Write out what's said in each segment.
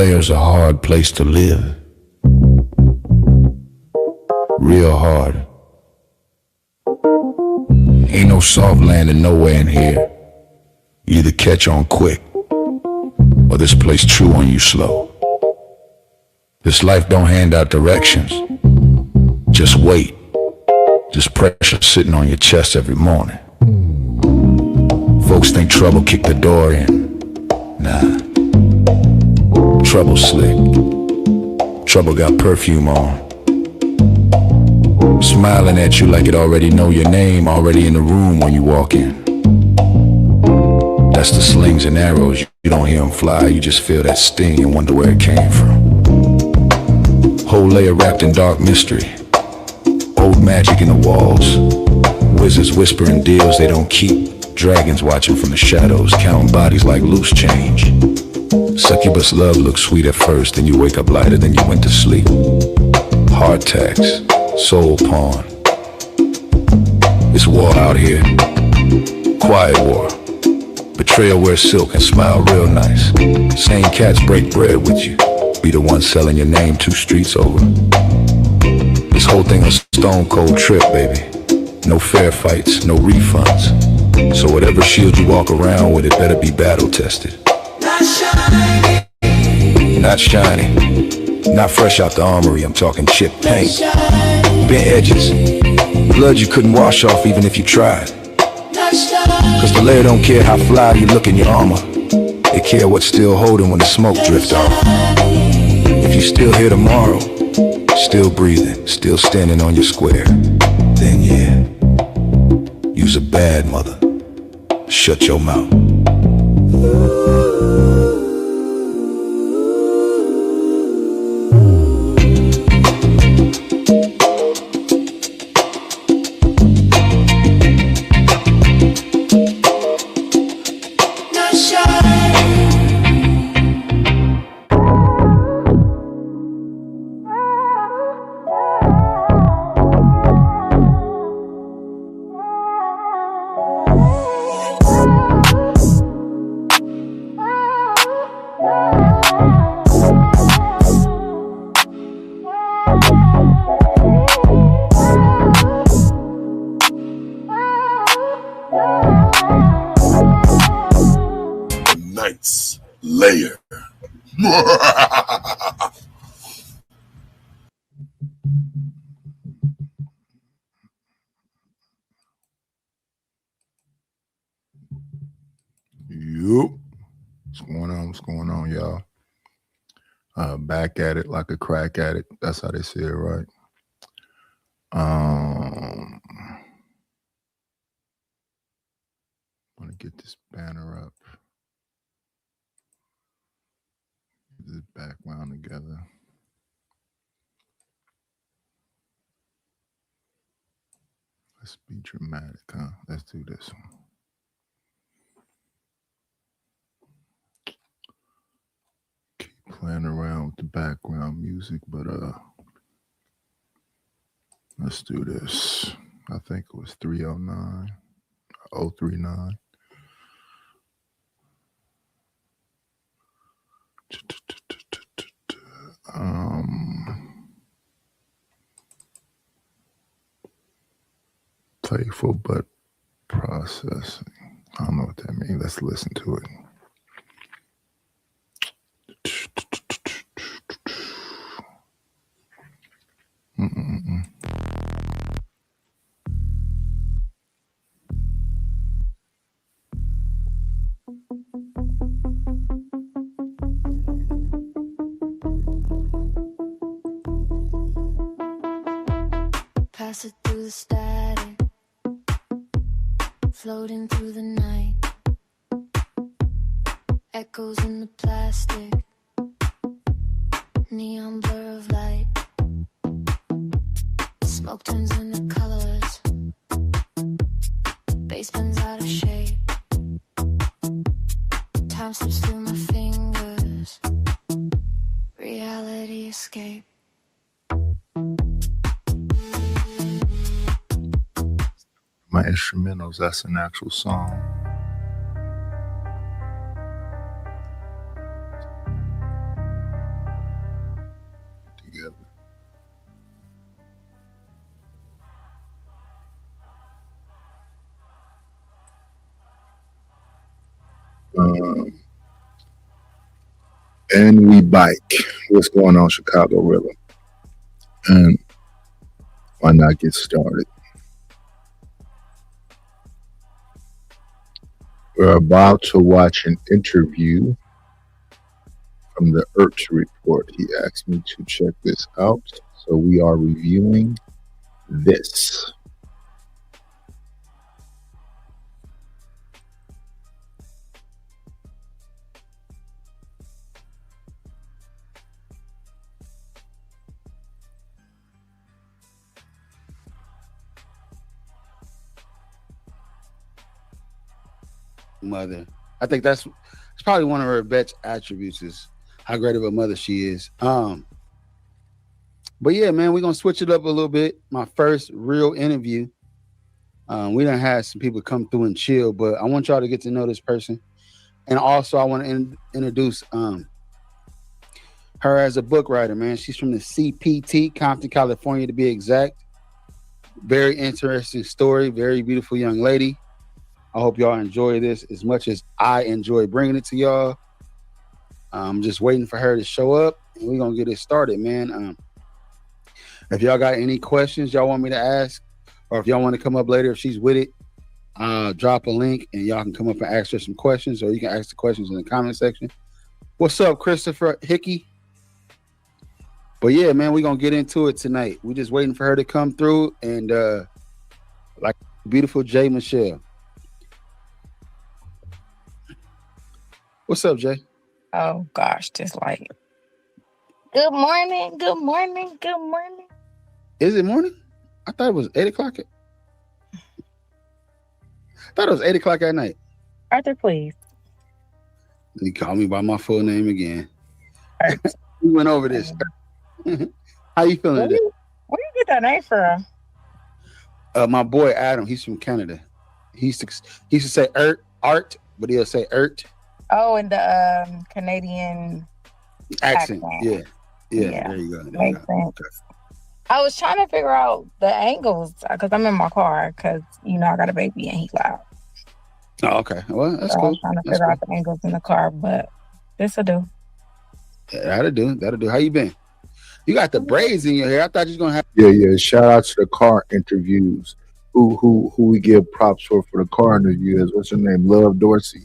Layer's a hard place to live. Real hard. Ain't no soft landing nowhere in here. You either catch on quick, or this place chew on you slow. This life don't hand out directions. Just wait. Just pressure sitting on your chest every morning. Folks think trouble kicked the door in. Nah. Trouble slick. Trouble got perfume on. Smiling at you like it already know your name, already in the room when you walk in. That's the slings and arrows. You don't hear them fly, you just feel that sting and wonder where it came from. Whole layer wrapped in dark mystery. Old magic in the walls. Wizards whispering deals they don't keep. Dragons watching from the shadows, counting bodies like loose change. Succubus love looks sweet at first, then you wake up lighter than you went to sleep. Heart tax, soul pawn. It's war out here. Quiet war. Betrayal wears silk and smile real nice. Same cats break bread with you. Be the one selling your name 2 streets over. This whole thing a stone cold trip, baby. No fair fights, no refunds. So whatever shield you walk around with, it better be battle tested. Not shiny. Not shiny. Not fresh out the armory, I'm talking chip paint. Bent edges. Blood you couldn't wash off even if you tried. Cause the layer don't care how fly you look in your armor. They care what's still holding when the smoke drift off. If you still here tomorrow, still breathing, still standing on your square, then yeah, you's a bad mother. Shut your mouth. Layer. Yup. What's going on, y'all? Back at it like a crack at it. That's how they say it, right? I'm gonna get this banner up. Get this background together. Let's be dramatic, huh? Let's do this one. Keep playing around with the background music, but let's do this. I think it was 309, 039. Playful but processing. I don't know what that means. Let's listen to it. Pass it through the static, floating through the night. Echoes in the plastic, neon blur of light. Smoke turns into colors, bass spins out of shape. Time slips through my fingers, reality escape. My instrumentals, that's an actual song. Um, and we bike. What's going on, Chicago Rilla? And why not get started? We're about to watch an interview from the ERTS report. He asked me to check this out. So we are reviewing this. Mother. I think it's probably one of her best attributes is how great of a mother she is. But yeah, man, we're gonna switch it up a little bit. My first real interview. We done had some people come through and chill, but I want y'all to get to know this person. And also I want to introduce her as a book writer, man. She's from the CPT, Compton, California, to be exact. Very interesting story, very beautiful young lady. I hope y'all enjoy this as much as I enjoy bringing it to y'all. I'm just waiting for her to show up, and we're going to get it started, man. If y'all got any questions y'all want me to ask, or if y'all want to come up later, if she's with it, drop a link, and y'all can come up and ask her some questions, or you can ask the questions in the comment section. What's up, Christopher Hickey? But yeah, man, we're going to get into it tonight. We're just waiting for her to come through, and like beautiful Jay Michelle. What's up, Jay? Oh gosh, just like good morning, good morning, good morning. Is it morning? I thought it was 8 o'clock. I thought it was 8 o'clock at night. Arthur, please. You call me by my full name again. Arthur. We went over this. How you feeling today? Where you get that name from? My boy Adam, he's from Canada. He used to say art, but he'll say ert. Oh, in the Canadian Accent. accent. Yeah. There you go. Makes sense. Okay. I was trying to figure out the angles because I'm in my car because I got a baby and he's loud. Oh, okay. Well, that's cool. I was trying to figure out the angles in the car, but this'll do. Yeah, that'll do. How you been? You got the braids in your hair. I thought you was gonna have. Yeah. Shout out to the car interviews. Who we give props for the car interviews? What's her name? Love Dorsey.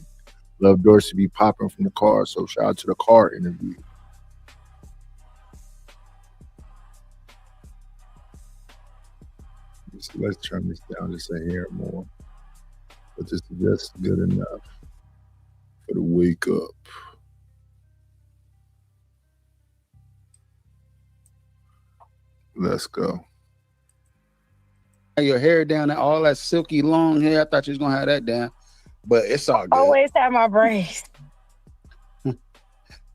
Love Dorsey be popping from the car. So shout out to the car interview. Let's turn this down just a hair more. But this is just good enough for the wake up. Let's go. Your hair down and all that silky long hair. I thought you was gonna have that down, but it's all good. Always have my braids. You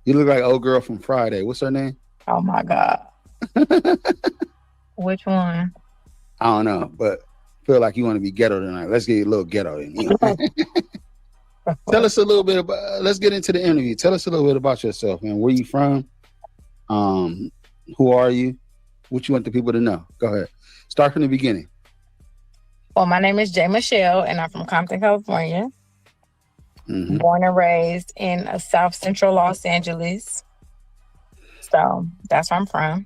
look like old girl from Friday. What's her name? Oh my God. Which one? I don't know, but feel like you want to be ghetto tonight. Let's get a little ghetto in here. Tell us a little bit about. Let's get into the interview. Tell us a little bit about yourself, man. Where you from? Who are you? What you want the people to know? Go ahead. Start from the beginning. Well, my name is Jay Michelle, and I'm from Compton, California. Mm-hmm. Born and raised in South Central Los Angeles. So that's where I'm from.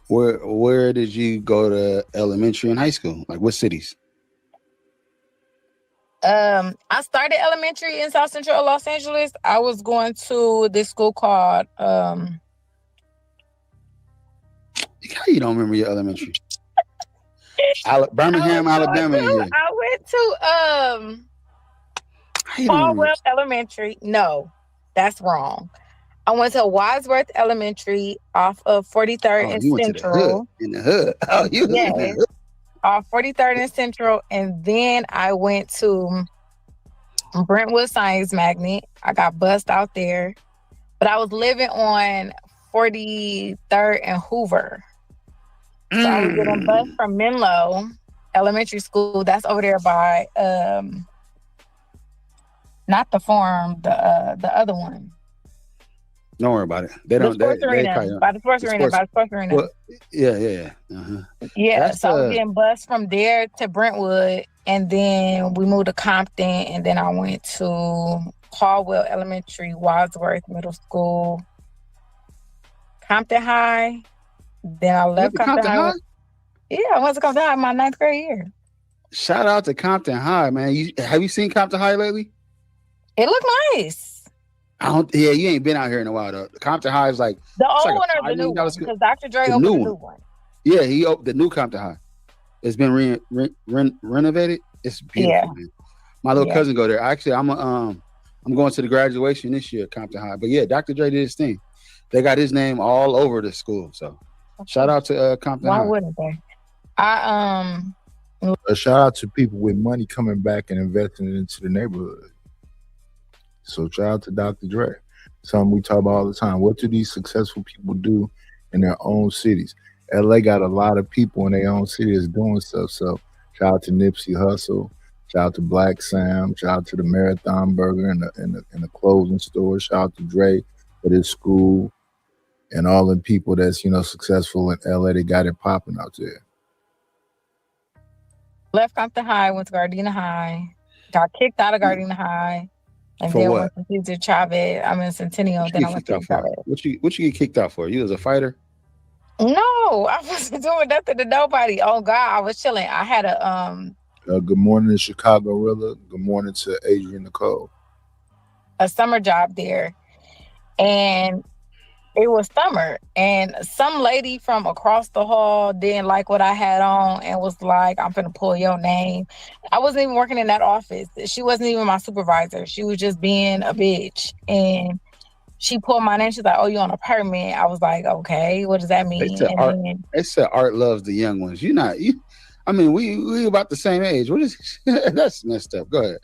Where did you go to elementary and high school? Like what cities? I started elementary in South Central Los Angeles. I was going to this school called How you don't remember your elementary? Birmingham, Alabama. I went to Caldwell Elementary. No, that's wrong. I went to Wadsworth Elementary off of 43rd and Central. In the hood. Oh, you yeah. in the hood. Off 43rd and Central. And then I went to Brentwood Science Magnet. I got bussed out there. But I was living on 43rd and Hoover. So I was getting bused from Menlo Elementary School. That's over there by not the farm, the other one. Don't worry about it. They The don't. sports They arena. probably don't. By the sports The arena. sports- By the sports arena. Well, yeah. Uh-huh. Yeah, That's so I was getting bused from there to Brentwood, and then we moved to Compton, and then I went to Caldwell Elementary, Wadsworth Middle School, Compton High. Then I You went left to Compton Compton High. High. Yeah, I went to Compton High my 9th grade year. Shout out to Compton High, man. Have you seen Compton High lately? It looked nice. I don't. Yeah, you ain't been out here in a while though. Compton High is like The It's old like a one or $5 the new million one? school. Because Dr. Dre The opened new the one. new one. yeah. He opened the new Compton High. It's been renovated. It's beautiful, Yeah. man. My little Yeah. cousin go there. Actually, I'm going to the graduation this year at Compton High. But yeah, Dr. Dre did his thing. They got his name all over the school. So shout out to Compton Why High. wouldn't they? A shout out to people with money coming back and investing it into the neighborhood. So shout out to Dr. Dre. Something we talk about all the time. What do these successful people do in their own cities? LA got a lot of people in their own cities doing stuff. So shout out to Nipsey Hussle. Shout out to Black Sam. Shout out to the Marathon Burger and the clothing store. Shout out to Dre for his school and all the people that's successful in LA. They got it popping out there. left Compton High, went to Gardena High, got kicked out of Gardena High, and For then what? went to Cesar Chavez. I'm in Centennial. What Then you I get went kicked to out for? Chavez. What you get kicked out for? You was a fighter? No, I wasn't doing nothing to nobody. Oh God, I was chilling. I had Good morning to Chicago Rilla. Good morning to Adrian Nicole. a summer job there, and it was summer, and some lady from across the hall didn't like what I had on and was like, I'm finna pull your name. I wasn't even working in that office. She wasn't even my supervisor. She was just being a bitch, and she pulled my name. She's like, oh, you on a permit? I was like, okay, what does that mean? said art- And then They said art loves the young ones. You're not. I mean, we about the same age. What is that's messed up. Go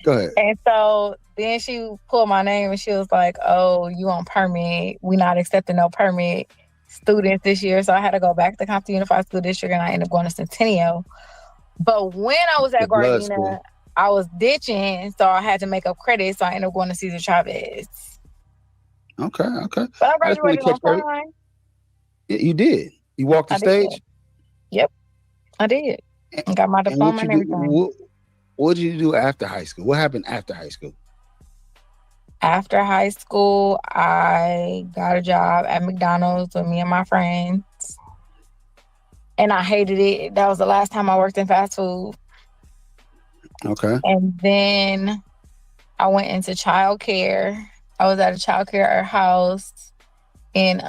ahead. And so then she pulled my name and she was like, oh, you on permit. We not accepting no permit students this year. So I had to go back to Compton Unified School District and I ended up going to Centennial. But when I was The at blood Gardena, school. I was ditching. So I had to make up credit. So I ended up going to Cesar Chavez. Okay. But I I just wanna graduated on catch every- time. Yeah, you did. You walked the I did. stage. I did. I got my And diploma and everything. What did you do after high school? What happened after high school? After high school, I got a job at McDonald's with me and my friends. And I hated it. That was the last time I worked in fast food. Okay. And then I went into childcare. I was at a childcare house in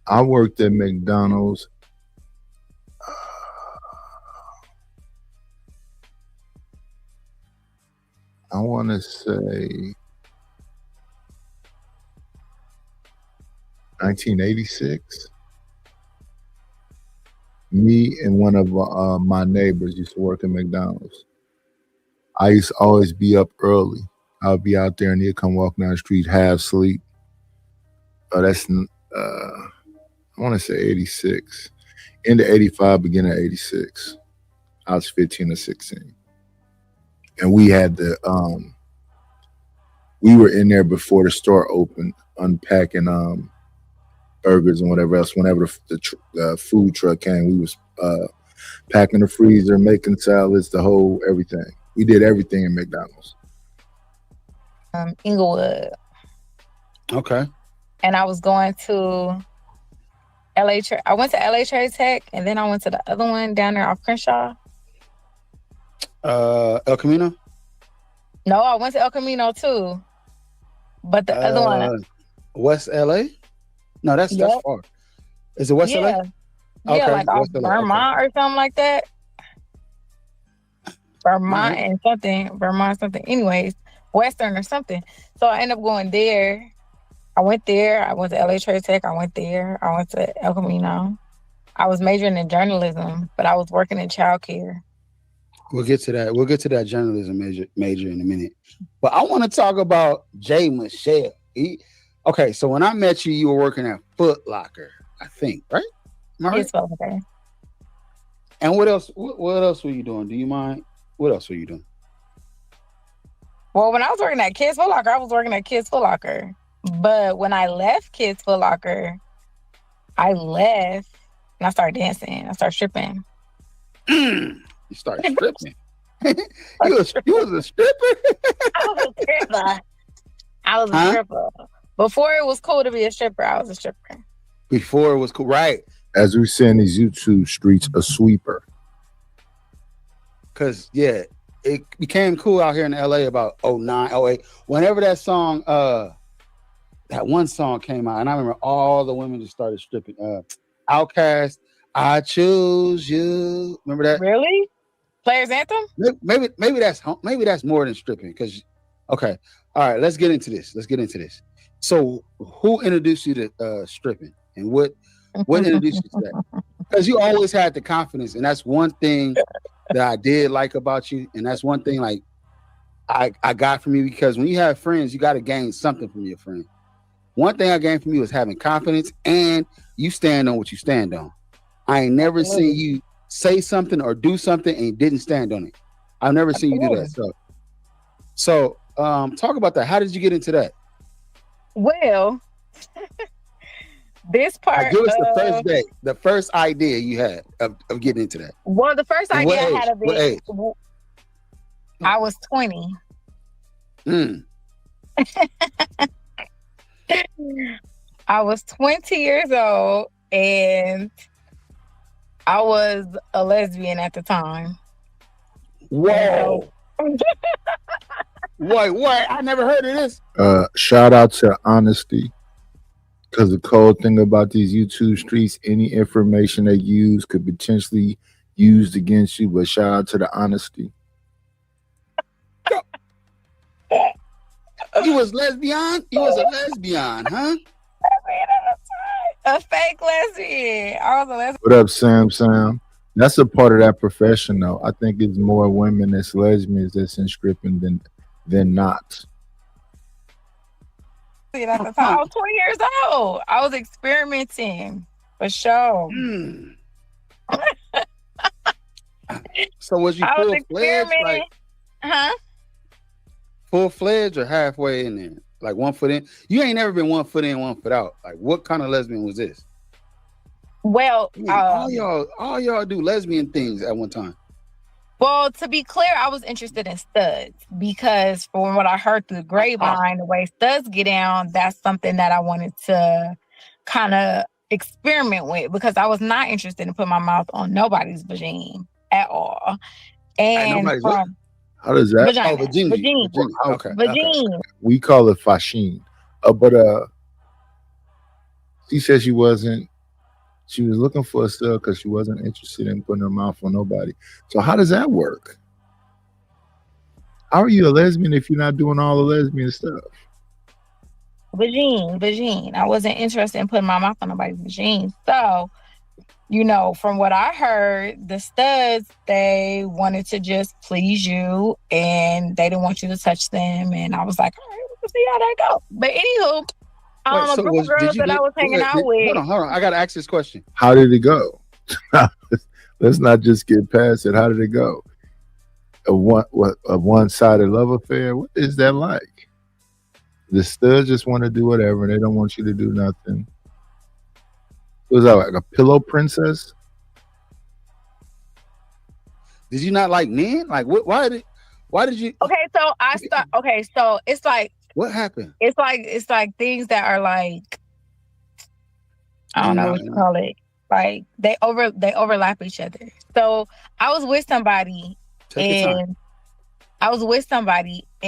I worked at McDonald's. I want to say 1986. Me and one of my neighbors used to work at McDonald's. I used to always be up early. I would be out there and he'd come walking down the street, half asleep. That's I want to say 86. Into 85, beginning of 86. I was 15 or 16. And we had we were in there before the store opened, unpacking burgers and whatever else. Whenever the food truck came, we was packing the freezer, making salads, the whole everything. We did everything in McDonald's. Inglewood. Okay. And I was going to I went to LA Trade Tech, and then I went to the other one down there off Crenshaw. El Camino? No, I went to El Camino too. But the other one. West LA? No, that's far. Is it West LA? Yeah, Okay, like off West LA, Vermont or something like that. Vermont Mhm. and something. Vermont something. Anyways, Western or something. So I ended up going there. I went there. I went to LA Trade Tech. I went there. I went to El Camino. I was majoring in journalism, but I was working in childcare. We'll get to that. We'll get to that journalism major in a minute. But I want to talk about Jay Michelle. Okay, so when I met you, you were working at Foot Locker, I think, right? Am I right? Yes, okay. And what else? What else were you doing? Do you mind? What else were you doing? Well, when I was working at Kids Foot Locker, I was working at Kids Foot Locker. But when I left Kids Foot Locker, I left and I started dancing. I started stripping. You started stripping. you was a stripper? I was a stripper. I was a stripper. Before it was cool to be a stripper, I was a stripper. Before it was cool, right? As we say in these YouTube streets, a sweeper. Cause yeah, it became cool out here in LA about 09, 08. Whenever that song, that one song came out, and I remember all the women just started stripping. Outkast, I Choose You. Remember that? Really? Players Anthem? Maybe that's more than stripping. Cause okay, all right, let's get into this. So, who introduced you to stripping, and what introduced you to that? Because you always had the confidence, and that's one thing that I did like about you, and that's one thing like I got from you, because when you have friends, you got to gain something from your friend. One thing I gained from you is having confidence, and you stand on what you stand on. I ain't never seen you say something or do something and didn't stand on it. I've never seen you do that. So talk about that. How did you get into that? Well, this part. Give us the first day, the first idea you had of getting into that. Well, the first idea I had of What age? I was 20. I was 20 years old, and I was a lesbian at the time. Whoa. Wait, I never heard of this. Shout out to honesty. Because the cold thing about these YouTube streets, any information they use could potentially used against you, but shout out to the honesty. You was lesbian? You was a lesbian, huh? A fake lesbian. I was a lesbian. What up, Sam? That's a part of that profession, though. I think it's more women that's lesbians that's in stripping than not. At the time, I was 20 years old. I was experimenting for sure. So was you full-fledged? Full-fledged or halfway in there? Like 1 foot in? You ain't never been 1 foot in, 1 foot out. Like, what kind of lesbian was this? Well, all y'all do lesbian things at one time. Well, to be clear, I was interested in studs because from what I heard through the grapevine, the way studs get down, that's something that I wanted to kind of experiment with, because I was not interested in putting my mouth on nobody's vagine at all. And how does that? Vagine. Okay. Vagine. We call it fascine. But she said she wasn't. She was looking for a stud because she wasn't interested in putting her mouth on nobody. So how does that work? How are you a lesbian if you're not doing all the lesbian stuff? Vagine. I wasn't interested in putting my mouth on nobody's vagine. So, from what I heard, the studs, they wanted to just please you and they didn't want you to touch them. And I was like, all right, we'll see how that goes. But anywho, girls that I was hanging out with. Hold on. I got to ask this question. How did it go? Let's not just get past it. How did it go? A one-sided love affair? What is that like? The studs just want to do whatever, and they don't want you to do nothing. Was that like a pillow princess? Did you not like men? Like, why did you? Okay, so it's like. What happened? It's like things that are like, I don't know what you call it. Like they overlap each other. So I was with somebody and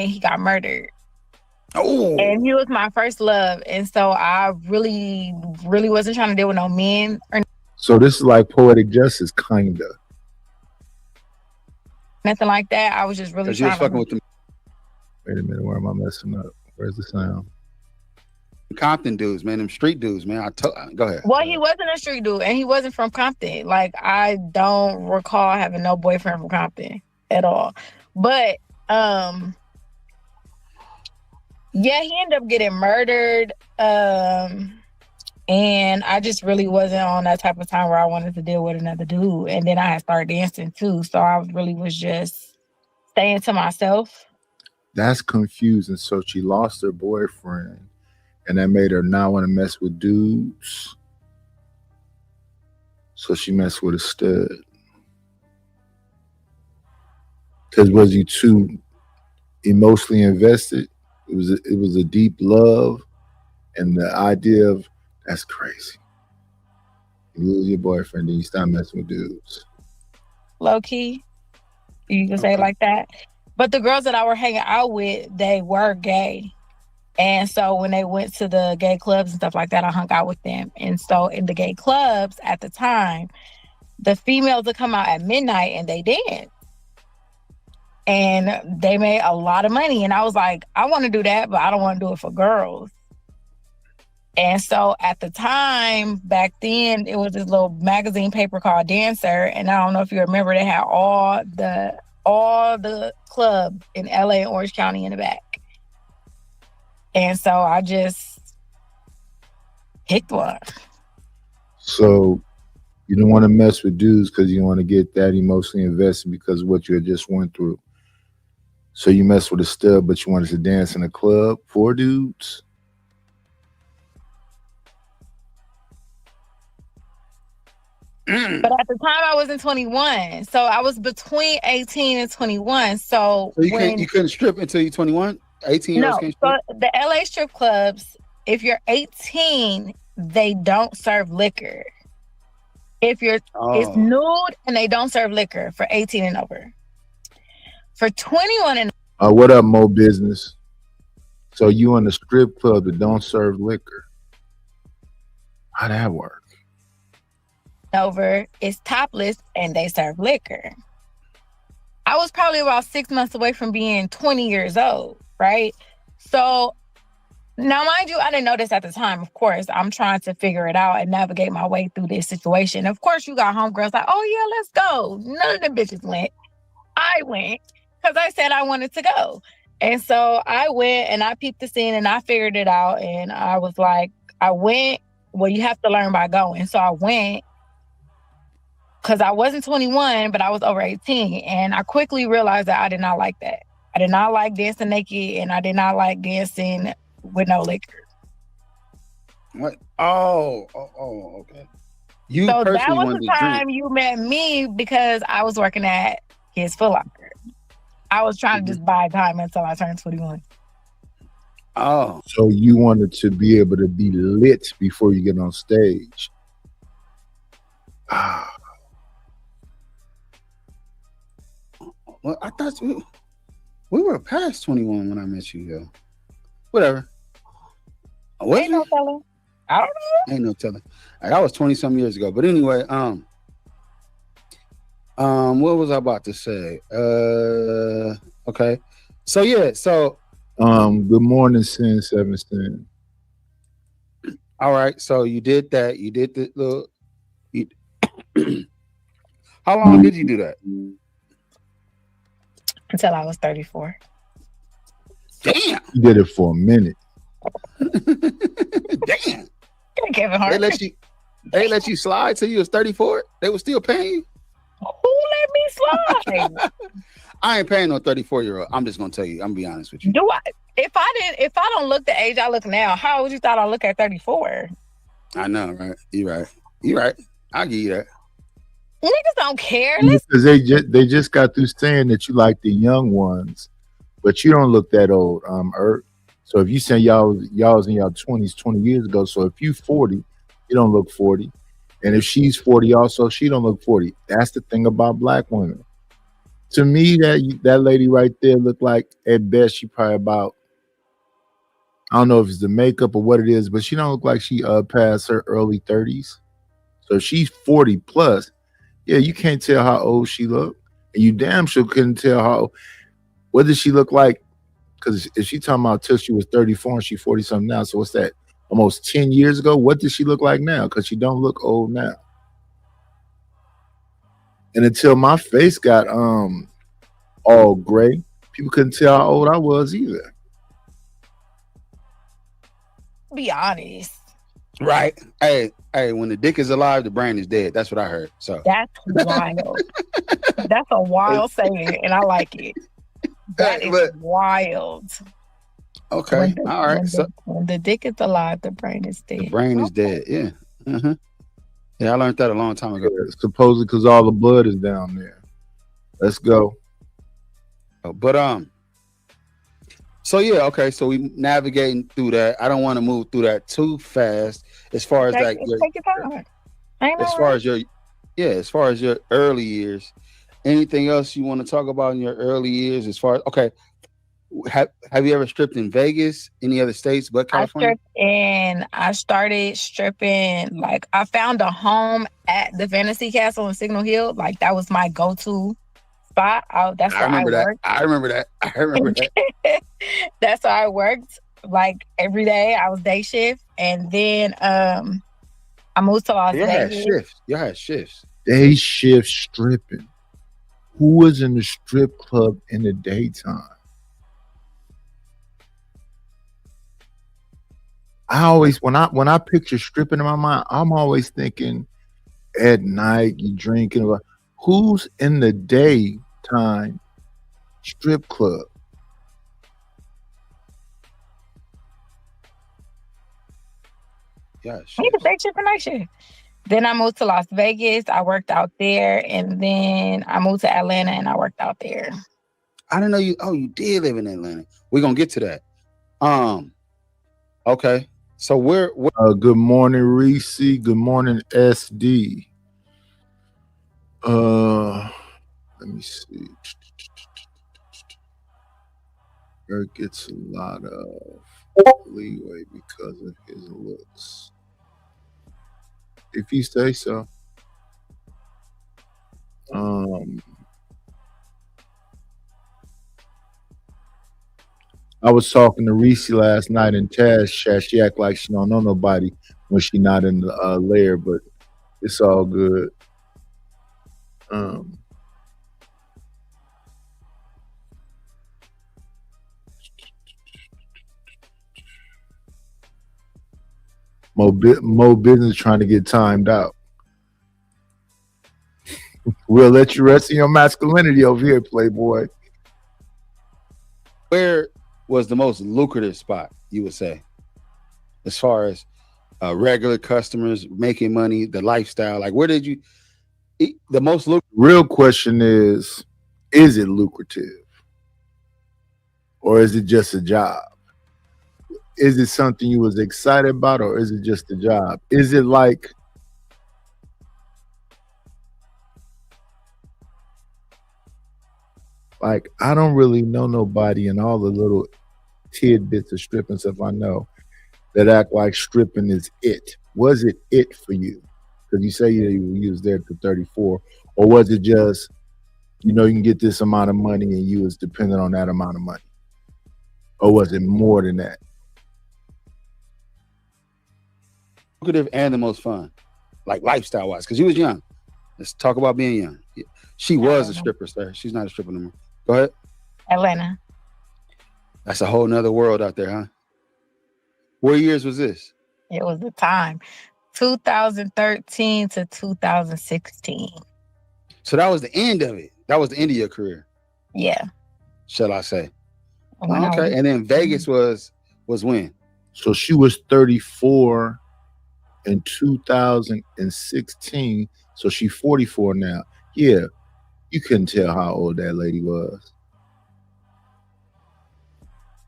he got murdered. Oh. And he was my first love. And so I really, really wasn't trying to deal with no men. So this is like poetic justice, kinda. Nothing like that. I was just really trying fucking with them. Wait a minute, where am I messing up? Where's the sound? Compton dudes, man, them street dudes, man. Go ahead. Well, he wasn't a street dude, and he wasn't from Compton. Like, I don't recall having no boyfriend from Compton at all. But, yeah, he ended up getting murdered. And I just really wasn't on that type of time where I wanted to deal with another dude. And then I had started dancing too, so I really was just staying to myself. That's confusing. So she lost her boyfriend, and that made her not want to mess with dudes. So she messed with a stud. Because was he too emotionally invested? It was a deep love, and the idea of that's crazy. You lose your boyfriend, then you start messing with dudes. Low key, you can say it like that. But the girls that I were hanging out with, they were gay. And so when they went to the gay clubs and stuff like that, I hung out with them. And so in the gay clubs at the time, the females would come out at midnight and they danced. And they made a lot of money. And I was like, I want to do that, but I don't want to do it for girls. And so at the time, back then, it was this little magazine paper called Dancer. And I don't know if you remember, they had all the clubs in LA and Orange County in the back. And so I just picked one. So you don't want to mess with dudes because you want to get that emotionally invested because of what you had just went through. So you messed with a stud, but you wanted to dance in a club for dudes? But at the time I wasn't 21. So I was between 18 and 21. So you couldn't strip until you're 21? 18 years no, can't so strip? the LA strip clubs, if you're 18, they don't serve liquor. If you're it's nude and they don't serve liquor for 18 and over. For 21 and What up, Mo Business? So you in the strip club that don't serve liquor. How'd that work? over, it's topless and they serve liquor. I was probably about 6 months away from being 20 years old, right? So now, mind you, I didn't know this at the time. Of course, I'm trying to figure it out and navigate my way through this situation. Of course, you got homegirls like, oh yeah, let's go. None of the bitches went. I went because I said I wanted to go. And so I went and I peeped the scene and I figured it out. And I was like, I went, well, you have to learn by going. So I went because I wasn't 21, but I was over 18. And I quickly realized that I did not like that. I did not like dancing naked and I did not like dancing with no liquor. What? Oh, okay. You So that personally was wanted the to time drink. you met me because I was working at his Foot Locker. I was trying to just buy time until I turned 21. Oh, So you wanted to be able to be lit before you get on stage. well, I thought we were past 21 when I met you, yo. Whatever. Was Ain't no fella. I don't know. Ain't no telling. Like, I was 20-some years ago. But anyway, what was I about to say? Okay. So yeah, so Good morning, Sin 17. all right. So you did that. You did the little. How long did you do that? Until I was 34. Damn. You did it for a minute. Damn. Kevin Hart. They let you slide till you was 34? They were still paying you? Who let me slide? I ain't paying no 34-year-old. I'm just gonna tell you. I'm gonna be honest with you. Do I? If I don't look the age I look now, how would you thought I look at 34? I know, right? You're right. I'll give you that. Niggas don't care. Because they just got through saying that you like the young ones, but you don't look that old, Ert. So if you say y'all was in y'all 20s 20 years ago, so if you 40, you don't look 40. And if she's 40 also, she don't look 40. That's the thing about black women. To me, that lady right there looked like, at best, she probably about, I don't know if it's the makeup or what it is, but she don't look like she past her early 30s. So if she's 40 plus, yeah, you can't tell how old she looked. And you damn sure couldn't tell what does she look like? Because if she talking about till she was 34 and she's 40 something now, so what's that? Almost 10 years ago? What does she look like now? Because she don't look old now. And until my face got all gray, people couldn't tell how old I was either. Be honest. Right. Hey, when the dick is alive, the brain is dead. That's what I heard. So That's wild. That's a wild saying, and I like it. That Hey, is but wild. okay, all right. So When the dick is alive, the brain is the dead. brain is dead. Yeah. Uh-huh. Yeah, I learned that a long time ago. Supposedly because all the blood is down there. Let's go. But so yeah, okay. So we navigating through that. I don't want to move through that too fast. As far as like Take your time. Ain't no as far rush. as your as far as your early years, anything else you want to talk about in your early years? As far as okay, have you ever stripped in Vegas? Any other states but California? I started stripping. Like I found a home at the Fantasy Castle in Signal Hill. Like that was my go-to spot. That's I where I remember that. worked. I remember that. I remember that. That's where I worked. Like every day, I was day shift, and then I moved to Las Y'all had Vegas. shifts. Y'all had shifts. Day shift stripping. Who was in the strip club in the daytime? I always when I picture stripping in my mind, I'm always thinking at night you drinking. Who's in the daytime strip club? Yeah, He was shifts. day shift and night shift. Then I moved to Las Vegas. I worked out there, and then I moved to Atlanta, and I worked out there. I didn't know you. Oh, you did live in Atlanta. We're gonna get to that. Okay. So where Good morning, Reese. Good morning, SD. Let me see. Eric gets a lot of leeway because of his looks. If you say so. I was talking to Reese last night in Taz chat. She act like she don't know nobody when she not in the lair, but it's all good. Mo business trying to get timed out. We'll let you rest in your masculinity over here, Playboy. where was the most lucrative spot, you would say, as far as regular customers making money, the lifestyle? Like, where did you eat the most lucrative? Real question is it lucrative? Or is it just a job? Is it something you was excited about, or is it just a job? Is it like I don't really know nobody in all the little tidbits of stripping stuff I know that act like stripping is it. Was it for you? Because you say you was there to 34, or was it just you can get this amount of money and you was dependent on that amount of money, or was it more than that? Lucrative and the most fun, like lifestyle wise, because you was young. Let's talk about being young. She was a stripper, sir. She's not a stripper no more. Go ahead. Atlanta. That's a whole nother world out there, huh? What years was this? It was the time, 2013 to 2016. So that was the end of it. That was the end of your career, Yeah. shall I say? When I was- Okay, and then Vegas was when? So she was 34 in 2016. So she's 44 now. Yeah, you couldn't tell how old that lady was.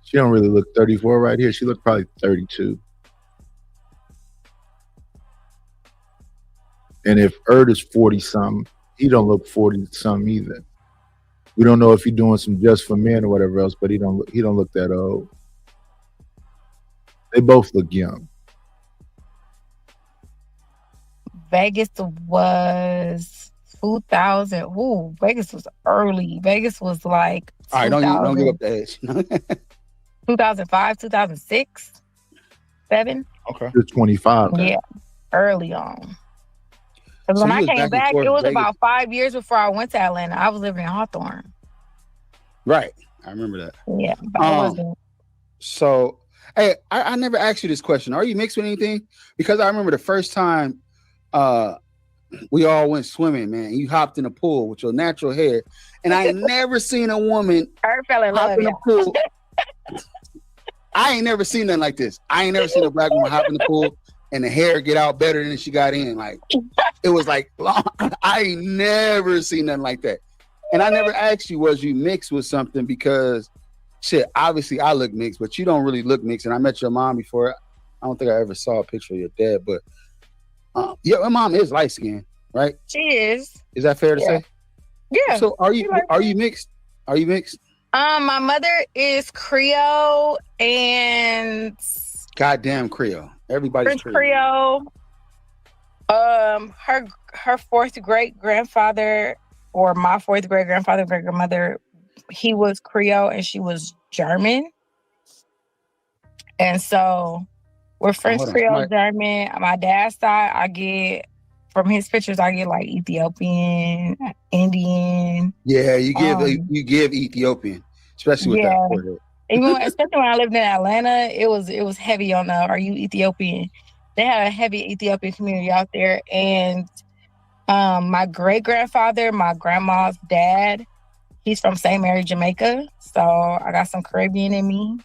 She don't really look 34 right here. She looked probably 32. And if Erd is 40 something, he don't look 40 something either. We don't know if he's doing some Just for Men or whatever else, but he don't look that old. They both look young. Vegas was 2000. Ooh, Vegas was early. Vegas was like All right, don't give up the age. 2005, 2006, 7. Okay. You're 25. Yeah, early on. Because So when you I was came back and back, forth it was Vegas. about 5 years before I went to Atlanta. I was living in Hawthorne. Right. I remember that. Yeah, but I wasn't. So, hey, I never asked you this question. Are you mixed with anything? Because I remember the first time we all went swimming, man. You hopped in the pool with your natural hair, and I ain't never seen a woman I fell in hop love, in the yeah. pool. I ain't never seen nothing like this. I ain't never seen a black woman hop in the pool and the hair get out better than she got in. Like it was like long. I ain't never seen nothing like that. And I never asked you, was you mixed with something? Because shit, obviously I look mixed, but you don't really look mixed. And I met your mom before. I don't think I ever saw a picture of your dad, but yeah, my mom is light skinned, right? She is. Is that fair to say? Yeah. So are you mixed? Are you mixed? My mother is Creole and Goddamn Creole. Everybody's French Creole. Her fourth great grandfather, or my fourth great grandfather, great grandmother, he was Creole and she was German. And so we're French Creole, German. On my dad's side, I get from his pictures, I get like Ethiopian, Indian. Yeah, you give Ethiopian, especially with that forehead. Especially when I lived in Atlanta, it was heavy on the "Are you Ethiopian?" They had a heavy Ethiopian community out there, and my great grandfather, my grandma's dad, he's from St. Mary, Jamaica. So I got some Caribbean in me.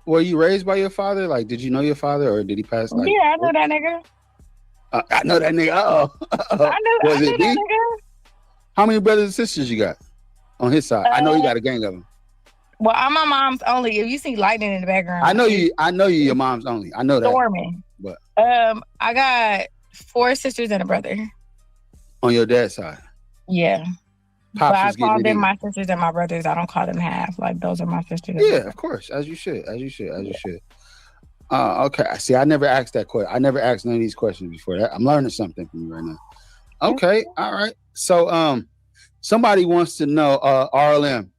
Were you raised by your father? Like, did you know your father, or did he pass? Like, yeah, I know that nigga. I know that nigga. I know that nigga. How many brothers and sisters you got on his side? I know you got a gang of them. Well, I'm my mom's only. If you see lightning in the background, I know you. Your mom's only. I know that. Storming. But I got 4 sisters and a brother. On your dad's side. Yeah. Pops but I call them in. my sisters and my brothers. I don't call them half. Like those are my sisters. Yeah, of course, as you should. Okay. See, I never asked that question. I never asked none of these questions before. I'm learning something from you right now. Okay, all right. So, somebody wants to know, RLM.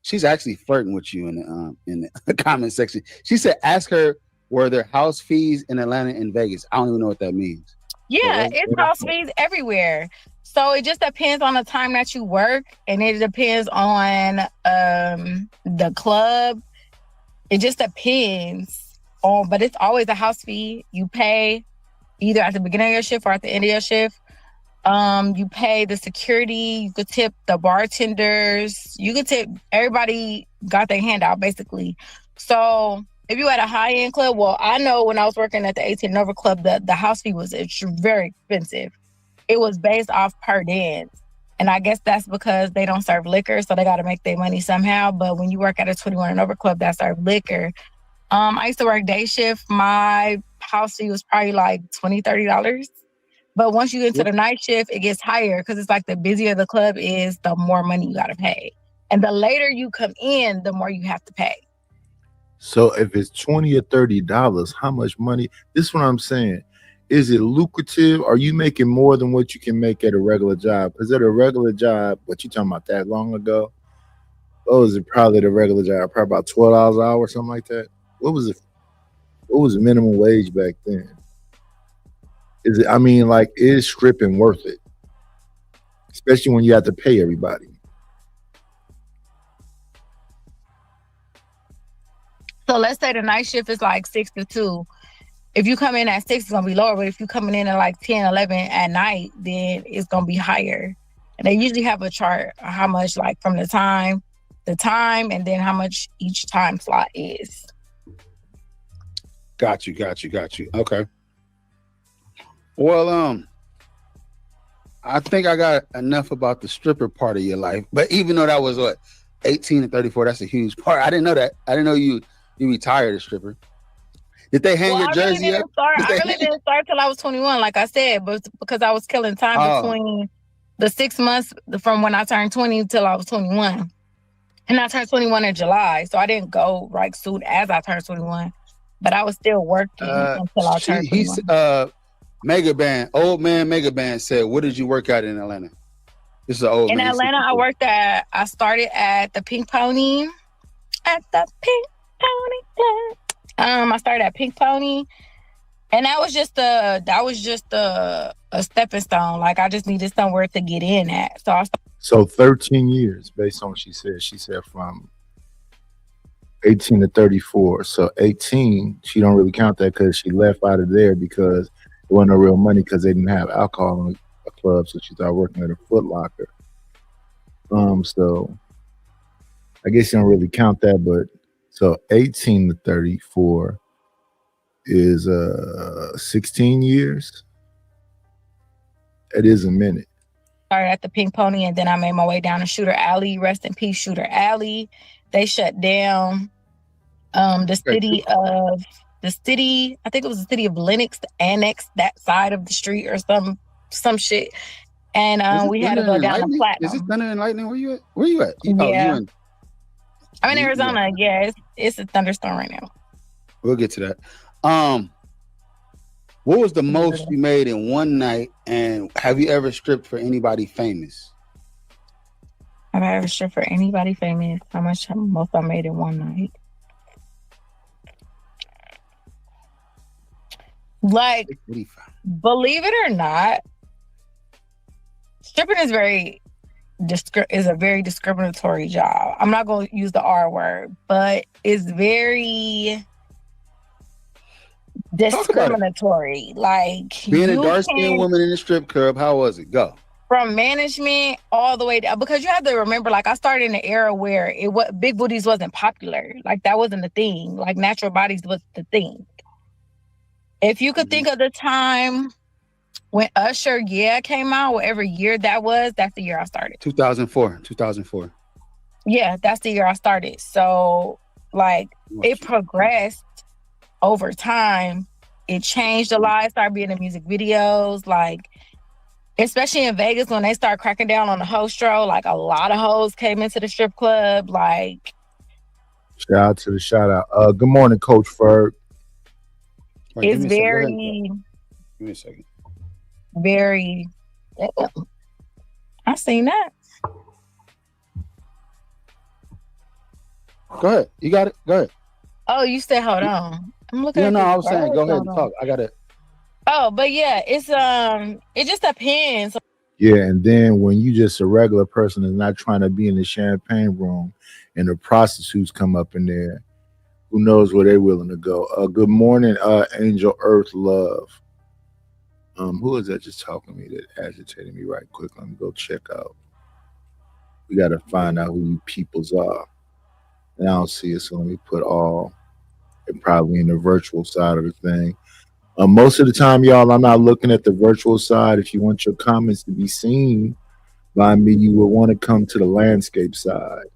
She's actually flirting with you in the comment section. She said, "Ask her, were there house fees in Atlanta and Vegas?" I don't even know what that means. Yeah, it's house fees everywhere. So it just depends on the time that you work, and it depends on the club. It just depends on, but it's always a house fee. You pay either at the beginning of your shift or at the end of your shift. You pay the security. You could tip the bartenders. You could tip everybody. Got their hand out basically. So if you at a high end club, well, I know when I was working at the 18 Nova Club, the house fee was very expensive. It was based off per dance. And I guess that's because they don't serve liquor, so they got to make their money somehow. But when you work at a 21 and over club that serve liquor, I used to work day shift. My house fee was probably like $20, $30. But once you get into the night shift, it gets higher because it's like the busier the club is, the more money you got to pay. And the later you come in, the more you have to pay. So if it's $20 or $30, how much money? This is what I'm saying. Is it lucrative? Are you making more than what you can make at a regular job? Because at a regular job, what you talking about that long ago? Oh, is it probably the regular job? Probably about $12 an hour or something like that. What was it? What was the minimum wage back then? Is it? I mean, like, is stripping worth it? Especially when you have to pay everybody. So let's say the night shift is like 6 to 2. If you come in at 6, it's going to be lower. But if you're coming in at like 10, 11 at night, then it's going to be higher. And they usually have a chart of how much, like, from the time, and then how much each time slot is. Got you. Okay. Well, I think I got enough about the stripper part of your life. But even though that was 18 to 34, that's a huge part. I didn't know that. I didn't know you retired as stripper. Did they hang your jersey up? I really didn't start till I was 21, like I said, but because I was killing time between the 6 months from when I turned 20 till I was 21. And I turned 21 in July, so I didn't go right soon as I turned 21, but I was still working until I turned 21. Old man Mega Band said, "What did you work at in Atlanta?" This is an old man. In Atlanta, I started at the Pink Pony. At the Pink Pony Club. I started at Pink Pony, and that was just a stepping stone. Like, I just needed somewhere to get in at. So 13 years, based on what she said. She said from 18 to 34. So 18, she don't really count that because she left out of there because wasn't no real money because they didn't have alcohol in a club, so she started working at a Foot Locker. So I guess you don't really count that, but so 18 to 34 is 16 years. It is a minute. Started at the Pink Pony, and then I made my way down to Shooter Alley. Rest in peace, Shooter Alley. They shut down the city, I think it was the city of Lenox, to annex that side of the street or some shit. And we had to go down to Platinum. Is this Thunder and Lightning? Where you at? Where you at? Yeah. I'm in Arizona. Yeah, it's a thunderstorm right now. We'll get to that. What was the most you made in one night, and have you ever stripped for anybody famous? Have I ever stripped for anybody famous? How much most I made in one night? Like, believe it or not, stripping is a very discriminatory job. I'm not going to use the R word, but it's very discriminatory. Like, being a dark-skinned woman in a strip club, how was it? Go. From management all the way down, because you have to remember, like, I started in an era where big booties wasn't popular. Like, that wasn't the thing. Like, natural bodies was the thing. If you could think of the time when Usher came out, whatever year that was, that's the year I started. 2004. Yeah, that's the year I started. So, like, it progressed over time. It changed a lot. I started being in music videos, like, especially in Vegas when they start cracking down on the hostro. Like, a lot of hoes came into the strip club. Like, shout out to the shout out. Good morning, Coach Ferg. It's very. Give me a second. Very. I seen that. Go ahead. You got it. Go ahead. Oh, you said hold on. I'm looking. No, I was saying go ahead and talk. I got it. Oh, but yeah, it's it just depends. Yeah, and then when you just a regular person is not trying to be in the champagne room, and the prostitutes come up in there, who knows where they're willing to go? Good morning, Angel Earth Love. Who is that just talking to me that agitated me right quick? Let me go check out. We got to find out who you peoples are. And I don't see it, so let me put all, and probably in the virtual side of the thing. Most of the time, y'all, I'm not looking at the virtual side. If you want your comments to be seen by me, you will want to come to the landscape side.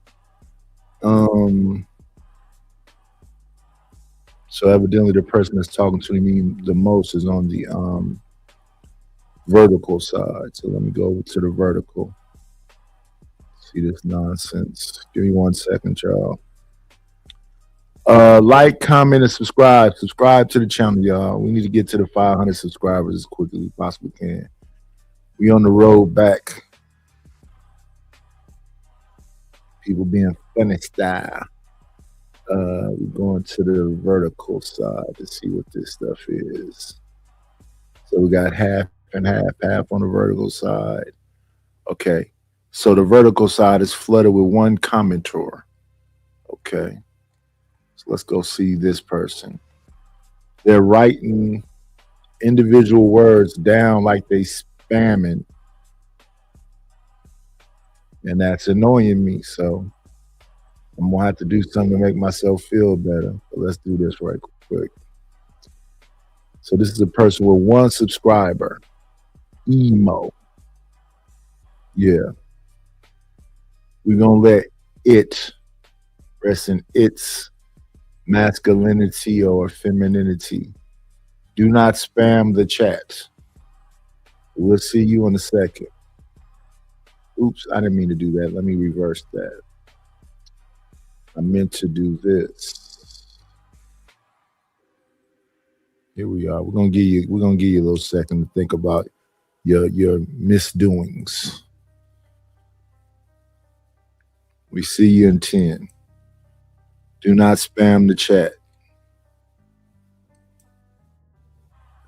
So evidently the person that's talking to me the most is on the vertical side. So let me go over to the vertical. See this nonsense. Give me 1 second, y'all. Like, comment, and subscribe. Subscribe to the channel, y'all. We need to get to the 500 subscribers as quickly as we possibly can. We on the road back. People being funny style. We're going to the vertical side to see what this stuff is. So we got half and half on the vertical side. Okay. So the vertical side is flooded with one commenter. Okay. So let's go see this person. They're writing individual words down like they spamming. And that's annoying me. So I'm going to have to do something to make myself feel better. But let's do this right quick. So this is a person with 1 subscriber. Emo. Yeah. We're going to let it rest in its masculinity or femininity. Do not spam the chat. We'll see you in a second. Oops, I didn't mean to do that. Let me reverse that. I meant to do this. Here we are. We're gonna give you a little second to think about your misdoings. We see you in 10. Do not spam the chat.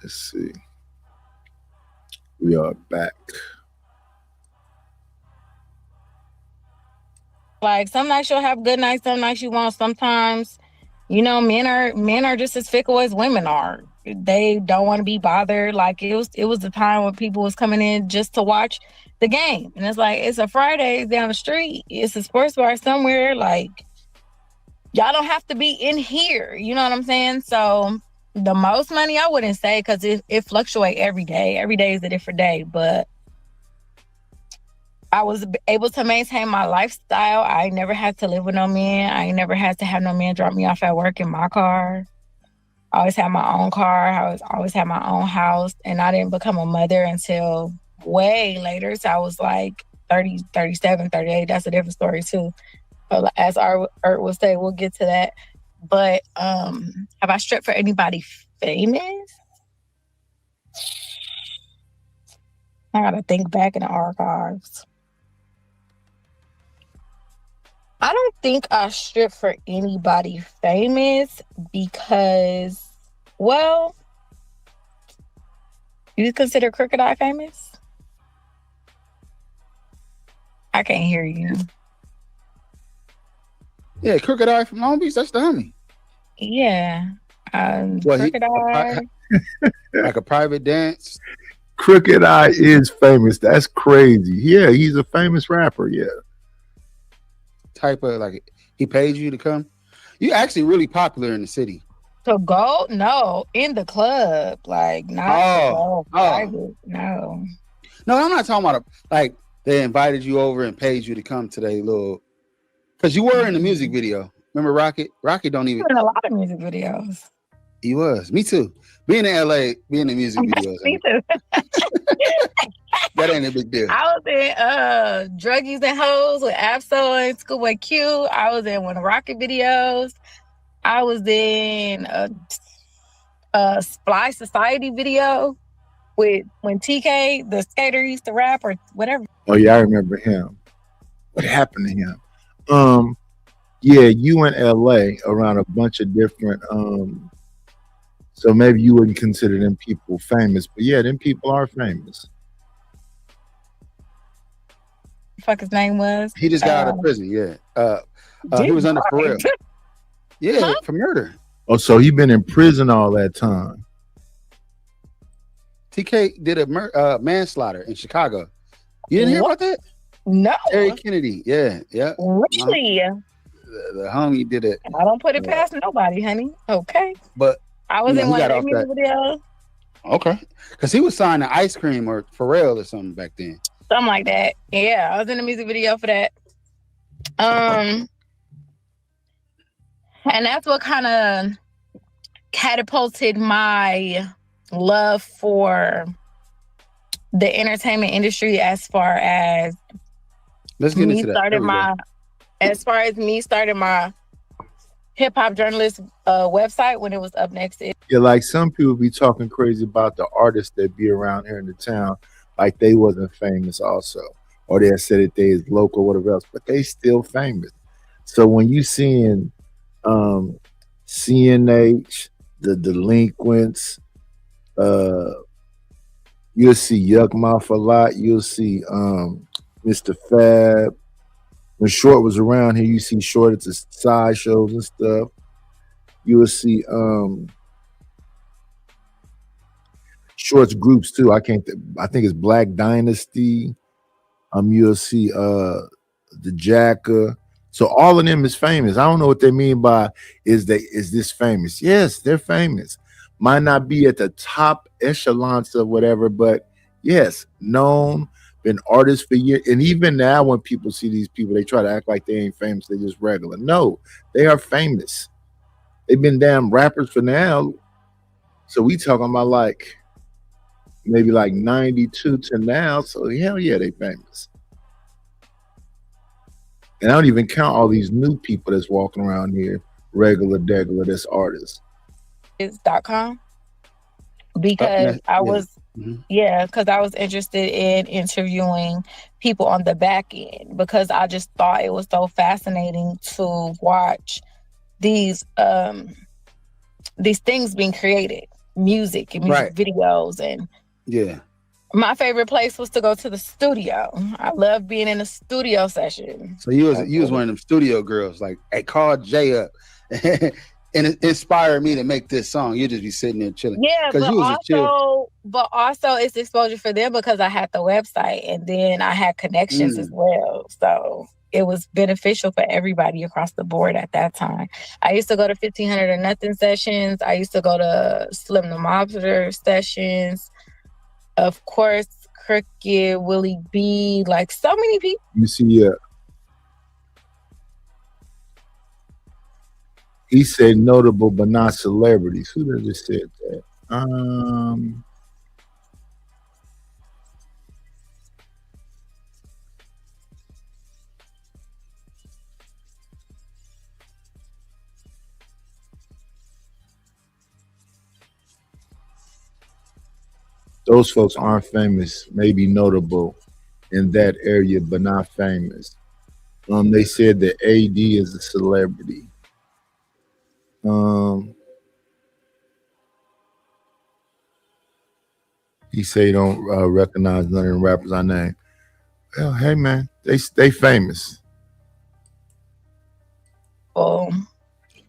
Let's see. We are back. Like, some nights you'll have good nights, some nights you won't. Sometimes, you know, men are just as fickle as women are. they don't want to be bothered. Like it was the time when people was coming in just to watch the game. And it's like, it's a Friday down the street. It's a sports bar somewhere. Like, y'all don't have to be in here. You know what I'm saying? So the most money, I wouldn't say, because it fluctuates every day. Every day is a different day. But I was able to maintain my lifestyle. I never had to live with no man. I never had to have no man drop me off at work in my car. I always had my own car. I always had my own house. And I didn't become a mother until way later. So I was like 30, 37, 38. That's a different story too. But as Art would say, we'll get to that. But have I stripped for anybody famous? I gotta think back in the archives. I don't think I stripped for anybody famous because, well, you consider Crooked Eye famous? I can't hear you. Yeah, Crooked Eye from Long Beach. That's the homie. Yeah. Well, Crooked Eye. Like a private dance. Crooked Eye is famous. That's crazy. Yeah, he's a famous rapper. Yeah. Type of like, he paid you to come. You actually really popular in the city. To go? No, in the club. Like, not private. No. No, I'm not talking about like they invited you over and paid you to come to their little, because you were in the music video. Remember Rocket? Rocket don't even. In a lot of music videos. He was. Me too. Being in LA, being in music videos. Me too. That ain't a big deal. I was in Druggies and Hoes with Absol and Schoolboy Q. I was in one of the Rocket videos. I was in a Sply Society video with when TK, the skater, used to rap or whatever. Oh yeah, I remember him. What happened to him? Yeah, you in LA around a bunch of different so maybe you wouldn't consider them people famous, but yeah, them people are famous. Fuck his name was. He just got out of prison, yeah. He was under parole. Yeah, for murder. Oh, so he been in prison all that time. TK did a manslaughter in Chicago. You didn't hear about that? No. Terry Kennedy, yeah. Really? The homie did it. I don't put it past nobody, honey. Okay. But I was in one of the music videos. Okay. Because he was signed to Ice Cream or Pharrell or something back then. Something like that. Yeah, I was in the music video for that. And that's what kind of catapulted my love for the entertainment industry as far as Let's get into that. As far as me starting my hip hop journalist website when it was Up Next. Yeah, like some people be talking crazy about the artists that be around here in the town, like they wasn't famous also, or they said that they is local, whatever else, but they still famous. So when you seeing CNH, the Delinquents, you'll see Yuck Mouth a lot. You'll see Mr. Fab. When Short was around here, you see Short at the side shows and stuff. You will see Short's groups too. I think it's Black Dynasty. You'll see the Jacker. So all of them is famous. I don't know what they mean by is this famous? Yes, they're famous. Might not be at the top echelons of whatever, but yes, known. Been artists for years, and even now when people see these people, they try to act like they ain't famous. They just regular. No, they are famous. They've been damn rappers for now. So we talking about like maybe like 92 to now. So hell yeah, they famous. And I don't even count all these new people that's walking around here, regular, degular, that's artists. .com because I was because I was interested in interviewing people on the back end because I just thought it was so fascinating to watch these things being created, music and music videos. And my favorite place was to go to the studio. I love being in a studio session. So you was one of them studio girls, like, hey, call Jay up. and it inspired me to make this song. You just be sitting there chilling. Yeah, 'Cause but you was a chill. also it's exposure for them because I had the website and then I had connections as well. So it was beneficial for everybody across the board at that time. I used to go to 1500 or nothing sessions. I used to go to Slim the Mobster sessions. Of course, Crooked, Willie B, like so many people. You see, he said notable but not celebrities. Who did just said that? Those folks aren't famous, maybe notable in that area, but not famous. They said that AD is a celebrity. He say he don't recognize none of the rappers I name. Well, hey man, they famous. Oh,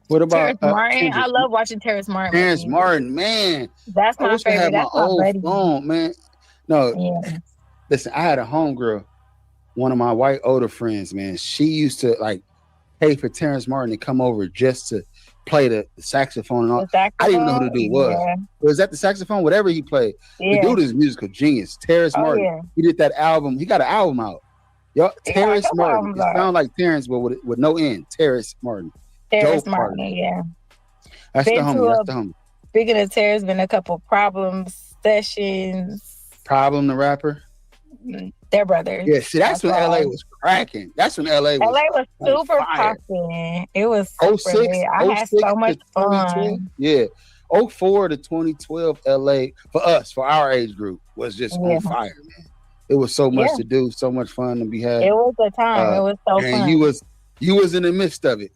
What about Terrence Martin? Kendrick? I love watching Terrence Martin. Terrence movies. Martin, man. That's I my wish I favorite. had my That's my old buddy. phone, man. No, Yeah. listen, I had a homegirl, one of my white older friends, man. She used to like pay for Terrence Martin to come over just to play the saxophone and all. The I didn't know who the dude was. Yeah. Was that the saxophone? Whatever he played. Yeah. The dude is a musical genius. Terrence Oh, Martin. yeah. He did that album. He got an album out. Yo, He got a Terrence couple Martin. albums It out. sounds like Terrence, but with no end. Terrence Martin. Terrence Dope Martin, artist. yeah. That's the Been homie. to That's a- the homie. Speaking of Terrence, been a couple problems sessions. Problem the rapper. Their brothers. Yeah, see, that's when That's LA all. was cracking. That's when LA was LA was on super fire. popping. It was super 06, lit. I had 06 so much to 2012. fun. Yeah. 04 to 2012 LA for us, for our age group, was just Yeah. on fire, man. It was so much Yeah. to do, so much fun to be had. It was a time. It was so and fun. you was in the midst of it.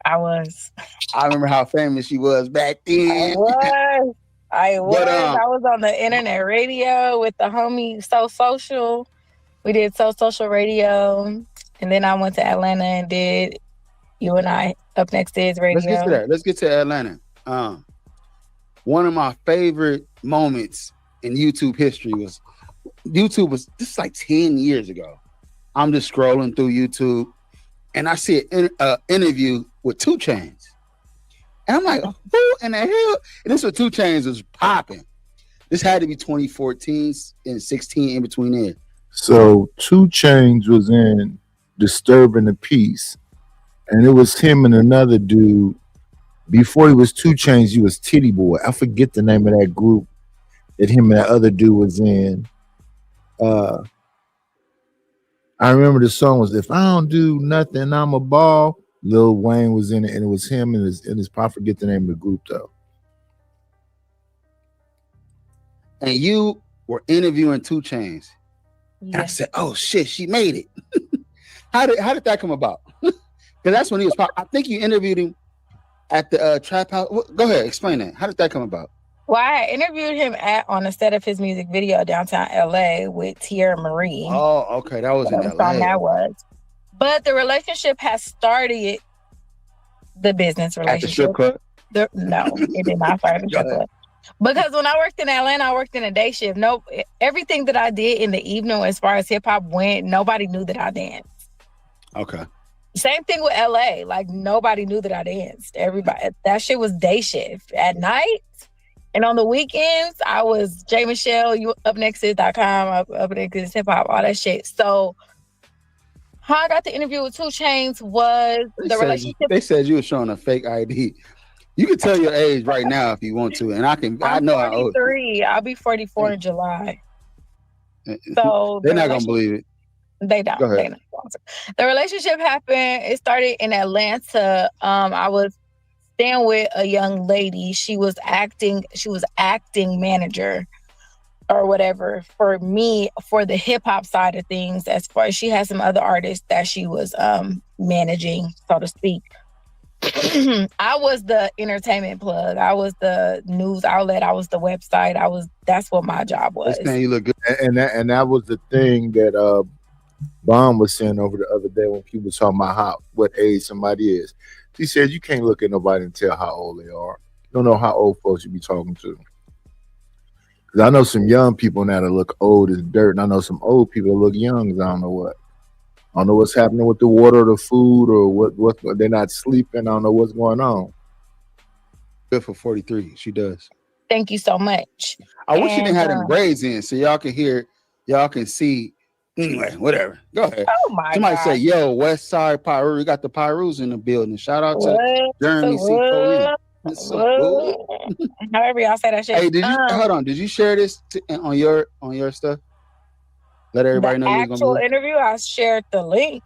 I was. I remember how famous she was back I then. was. I was. But, I was on the internet radio with the homie So Social. We did So Social Radio. And then I went to Atlanta and did You and I Up Next Is Radio. Let's get to that. Let's get to Atlanta. One of my favorite moments in YouTube history was this is like 10 years ago. I'm just scrolling through YouTube and I see an interview with 2 Chainz. And I'm like, who in the hell? And this was 2 Chainz was popping. This had to be 2014 and 16 in between there. So 2 Chainz was in Disturbing the Peace, and it was him and another dude. Before he was 2 Chainz, he was Titty Boy. I forget the name of that group that him and that other dude was in. I remember the song was "If I Don't Do Nothing, I'm a Ball." Lil Wayne was in it, and it was him and his I forget the name of the group though. And you were interviewing 2 Chainz. And I Yeah. said, "Oh shit, she made it." How did that come about? Because that's when he was pop. I think you interviewed him at the Trap House. Go ahead, explain that. How did that come about? Well, I interviewed him on the set of his music video downtown LA with Tierra Marie. Oh, okay, that was in What song LA. that was. But the relationship has started the business At the relationship. strip club. No, it did not start the Go strip club. Because when I worked in Atlanta, I worked in a day shift. Everything that I did in the evening as far as hip hop went, nobody knew that I danced. Okay. Same thing with LA. Like nobody knew that I danced. Everybody, that shit was day shift. At night and on the weekends, I was J Michelle, you upnextis.com, up next hip hop, all that shit. So how I got the interview with 2 Chainz was the relationship. They said you were showing a fake ID. You can tell your age right now if you want to, and I I'm know how old. 43. I'll be 44 in July. So They're the not gonna relationship- believe it. They don't. Go ahead. They don't. The relationship happened. It started in Atlanta. I was staying with a young lady. She was acting manager or whatever for me for the hip hop side of things. As far as she had some other artists that she was managing, so to speak. I was the entertainment plug. I was the news outlet. I was the website. That's what my job was. This man, you look good. And that was the thing that Bond was saying over the other day when people were talking about what age somebody is. She said you can't look at nobody and tell how old they are. You don't know how old folks you be talking to. Because I know some young people now that look old as dirt, and I know some old people that look young as I don't know what. I don't know what's happening with the water, or the food, or what they're not sleeping. I don't know what's going on. Good for 43. She does. Thank you so much. I wish you didn't have them And, braids in so y'all can hear, y'all can see. Anyway, whatever. Go ahead. Oh my Somebody God. say, yo, West Side Pyru. We got the Pyrus in the building. Shout out to What? Jeremy C. Cohen. What? However y'all say that shit. Hey, hold on? Did you share this on your stuff? Let everybody know the you was actual gonna be. interview, I shared the link.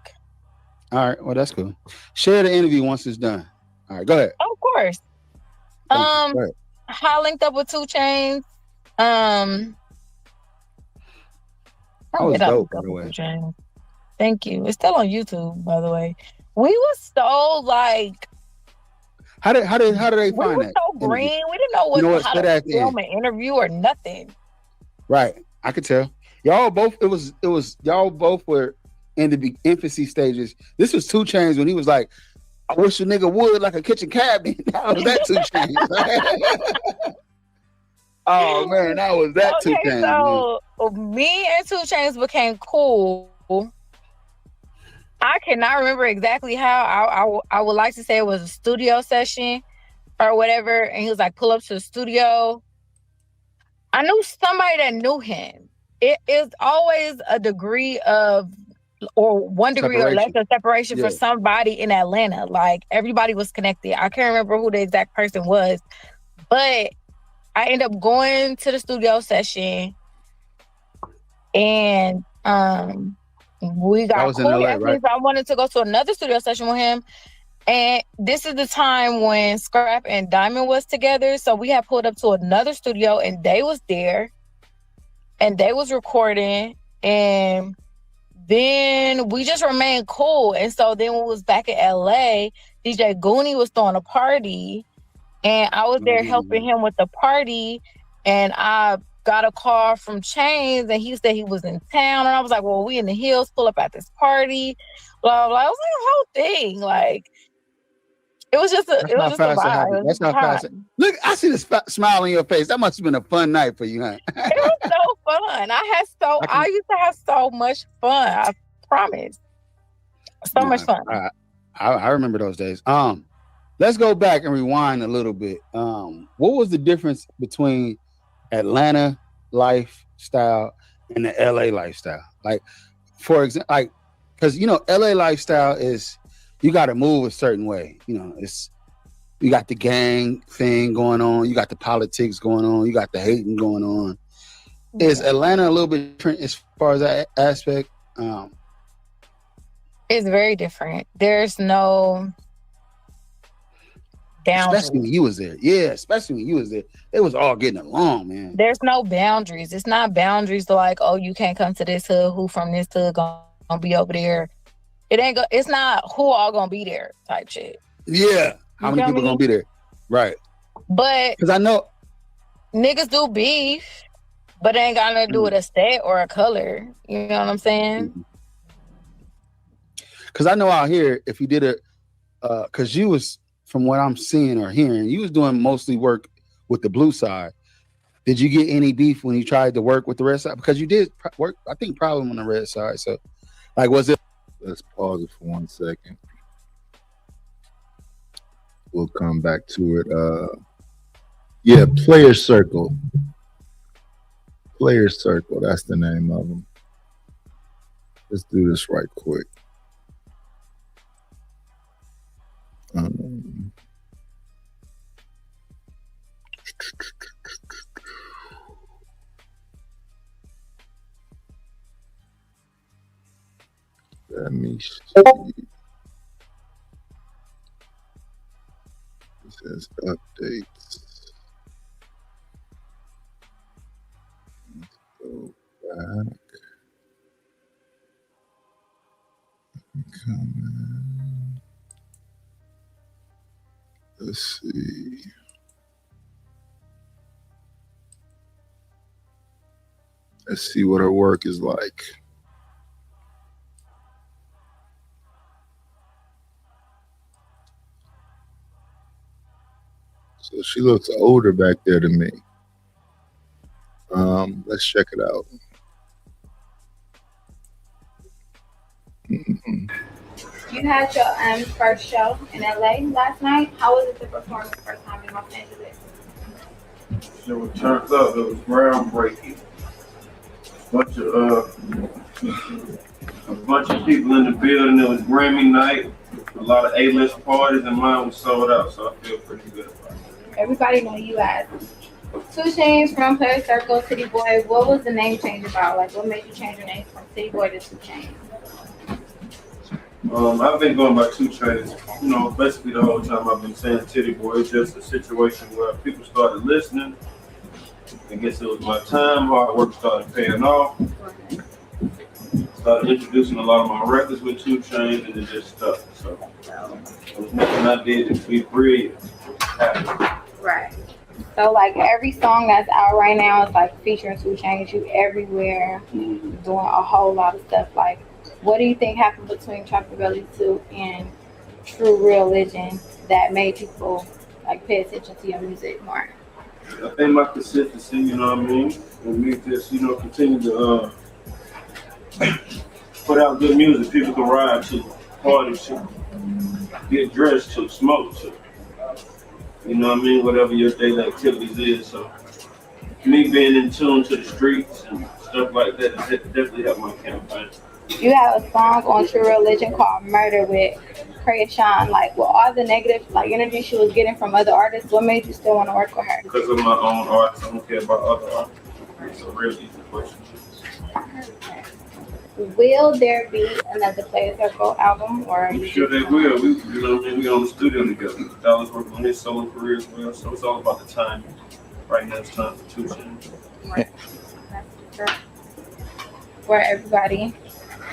All right, well that's cool. Share the interview once it's done. All right, go ahead. Of course. Thank you. Go ahead. I linked up with 2 Chainz. That was did I dope, link by up the with way. 2 Chainz? Thank you. It's still on YouTube, by the way. We was so like, How did they we find were that? so interview? green. We didn't know You know what? how Say to that at the film end. an interview or nothing. Right, I could tell. Y'all both. It was. Y'all both were in the infancy stages. This was 2 Chainz when he was like, "I wish a nigga would like a kitchen cabinet." That was that 2 Chainz. Oh man, that was that 2 Okay, Chainz. so me and 2 Chainz became cool. I cannot remember exactly how. I would like to say it was a studio session or whatever. And he was like, pull up to the studio. I knew somebody that knew him. It is always a degree of, or 1 degree or less Separation. of separation Yeah. for somebody in Atlanta. Like everybody was connected. I can't remember who the exact person was, but I ended up going to the studio session and we That got was in cool. LA, right? I wanted to go to another studio session with him. And this is the time when Scrap and Diamond was together. So we had pulled up to another studio and they was there and they was recording. And then we just remained cool. And so then when we was back in LA, DJ Goonie was throwing a party and I was there helping him with the party. And I got a call from Chainz and he said he was in town. And I was like, well, we in the hills, pull up at this party, blah, blah. It was like a whole thing. Like, it was just a, That's how fast it happened. That's how fast. Look, I see this smile on your face. That must have been a fun night for you, huh? It was so fun. I used to have so much fun. I promise. So much fun. I remember those days. Let's go back and rewind a little bit. What was the difference between Atlanta lifestyle and the LA lifestyle? Like, for example, like, because LA lifestyle is you got to move a certain way. You got the gang thing going on, you got the politics going on, you got the hating going on. Is Atlanta a little bit different as far as that aspect? It's very different. There's no boundaries. Especially when you was there. Yeah, especially when you was there. They was all getting along, man. There's no boundaries. It's not boundaries to like, oh, you can't come to this hood. Who from this hood gonna be over there? It's not who all gonna be there type shit. Yeah. How many people gonna be there? Right. But because I know niggas do beef, but it ain't got nothing to do with a state or a color. You know what I'm saying? Because I know out here, if you did it, because you was, from what I'm seeing or hearing, you was doing mostly work with the blue side. Did you get any beef when you tried to work with the red side? Because you did work, I think, probably on the red side. So, like, was it? Let's pause it for 1 second. We'll come back to it. Yeah, Player Circle. Player Circle, that's the name of them. Let's do this right quick. Let me see. It says updates. Let's go back. Comment. Let's see. Let's see what her work is like. So she looks older back there to me. Let's check it out. Mm-mm. You had your first show in LA last night. How was it to perform the first time in Los Angeles? So it turns out it was groundbreaking. Bunch of a bunch of people in the building. It was Grammy night. A lot of A-list parties, and mine was sold out. So I feel pretty good about it. Everybody know you as 2 Chainz from Player Circle, City Boy. What was the name change about? Like, what made you change your name from City Boy to 2 Chainz? I've been going by 2 Chainz, basically the whole time I've been saying Titty Boy. It's just a situation where people started listening. I guess it was my time, hard work started paying off. Started introducing a lot of my records with 2 Chainz, and it just stuck. So it was nothing I did to be brilliant. Right. So, like, every song that's out right now is, like, featuring 2 Chainz. You everywhere doing a whole lot of stuff. Like, what do you think happened between Trapper Belly 2 and True Religion that made people, like, pay attention to your music more? I think my consistency, and me just, continue to put out good music people can ride to, party to, get dressed to, smoke to. Whatever your daily activities is. So me being in tune to the streets and stuff like that definitely helped my campaign. You have a song on True Religion called Murder with Krayshawn. Like, with all the negative, like, energy she was getting from other artists, what made you still want to work with her? Because of my own art, I don't care about other art. It's a real easy question. Will there be another Player Circle album? Or I'm sure they will. We on the studio together. Dallas working on his solo career as well, so it's all about the timing. Right now it's time for 2 Chainz. Right. For everybody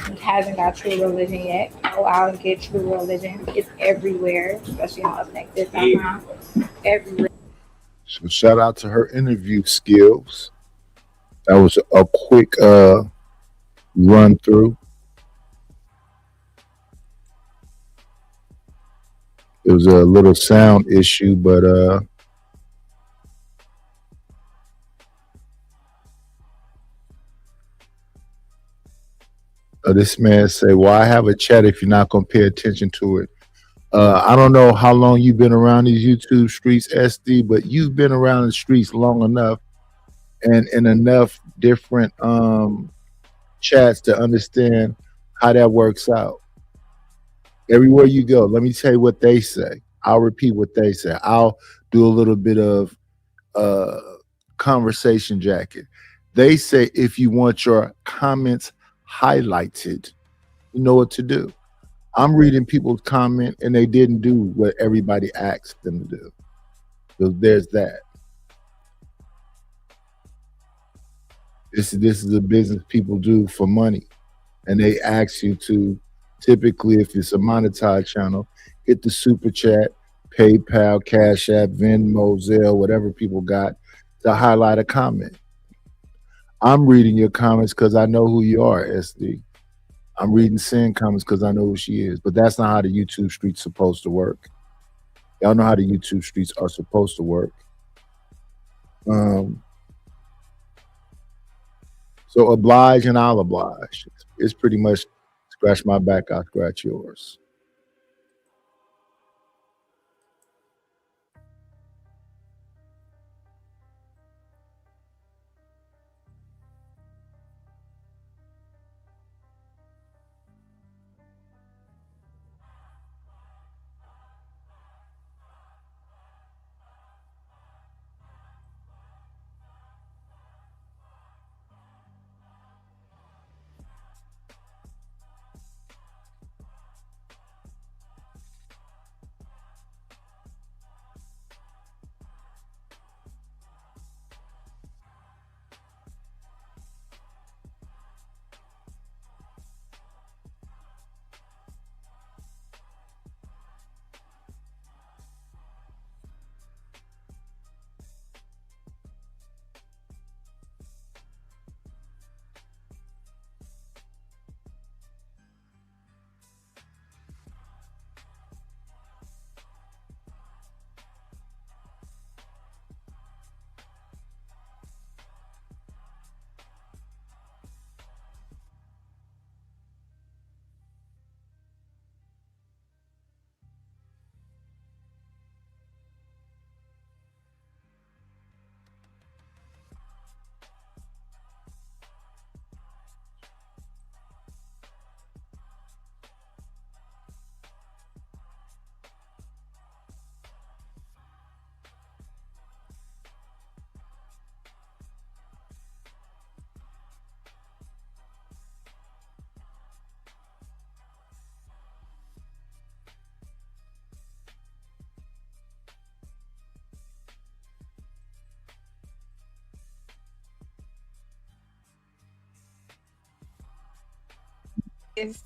who hasn't got True Religion yet, go out and get True Religion. It's everywhere, especially on upnexus.com. Everywhere. So shout out to her interview skills. That was a quick run through. It was a little sound issue, but this man say, "Why have a chat if you're not gonna pay attention to it?" I don't know how long you've been around these YouTube streets, SD, but you've been around the streets long enough and in enough different chats to understand how that works out. Everywhere you go, let me tell you what they say. I'll repeat what they say. I'll do a little bit of conversation jacket. They say if you want your comments highlighted, you know what to do. I'm reading people's comment and they didn't do what everybody asked them to do. So there's that. This is a business people do for money. And they ask you to, typically if it's a monetized channel, hit the super chat, PayPal, Cash App, Venmo, Zelle, whatever people got to highlight a comment. I'm reading your comments because I know who you are, SD. I'm reading Sin comments because I know who she is. But that's not how the YouTube streets supposed to work. Y'all know how the YouTube streets are supposed to work. So oblige and I'll oblige. It's pretty much scratch my back, I'll scratch yours. Yes.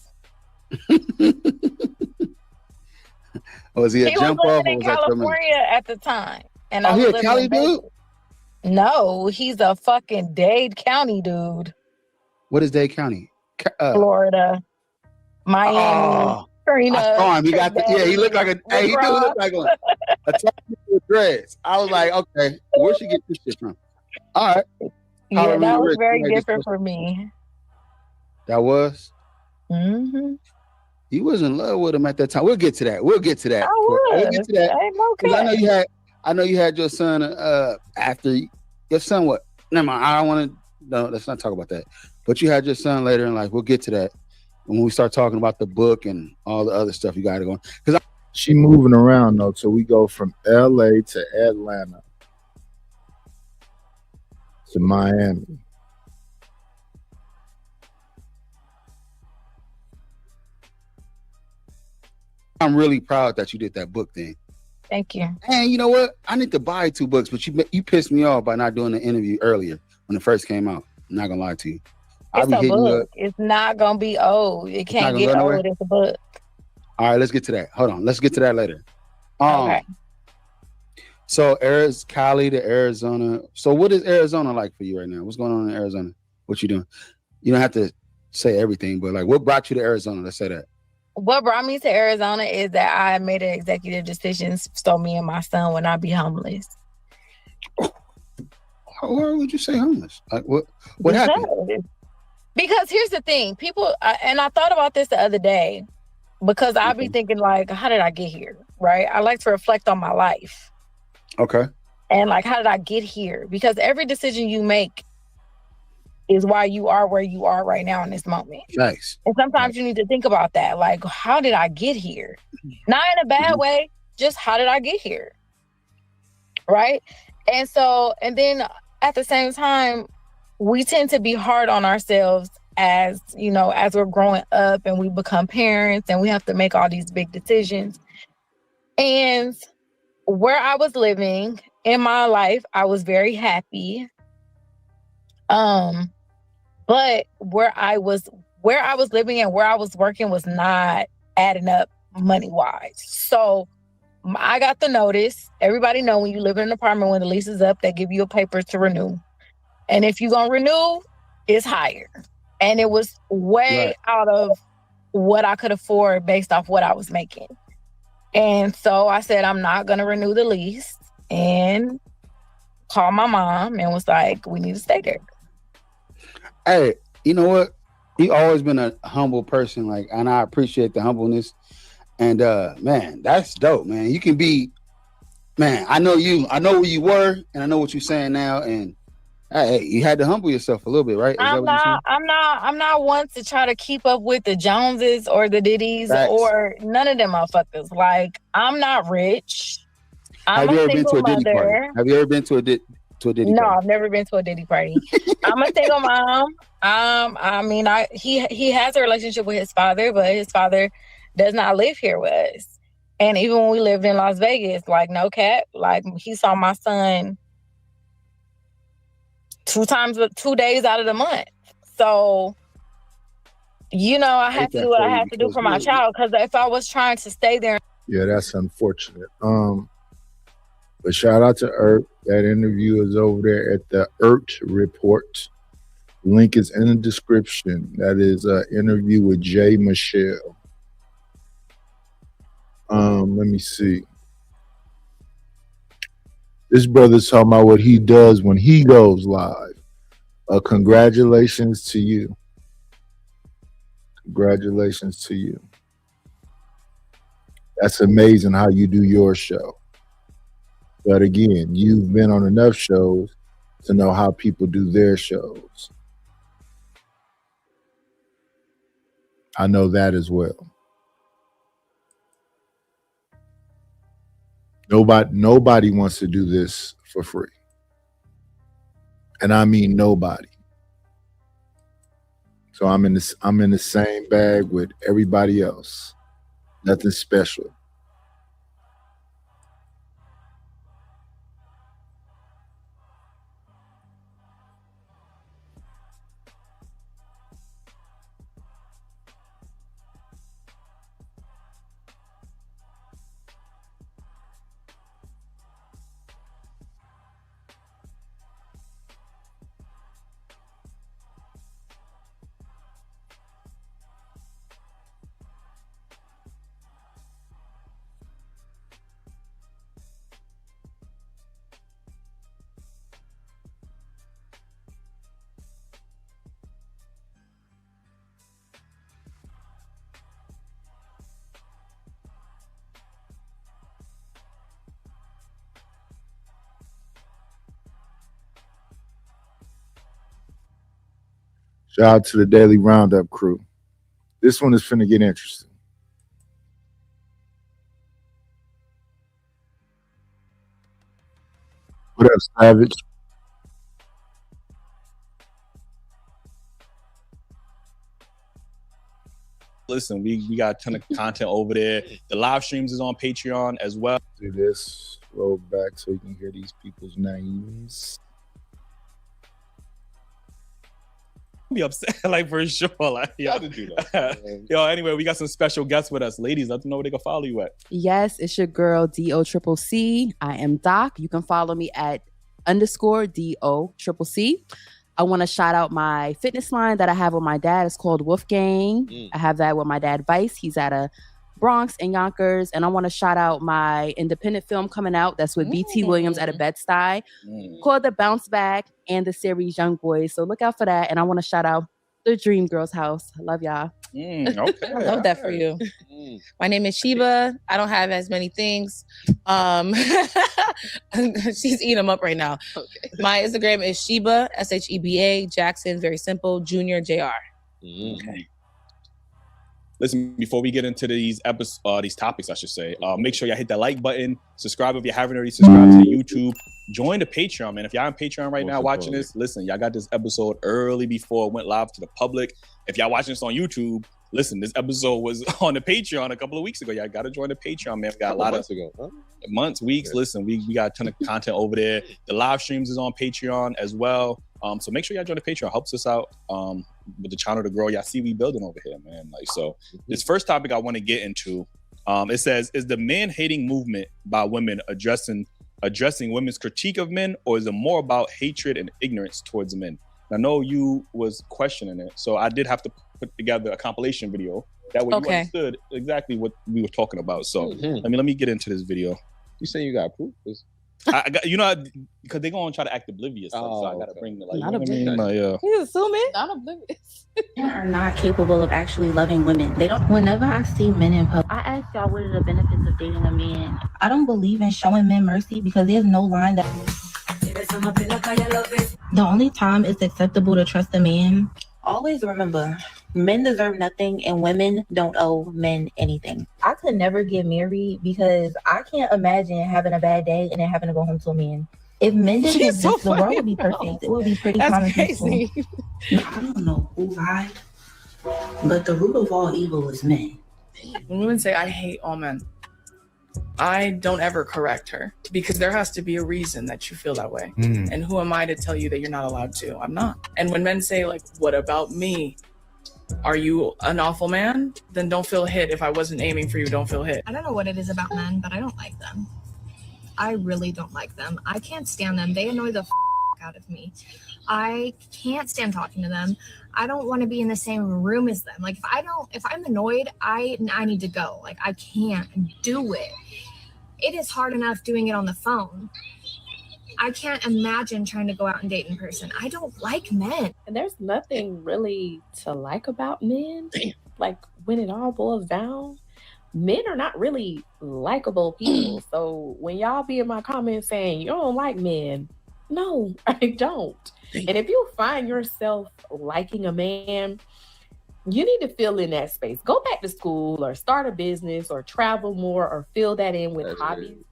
Was he a He was jump off living or in was that your man? California at the time, and Oh, I he was a living Cali in dude? Vegas. No, he's a fucking Dade County dude. What is Dade County? Florida, Miami, Oh, I Trina, saw him. He got the, yeah, he looked like a, hey, he do McGraw. look like a Texan with dreads. I was like, okay, where'd she get this shit from? All right. Yeah, Halloween that was Rich, very somebody just different posted- for me. That was? Hmm You was in love with him at that time. We'll get to that. We'll get to that. We'll get was. to that. I'm 'Cause okay. I know you had your son after your son what? Never mind. I don't want to no, let's not talk about that. But you had your son later in life. We'll get to that when we start talking about the book and all the other stuff you got to go. Because She moving around though, so we go from LA to Atlanta to Miami. I'm really proud that you did that book thing. Thank you. And you know what? I need to buy 2 books, but you pissed me off by not doing the interview earlier when it first came out. I'm not gonna lie to you. I'll It's be a hitting you book. up. It's not gonna be old. It not can't gonna get go nowhere? old. It's a book. All right, let's get to that. Hold on, let's get to that later. Okay. So Cali to Arizona. So what is Arizona like for you right now? What's going on in Arizona? What you doing? You don't have to say everything, but like what brought you to Arizona? Let's say that. What brought me to Arizona is that I made an executive decision so me and my son would not be homeless. Why would you say homeless? Like what happened? Because here's the thing, people, and I thought about this the other day because I'd be thinking like, how did I get here? Right? I like to reflect on my life. Okay. And like, how did I get here? Because every decision you make is why you are where you are right now in this moment. Nice. And sometimes you need to think about that. Like, how did I get here? Not in a bad way, just how did I get here? Right? And so, and then at the same time, we tend to be hard on ourselves as, you know, as we're growing up and we become parents and we have to make all these big decisions. And where I was living in my life, I was very happy. But where I was living and where I was working was not adding up money-wise. So I got the notice. Everybody know when you live in an apartment, when the lease is up, they give you a paper to renew. And if you're gonna renew, it's higher. And it was way out of what I could afford based off what I was making. And so I said, I'm not gonna renew the lease, and called my mom and was like, we need to stay there. Hey, you know what? You always been a humble person, like, and I appreciate the humbleness. And man, that's dope, man. You can be, man. I know where you were, and I know what you're saying now. And hey, you had to humble yourself a little bit, right? Is that what you're saying? I'm not one to try to keep up with the Joneses or the Diddy's Facts. or none of them motherfuckers. Like, I'm not rich. I'm Have you a ever been to single a Diddy party? mother. Have you ever been to a Diddy No, party? I've never been to a Diddy party. I'm a single mom. I mean, he has a relationship with his father, but his father does not live here with us. And even when we lived in Las Vegas, like, no cap, like, he saw my son 2 days out of the month. So, you know, I have to do what I have to do for my child, because if I was trying to stay there. Yeah, that's unfortunate. But shout out to Ert. That interview is over there at the Ert Report. Link is in the description. That is an interview with Jay Michelle. Let me see. This brother's talking about what he does when he goes live. Congratulations to you. Congratulations to you. That's amazing how you do your show. But again, you've been on enough shows to know how people do their shows. I know that as well. Nobody wants to do this for free. And I mean nobody. So I'm in the same bag with everybody else. Nothing special. Shout out to the Daily Roundup crew. This one is finna get interesting. What up, Savage? Listen, we got a ton of content over there. The live streams is on Patreon as well. Do this. Roll back so you can hear these people's names. Be upset, like for sure. Like, yo, yo, anyway, we got some special guests with us. Ladies, let them know where they can follow you at. Yes, it's your girl DOCCC. I am Doc. You can follow me at _DOCCC. I want to shout out my fitness line that I have with my dad. It's called Wolfgang. I have that with my dad, Vice. He's at a Bronx and Yonkers. And I want to shout out my independent film coming out. That's with BT Williams at a Bed-Stuy, called The Bounce Back, and the series Young Boys. So look out for that. And I want to shout out the Dream Girls House. I love y'all. Okay. I love that for you. My name is Sheba. I don't have as many things. She's eating them up right now. Okay. My Instagram is Sheba, SHEBA, Jackson, very simple, Junior JR. Okay. Listen, before we get into these topics, I should say, make sure y'all hit that like button, subscribe if you haven't already, subscribe to the YouTube, join the Patreon, man. If y'all on Patreon right now watching this, listen, y'all got this episode early before it went live to the public. If y'all watching this on YouTube, listen, this episode was on the Patreon a couple of weeks ago. Y'all got to join the Patreon, man. We got a lot of months, weeks. Yeah. Listen, we got a ton of content over there. The live streams is on Patreon as well. So make sure y'all join the Patreon. Helps us out with the channel to grow. Y'all see we building over here, man. Like, so this first topic I want to get into, it says, is the man-hating movement by women addressing women's critique of men, or is it more about hatred and ignorance towards men? And I know you was questioning it, so I did have to put together a compilation video. That way you understood exactly what we were talking about. So let me get into this video. You saying you got proof? I got, because they're gonna try to act oblivious, so I gotta bring the like. Not oblivious. He's assuming. Not oblivious. Men are not capable of actually loving women. They don't. Whenever I see men in public, I ask y'all what are the benefits of dating a man. I don't believe in showing men mercy because there's no line that. The only time it's acceptable to trust a man. Always remember, men deserve nothing and women don't owe men anything. I could never get married because I can't imagine having a bad day and then having to go home to a man. If men didn't exist, the world would be perfect. It would be pretty commonplace. I don't know who lied, but the root of all evil is men. When women say, I hate all men, I don't ever correct her because there has to be a reason that you feel that way. And who am I to tell you that you're not allowed to? I'm not. And when men say, like, what about me? Are you an awful man? Then don't feel hit. If I wasn't aiming for you, don't feel hit. I don't know what it is about men, but I don't like them. I really don't like them. I can't stand them. They annoy the out of me. I can't stand talking to them. I don't want to be in the same room as them. Like if I'm annoyed, I need to go. Like I can't do it. It is hard enough doing it on the phone. I can't imagine trying to go out and date in person. I don't like men. And there's nothing really to like about men. Like when it all boils down, men are not really likable people. So when y'all be in my comments saying you don't like men, no, I don't. And if you find yourself liking a man, you need to fill in that space. Go back to school or start a business or travel more or fill that in with hobbies.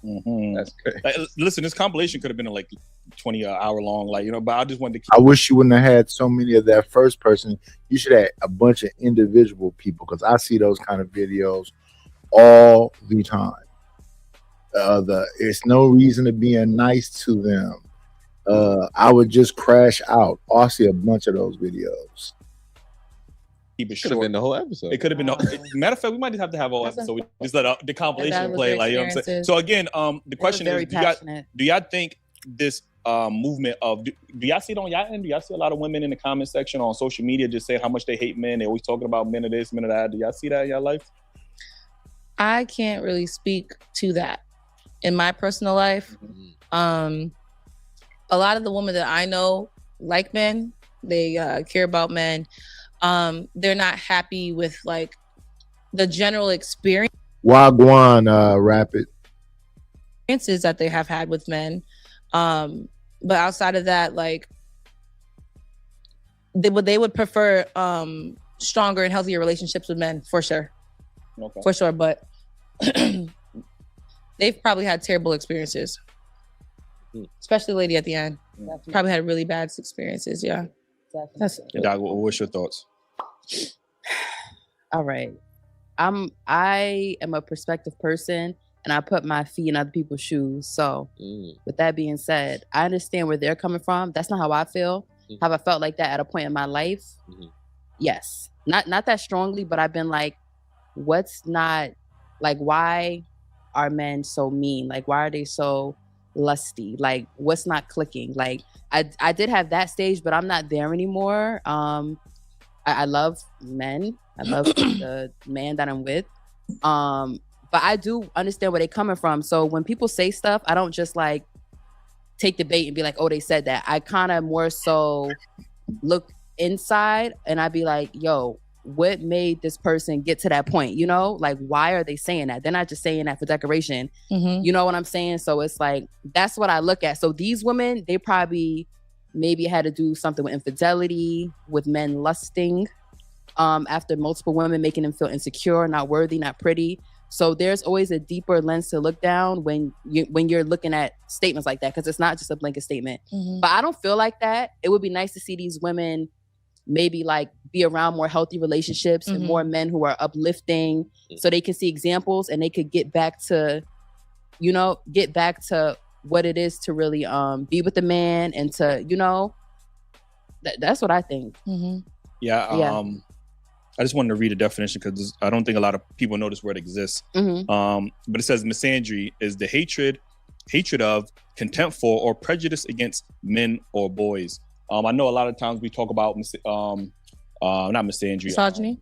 That's great. Like, listen, this compilation could have been like 20 hour long, like, but I just wanted to keep. I wish you wouldn't have had so many of that first person. You should have a bunch of individual people because I see those kind of videos all the time. It's no reason to be nice to them. I would just crash out. I see a bunch of those videos. Keep it short. Could have been the whole episode. It could have been. Matter of fact, we might just have to have a whole episode. We just let the compilation play. Like, you know what I'm saying? So again, the question is, do y'all think this movement of do y'all see it on y'all end? Do y'all see a lot of women in the comment section on social media just saying how much they hate men? They always talking about men of this, men of that. Do y'all see that in your life? I can't really speak to that in my personal life. A lot of the women that I know like men. They care about men. They're not happy with like the general experience. Wagwan, Rapid. Experiences that they have had with men. But outside of that, like they would prefer stronger and healthier relationships with men for sure. Okay. For sure, but they've probably had terrible experiences. Especially the lady at the end. Probably had really bad experiences. Yeah. That's Doc, what's your thoughts? All right. I am a perspective person and I put my feet in other people's shoes. So with that being said, I understand where they're coming from. That's not how I feel. Have I felt like that at a point in my life? Yes. Not that strongly, but I've been like, what's not like, why are men so mean? Like, why are they so lusty? Like, what's not clicking? Like, I did have that stage, but I'm not there anymore. I love men. I love the man that I'm with. But I do understand where they're coming from. So when people say stuff, I don't just like take the bait and be like, oh, they said that. I kind of more so look inside and I'd be like, yo, what made this person get to that point? You know, like, why are they saying that? They're not just saying that for decoration. You know what I'm saying? So it's like, that's what I look at. So these women, they probably maybe had to do something with infidelity, with men lusting after multiple women, making them feel insecure, not worthy, not pretty. So there's always a deeper lens to look down when you're looking at statements like that, because it's not just a blanket statement. But I don't feel like that. It would be nice to see these women maybe like be around more healthy relationships and more men who are uplifting, so they can see examples and they could get back to what it is to really be with the man and to, you know, that's what I think. Yeah. I just wanted to read a definition because I don't think a lot of people know this word exists. But it says misandry is the hatred of, contempt for, or prejudice against men or boys. I know a lot of times we talk about not misandry. Misogyny.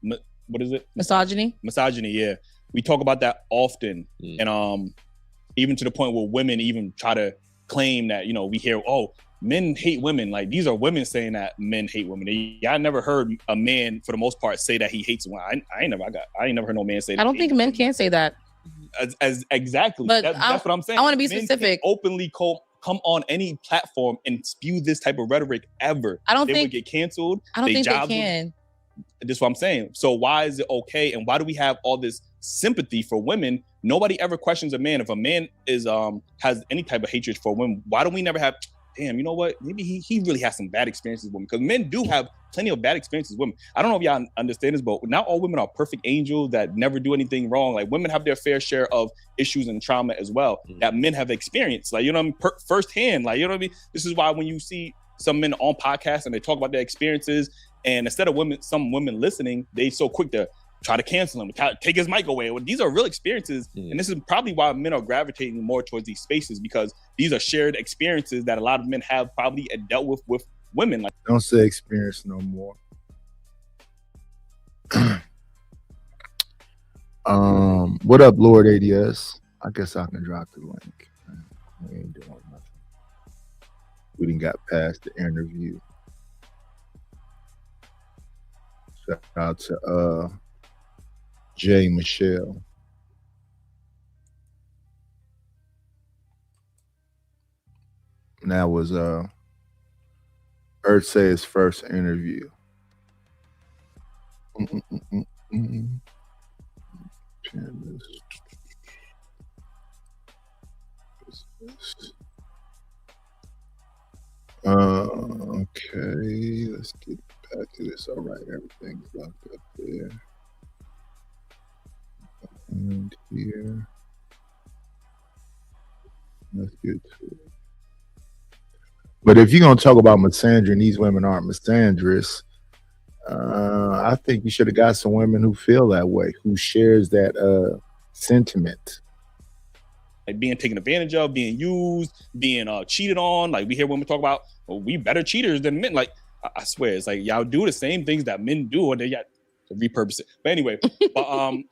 What is it? Misogyny. Misogyny. Yeah, we talk about that often, and even to the point where women even try to claim that, you know, we hear, oh, men hate women. Like, these are women saying that men hate women. I never heard a man, for the most part, say that he hates women. I ain't never heard no man say that. I don't think men can say that. As exactly. But that's what I'm saying. I want to be Men specific. can't openly come on any platform and spew this type of rhetoric ever. They would get canceled. I don't think they can. This is what I'm saying. So why is it okay? And why do we have all this sympathy for women? Nobody ever questions a man. If a man is has any type of hatred for women, why do we never have, damn, you know what? Maybe he really has some bad experiences with women. Because men do have plenty of bad experiences with women. I don't know if y'all understand this, but not all women are perfect angels that never do anything wrong. Like, women have their fair share of issues and trauma as well that men have experienced. Like, you know what I mean? Firsthand. Like, you know what I mean? This is why when you see some men on podcasts and they talk about their experiences, and instead of some women listening, they so quick to try to cancel him, take his mic away. Well, these are real experiences. And this is probably why men are gravitating more towards these spaces, because these are shared experiences that a lot of men have probably dealt with women. Like, don't say experience no more. What up, Lord ADS? I guess I can drop the link. We ain't doing nothing. We didn't got past the interview. Shout out to Jay Michelle. And that was Earthsay's first interview. Okay, let's get back to this. All right, everything's locked up there. And here, let's get to it. But if you're gonna talk about misandry and these women aren't misandrous, I think you should have got some women who feel that way, who shares that sentiment. Like, being taken advantage of, being used, being cheated on. Like, we hear women talk about, well, we better cheaters than men. Like, I swear, it's like y'all do the same things that men do, and they got to repurpose it. But anyway,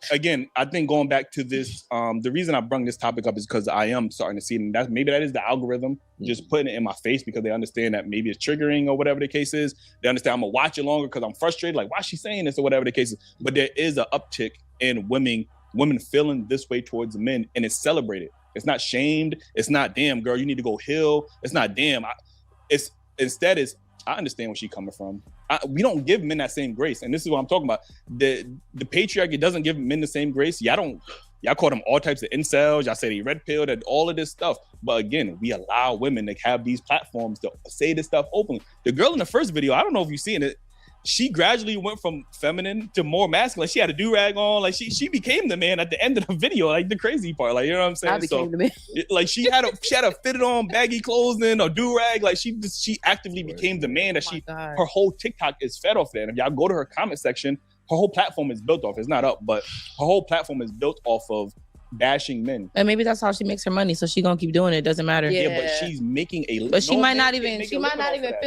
again, I think going back to this, the reason I brought this topic up is because I am starting to see it, and that is the algorithm just putting it in my face, because they understand that maybe it's triggering or whatever the case is. They understand I'm gonna watch it longer because I'm frustrated. Like, why is she saying this or whatever the case is? But there is an uptick in women feeling this way towards men, and it's celebrated. It's not shamed. It's not, damn, girl, you need to go heal. It's not, damn. Instead, it's, I understand where she's coming from. We don't give men that same grace, and this is what I'm talking about. The patriarchy doesn't give men the same grace. Y'all call them all types of incels. Y'all say they red pilled and all of this stuff. But again, we allow women to have these platforms to say this stuff openly. The girl in the first video, I don't know if you've seen it. She gradually went from feminine to more masculine. She had a do-rag on. Like she became the man at the end of the video. Like the crazy part. Like, you know what I'm saying? I became the man. Like she had a fitted on baggy clothes in or do-rag. Like she actively became the man that her whole TikTok is fed off that. And if y'all go to her comment section, her whole platform is built off. It's not up, but her whole platform is built off of bashing men. And maybe that's how she makes her money, so she gonna keep doing it. Doesn't matter. Yeah, but she's making a. But she might not even feel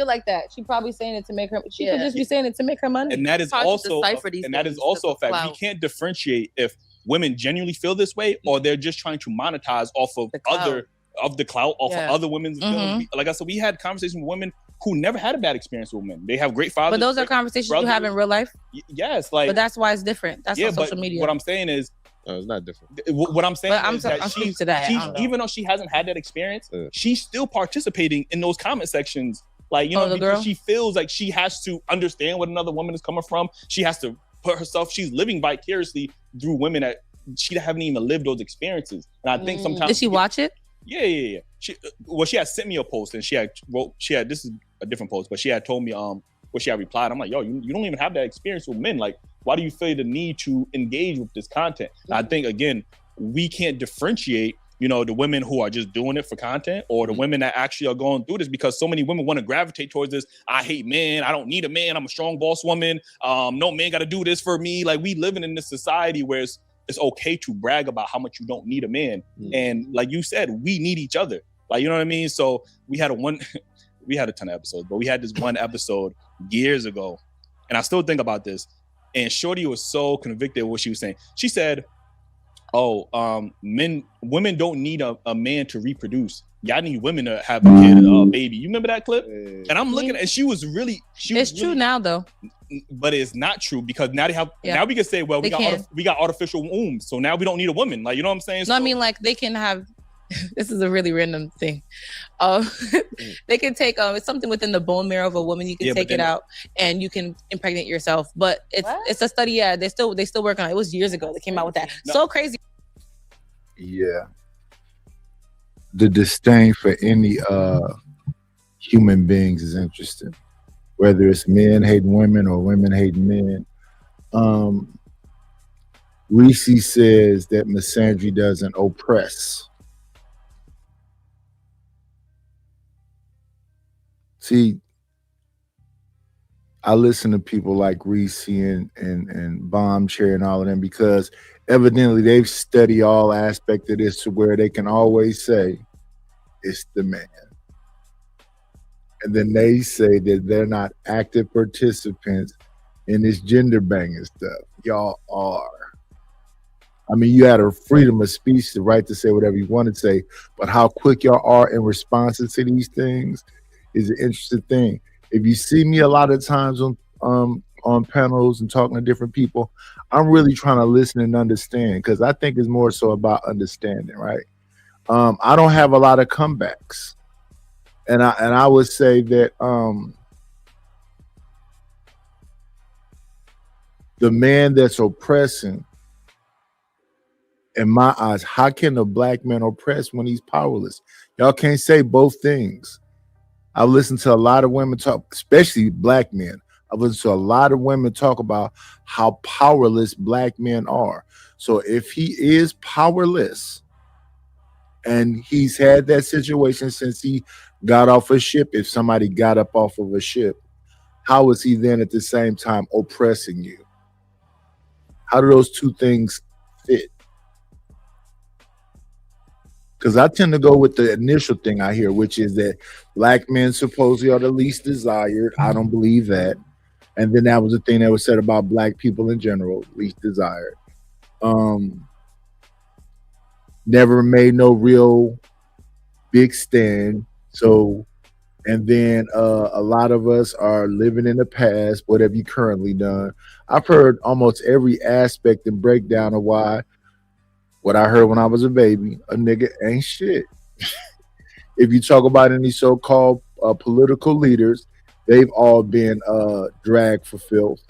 like that. She probably saying it to make her. She could just be saying it to make her money. And that is also a fact. We can't differentiate if women genuinely feel this way or they're just trying to monetize off of the clout off of other women's feelings. Like I said, we had conversations with women who never had a bad experience with men. They have great fathers. But those are conversations you have in real life. Yes, like. But that's why it's different. That's on social media. What I'm saying is. No, it's not different. What I'm saying is that she's to that. Even though she hasn't had that experience, she's still participating in those comment sections. Like, you know, because girl? She feels like she has to understand what another woman is coming from. She has to put herself, she's living vicariously through women that she haven't even lived those experiences. And I think sometimes. Did she watch it? Yeah. She had sent me a post and she had, this is a different post, but she had told me, she had replied. I'm like, yo, you don't even have that experience with men. Like, why do you feel the need to engage with this content? And I think, again, we can't differentiate, you know, the women who are just doing it for content or the women that actually are going through this, because so many women want to gravitate towards this. I hate men. I don't need a man. I'm a strong boss woman. No man got to do this for me. Like, we living in this society where it's okay to brag about how much you don't need a man. And like you said, we need each other. Like, you know what I mean? So we had a ton of episodes, but we had this one episode years ago. And I still think about this. And Shorty was so convicted of what she was saying. She said, women don't need a man to reproduce. Y'all need women to have a kid, a baby. You remember that clip? And I'm looking at, she was really. It's true now, though. But it's not true, because now they have. Yeah. Now we can say, well, we got artificial wombs, so now we don't need a woman. Like, you know what I'm saying? No, I mean, like, they can have. This is a really random thing. They can take it's something within the bone marrow of a woman. You can take it out and you can impregnate yourself. But it's a study. Yeah, they still working on it. It was years ago they came out with that. No. So crazy. Yeah. The disdain for any human beings is interesting. Whether it's men hating women or women hating men. Reese says that misandry doesn't oppress. See, I listen to people like Reese and Bombchair and all of them, because evidently they've studied all aspects of this to where they can always say it's the man. And then they say that they're not active participants in this gender banging stuff. Y'all are. I mean, you had a freedom of speech, the right to say whatever you want to say, but how quick y'all are in responses to these things is an interesting thing. If you see me a lot of times on panels and talking to different people, I'm really trying to listen and understand, because I think it's more so about understanding, right? I don't have a lot of comebacks, and I would say that the man that's oppressing, in my eyes, how can a black man oppress when he's powerless? Y'all can't say both things. I've listened to a lot of women talk, especially black men. I've listened to a lot of women talk about how powerless black men are. So if he is powerless and he's had that situation since he got off a ship, if somebody got up off of a ship, how is he then at the same time oppressing you? How do those two things fit? Because I tend to go with the initial thing I hear, which is that black men supposedly are the least desired. I don't believe that. And then that was the thing that was said about black people in general, least desired. Never made no real big stand. So, and then a lot of us are living in the past. What have you currently done? I've heard almost every aspect and breakdown of why what I heard when I was a baby, a nigga ain't shit. If you talk about any so-called political leaders, they've all been dragged for filth.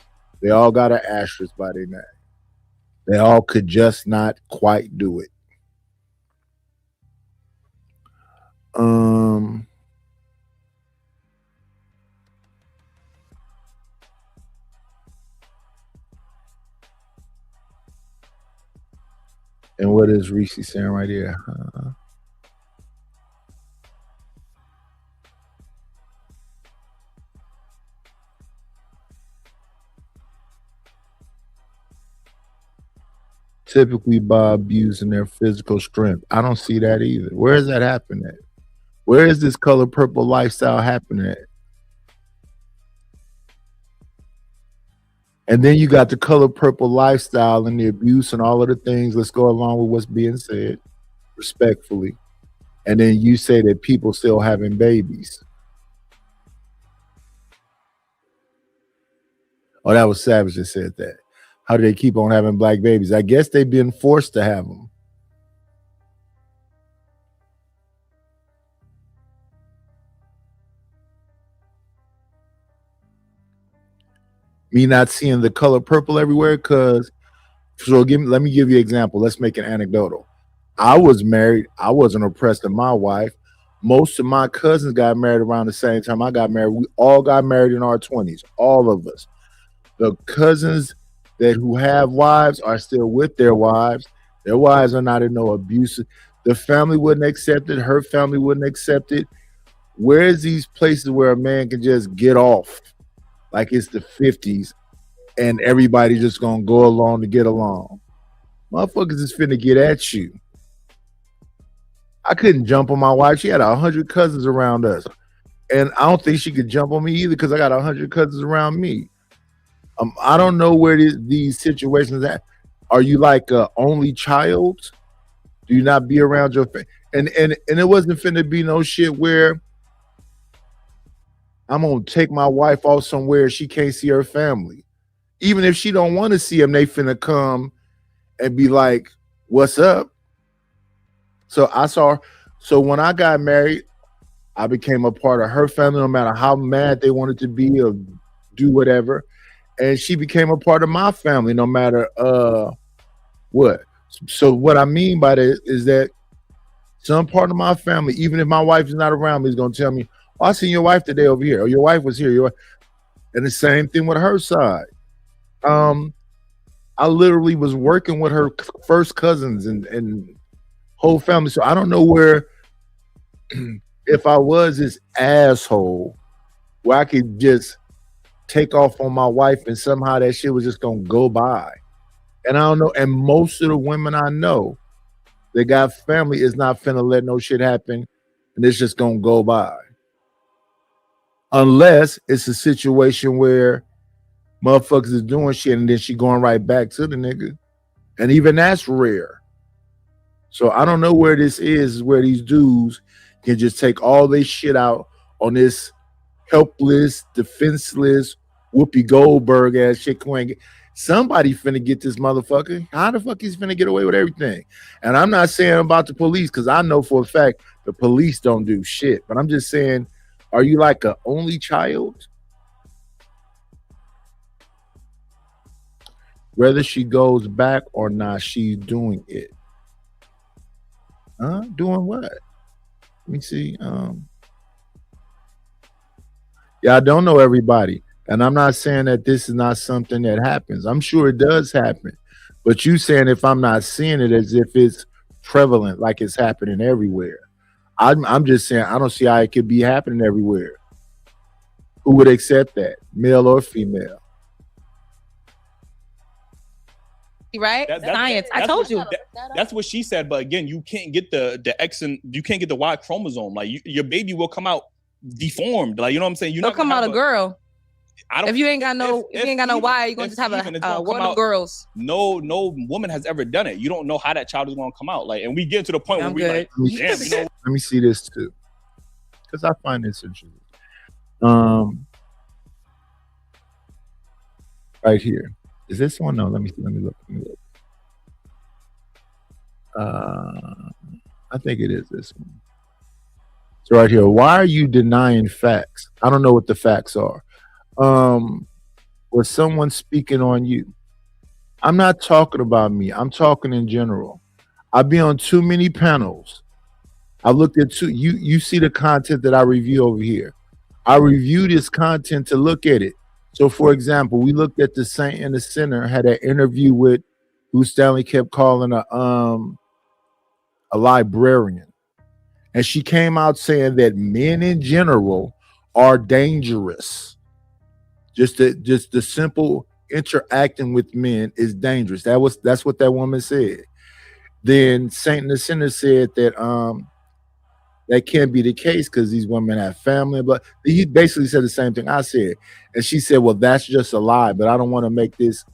They all got an asterisk by their name. They all could just not quite do it. And what is Reese saying right here? Typically by abusing their physical strength. I don't see that either. Where is that happening at? Where is this color purple lifestyle happening at? And then you got the color purple lifestyle and the abuse and all of the things. Let's go along with what's being said respectfully. And then you say that people still having babies. Oh, that was Savage that said that. How do they keep on having black babies? I guess they've been forced to have them. Me not seeing the color purple everywhere because, so let me give you an example. Let's make it anecdotal. I was married. I wasn't oppressed in my wife. Most of my cousins got married around the same time I got married. We all got married in our 20s, all of us. The cousins who have wives are still with their wives. Their wives are not in no abusive. The family wouldn't accept it. Her family wouldn't accept it. Where's these places where a man can just get off like it's the 50s and everybody just gonna go along to get along? Motherfuckers is finna get at you. I couldn't jump on my wife. She had 100 cousins around us. And I don't think she could jump on me either because I got 100 cousins around me. I don't know where these situations at. Are you like a only child? Do you not be around your family? And it wasn't finna be no shit where I'm gonna take my wife off somewhere she can't see her family. Even if she don't want to see them, they finna come and be like, "What's up?" So I saw her. So when I got married, I became a part of her family, no matter how mad they wanted to be or do whatever. And she became a part of my family, no matter what. So what I mean by that is that some part of my family, even if my wife is not around me, is gonna tell me, "Oh, I seen your wife today over here," or "Your wife was here." And the same thing with her side. I literally was working with her first cousins and whole family. So I don't know where, if I was this asshole, where I could just take off on my wife and somehow that shit was just gonna go by. And I don't know. And most of the women I know that got family is not finna let no shit happen and it's just gonna go by. Unless it's a situation where motherfuckers is doing shit and then she going right back to the nigga. And even that's rare. So I don't know where this is where these dudes can just take all this shit out on this helpless, defenseless, Whoopi Goldberg ass shit. Somebody finna get this motherfucker. How the fuck he's finna get away with everything? And I'm not saying about the police because I know for a fact the police don't do shit. But I'm just saying, are you like an only child? Whether she goes back or not, she's doing it. Huh? Doing what? Let me see. Yeah, I don't know everybody. And I'm not saying that this is not something that happens. I'm sure it does happen. But you saying if I'm not seeing it as if it's prevalent, like it's happening everywhere. I'm just saying I don't see how it could be happening everywhere. Who would accept that, male or female? Right? Science. I told you. That's what she said. But again, you can't get the X and you can't get the Y chromosome. Like your baby will come out deformed. Like, you know what I'm saying? You're They'll not come out a girl. If you ain't got no Y, you're gonna just have a world of girls. No woman has ever done it. You don't know how that child is gonna come out. Like, and we get to the point where we like, damn, you know. Let me see this too, because I find this interesting. Right here. Is this one? No, let me look. I think it is this one. So right here, why are you denying facts? I don't know what the facts are. Was someone speaking on you? I'm not talking about me. I'm talking in general. I've been on too many panels. I looked at you see the content that I review over here. I review this content to look at it. So for example, we looked at the Saint and the Sinner, had an interview with who Stanley kept calling a librarian. And she came out saying that men in general are dangerous. Just the simple interacting with men is dangerous. That's what that woman said. Then Saint and the Sinner said that that can't be the case because these women have family. But he basically said the same thing I said. And she said, well, that's just a lie, but I don't want to make this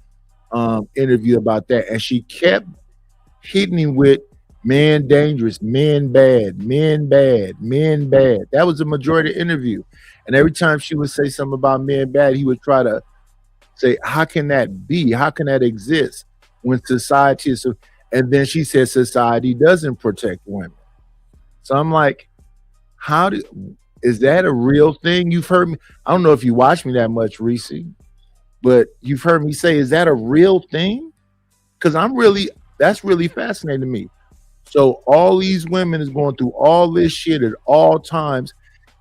interview about that. And she kept hitting him with men dangerous, men bad, men bad, men bad. That was the majority of the interview. And every time she would say something about men bad, he would try to say, how can that be? How can that exist when society is so? And then she said society doesn't protect women. So I'm like, is that a real thing? You've heard me. I don't know if you watch me that much, Reese, but you've heard me say, is that a real thing? Because that's really fascinating to me. So all these women is going through all this shit at all times,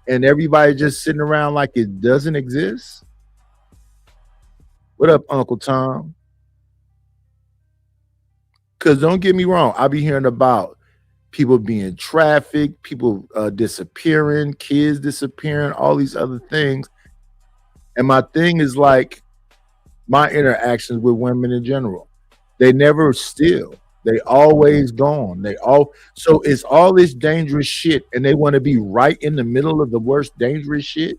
and everybody just sitting around like it doesn't exist. What up, Uncle Tom? Because don't get me wrong, I be hearing about people being trafficked, people disappearing, kids disappearing, all these other things. And my thing is like my interactions with women in general. They never steal. They always gone. So it's all this dangerous shit, and they want to be right in the middle of the worst dangerous shit.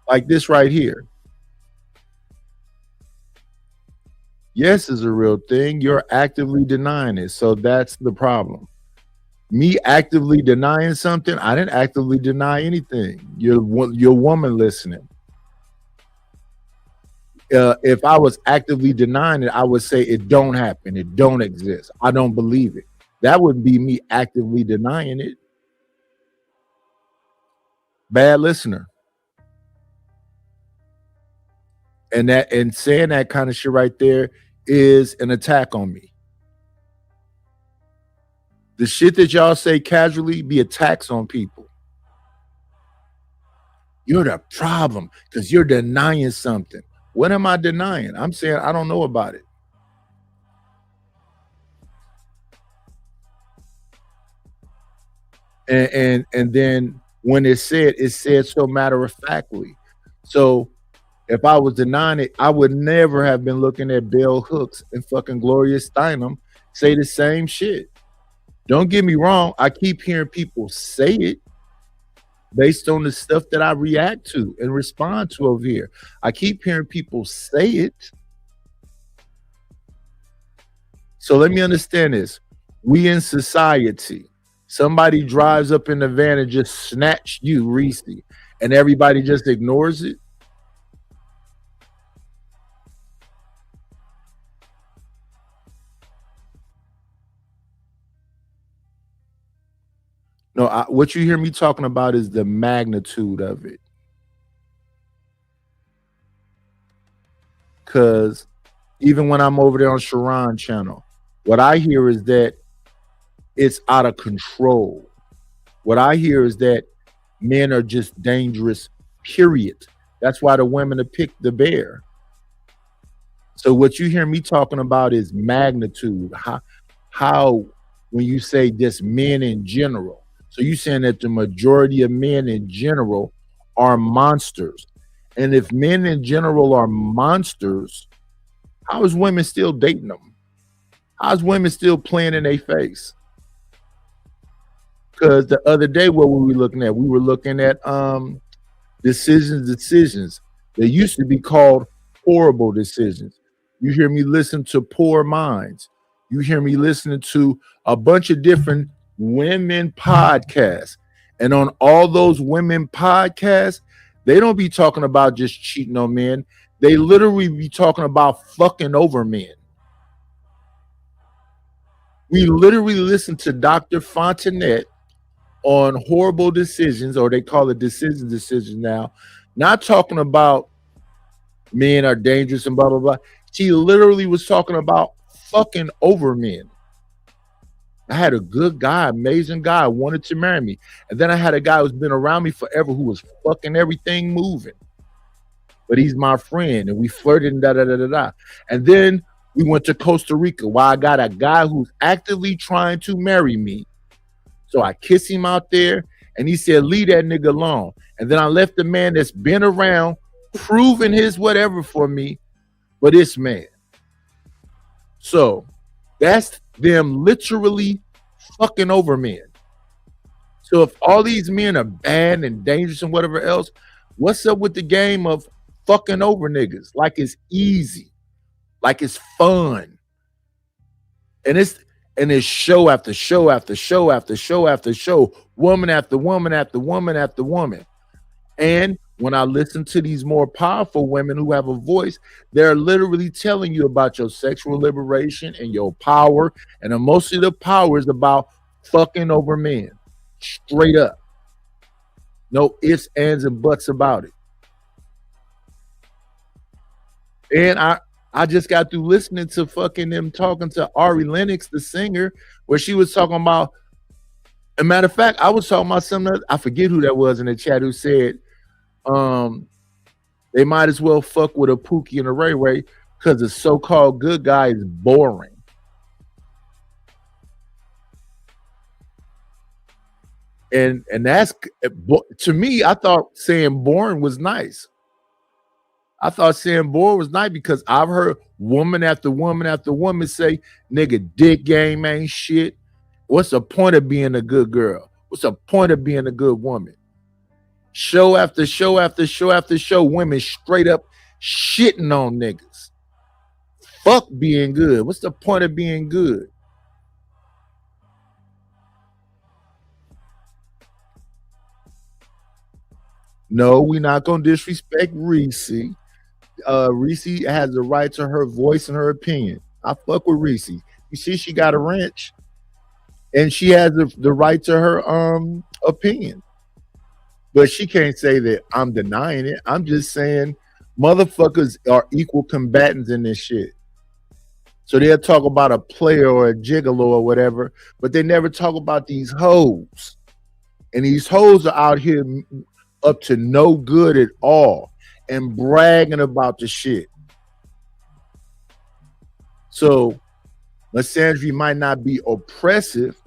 Like this right here. Yes is a real thing. You're actively denying it. So that's the problem. Me actively denying something, I didn't actively deny anything. You're woman listening. If I was actively denying it, I would say it don't happen. It don't exist. I don't believe it. That would be me actively denying it. Bad listener. And saying that kind of shit right there is an attack on me. The shit that y'all say casually be attacks on people. You're the problem because you're denying something. What am I denying? I'm saying I don't know about it. And then when it said so matter-of-factly. So if I was denying it, I would never have been looking at Bell Hooks and fucking Gloria Steinem say the same shit. Don't get me wrong. I keep hearing people say it based on the stuff that I react to and respond to over here. I keep hearing people say it. So let me understand this. We in society, somebody drives up in the van and just snatch you, Reese, and everybody just ignores it. No, what you hear me talking about is the magnitude of it. Because even when I'm over there on Sharon channel, what I hear is that it's out of control. What I hear is that men are just dangerous, period. That's why the women have picked the bear. So what you hear me talking about is magnitude. How when you say just men in general. So you're saying that the majority of men in general are monsters. And if men in general are monsters, how is women still dating them? How's women still playing in their face? Because the other day, what were we looking at? We were looking at decisions. They used to be called horrible decisions. You hear me listen to Poor Minds. You hear me listening to a bunch of different women podcasts. And on all those women podcasts, they don't be talking about just cheating on men. They literally be talking about fucking over men. We literally listened to Dr. Fontenette on horrible decisions, or they call it decisions now. Not talking about men are dangerous and blah blah blah. She literally was talking about fucking over men. I had a good guy, amazing guy, wanted to marry me. And then I had a guy who's been around me forever who was fucking everything moving. But he's my friend, and we flirted and da da da da da. And then we went to Costa Rica, where I got a guy who's actively trying to marry me. So I kiss him out there, and he said, leave that nigga alone. And then I left the man that's been around, proving his whatever for me, for this man. So that's them literally fucking over men. So if all these men are bad and dangerous and whatever else, what's up with the game of fucking over niggas? Like it's easy, like it's fun, and it's show after show after show after show after show, woman after woman after woman after woman. And when I listen to these more powerful women who have a voice, they're literally telling you about your sexual liberation and your power. And most of the power is about fucking over men. Straight up. No ifs, ands, and buts about it. And I just got through listening to fucking them talking to Ari Lennox, the singer, where she was talking about, a matter of fact, I was talking about something, I forget who that was in the chat, who said, they might as well fuck with a Pookie and a Ray Ray because the so-called good guy is boring. And that's, to me, I thought saying boring was nice. I thought saying boring was nice because I've heard woman after woman after woman say, nigga, dick game ain't shit. What's the point of being a good girl? What's the point of being a good woman? Show after show after show after show, women straight up shitting on niggas. Fuck being good. What's the point of being good? No, we're not gonna disrespect Reese. Reese has the right to her voice and her opinion. I fuck with Reese. You see, she got a ranch, and she has the right to her opinion. But she can't say that I'm denying it. I'm just saying motherfuckers are equal combatants in this shit. So they'll talk about a player or a gigolo or whatever, but they never talk about these hoes. And these hoes are out here up to no good at all and bragging about the shit. So misandry might not be oppressive.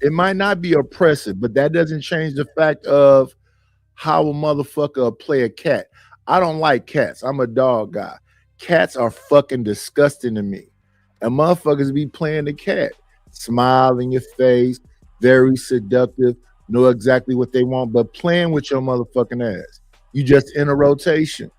It might not be oppressive, but that doesn't change the fact of how a motherfucker play a cat. I don't like cats. I'm a dog guy. Cats are fucking disgusting to me. And motherfuckers be playing the cat. Smile in your face, very seductive, know exactly what they want, but playing with your motherfucking ass. You just in a rotation.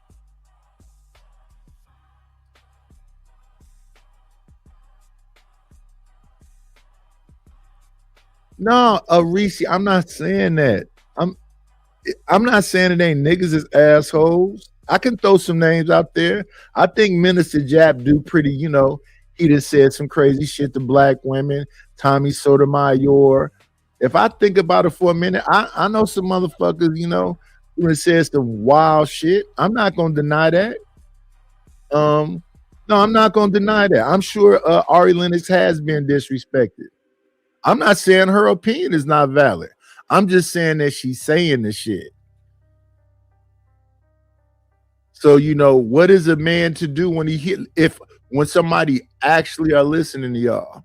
No, Reese, I'm not saying that. I'm not saying it ain't niggas as assholes. I can throw some names out there. I think Minister Jap do pretty, he just said some crazy shit to black women. Tommy Sotomayor. If I think about it for a minute, I know some motherfuckers, who says some wild shit. I'm not gonna deny that. No, I'm not gonna deny that. I'm sure Ari Lennox has been disrespected. I'm not saying her opinion is not valid. I'm just saying that she's saying the shit. So, what is a man to do when when somebody actually are listening to y'all?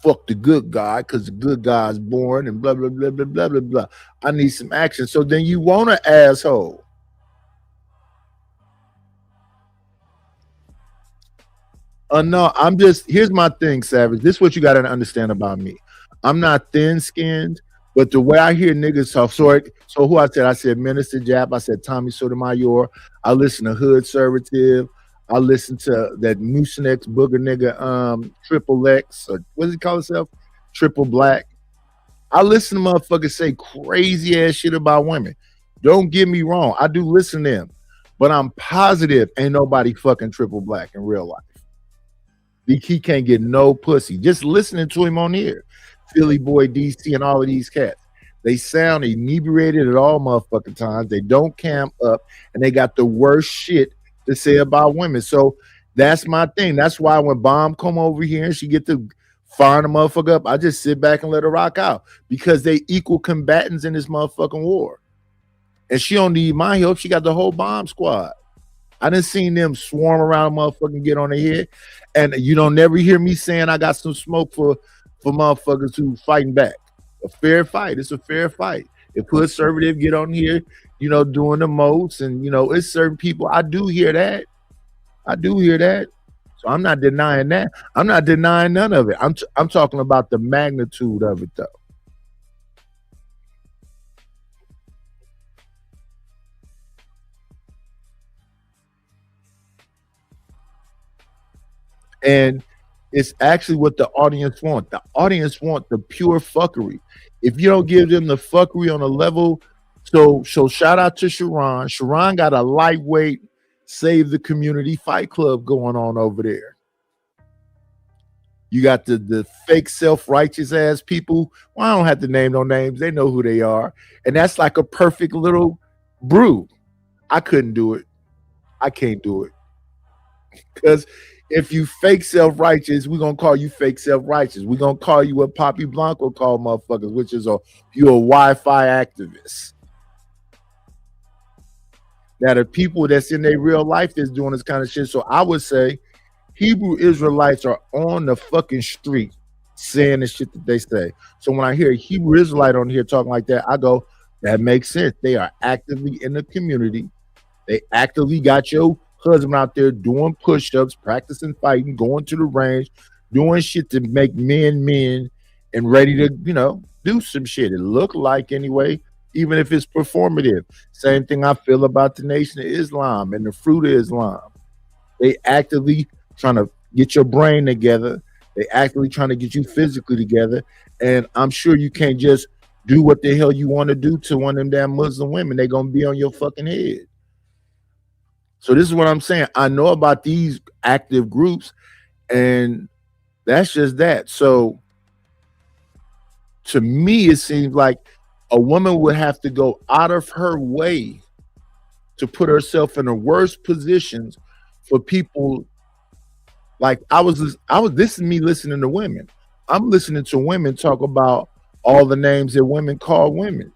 Fuck the good guy because the good guy's born and blah, blah, blah, blah, blah, blah, blah. I need some action. So then you want an asshole. No, here's my thing, Savage. This is what you got to understand about me. I'm not thin-skinned, but the way I hear niggas talk, so who I said Minister Jap, I said Tommy Sotomayor, I listen to Hood Conservative, I listen to that Moosenex booger nigga, Triple X, or what does he call himself? Triple Black. I listen to motherfuckers say crazy ass shit about women. Don't get me wrong, I do listen to them, but I'm positive ain't nobody fucking Triple Black in real life. He can't get no pussy. Just listening to him on here. Philly Boy DC and all of these cats. They sound inebriated at all motherfucking times. They don't cam up, and they got the worst shit to say about women. So that's my thing. That's why when Bomb come over here and she get to fire the motherfucker up, I just sit back and let her rock out because they equal combatants in this motherfucking war. And she don't need my help. She got the whole Bomb squad. I done seen them swarm around a motherfucker and get on their head. And you don't never hear me saying I got some smoke for motherfuckers who fighting back. A fair fight. It's a fair fight. If conservative get on here, you know, doing the most, and you know, it's certain people. I do hear that. So I'm not denying that. I'm not denying none of it. I'm talking about the magnitude of it though. And it's actually what the audience want. The audience want the pure fuckery. If you don't give them the fuckery on a level, so shout out to Sharon. Sharon got a lightweight Save the Community Fight Club going on over there. You got the fake self-righteous ass people. Well, I don't have to name no names. They know who they are. And that's like a perfect little brew. I couldn't do it. I can't do it. Because if you fake self-righteous, we're going to call you fake self-righteous. We're going to call you what Poppy Blanco called motherfuckers, which is you're a Wi-Fi activist. Now, the people that's in their real life that's doing this kind of shit. So I would say Hebrew Israelites are on the fucking street saying the shit that they say. So when I hear a Hebrew Israelite on here talking like that, I go, that makes sense. They are actively in the community. They actively got your husband out there doing push-ups, practicing fighting, going to the range, doing shit to make men and ready to, you know, do some shit. It look like anyway, even if it's performative. Same thing I feel about the Nation of Islam and the Fruit of Islam. They actively trying to get your brain together. They actively trying to get you physically together. And I'm sure you can't just do what the hell you want to do to one of them damn Muslim women. They're going to be on your fucking head. So this is what I'm saying. I know about these active groups, and that's just that. So to me, it seems like a woman would have to go out of her way to put herself in the worst positions for people. Like this is me listening to women. I'm listening to women talk about all the names that women call women.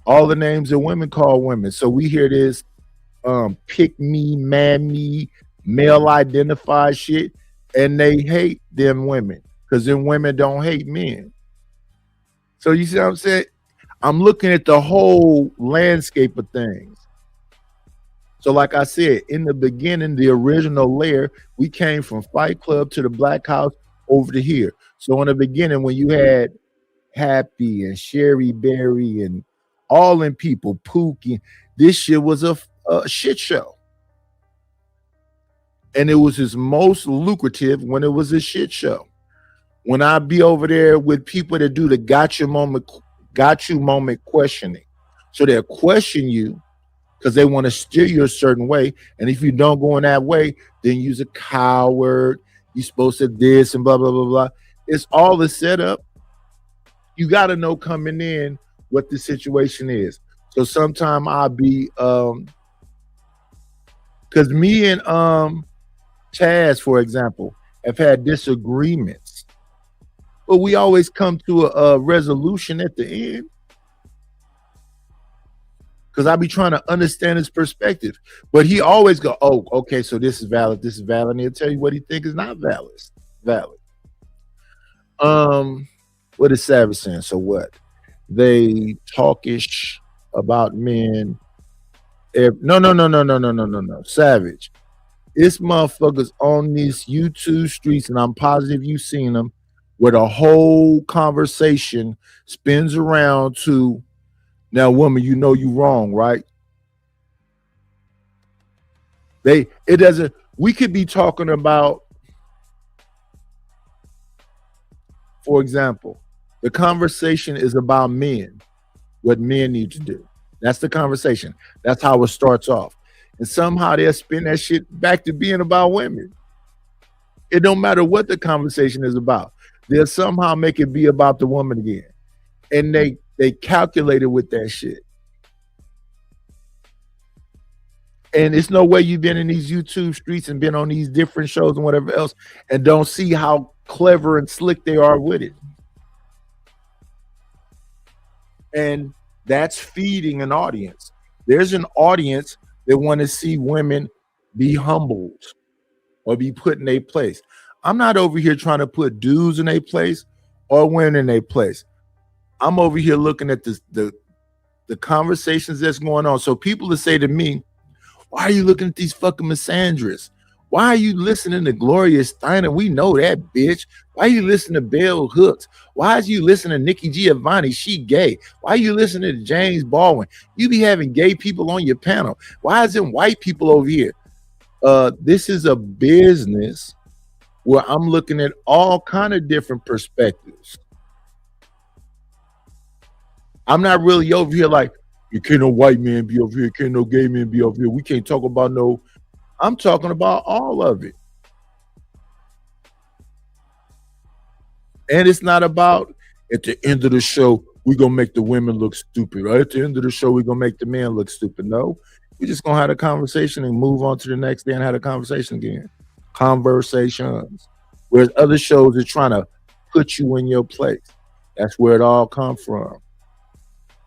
All the names that women call women. So we hear this pick me, man me, male identified shit, and they hate them women because them women don't hate men. So you see what I'm saying? I'm looking at the whole landscape of things. So like I said, in the beginning, the original layer, we came from Fight Club to the Black House over to here. So in the beginning, when you had Happy and Sherry Berry and all them people, Pookie, this shit was a shit show. And it was his most lucrative when it was a shit show. When I be over there with people that do the got you moment questioning. So they'll question you because they want to steer you a certain way. And if you don't go in that way, then you're a coward. You're supposed to this and blah, blah, blah, blah. It's all the setup. You got to know coming in what the situation is. So sometime I'll be, because me and Chaz, for example, have had disagreements. But we always come to a resolution at the end. Because I be trying to understand his perspective. But he always go, oh, okay, so this is valid, this is valid. And he'll tell you what he think is not valid. What is Savage saying? So what? They talkish about men. No. Savage. It's motherfuckers on these YouTube streets, and I'm positive you've seen them, where the whole conversation spins around to, now, woman, you know you wrong, right? We could be talking about, for example, the conversation is about men, what men need to do. That's the conversation. That's how it starts off. And somehow they'll spin that shit back to being about women. It don't matter what the conversation is about. They'll somehow make it be about the woman again. And they calculated with that shit. And it's no way you've been in these YouTube streets and been on these different shows and whatever else and don't see how clever and slick they are with it. And that's feeding an audience. There's an audience that want to see women be humbled or be put in their place. I'm not over here trying to put dudes in their place or women in their place. I'm over here looking at the conversations that's going on. So people will say to me, why are you looking at these fucking misandrists? Why are you listening to Gloria Steinem? We know that bitch. Why are you listening to Bell Hooks? Why is you listening to Nikki Giovanni? She gay. Why are you listening to James Baldwin? You be having gay people on your panel. Why isn't white people over here? This is a business where I'm looking at all kind of different perspectives. I'm not really over here like, you can't no white man be over here, can't no gay man be over here. We can't talk about no. I'm talking about all of it. And it's not about at the end of the show, we're going to make the women look stupid. Right at the end of the show, we're going to make the men look stupid. No, we're just going to have a conversation and move on to the next day and have a conversation again. Conversations. Whereas other shows are trying to put you in your place. That's where it all comes from.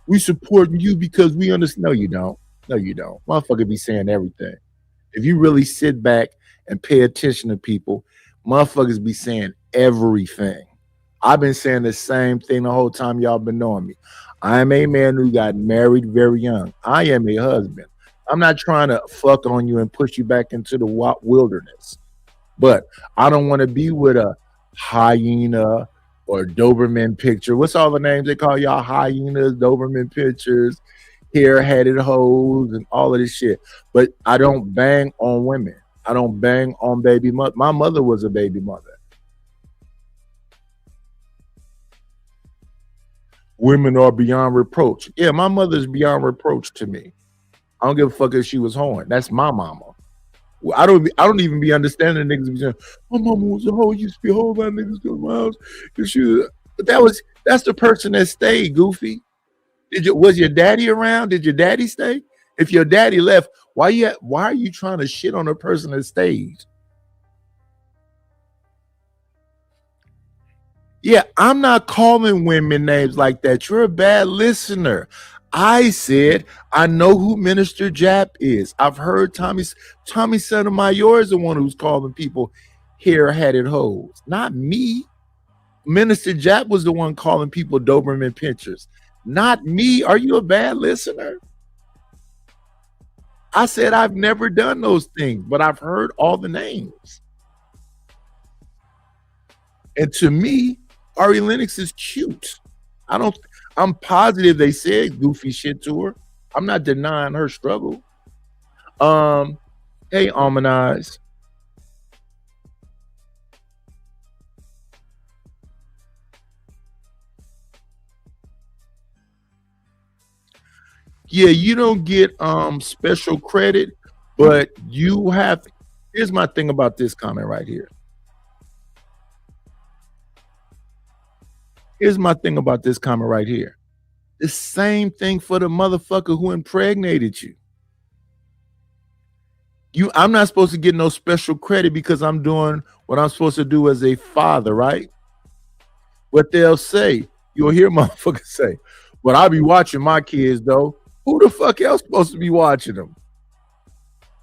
We supporting you because we understand. No, you don't. No, you don't. Motherfucker be saying everything. If you really sit back and pay attention to people, motherfuckers be saying everything. I've been saying the same thing the whole time y'all been knowing me. I am a man who got married very young. I am a husband. I'm not trying to fuck on you and push you back into the wilderness. But I don't want to be with a hyena or Doberman picture. What's all the names they call y'all? Hyenas, Doberman pictures, hair-headed hoes, and all of this shit. But I don't bang on women. I don't bang on baby mother. My mother was a baby mother. Women are beyond reproach. Yeah, my mother's beyond reproach to me. I don't give a fuck if she was hoeing. That's my mama. Well, I don't even be understanding niggas be saying, my mama was a hoe, used to be a hoe, my niggas go to my house. But that's the person that stayed, Goofy. Was your daddy around? Did your daddy stay? If your daddy left, why are you trying to shit on a person that stayed? Yeah, I'm not calling women names like that. You're a bad listener. I said, I know who Minister Jap is. I've heard Tommy Sotomayor is the one who's calling people hair-headed hoes. Not me. Minister Jap was the one calling people Doberman pinchers. Not me. Are you a bad listener? I said I've never done those things, but I've heard all the names. And to me, Ari Lennox is cute. I'm positive they said goofy shit to her. I'm not denying her struggle. Hey, Almanize. Yeah, you don't get special credit, but you have. Here's my thing about this comment right here. Here's my thing about this comment right here. The same thing for the motherfucker who impregnated you. I'm not supposed to get no special credit because I'm doing what I'm supposed to do as a father, right? What they'll say, you'll hear motherfuckers say, but I'll be watching my kids though. Who the fuck else supposed to be watching them?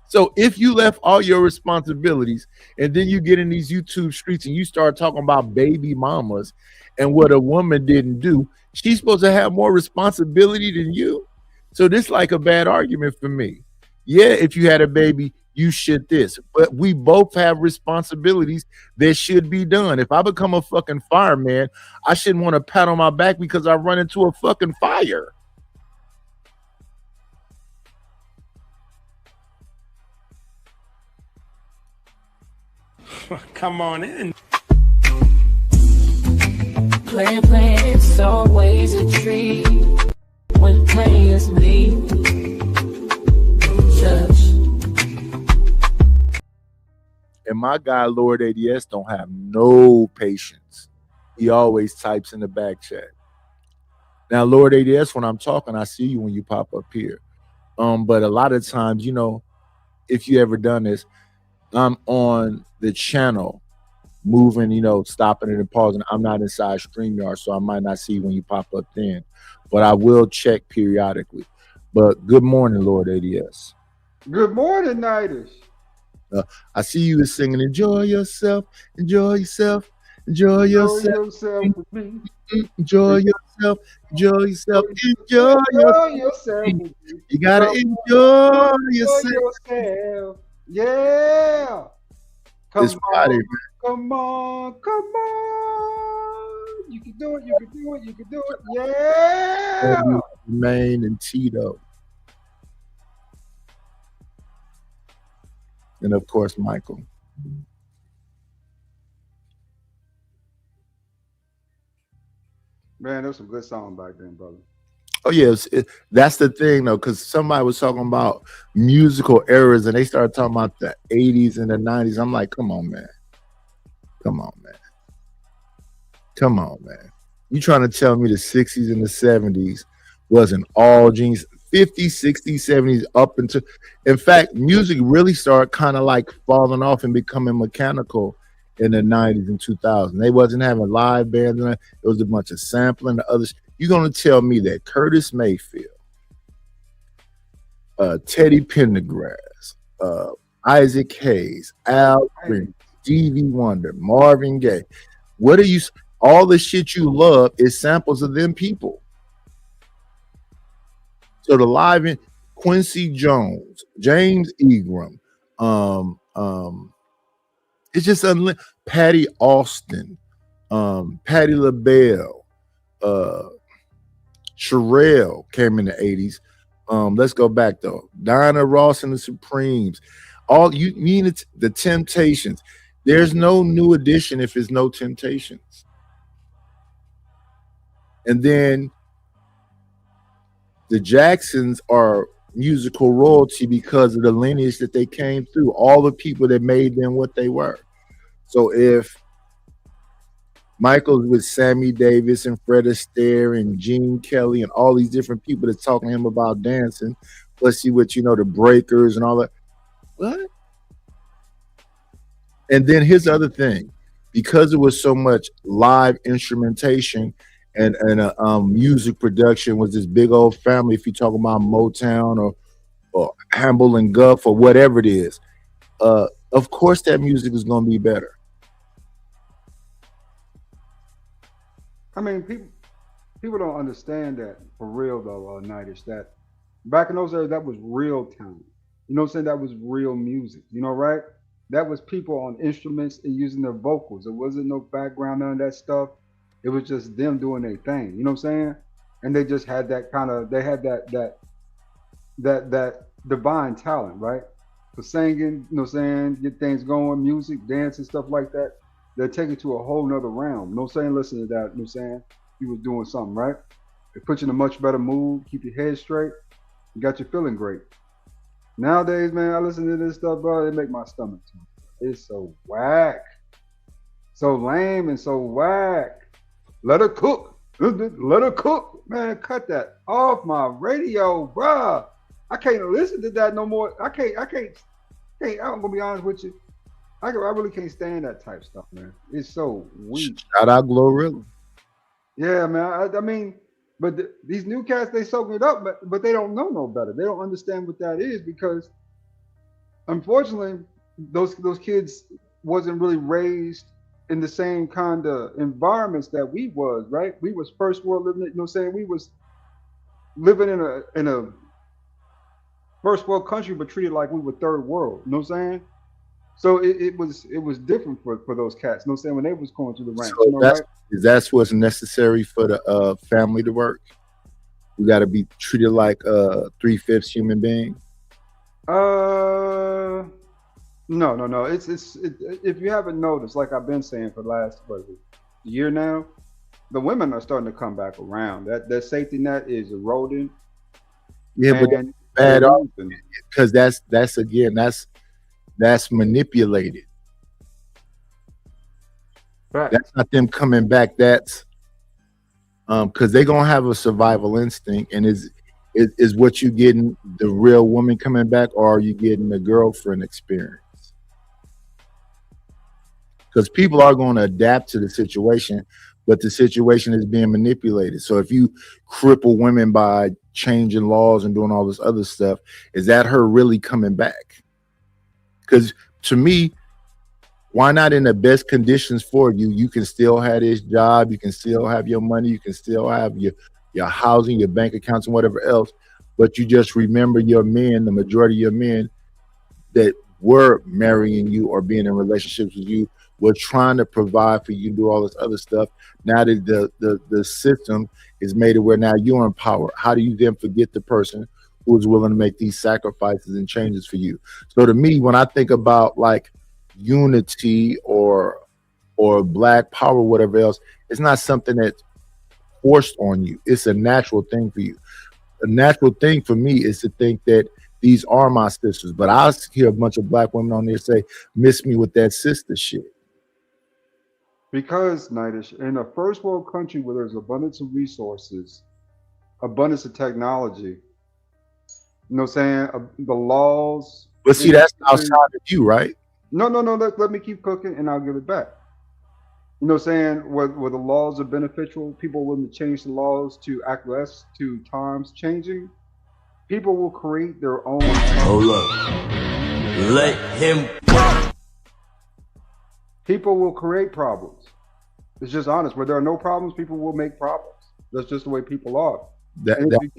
So if you left all your responsibilities and then you get in these YouTube streets and you start talking about baby mamas and what a woman didn't do, she's supposed to have more responsibility than you. So this is like a bad argument for me. Yeah, if you had a baby, you should this. But we both have responsibilities that should be done. If I become a fucking fireman, I shouldn't want to pat on my back because I run into a fucking fire. Come on in. Plan, it's always a treat when players leave. Judge. And And my guy, Lord ADS, don't have no patience. He always types in the back chat. Now, Lord ADS, when I'm talking, I see you when you pop up here. But a lot of times, you know, if you ever done this, I'm on the channel moving, you know, stopping it and pausing. I'm not inside StreamYard, so I might not see when you pop up then. But I will check periodically. But good morning, Lord ADS. Good morning, Nighters. I see you singing, enjoy yourself, enjoy yourself, enjoy yourself. Enjoy yourself with me. Enjoy yourself, enjoy yourself, enjoy yourself. You gotta enjoy yourself. Yeah. It's Friday, man. Come on, come on. You can do it, you can do it, you can do it. Yeah. Maine and Tito. And of course, Michael. Man, there's some good songs back then, brother. Oh, yes. That's the thing, though, because somebody was talking about musical eras and they started talking about the 80s and the 90s. I'm like, come on, man. Come on, man. Come on, man. You trying to tell me the 60s and the 70s wasn't all genius? 50s, 60s, 70s up until, in fact, music really started kind of like falling off and becoming mechanical in the 90s and 2000s. They wasn't having live bands. It was a bunch of sampling. The others. You're going to tell me that Curtis Mayfield, Teddy Pendergrass, Isaac Hayes, Al Green, Stevie Wonder, Marvin Gaye, what are you, all the shit you love is samples of them people. So the live in Quincy Jones, James Ingram, it's just unlimited. Patty Austin, Patti LaBelle, Sherelle came in the 80s. Let's go back though. Diana Ross and the Supremes. All you mean it's the Temptations. There's no new edition if there's no Temptations. And then the Jacksons are musical royalty because of the lineage that they came through, all the people that made them what they were. So if Michael's with Sammy Davis and Fred Astaire and Gene Kelly and all these different people that's talking to him about dancing, let's see what, you know, the Breakers and all that. What? And then here's the other thing, because it was so much live instrumentation and music production was this big old family. If you talk about Motown or Hamble and Guff or whatever it is, of course that music is going to be better. I mean, people don't understand that for real though, Nightish, that back in those days, that was real talent. You know what I'm saying? That was real music, you know, right? That was people on instruments and using their vocals. There wasn't no background, none of that stuff. It was just them doing their thing, you know what I'm saying? And they just had that kind of, they had that divine talent, right? For singing, you know what I'm saying, get things going, music, dance and stuff like that. They'll take it to a whole nother realm. You know what I'm saying? Listen to that, you know what I'm saying? You was doing something, right? It put you in a much better mood, keep your head straight, and got you feeling great. Nowadays, man, I listen to this stuff, bro, it make my stomach turn. It's so whack. So lame and so whack. Let her cook. Let her cook. Man, cut that off my radio, bruh. I can't listen to that no more. I can't, I'm gonna be honest with you. I really can't stand that type stuff, man. It's so weak. Shout out Glorilla. Yeah, man. I mean, but these new cats, they soak it up, but they don't know no better. They don't understand what that is because, unfortunately, those kids wasn't really raised in the same kind of environments that we was, right? We was first world living, you know what I'm saying? We was living in a first world country, but treated like we were third world, you know what I'm saying? So it was different for those cats, you know what I'm saying, when they was going through the ranks. So you know, right? that's what's necessary for the family to work. You got to be treated like a 3/5 human being. No. It's if you haven't noticed, like I've been saying for the last year now, the women are starting to come back around. That safety net is eroding. Yeah, but that's bad because that's manipulated. Right. That's not them coming back. That's because they're gonna have a survival instinct, and is what you getting the real woman coming back, or are you getting the girlfriend experience? Because people are going to adapt to the situation, but the situation is being manipulated. So if you cripple women by changing laws and doing all this other stuff, is that her really coming back? Because to me, why not in the best conditions for you? You can still have this job, you can still have your money, you can still have your housing, your bank accounts, and whatever else, but you just remember your men, the majority of your men that were marrying you or being in relationships with you were trying to provide for you, do all this other stuff. Now that the system is made it where now you're in power, how do you then forget the person who is willing to make these sacrifices and changes for you? So to me, when I think about like unity or black power, whatever else, it's not something that's forced on you. It's a natural thing for you. A natural thing for me is to think that these are my sisters. But I hear a bunch of black women on there say, miss me with that sister shit. Because, Nightish, in a first world country where there's abundance of resources, abundance of technology, you know what I'm saying? The laws. But see, that's outside of you, right? No. Let me keep cooking and I'll give it back. You know what I'm saying? Where the laws are beneficial, people willing to change the laws to acquiesce to times changing. People will create their own. Hold up. Let him. People will create problems. It's just honest. Where there are no problems, people will make problems. That's just the way people are. And if you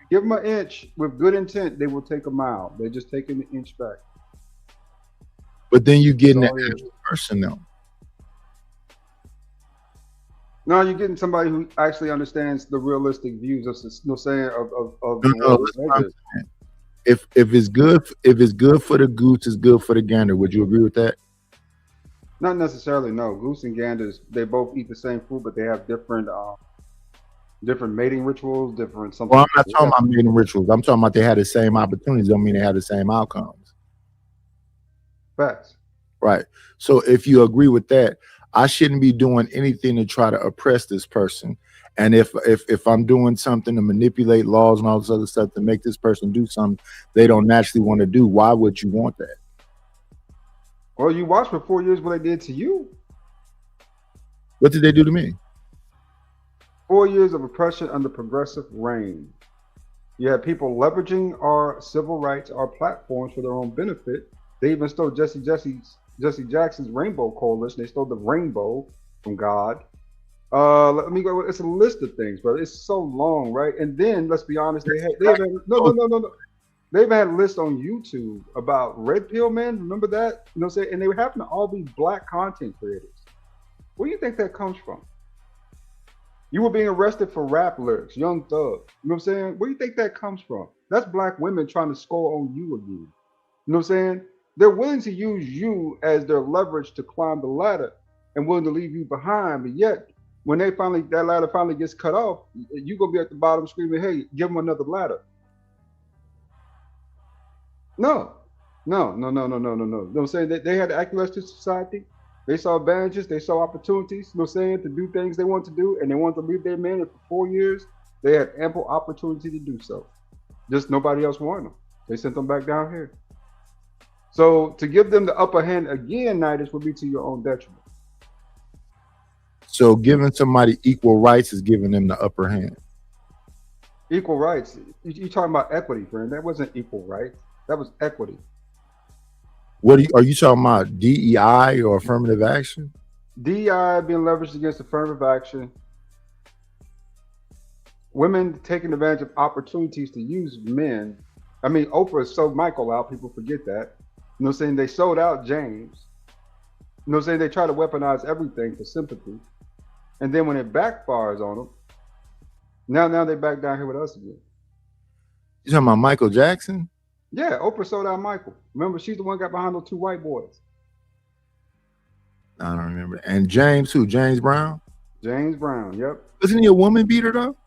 give them an inch with good intent, they will take a mile. They're just taking the inch back. But then you getting that actual person though. No, you're getting somebody who actually understands the realistic views of, you know, saying of no, if it's good for the goose, it's good for the gander. Would you agree with that? Not necessarily. No, goose and ganders, they both eat the same food, but they have different mating rituals, different something. Well, I'm not talking about mating rituals. I'm talking about they had the same opportunities. Don't mean they have the same outcomes. Facts. Right. So if you agree with that, I shouldn't be doing anything to try to oppress this person. And if I'm doing something to manipulate laws and all this other stuff to make this person do something they don't naturally want to do, why would you want that? Well, you watched for 4 years what they did to you. What did they do to me? 4 years of oppression under progressive reign. You had people leveraging our civil rights, our platforms for their own benefit. They even stole Jesse Jackson's Rainbow Coalition. They stole the rainbow from God. Let me go. It's a list of things, but it's so long, right? And then let's be honest, they have no. They've had a list on YouTube about red pill men. Remember that? You know, say, and they happen to all be black content creators. Where do you think that comes from? You were being arrested for rap lyrics, Young Thug. You know what I'm saying? Where do you think that comes from? That's black women trying to score on you again. You know what I'm saying? They're willing to use you as their leverage to climb the ladder and willing to leave you behind. But yet, when that ladder finally gets cut off, you're gonna be at the bottom screaming, "Hey, give them another ladder." No. You know what I'm saying? They had to acquiesce to society. They saw advantages, they saw opportunities, you know what I'm saying, to do things they want to do, and they wanted to leave their men. And for 4 years, they had ample opportunity to do so. Just nobody else wanted them. They sent them back down here. So to give them the upper hand again, Nightish, would be to your own detriment. So giving somebody equal rights is giving them the upper hand. Equal rights. You're talking about equity, friend. That wasn't equal rights. That was equity. What are you talking about? DEI or affirmative action? DEI being leveraged against affirmative action. Women taking advantage of opportunities to use men. I mean, Oprah sold Michael out. People forget that. You know what I'm saying? They sold out James. You know what I'm saying? They try to weaponize everything for sympathy. And then when it backfires on them, now they're back down here with us again. You talking about Michael Jackson? Yeah, Oprah sold out Michael. Remember, she's the one who got behind those two white boys. I don't remember. And James, who? James Brown? James Brown, yep. Wasn't he a woman beater though?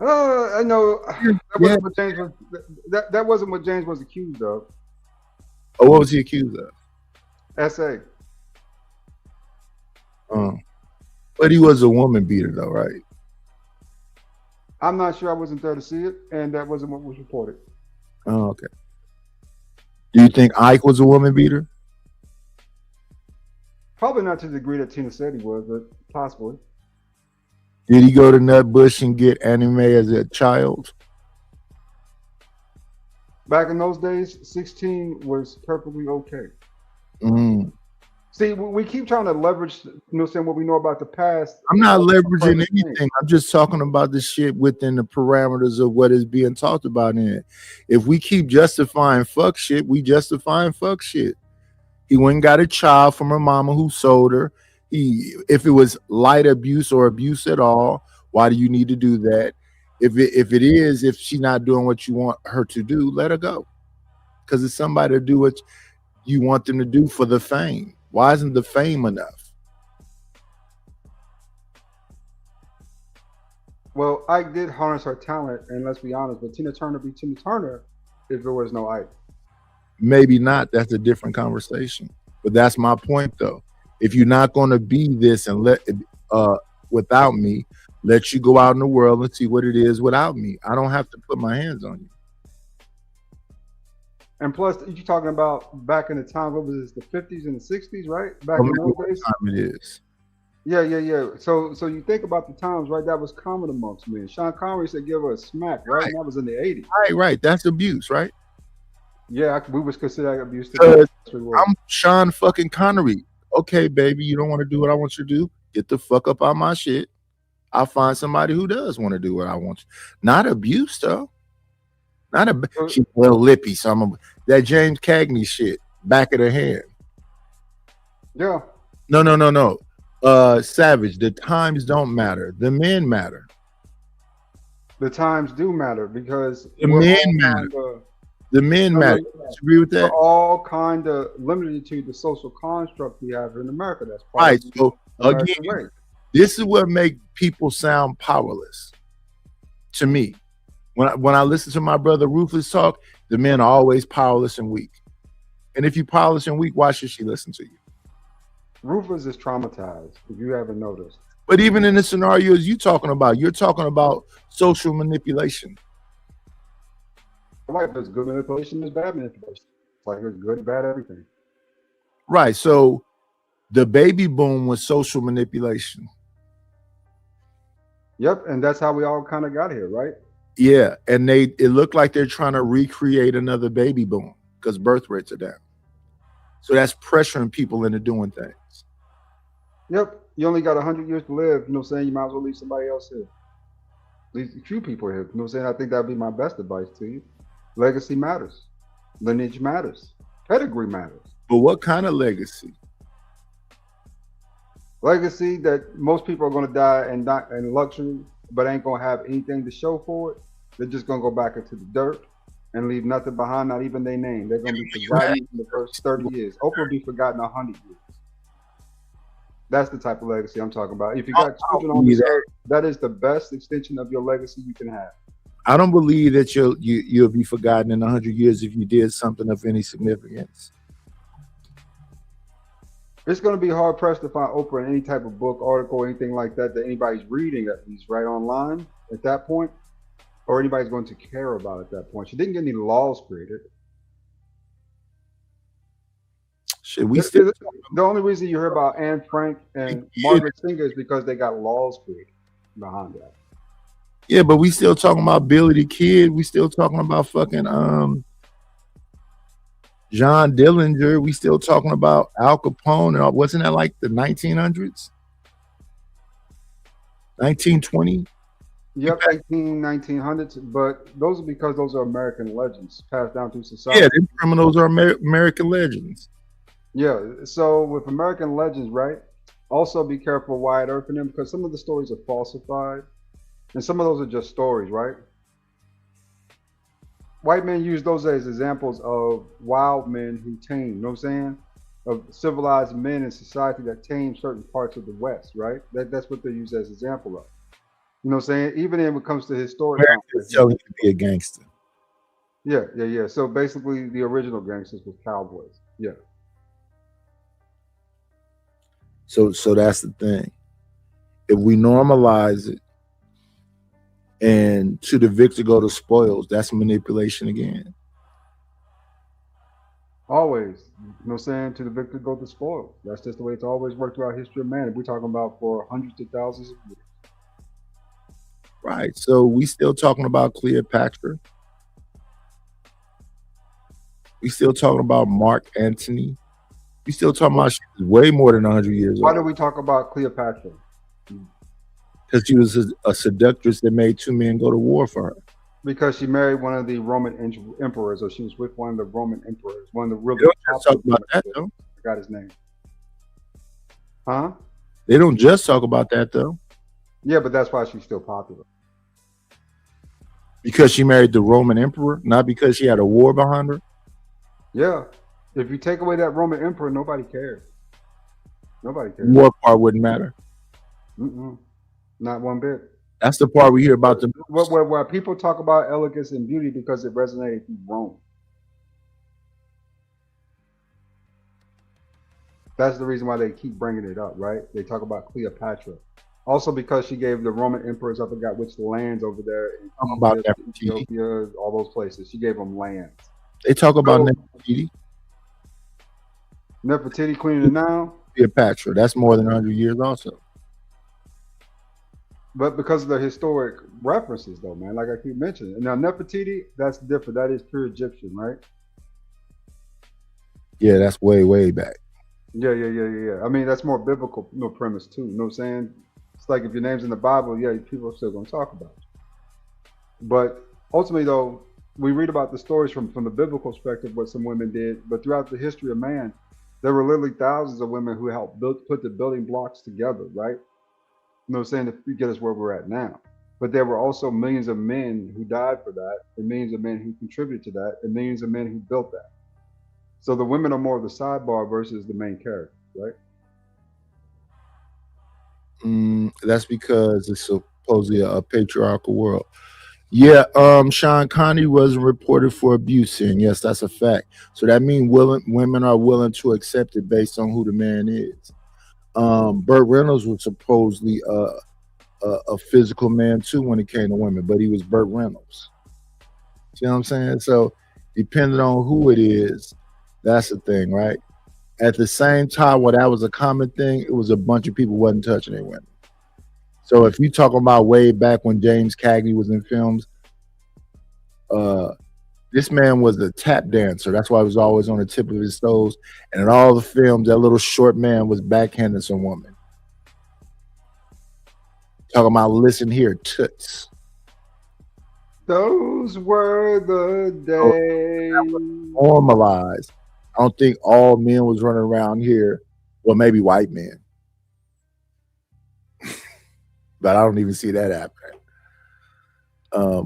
I know. That wasn't what James was. That wasn't what James was accused of. Oh, what was he accused of? SA. But he was a woman beater, though, right? I'm not sure. I wasn't there to see it, and that wasn't what was reported. Oh, okay. Do you think Ike was a woman beater? Probably not to the degree that Tina said he was, but possibly. Did he go to Nutbush and get anime as a child? Back in those days, 16 was perfectly okay. Mm. See, we keep trying to leverage, saying what we know about the past. I'm not leveraging anything. I'm just talking about the shit within the parameters of what is being talked about in it. If we keep justifying fuck shit, we justifying fuck shit. He went and got a child from her mama who sold her. If it was light abuse or abuse at all, why do you need to do that? If she's not doing what you want her to do, let her go. Because it's somebody to do what you want them to do for the fame. Why isn't the fame enough? Well, Ike did harness her talent, and let's be honest, but Tina Turner be Tina Turner if there was no Ike. Maybe not. That's a different conversation. But that's my point, though. If you're not going to be this and without me, let you go out in the world and see what it is without me. I don't have to put my hands on you. And plus, you're talking about back in the time, what was this, the 50s and the 60s, right? Back in those days? Time it is. Yeah. So you think about the times, right? That was common amongst men. Sean Connery said, give her a smack, right? And that was in the 80s. Right. That's abuse, right? Yeah, we was considered abuse. I'm Sean fucking Connery. Okay, baby, you don't want to do what I want you to do? Get the fuck up on my shit. I'll find somebody who does want to do what I want. Not abuse, though. She's a little lippy. That James Cagney shit, back of the hand. Yeah. No. Savage, the times don't matter. The men matter. The times do matter because the men matter. The men matter. Agree with that? We're all kind of limited to the social construct we have in America. That's right. So again, this is what makes people sound powerless. To me, when I listen to my brother Ruthless talk, the men are always powerless and weak. And if you're powerless and weak, why should she listen to you? Ruthless is traumatized. If you haven't noticed. But even in the scenarios you're talking about social manipulation. Like there's good manipulation, there's bad manipulation. It's like there's good, bad, everything. Right. So the baby boom was social manipulation. Yep, and that's how we all kind of got here, right? Yeah, and it looked like they're trying to recreate another baby boom because birth rates are down. So that's pressuring people into doing things. Yep, you only got 100 years to live. You know what I'm saying? You might as well leave somebody else here. Leave a few people here. You know what I'm saying? I think that'd be my best advice to you. Legacy matters. Lineage matters. Pedigree matters. But what kind of legacy? Legacy that most people are going to die and not in luxury, but ain't going to have anything to show for it. They're just going to go back into the dirt and leave nothing behind, not even their name. They're going to be forgotten in the first 30 years. Oprah will be forgotten 100 years. That's the type of legacy I'm talking about. If you got children on this earth, that is the best extension of your legacy you can have. I don't believe that you'll be forgotten in 100 years if you did something of any significance. It's going to be hard pressed to find Oprah in any type of book, article, anything like that anybody's reading, at least right online at that point, or anybody's going to care about at that point. She didn't get any laws created. The only reason you hear about Anne Frank and Margaret Singer is because they got laws created behind that. Yeah, but we still talking about Billy the Kid. We still talking about fucking John Dillinger. We still talking about Al Capone. And wasn't that like the 1900s? 1920? Yep, 1900s. But those are because those are American legends passed down through society. Yeah, them criminals are American legends. Yeah, so with American legends, right? Also be careful Wyatt Earp and them because some of the stories are falsified. And some of those are just stories, right? White men use those as examples of wild men who tame, you know what I'm saying? Of civilized men in society that tame certain parts of the West, right? That's what they use as an example of. You know what I'm saying? Even when it comes to historic Americans telling you to be a gangster. Yeah. So basically the original gangsters were cowboys. Yeah. So that's the thing. If we normalize it and to the victor go the spoils, that's manipulation again. Always. You know what I'm saying? To the victor go the spoil. That's just the way it's always worked throughout history of man. If we're talking about for hundreds of thousands of years. Right. So we still talking about Cleopatra. We still talking about Mark Antony. We still talking about she's way more than 100 years Why old. do we talk about Cleopatra? Because she was a seductress that made two men go to war for her. Because she married one of the Roman emperors, or she was with one of the Roman emperors. One of the really. They don't just talk about that, though. I forgot his name. Huh? They don't just talk about that, though. Yeah, but that's why she's still popular. Because she married the Roman emperor, not because she had a war behind her. Yeah. If you take away that Roman emperor, nobody cares. Nobody cares. War part wouldn't matter. Mm-mm. Not one bit. That's the part we hear about the. Where people talk about elegance and beauty because it resonated through Rome. That's the reason why they keep bringing it up, right? They talk about Cleopatra. Also because she gave the Roman emperors, I forgot which lands over there. In about Ethiopia, all those places. She gave them lands. They talk about Nefertiti. Nefertiti, Queen of the Nile. Cleopatra. That's more than 100 years also. But because of the historic references, though, man, like I keep mentioning. Now, Nefertiti, that's different. That is pure Egyptian, right? Yeah, that's way, way back. Yeah. I mean, that's more biblical premise, too. You know what I'm saying? It's like if your name's in the Bible, yeah, people are still going to talk about it. But ultimately, though, we read about the stories from the biblical perspective, what some women did. But throughout the history of man, there were literally thousands of women who helped put the building blocks together, right? You know what I'm saying, to get us where we're at now. But there were also millions of men who died for that, and millions of men who contributed to that, and millions of men who built that. So the women are more of the sidebar versus the main character, right? That's because it's supposedly a patriarchal world. Yeah, Sean Connery wasn't reported for abuse, and yes, that's a fact. So that means women are willing to accept it based on who the man is. Burt Reynolds was supposedly a physical man too when it came to women, but he was Burt Reynolds. See what I'm saying? So depending on who it is, that's the thing, right? At the same time, when that was a common thing, it was a bunch of people wasn't touching their women. So if you talking about way back when James Cagney was in films, this man was a tap dancer. That's why he was always on the tip of his toes. And in all the films, that little short man was backhanding some woman. Talking about, listen here, toots. Those were the days. Normalized. I don't think all men was running around here. Well, maybe white men. But I don't even see that happening.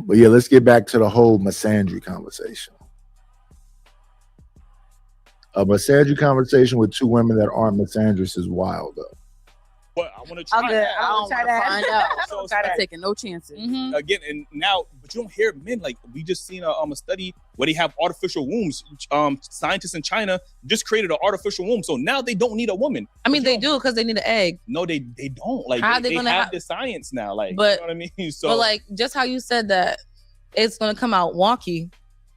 But yeah, let's get back to the whole misandry conversation. A misandry conversation with two women that aren't misandrous is wild, though. But I want to try I that. don't want to find out. So it's I'm like- taking no chances. Again, and now, but you don't hear men like we just seen a study where they have artificial wombs. Scientists in China just created an artificial womb, so now they don't need a woman. I mean, they do because they need an egg. No, they don't. Like How they they gonna have have- the science now. Like, But- you know what I mean? So, But like, just how you said that it's gonna come out wonky.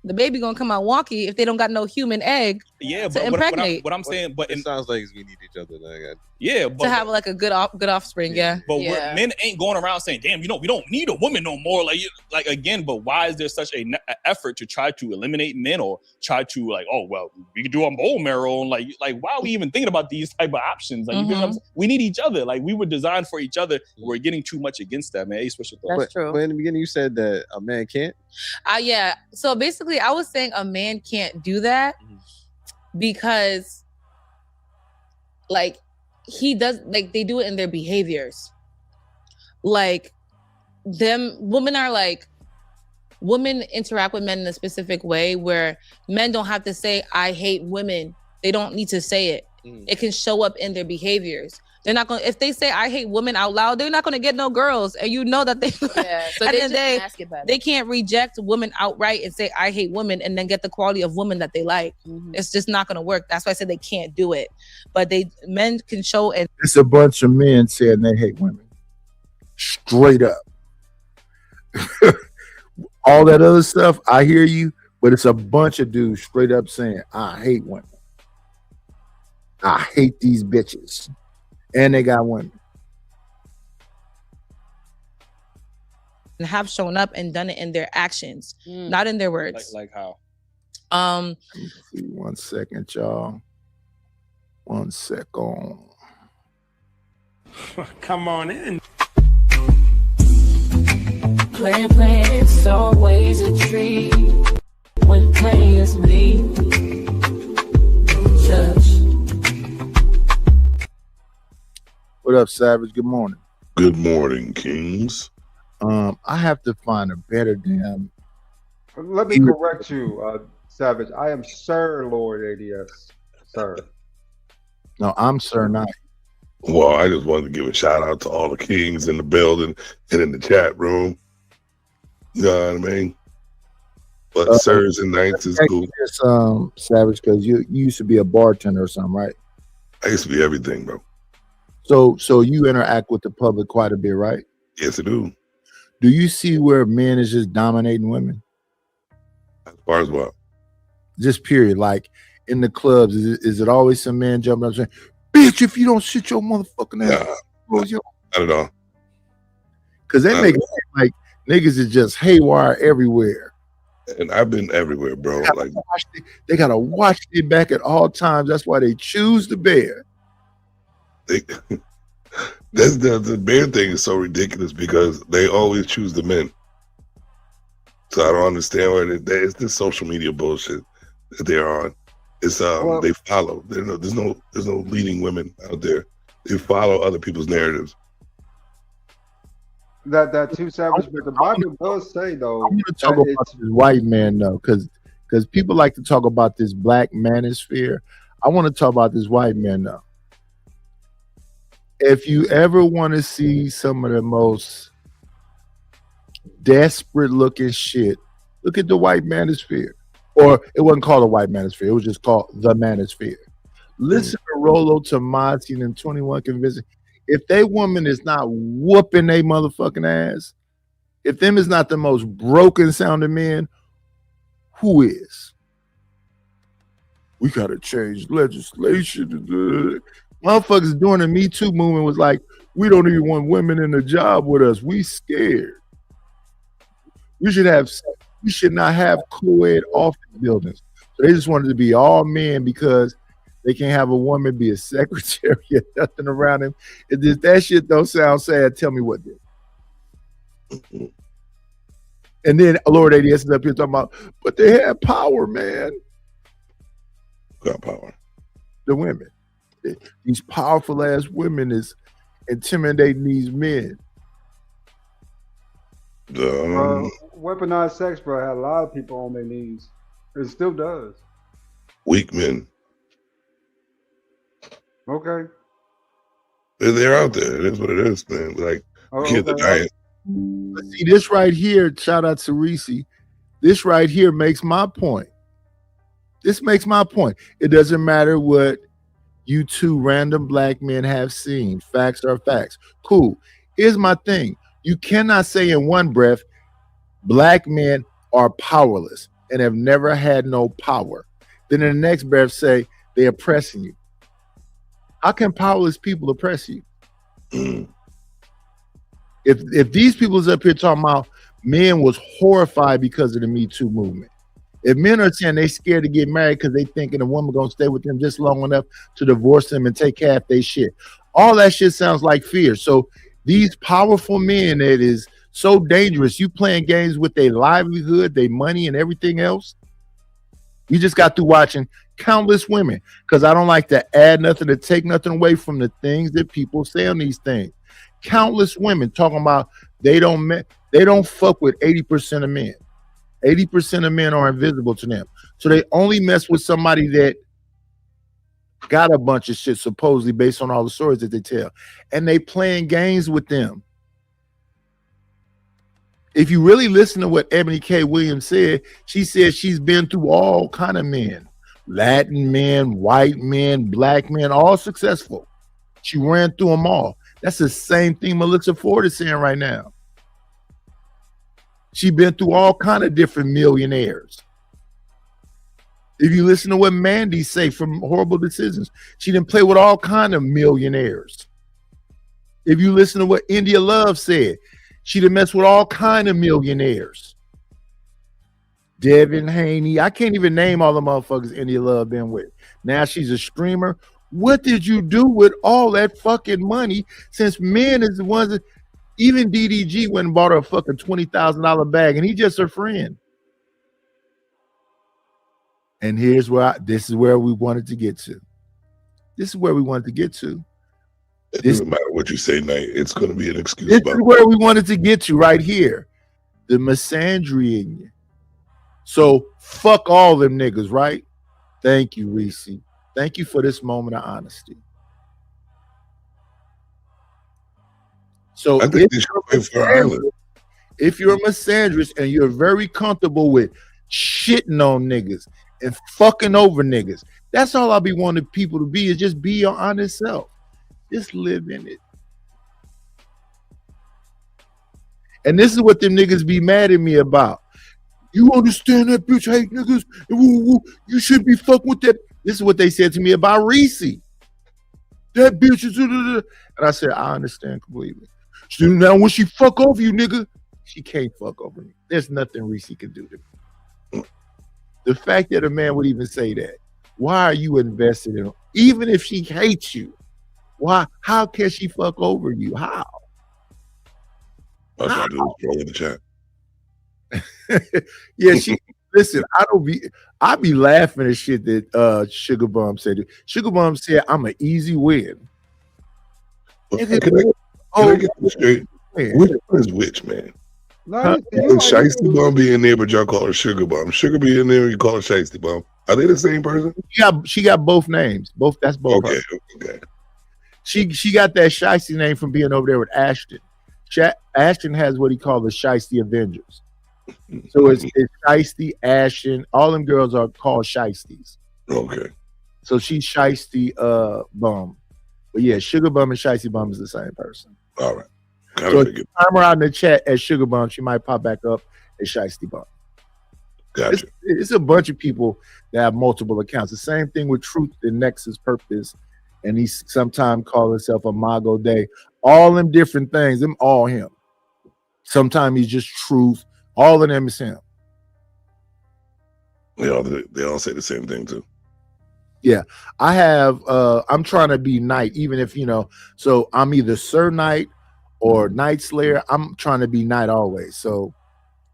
The baby gonna come out wonky if they don't got no human egg yeah, to but impregnate. what I'm saying, but It sounds like we need each other. Like, yeah, but to have like a good offspring. Yeah. But men ain't going around saying, "Damn, we don't need a woman no more." Like again, but why is there such a effort to try to eliminate men or try to like, oh well, we could do a bone marrow and like why are we even thinking about these type of options? Like, you get what I'm saying? We need each other. Like we were designed for each other. We're getting too much against that, man. Ace, what's your thought? That's true. But in the beginning, you said that a man can't. Yeah. So basically, I was saying a man can't do that because, like, he does, like, they do it in their behaviors. Like, women interact with men in a specific way where men don't have to say, I hate women. They don't need to say it. It can show up in their behaviors. They're not gonna, if they say I hate women out loud, they're not gonna get no girls. And you know that they Yeah, so at they the end of the just day, mask it better. they can't reject women outright and say I hate women and then get the quality of women that they like. It's just not gonna work. That's why I said they can't do it. But men can show and It's a bunch of men saying they hate women. Straight up. All that other stuff, I hear you, but it's a bunch of dudes straight up saying, I hate women. I hate these bitches. And they got women. have shown up and done it in their actions, not in their words. Like how? Let me see 1 second, y'all. 1 second. Come on in. Playing, it's always a treat when players meet. What up, Savage? Good morning. Good morning, Kings. I have to find a better damn. Let me correct you, Savage. I am Sir Lord ADS, sir. No, I'm Sir Knight. Well, I just wanted to give a shout out to all the Kings in the building and in the chat room. You know what I mean? But Sirs and Knights is cool. Savage, because you used to be a bartender or something, right? I used to be everything, bro. So you interact with the public quite a bit, right? Yes, I do. Do you see where men is just dominating women? As far as what? Just period. Like in the clubs, is it always some man jumping up saying, "Bitch, if you don't shit your motherfucking ass," not at all. Because they make it seem like niggas is just haywire everywhere. And I've been everywhere, bro. They gotta watch their back at all times. That's why they choose the bear. That's the bear thing is so ridiculous because they always choose the men. So I don't understand why it's this social media bullshit that they're on. It's they follow. There's no leading women out there. They follow other people's narratives. That too, Savage, but the Bible does say though. I'm gonna talk about this white man though, because people like to talk about this black manosphere. I want to talk about this white man though. If you ever want to see some of the most desperate looking shit, look at the white manosphere. Or it wasn't called a white manosphere, it was just called the manosphere. Listen to Rollo Tomasi and 21 Convincing. If they woman is not whooping they motherfucking ass, if them is not the most broken sounding men, who is? We gotta change legislation. Motherfuckers during the Me Too movement was like, we don't even want women in the job with us. We scared. We should not have co-ed office buildings. So they just wanted to be all men because they can't have a woman be a secretary or nothing around him. If that shit don't sound sad, tell me what did. And then Lord ADS is up here talking about, but they have power, man. Got power. The women. These powerful ass women is intimidating these men. Weaponized sex, bro, had a lot of people on their knees. It still does. Weak men. Okay. They're out there. It is what it is, man. Like, can't deny it. See, this right here, shout out to Reese. This right here makes my point. This makes my point. It doesn't matter what you two random black men have seen. Facts are facts. Cool. Here's my thing. You cannot say in one breath, black men are powerless and have never had no power. Then in the next breath say they're oppressing you. How can powerless people oppress you? If these people is up here talking about men was horrified because of the Me Too movement. If men are saying they scared to get married because they thinking a woman gonna stay with them just long enough to divorce them and take half their shit. All that shit sounds like fear. So these powerful men that is so dangerous, you playing games with their livelihood, their money and everything else. We just got through watching countless women because I don't like to add nothing to take nothing away from the things that people say on these things. Countless women talking about they don't fuck with 80% of men. 80% of men are invisible to them. So they only mess with somebody that got a bunch of shit supposedly based on all the stories that they tell, and they playing games with them. If you really listen to what Ebony K. Williams said, she said she's been through all kind of men, Latin men, white men, black men, all successful. She ran through them all. That's the same thing Melissa Ford is saying right now. She's been through all kind of different millionaires. If you listen to what Mandy say from Horrible Decisions, she didn't play with all kind of millionaires. If you listen to what India Love said, she done messed with all kind of millionaires. Devin Haney, I can't even name all the motherfuckers India Love been with. Now she's a streamer. What did you do with all that fucking money? Since men is the ones that, even DDG went and bought her a fucking $20,000 bag, and he just her friend. And here's where this is where we wanted to get to. This is where we wanted to get to. It doesn't matter what you say, Nate. It's going to be an excuse. This is where we wanted to get to right here. The misandry in you. So fuck all them niggas, right? Thank you, Reese. Thank you for this moment of honesty. So I think if you're a misandrist and you're very comfortable with shitting on niggas and fucking over niggas, that's all I be wanting people to be, is just be your honest self. Just live in it. And this is what them niggas be mad at me about. You understand that bitch hate niggas? You should be fucking with that. This is what they said to me about Reese. That bitch is... And I said, I understand completely. So now when she fuck over you, nigga, she can't fuck over me. There's nothing Reese can do to me. The fact that a man would even say that, why are you invested in her? Even if she hates you, why? How can she fuck over you? How? All I do is throw in the chat. Yeah, she listen, I be laughing at shit that Sugar Bum said. Sugar Bum said, I'm an easy win. Can I get this straight? Which one is which, man? Shiesty Bum be in there, but y'all call her Sugar Bum. Sugar be in there, you call her Shiesty Bum. Are they the same person? She got both names. That's both. Okay. She got that Shiesty name from being over there with Ashton. Ashton has what he called the Shiesty Avengers. So it's Shiesty, Ashton. All them girls are called Shiesties. Okay. So she's Shiesty Bum. But yeah, Sugar Bum and Shiesty Bum is the same person. All right. So if you find her out in the chat as Sugar Bum, she might pop back up as Shiesty Bum. Gotcha. It's a bunch of people that have multiple accounts. The same thing with Truth and Nexus Purpose, and he sometimes calls himself a Mago Day. All them different things, them all him. Sometimes he's just Truth. All of them is him. They all say the same thing too. Yeah, I have. I'm trying to be Knight, even if So I'm either Sir Knight or Night Slayer. I'm trying to be Knight always. So,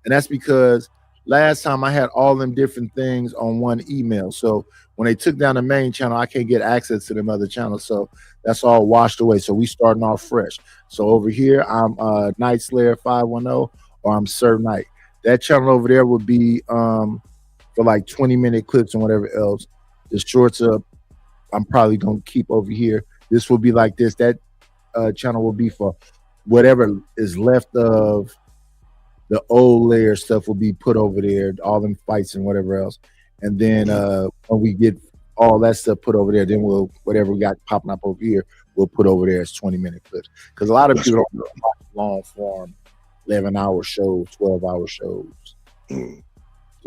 and that's because last time I had all them different things on one email. So when they took down the main channel, I can't get access to them other channels. So that's all washed away. So we starting off fresh. So over here, I'm Night Slayer 510, or I'm Sir Knight. That channel over there would be for like 20-minute clips and whatever else. The shorts up, I'm probably gonna keep over here. This will be like this. That channel will be for whatever is left of the old layer stuff will be put over there, all them fights and whatever else. And then when we get all that stuff put over there, then we'll, whatever we got popping up over here, we'll put over there as 20-minute clips. Because a lot of people don't watch long form, 11-hour shows, 12-hour shows.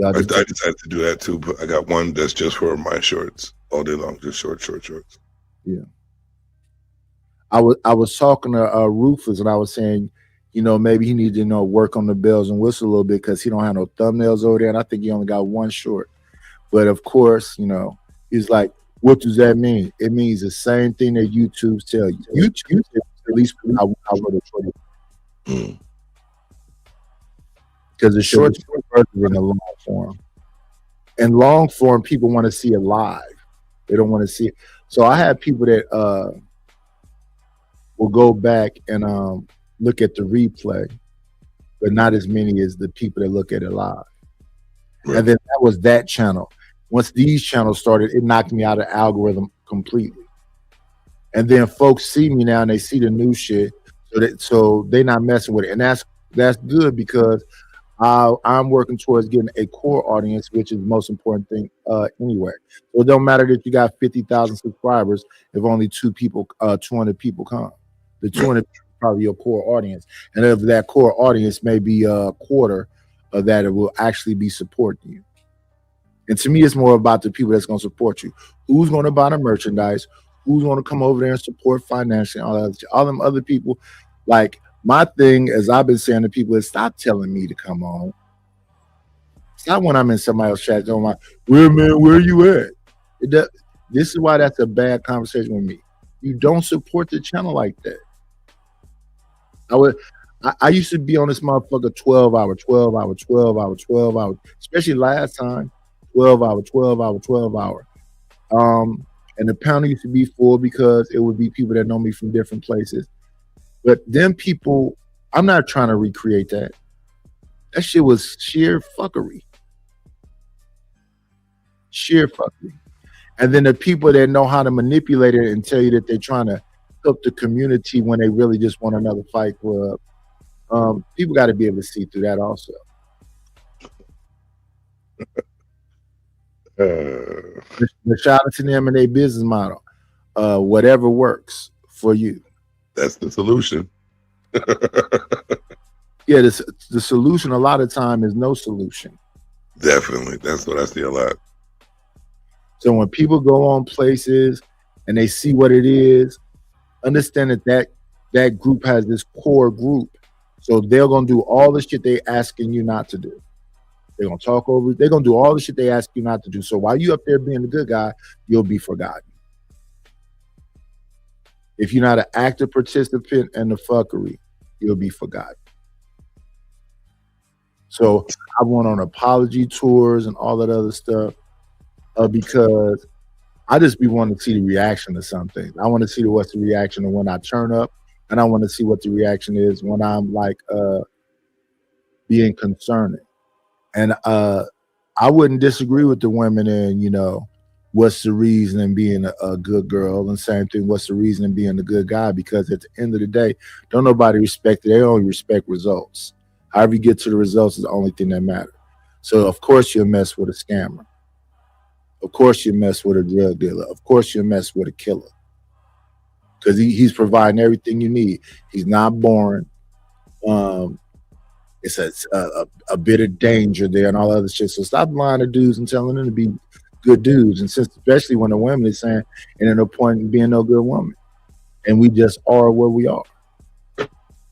I decided to do that too, but I got one that's just for my shorts all day long, just shorts. Yeah. I was talking to Rufus, and I was saying, maybe he needs to work on the bells and whistle a little bit because he don't have no thumbnails over there, and I think he only got one short. But of course, he's like, what does that mean? It means the same thing that YouTube tell you. YouTube, at least I would have it. Because the short version is in the long form. And long form, people want to see it live. They don't want to see it. So I have people that will go back and look at the replay, but not as many as the people that look at it live. Right. And then that was that channel. Once these channels started, it knocked me out of the algorithm completely. And then folks see me now and they see the new shit, so they not messing with it, and that's good because I'm working towards getting a core audience, which is the most important thing anyway. So it don't matter that you got 50,000 subscribers if only 200 people come. The 200 is probably your core audience, and of that core audience, maybe a quarter of that it will actually be supporting you. And to me, it's more about the people that's going to support you. Who's going to buy the merchandise? Who's going to come over there and support financially? All them other people, like. My thing, as I've been saying to people, is stop telling me to come on. Stop when I'm in somebody else's chat, going like, where are you at? This is why that's a bad conversation with me. You don't support the channel like that. I used to be on this motherfucker 12 hour, especially last time, 12 hour. And the panel used to be full because it would be people that know me from different places. But them people, I'm not trying to recreate that. That shit was sheer fuckery. And then the people that know how to manipulate it and tell you that they're trying to help the community when they really just want another fight club. People got to be able to see through that also. Shout out to them and their business model. Whatever works for you. That's the solution. Yeah, the solution a lot of time is no solution. Definitely. That's what I see a lot. So when people go on places and they see what it is, understand that group has this core group. So they're going to do all the shit they asking you not to do. They're going to talk over. They're going to do all the shit they ask you not to do. So while you up there being the good guy, you'll be forgotten. If you're not an active participant in the fuckery, you'll be forgotten. So I went on apology tours and all that other stuff because I just be wanting to see the reaction to something. I want to see what's the reaction when I turn up, and I want to see what the reaction is when I'm like being concerning. And I wouldn't disagree with the women in, what's the reason in being a good girl, and same thing, what's the reason in being a good guy? Because at the end of the day, don't nobody respect it. They only respect results. However you get to the results is the only thing that matters. So of course you'll mess with a scammer. Of course you mess with a drug dealer. Of course you'll mess with a killer. Because he's providing everything you need. He's not boring. It's a bit of danger there and all other shit. So stop lying to dudes and telling them to be good dudes, and since especially when the women is saying, and there's no point in being no good woman, and we just are where we are.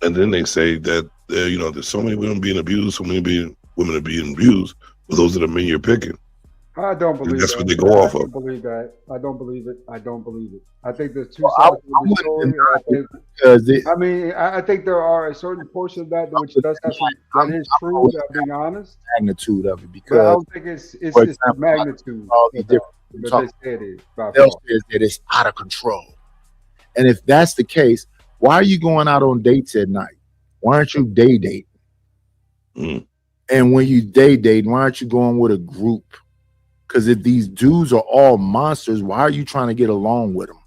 And then they say that there's so many women being abused, so many women are being abused, but those are the men you're picking. I don't believe that's that. what they go off of. I don't believe that. I don't believe it. I think there's two sides to the story. I think there are a certain portion of that which does have some, that is true. I'm being honest. Magnitude of it, because but I don't think it's the magnitude. All these different but they say it is. They'll say that it's out of control. And if that's the case, why are you going out on dates at night? Why aren't you day dating? And when you day dating, why aren't you going with a group? Because if these dudes are all monsters, why are you trying to get along with them?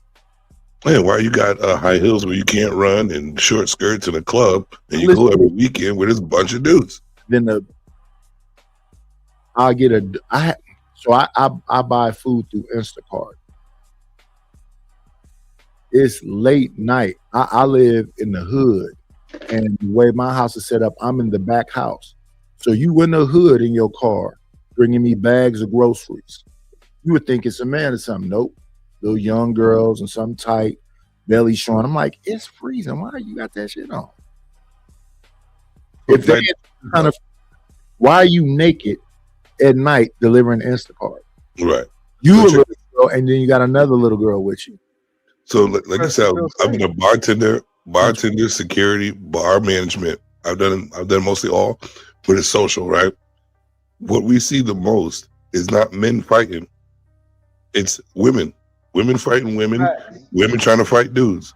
Man, why you got high heels where you can't run and short skirts in a club, and you go every weekend with this bunch of dudes? Then I buy food through Instacart. It's late night. I live in the hood, and the way my house is set up, I'm in the back house. So you in the hood in your car, bringing me bags of groceries. You would think it's a man or something. Nope. Little young girls and something tight, belly showing. I'm like, it's freezing. Why you got that shit on? If they kind of, why are you naked at night delivering Instacart? Right. You a little girl, and then you got another little girl with you. So like I said, I've been a bartender, security, bar management. I've done mostly all, but it's social, right? What we see the most is not men fighting. It's women. Women fighting women. Right. Women trying to fight dudes.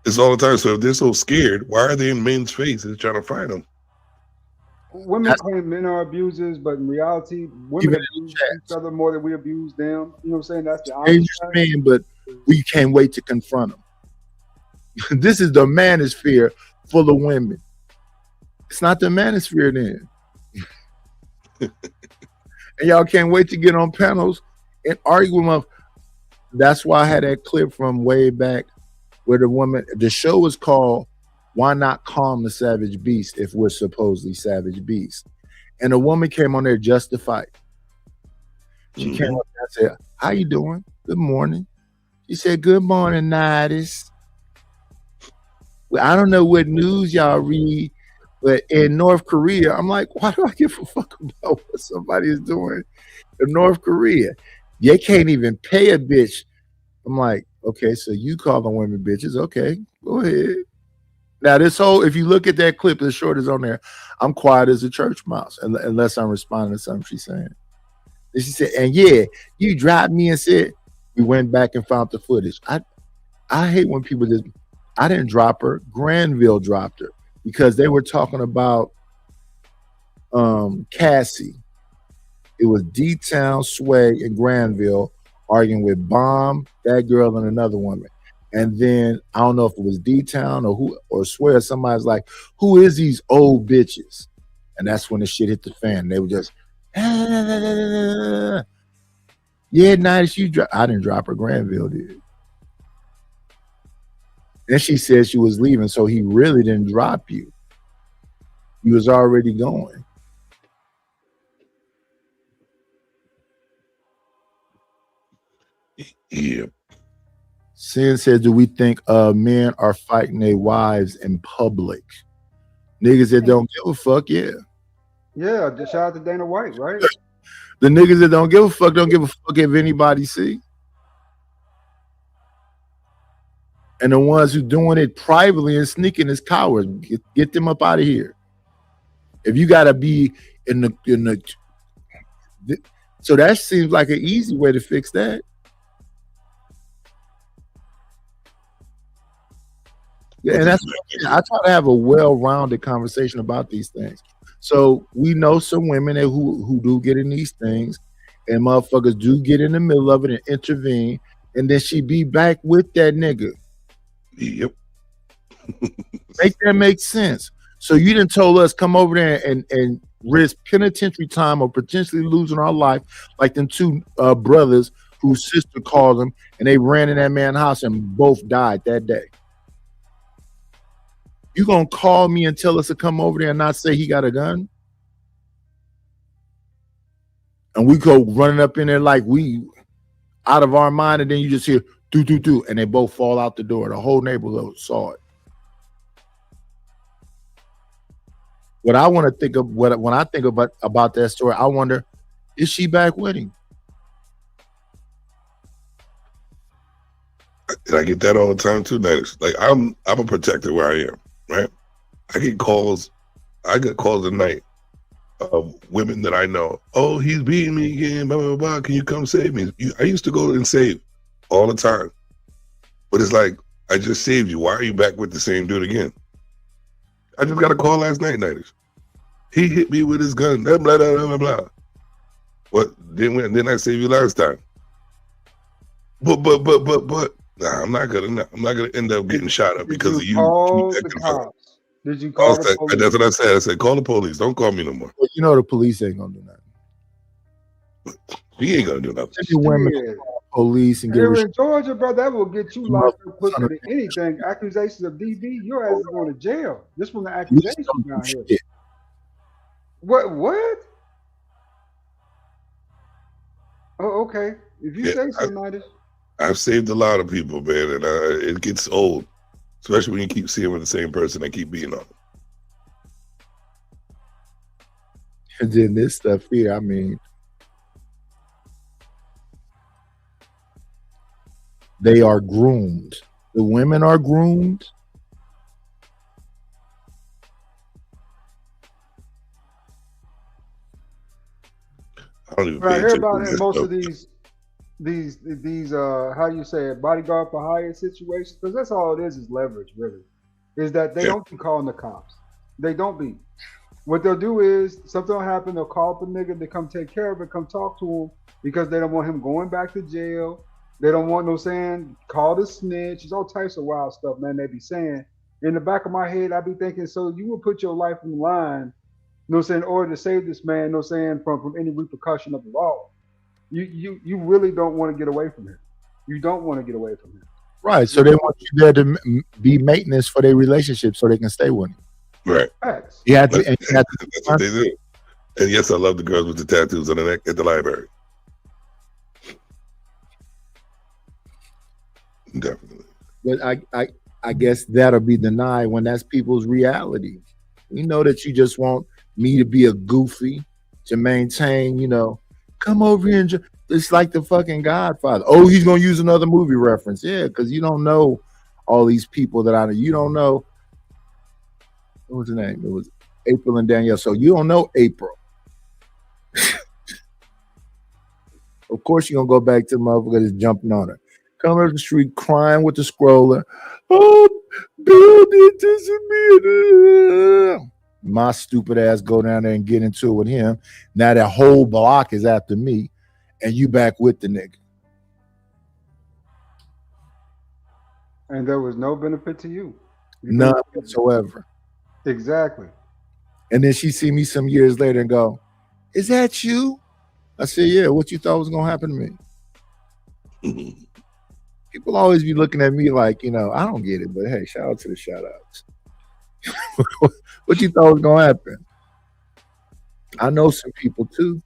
It's all the time. So if they're so scared, why are they in men's faces trying to fight them? Women claim men are abusers, but in reality, women abuse each other more than we abuse them. You know what I'm saying? That's the honest man, but We can't wait to confront them. This is the manosphere full of women. It's not the manosphere then. And y'all can't wait to get on panels and argue with them. That's why I had that clip from way back where the show was called Why Not Calm the Savage Beast If We're Supposedly Savage Beasts. And a woman came on there just to fight. She came up and said, how you doing? Good morning. She said, good morning, Nidus. Well, I don't know what news y'all read, but in North Korea, I'm like, why do I give a fuck about what somebody is doing in North Korea? They can't even pay a bitch. I'm like, okay, so you call the women bitches. Okay, go ahead. Now, this whole, if you look at that clip, the short is on there. I'm quiet as a church mouse, unless I'm responding to something she's saying. And she said, and yeah, you dropped me and said, we went back and found the footage. I hate when people just, I didn't drop her. Granville dropped her because they were talking about Cassie. It was D-Town, Sway, and Granville arguing with Bomb, that girl, and another woman. And then I don't know if it was D-Town or Sway or somebody's like, who is these old bitches? And that's when the shit hit the fan. They were just, yeah, nice. I didn't drop her. Granville did. Then she said she was leaving, so he really didn't drop you. He was already going. Yeah. Sin said, do we think men are fighting their wives in public? Niggas that don't give a fuck, yeah. Yeah, just shout out to Dana White, right? The niggas that don't give a fuck if anybody see. And the ones who doing it privately and sneaking as cowards, get them up out of here. If you gotta be in the so that seems like an easy way to fix that. Yeah, and that's I try to have a well-rounded conversation about these things. So we know some women who do get in these things, and motherfuckers do get in the middle of it and intervene, and then she be back with that nigga. Yep. Make that make sense. So you didn't told us come over there and risk penitentiary time or potentially losing our life, like them two brothers whose sister called them, and they ran in that man's house and both died that day. You gonna call me and tell us to come over there and not say he got a gun? And we go running up in there like we out of our mind, and then you just hear do, and they both fall out the door. The whole neighborhood saw it. What I want to think of, when I think about that story, I wonder, is she back with him? And I get that all the time too, Nidus. Like I'm a protector where I am, right? I get calls at night of women that I know. Oh, he's beating me again, blah, blah, blah. Can you come save me? I used to go and save all the time. But it's like, I just saved you. Why are you back with the same dude again? I just got a call last night, Nidus. He hit me with his gun, blah, blah, blah, blah, blah. What, didn't I save you last time? But, nah, I'm not gonna end up getting shot up because of you. Call the cops. Did you call the police? That's what I said. I said, call the police. Don't call me no more. Well, you know the police ain't gonna do nothing. He ain't gonna do nothing. Women call police and here in Georgia, bro, that will get you locked up quicker than anything. Accusations of DV, your ass is going to jail. Just from the accusations down here. What? Oh, okay. If you say so, Nidus. I've saved a lot of people, man, and it gets old, especially when you keep seeing with the same person that keep beating on them. And then this stuff here, I mean, they are groomed. The women are groomed. I don't even I hear about in most of these how you say it, bodyguard for hire situations, because that's all it is leverage, really. Is that they don't be calling the cops. They don't be. What they'll do is something will happen, they'll call up a nigga to come take care of it, come talk to him, because they don't want him going back to jail They don't want no saying, call the snitch. There's all types of wild stuff, man, they be saying. In the back of my head, I be thinking, so you would put your life on the line, in order to save this man, from any repercussion of the law. You really don't want to get away from him. You don't want to get away from him. Right. So they want you there to be maintenance for their relationship so they can stay with him. Right. Facts. That's what they do. And yes, I love the girls with the tattoos on the neck at the library. Definitely. But I guess that'll be denied when that's people's reality. We know that you just want me to be a goofy, to maintain, come over here and it's like the fucking Godfather. Oh, he's gonna use another movie reference. Yeah, because you don't know all these people that I know. You don't know what was the name? It was April and Danielle. So you don't know April. Of course you're gonna go back to the motherfucker that's jumping on her. Come up the street crying with the scroller. Oh, Bill did this to me. My stupid ass go down there and get into it with him. Now that whole block is after me, and you back with the nigga. And there was no benefit to you. None whatsoever. Exactly. And then she see me some years later and go, "Is that you?" I said, "Yeah, what you thought was gonna happen to me?" People always be looking at me like, I don't get it, but hey, shout out to the shout outs. What you thought was gonna happen? I know some people too.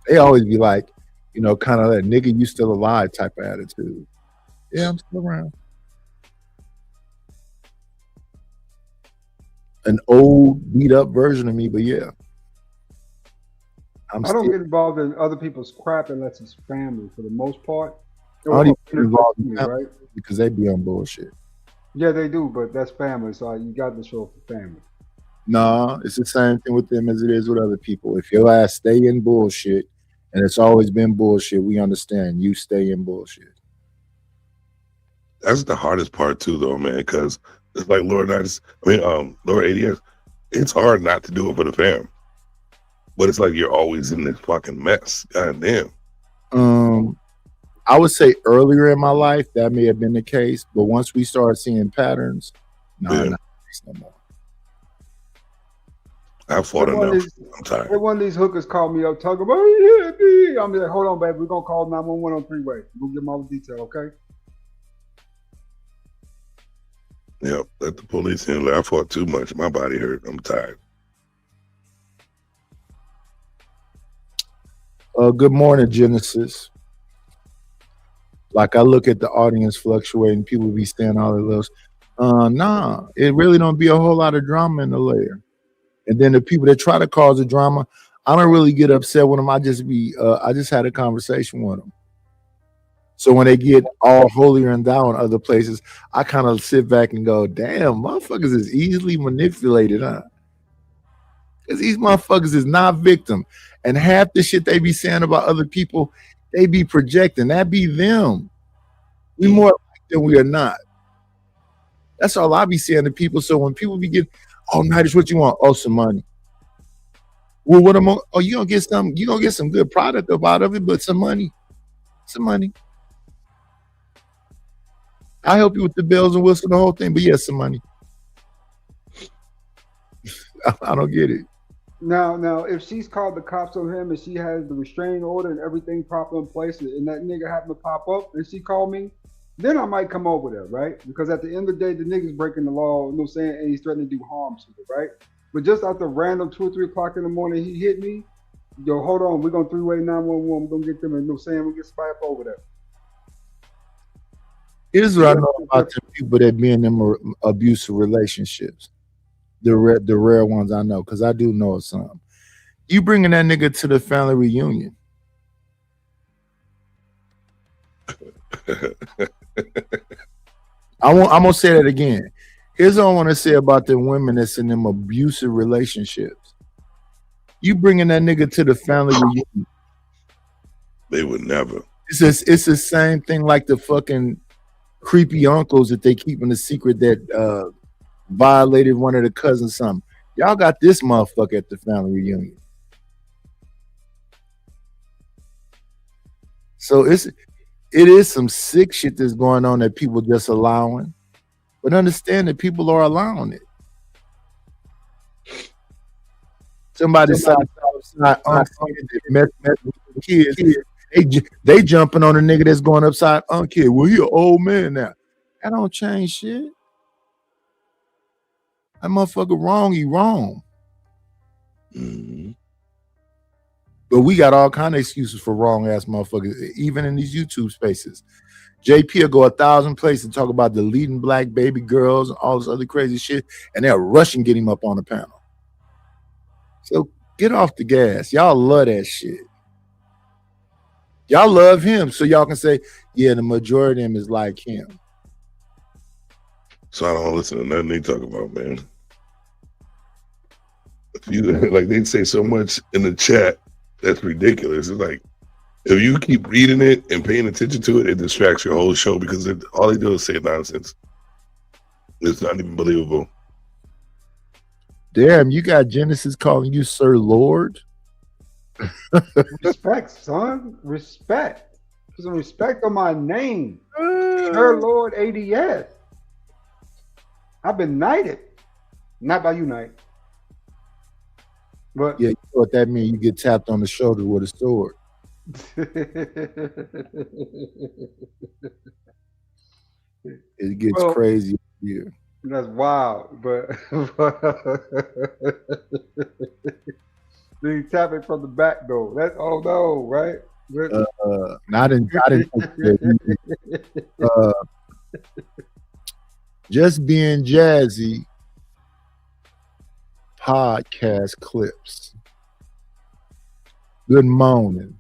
They always be like, kind of that nigga, you still alive type of attitude. Yeah, I'm still around. An old beat up version of me, but yeah. I don't get involved in other people's crap unless it's family for the most part. I don't even get involved in family, right? Because they be on bullshit. Yeah, they do, but that's family, so you got to show up for family. No, it's the same thing with them as it is with other people. If your ass stay in bullshit, and it's always been bullshit, we understand. You stay in bullshit. That's the hardest part too, though, man, because it's like Laura ADS, it's hard not to do it for the fam. But it's like you're always in this fucking mess. God damn. I would say earlier in my life that may have been the case, but once we started seeing patterns, not the case no more. I fought enough. I'm tired. One of these hookers called me up talking about, yeah, I'm like, hold on, baby, we're gonna call 911 on three-way. We'll give them all the detail, okay? Yep, let the police handle it. I fought too much. My body hurt. I'm tired. Good morning, Genesis. Like I look at the audience fluctuating, people be saying all of those. Nah, it really don't be a whole lot of drama in the layer. And then the people that try to cause the drama, I don't really get upset with them. I just had a conversation with them. So when they get all holier and thou in other places, I kind of sit back and go, damn, motherfuckers is easily manipulated, huh? Because these motherfuckers is not victim. And half the shit they be saying about other people, they be projecting. That be them. We more alike than we are not. That's all I be saying to people. So when people be getting, oh, Nighters, what you want? Oh, some money. Well, what am I? Oh, you gonna get some good product up out of it, but some money. Some money. I help you with the bells and whistles, the whole thing, but yeah, some money. I don't get it. Now, if she's called the cops on him and she has the restraining order and everything proper in place, and that nigga happened to pop up and she called me, then I might come over there, right? Because at the end of the day, the nigga's breaking the law, you know what I'm saying, and he's threatening to do harm to it, right? But just after random 2 or 3 o'clock in the morning, he hit me. Yo, hold on, we're gonna three-way 911. We're gonna get them, and you know what I'm saying, we'll get somebody up over there. Here's what I know about the people that be in them abusive relationships. The rare ones I know, because I do know of some. You bringing that nigga to the family reunion. I'm gonna say that again. Here's what I want to say about the women that's in them abusive relationships. You bringing that nigga to the family reunion. They would never. It's the same thing like the fucking creepy uncles that they keep in the secret that violated one of the cousins something. Y'all got this motherfucker at the family reunion. So it is some sick shit that's going on that people just allowing. But understand that people are allowing it. Somebody said kids. They jumping on a nigga that's going upside on kid. Well, he an old man now. That don't change shit. That motherfucker wrong, he wrong. Mm-hmm. But we got all kind of excuses for wrong ass motherfuckers, even in these YouTube spaces. JP will go 1,000 places and talk about deleting black baby girls and all this other crazy shit, and they'll rush and get him up on the panel. So get off the gas. Y'all love that shit. Y'all love him, so y'all can say, yeah, the majority of them is like him. So I don't listen to nothing they talk about, man. If you like, they say so much in the chat that's ridiculous. It's like, if you keep reading it and paying attention to it, it distracts your whole show because all they do is say nonsense. It's not even believable. Damn, you got Genesis calling you Sir Lord? Respect, son. Respect. Put some respect on my name. Sir Lord ADS. I've been knighted. Not by you, Knight. But yeah, you know what that means? You get tapped on the shoulder with a sword. It gets crazy here. That's wild, but they tap it from the back though. That's no, right? Not in Just Being Jazzy podcast clips. Good morning.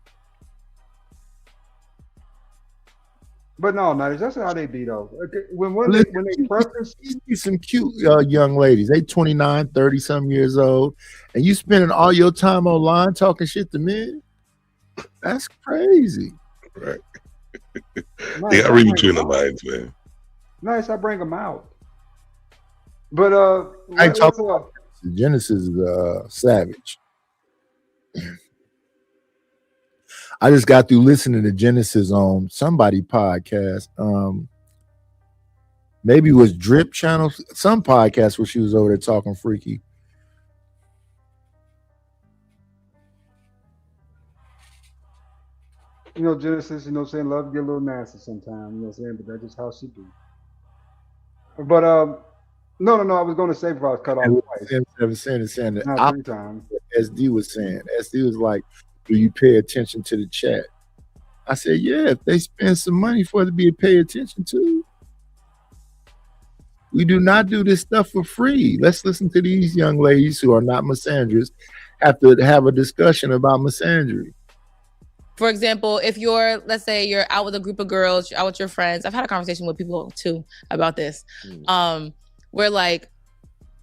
But no, that's how they be though. When they preface, some cute young ladies. They 29, 30 some years old, and you spending all your time online talking shit to men. That's crazy. Right. Nice, They got to read between the lines, man. Nice, I bring them out. But I ain't talking about Genesis is savage. I just got through listening to Genesis on somebody podcast. Maybe it was Drip Channel, some podcast where she was over there talking freaky. You know, Genesis, you know what I'm saying, love to get a little nasty sometimes, you know what I'm saying, but that's just how she do. But no, I was going to say before I was cut off twice. Saying that Not 3 times. SD was saying. SD was like, do you pay attention to the chat? I said, yeah, if they spend some money for it to be paid attention to. We do not do this stuff for free. Let's listen to these young ladies who are not misandrous have to have a discussion about misandry. For example, if let's say you're out with a group of girls, you're out with your friends. I've had a conversation with people too about this. Where like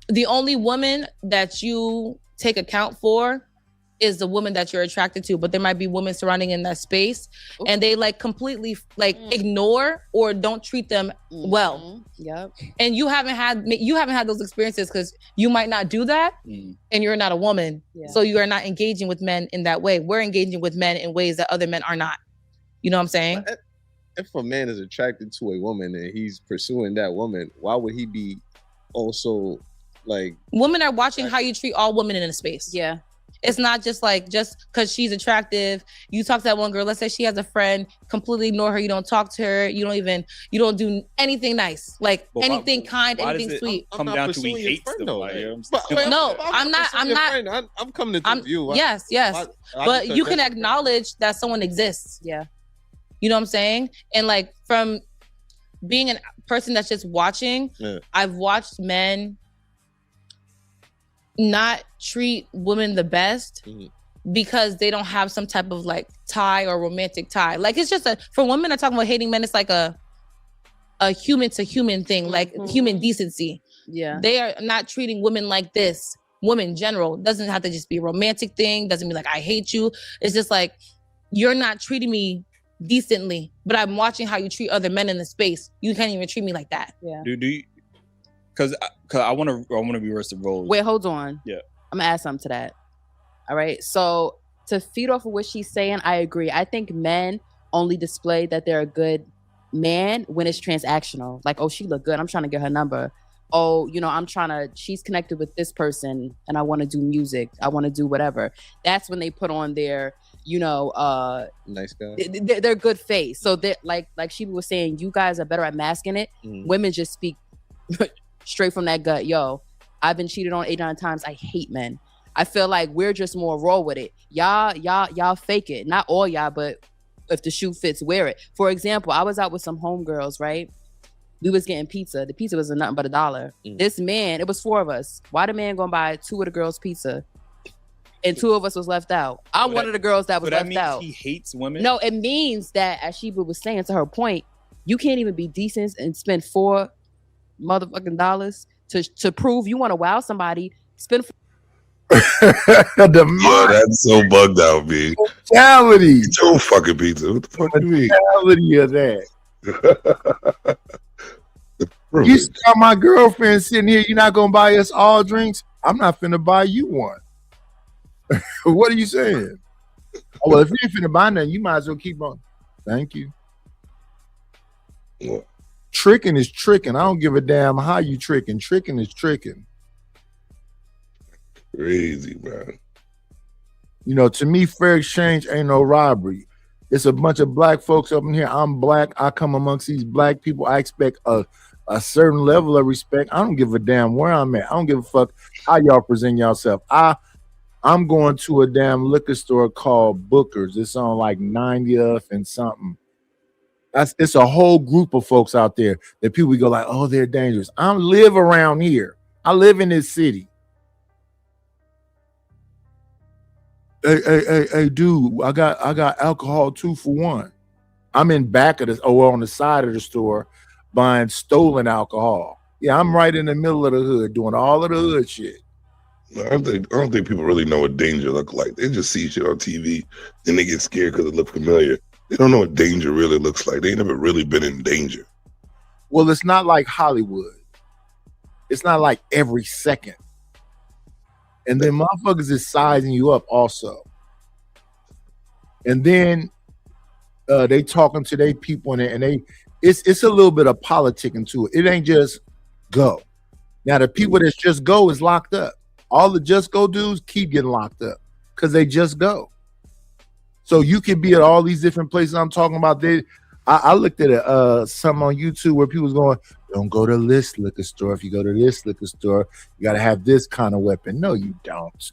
the only woman that you take account for is the woman that you're attracted to, but there might be women surrounding in that space and they like completely like ignore or don't treat them well. Yep. And you haven't had those experiences because you might not do that and you're not a woman. Yeah. So you are not engaging with men in that way. We're engaging with men in ways that other men are not. You know what I'm saying? If a man is attracted to a woman and he's pursuing that woman, why would he be also like... Women are watching how you treat all women in a space. Yeah. It's not just because she's attractive. You talk to that one girl, let's say she has a friend, completely ignore her. You don't talk to her. You don't do anything nice, like anything kind, anything sweet. Come down to we hate them. No, I'm not. I'm coming to view. Yes. But you can acknowledge that someone exists. Yeah. You know what I'm saying? And like from being a person that's just watching, I've watched men not treat women the best because they don't have some type of like tie or romantic tie. Like it's just for women are talking about hating men, it's like a human to human thing, like human decency. Yeah. They are not treating women like this. Women in general doesn't have to just be a romantic thing. Doesn't mean like I hate you. It's just like you're not treating me decently, but I'm watching how you treat other men in the space. You can't even treat me like that. Yeah. Do you? Because I want to reverse the roles. Wait, hold on. Yeah. I'm gonna add something to that. All right. So to feed off of what she's saying, I agree. I think men only display that they're a good man when it's transactional. Like, oh, she look good, I'm trying to get her number. Oh, you know, she's connected with this person and I want to do music. I want to do whatever. That's when they put on their, you know, nice guy. They're good face. So they're like Sheba was saying, you guys are better at masking it. Women just speak straight from that gut. Yo, I've been cheated on 8 or 9 times. I hate men. I feel like we're just more raw with it. Y'all fake it. Not all y'all, but if the shoe fits, wear it. For example, I was out with some homegirls, right? We was getting pizza. The pizza was nothing but $1. This man, it was 4 of us. Why the man gonna buy 2 of the girls' pizza? And 2 of us was left out. I'm one of the girls that was left out. He hates women? No, it means that, as Sheba was saying, to her point, you can't even be decent and spend $4 motherfucking dollars to prove you want to wow somebody. Spend Yo, that's so bugged out, B. Mentality. Eat your fucking pizza. What the fuck do you mean? Mentality of that. You saw my girlfriend sitting here. You're not gonna buy us all drinks. I'm not finna buy you one. What are you saying? Oh, well, if you ain't finna buy nothing, you might as well keep on. Thank you. What? Tricking is tricking. I don't give a damn how you tricking. Tricking is tricking. Crazy, man. You know, to me, fair exchange ain't no robbery. It's a bunch of black folks up in here. I'm black. I come amongst these black people. I expect a certain level of respect. I don't give a damn where I'm at. I don't give a fuck how y'all present yourself. I'm going to a damn liquor store called Booker's. It's on like 90th and something. It's a whole group of folks out there that people go like, oh, they're dangerous. I live around here. I live in this city. Hey, dude, I got alcohol 2 for $1. I'm in back of on the side of the store buying stolen alcohol. Yeah, I'm right in the middle of the hood doing all of the hood shit. I don't think people really know what danger look like. They just see shit on TV and they get scared because it looks familiar. They don't know what danger really looks like. They never really been in danger. Well, it's not like Hollywood. It's not like every second. And then motherfuckers is sizing you up also. And then they talking to their people and it's a little bit of politicking to it. It ain't just go. Now the people that's just go is locked up. All the just go dudes keep getting locked up because they just go. So you can be at all these different places I'm talking about. I looked at some on YouTube where people was going, don't go to this liquor store. If you go to this liquor store, you got to have this kind of weapon. No, you don't.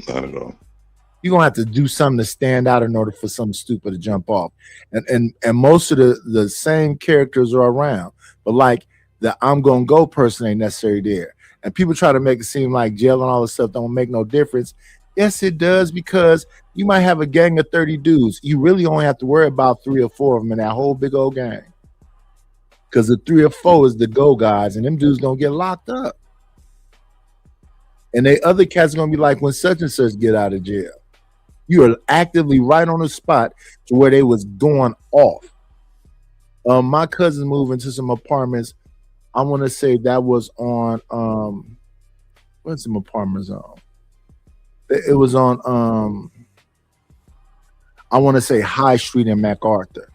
Not at all. You're going to have to do something to stand out in order for something stupid to jump off. And most of the same characters are around. But like the I'm going to go person ain't necessarily there. And people try to make it seem like jail and all this stuff don't make no difference. Yes, it does, because you might have a gang of 30 dudes. You really only have to worry about 3 or 4 of them in that whole big old gang. Because the 3 or 4 is the go guys, and them dudes gonna get locked up. And they other cats are gonna be like, when such and such get out of jail. You are actively right on the spot to where they was going off. My cousin moved into some apartments. I want to say that was on what's some apartments on? It was on I want to say High Street in MacArthur.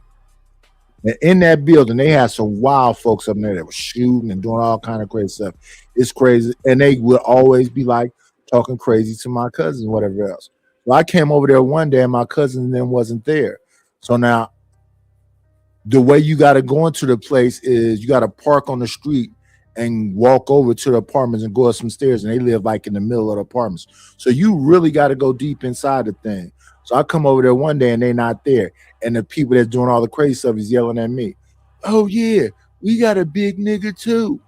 And in that building, they had some wild folks up there that were shooting and doing all kind of crazy stuff. It's crazy. And they would always be like talking crazy to my cousins, whatever else. So I came over there one day and my cousin then wasn't there. So now the way you got to go into the place is you got to park on the street and walk over to the apartments and go up some stairs, and they live like in the middle of the apartments. So you really got to go deep inside the thing. So I come over there one day and they're not there. And the people that's doing all the crazy stuff is yelling at me. Oh yeah, we got a big nigga too.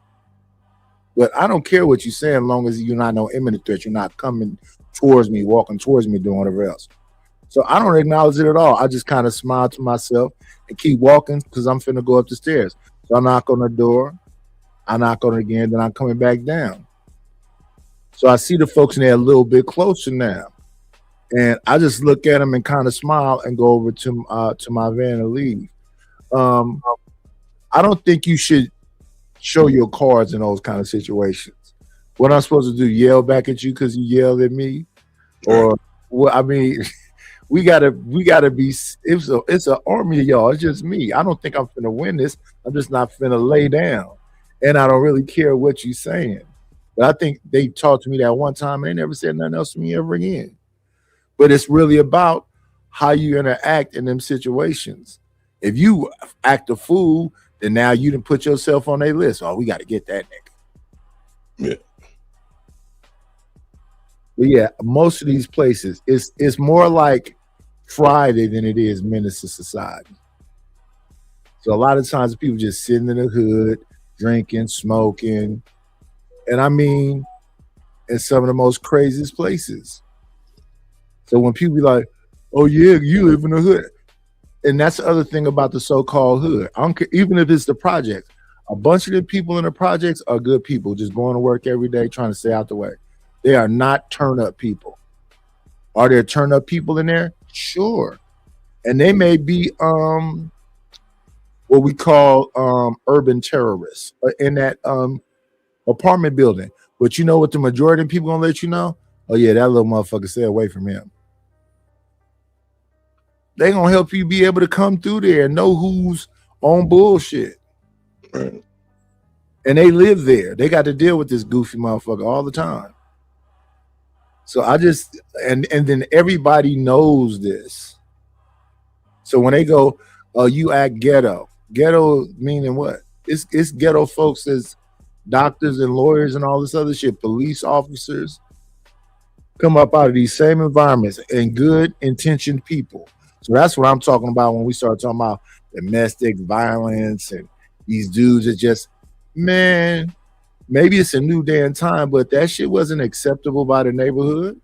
But I don't care what you're saying, as long as you're not no imminent threat. You're not coming towards me, walking towards me, doing whatever else. So I don't acknowledge it at all. I just kind of smile to myself and keep walking because I'm finna go up the stairs. So I knock on the door. I knock on it again, then I'm coming back down. So I see the folks in there a little bit closer now. And I just look at them and kind of smile and go over to my van and leave. I don't think you should show your cards in those kind of situations. What I'm supposed to do, yell back at you because you yelled at me? Or what? I mean, we gotta be. It's an army of y'all. It's just me. I don't think I'm finna win this. I'm just not finna lay down, and I don't really care what you saying. But I think they talked to me that one time and they never said nothing else to me ever again. But it's really about how you interact in them situations. If you act a fool, then now you didn't put yourself on their list. Oh, we got to get that nigga. Yeah. But yeah, most of these places, it's more like Friday than it is Menace to Society. So a lot of times people just sitting in the hood, drinking, smoking, and I mean, in some of the most craziest places. So when people be like, "Oh yeah, you live in the hood," and that's the other thing about the so-called hood. I don't care, even if it's the projects. A bunch of the people in the projects are good people, just going to work every day, trying to stay out the way. They are not turn-up people. Are there turn-up people in there? Sure, and they may be what we call urban terrorists in that apartment building. But you know what the majority of people gonna let you know? Oh yeah, that little motherfucker, stay away from him. They gonna help you be able to come through there and know who's on bullshit. Right. And they live there. They got to deal with this goofy motherfucker all the time. So I just and then everybody knows this. So when they go, "Oh, you act ghetto," ghetto meaning what? It's ghetto folks as doctors and lawyers and all this other shit, police officers come up out of these same environments and good intentioned people. So that's what I'm talking about when we start talking about domestic violence and these dudes that just, man, maybe it's a new day and time, but that shit wasn't acceptable by the neighborhood.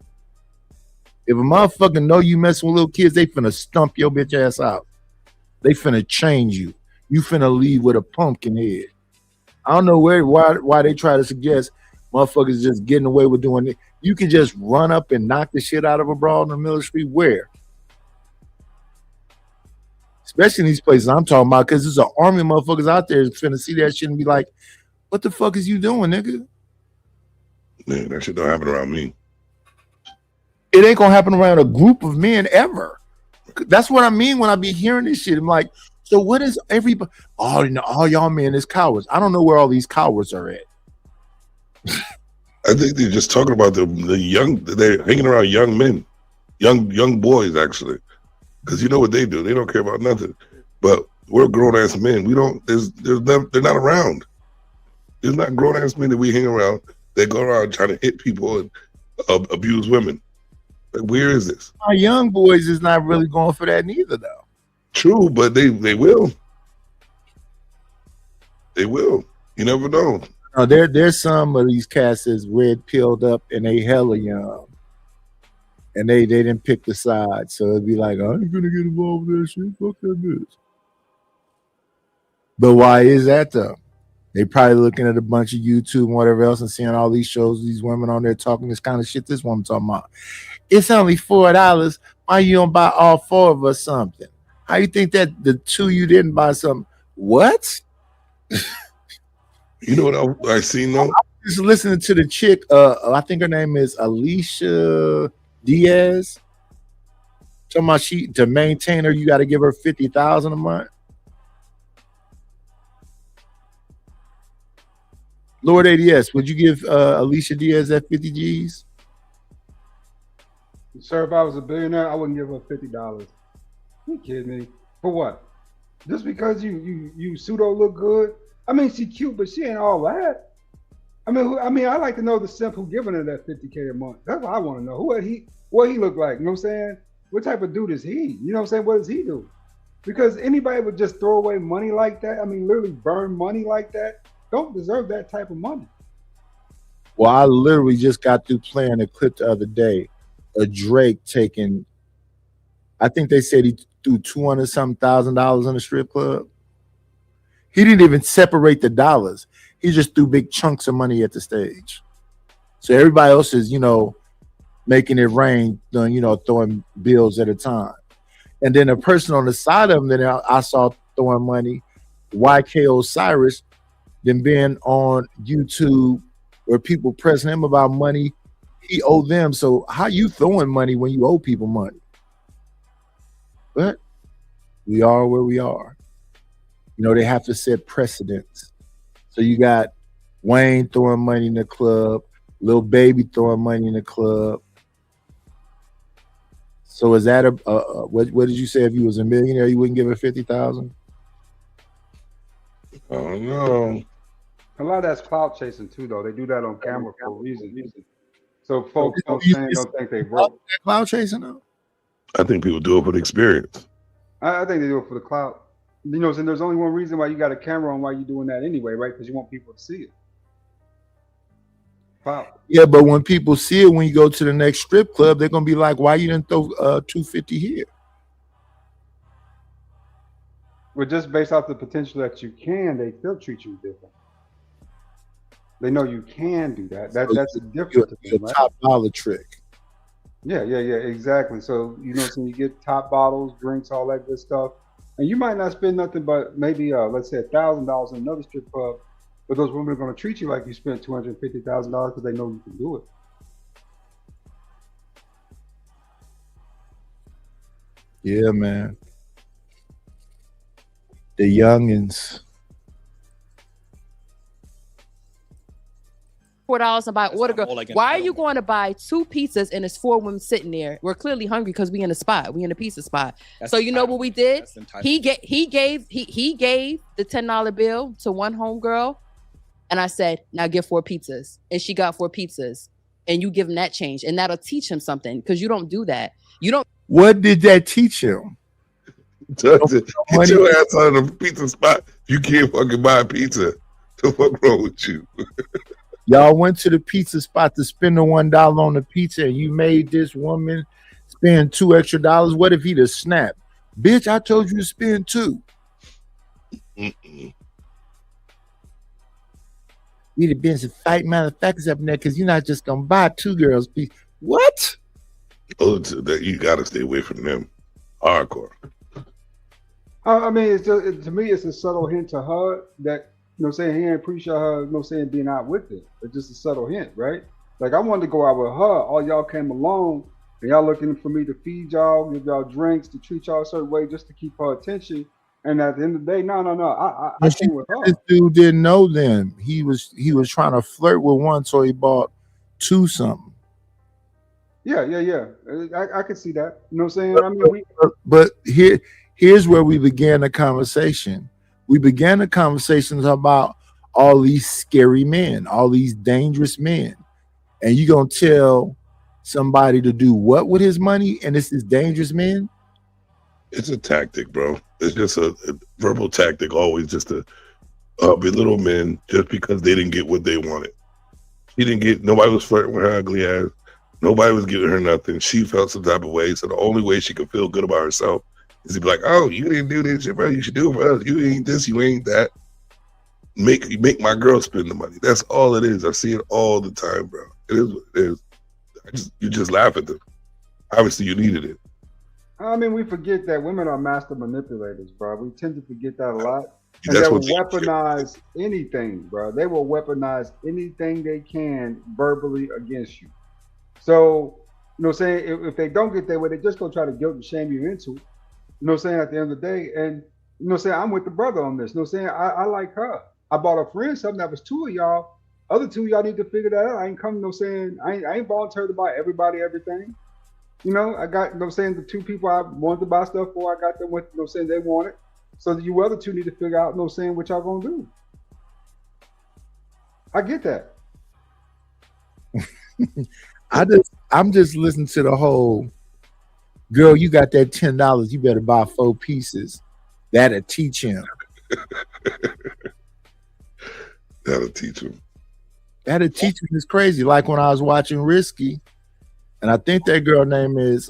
If a motherfucker know you messing with little kids, they finna stump your bitch ass out. They finna change you. You finna leave with a pumpkin head. I don't know why they try to suggest motherfuckers just getting away with doing it. You can just run up and knock the shit out of a broad in the middle of the street. Where? Especially in these places I'm talking about, because there's an army of motherfuckers out there that's finna see that shit and be like, "What the fuck is you doing, nigga?" Yeah, that shit don't happen around me. It ain't gonna happen around a group of men ever. That's what I mean when I be hearing this shit. I'm like, so what is everybody? Oh, you know, all y'all men is cowards. I don't know where all these cowards are at. I think they're just talking about the young. They're hanging around young men, young boys actually, because you know what they do. They don't care about nothing. But we're grown ass men. We don't. They're not around. There's not grown ass men that we hang around. They go around trying to hit people and abuse women. Like, where is this? Our young boys is not really going for that neither, though. True, but they will. They will. You never know. No, there's some of these cats that's red pilled up and they hella young, and they didn't pick the side, so it'd be like, I ain't gonna get involved with that shit. Fuck that bitch. But why is that though? They probably looking at a bunch of YouTube and whatever else and seeing all these shows, these women on there talking this kind of shit. This woman talking about, it's only $4. Why you don't buy all four of us something? How you think that the two you didn't buy something? What? You know what I seen though? I was just listening to the chick. I think her name is Alicia Diaz. Talking about to maintain her, you got to give her $50,000 a month. Lord ADS, would you give Alicia Diaz that 50 G's? Sir, if I was a billionaire, I wouldn't give her $50. You kidding me? For what? Just because you pseudo look good? I mean, she cute, but she ain't all that. I mean, I like to know the simp who giving her that $50K a month. That's what I want to know. What he look like? You know what I'm saying? What type of dude is he? You know what I'm saying? What does he do? Because anybody would just throw away money like that. I mean, literally burn money like that. Don't deserve that type of money. Well, I literally just got through playing a clip the other day of Drake taking, I think they said he threw $200,000 in a strip club. He didn't even separate the dollars. He just threw big chunks of money at the stage. So everybody else is, making it rain, throwing bills at a time. And then a person on the side of him that I saw throwing money, YK Osiris, then being on YouTube where people pressing him about money he owed them. So how you throwing money when you owe people money? But we are where we are. You know, they have to set precedents. So you got Wayne throwing money in the club, Lil Baby throwing money in the club. So is that what did you say? If you was a millionaire, you wouldn't give her 50,000? Oh no. A lot of that's clout chasing too, though. They do that on camera for a reason. So folks don't think they broke. Clout chasing though? I think people do it for the experience. I think they do it for the clout. You know, and there's only one reason why you got a camera on why you're doing that anyway, right? Because you want people to see it. Clout. Yeah, but when people see it, when you go to the next strip club, they're gonna be like, "Why you didn't throw 250 here?" But just based off the potential that you can, they still treat you different. They know you can do that. That's a difference. It's a top dollar trick. Yeah, exactly. So so you get top bottles, drinks, all that good stuff, and you might not spend nothing but maybe let's say $1,000 in another strip club, but those women are going to treat you like you spent $250,000 because they know you can do it. Yeah, man. The youngins. $4 and buy order girl. like an Why are you going to buy 2 pizzas and it's 4 women sitting there? We're clearly hungry because we in a spot. We in a pizza spot. So you know what we did? He gave the $10 bill to one homegirl, and I said, "Now give 4 pizzas," and she got 4 pizzas, and you give him that change, and that'll teach him something because you don't do that. You don't. What did that teach him? Get your ass out of the pizza spot. You can't fucking buy pizza. The fuck wrong with you? Y'all went to the pizza spot to spend the $1 on the pizza, and you made this woman spend $2 extra. What if he'd have snapped? Bitch, I told you to spend 2. We'd have been some fight manufacturers up in there because you're not just gonna buy 2 girls pizza. What? Oh, you gotta stay away from them. Hardcore. I mean, it's just, to me, it's a subtle hint to her that, saying he ain't appreciate her, saying being out with it. It's just a subtle hint, right? Like, I wanted to go out with her. All y'all came along, and y'all looking for me to feed y'all, give y'all drinks, to treat y'all a certain way just to keep her attention. And at the end of the day, no. I came with her. This dude didn't know them. He was trying to flirt with one, so he bought 2 something. Yeah. I could see that. You know what I'm saying? I mean, but here's where we began the conversation. We began the conversations about all these scary men, all these dangerous men. And you gonna tell somebody to do what with his money, and this is dangerous men? It's a tactic, bro. It's just a verbal tactic, always just to belittle men just because they didn't get what they wanted. Nobody was flirting with her ugly ass. Nobody was giving her nothing. She felt some type of way. So the only way she could feel good about herself is to be like, "Oh, you didn't do this shit, bro. You should do it for us. You ain't this, you ain't that. Make my girl spend the money." That's all it is. I see it all the time, bro. It is what it is. You just laugh at them. Obviously, you needed it. I mean, we forget that women are master manipulators, bro. We tend to forget that a lot. And That's they will what weaponize anything, bro. They will weaponize anything they can verbally against you. So, saying if they don't get their way, they just gonna try to guilt and shame you into it. Saying at the end of the day, and saying I'm with the brother on this. Saying I like her. I bought a friend something that was 2 of y'all. Other 2 of y'all need to figure that out. I ain't coming saying I ain't volunteered to buy everybody everything. I got saying the 2 people I wanted to buy stuff for, I got them with saying they want it. So you other 2 need to figure out saying what y'all gonna do. I get that. I'm just listening to the whole girl, you got that $10, you better buy 4 pieces. That'll teach him. That'll teach him. That'll teach him. It's crazy. Like when I was watching Risky, and I think that girl name is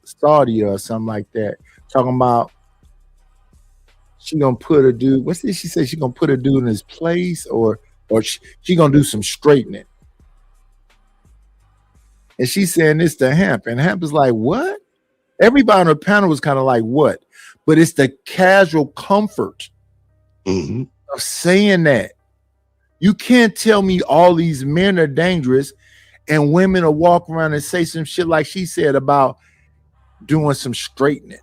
Saudi or something like that, talking about she gonna put a dude, what's this? She said she gonna put a dude in his place or she gonna do some straightening. And she's saying this to Hemp, and Hemp is like, what? Everybody on the panel was kind of like, what? But it's the casual comfort of saying that. You can't tell me all these men are dangerous and women will walk around and say some shit like she said about doing some straightening.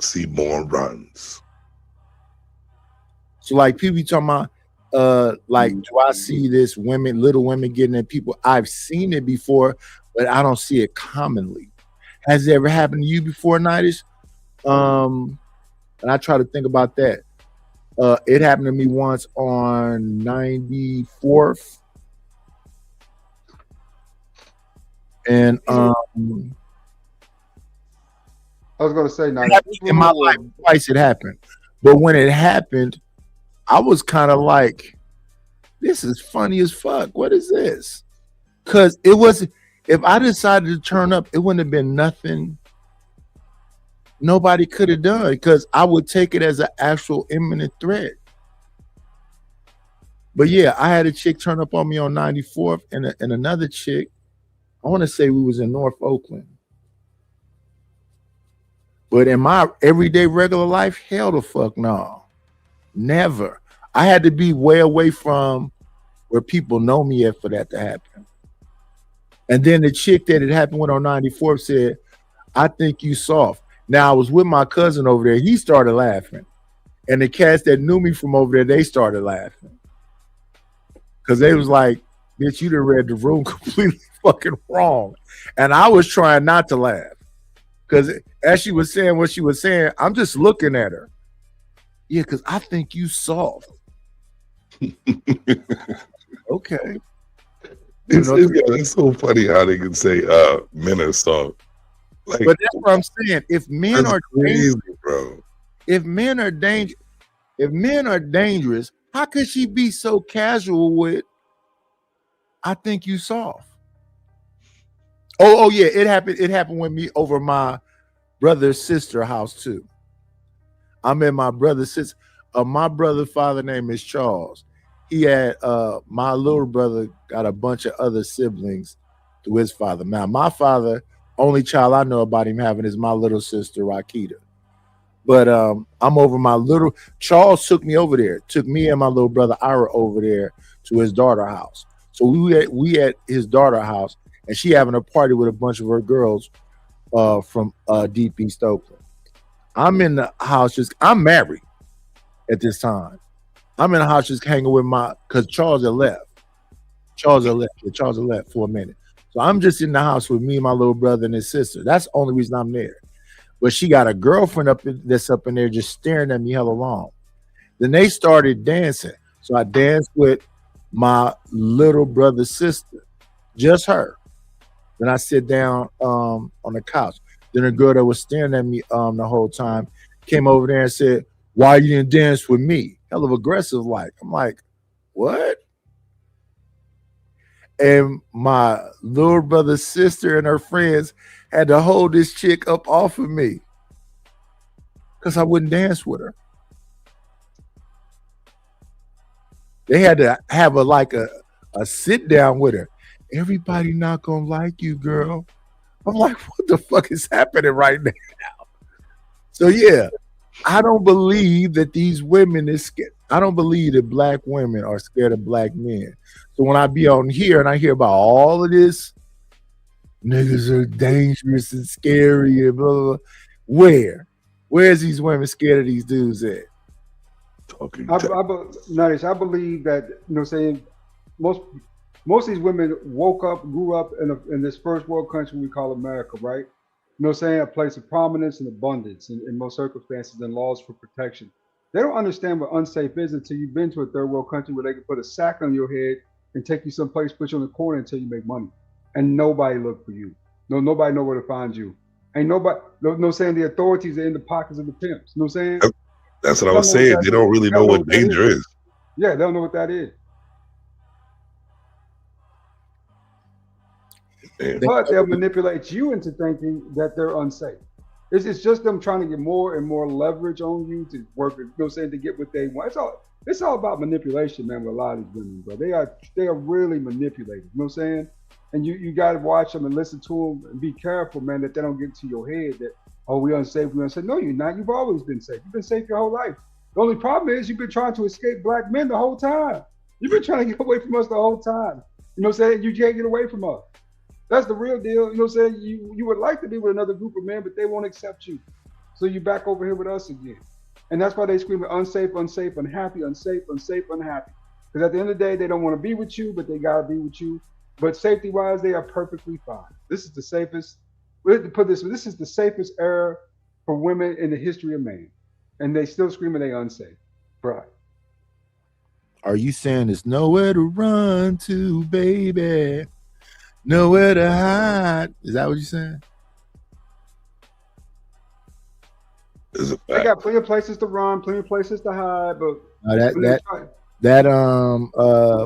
see more runs. So like people be talking about, like, do I see this women, little women getting at people? I've seen it before, but I don't see it commonly. Has it ever happened to you before, Nidus? And I try to think about that. It happened to me once on 94th. And I was gonna say now in my life twice it happened. But when it happened, I was kind of like, this is funny as fuck. What is this? Because it was, if I decided to turn up, it wouldn't have been nothing nobody could have done, because I would take it as an actual imminent threat. But yeah, I had a chick turn up on me on 94th and another chick, I want to say we was in North Oakland. But in my everyday regular life, hell the fuck no. Never. I had to be way away from where people know me at for that to happen. And then the chick that it happened with on 94th said, I think you soft. Now I was with my cousin over there. He started laughing. And the cats that knew me from over there, they started laughing. Because they was like, bitch, you done read the room completely fucking wrong. And I was trying not to laugh. Because as she was saying what she was saying, I'm just looking at her. Yeah, because I think you soft. Okay. It's so funny how they can say men are soft. Like, but that's what I'm saying. If men are crazy, dangerous, bro. If men are dangerous, how could she be so casual with, I think you soft? Oh yeah, it happened with me over my brother's sister house too. I'm in my brother's sister. My brother's father name is Charles. He had my little brother got a bunch of other siblings to his father. Now my father, only child I know about him having is my little sister Rakita. But I'm over my little Charles took me over there, took me and my little brother Ira over there to his daughter house. So we at his daughter house, and she having a party with a bunch of her girls from Deep East Oakland. I'm in the house I'm married at this time. I'm in the house just hanging with because Charles had left. Charles had left for a minute. So I'm just in the house with me and my little brother and his sister. That's the only reason I'm there. But she got a girlfriend that's up in there just staring at me hella long. Then they started dancing. So I danced with my little brother's sister, just her. Then I sit down on the couch. Then a girl that was staring at me the whole time came over there and said, why you didn't dance with me? Hell of aggressive like. I'm like, what? And my little brother's sister and her friends had to hold this chick up off of me because I wouldn't dance with her. They had to have a sit down with her. Everybody not gonna like you, girl. I'm like, what the fuck is happening right now? So yeah, I don't believe that these women is scared. I don't believe that black women are scared of black men. So when I be on here and I hear about all of this, niggas are dangerous and scary and blah, blah, blah. Where's these women scared of these dudes at? I believe that, you know what I'm saying, most of these women grew up in this first world country we call America, right? You know what I'm saying? A place of prominence and abundance in most circumstances and laws for protection. They don't understand what unsafe is until you've been to a third world country where they can put a sack on your head and take you someplace, put you in the corner until you make money. And nobody look for you. Nobody know where to find you. Ain't nobody, no saying the authorities are in the pockets of the pimps. You know what I'm saying? That's what I was saying. They don't really know what danger is. Yeah, they don't know what that is. But they'll manipulate you into thinking that they're unsafe. It's just them trying to get more and more leverage on you to work, you know what I'm saying, to get what they want. It's all about manipulation, man, with a lot of these women, bro. They are really manipulated, you know what I'm saying? And you got to watch them and listen to them and be careful, man, that they don't get into your head that, oh, we're unsafe, we're unsafe. No, you're not. You've always been safe. You've been safe your whole life. The only problem is you've been trying to escape black men the whole time. You've been trying to get away from us the whole time. You know what I'm saying? You can't get away from us. That's the real deal. You know what I'm saying? You would like to be with another group of men, but they won't accept you. So you back over here with us again. And that's why they screaming unsafe, unsafe, unhappy, unsafe, unsafe, unhappy. Because at the end of the day, they don't want to be with you, but they got to be with you. But safety-wise, they are perfectly fine. This is the safest, this is the safest era for women in the history of man. And they still screaming they unsafe. Right. Are you saying there's nowhere to run to, baby? Nowhere to hide. Is that what you're saying? They got plenty of places to run, plenty of places to hide, but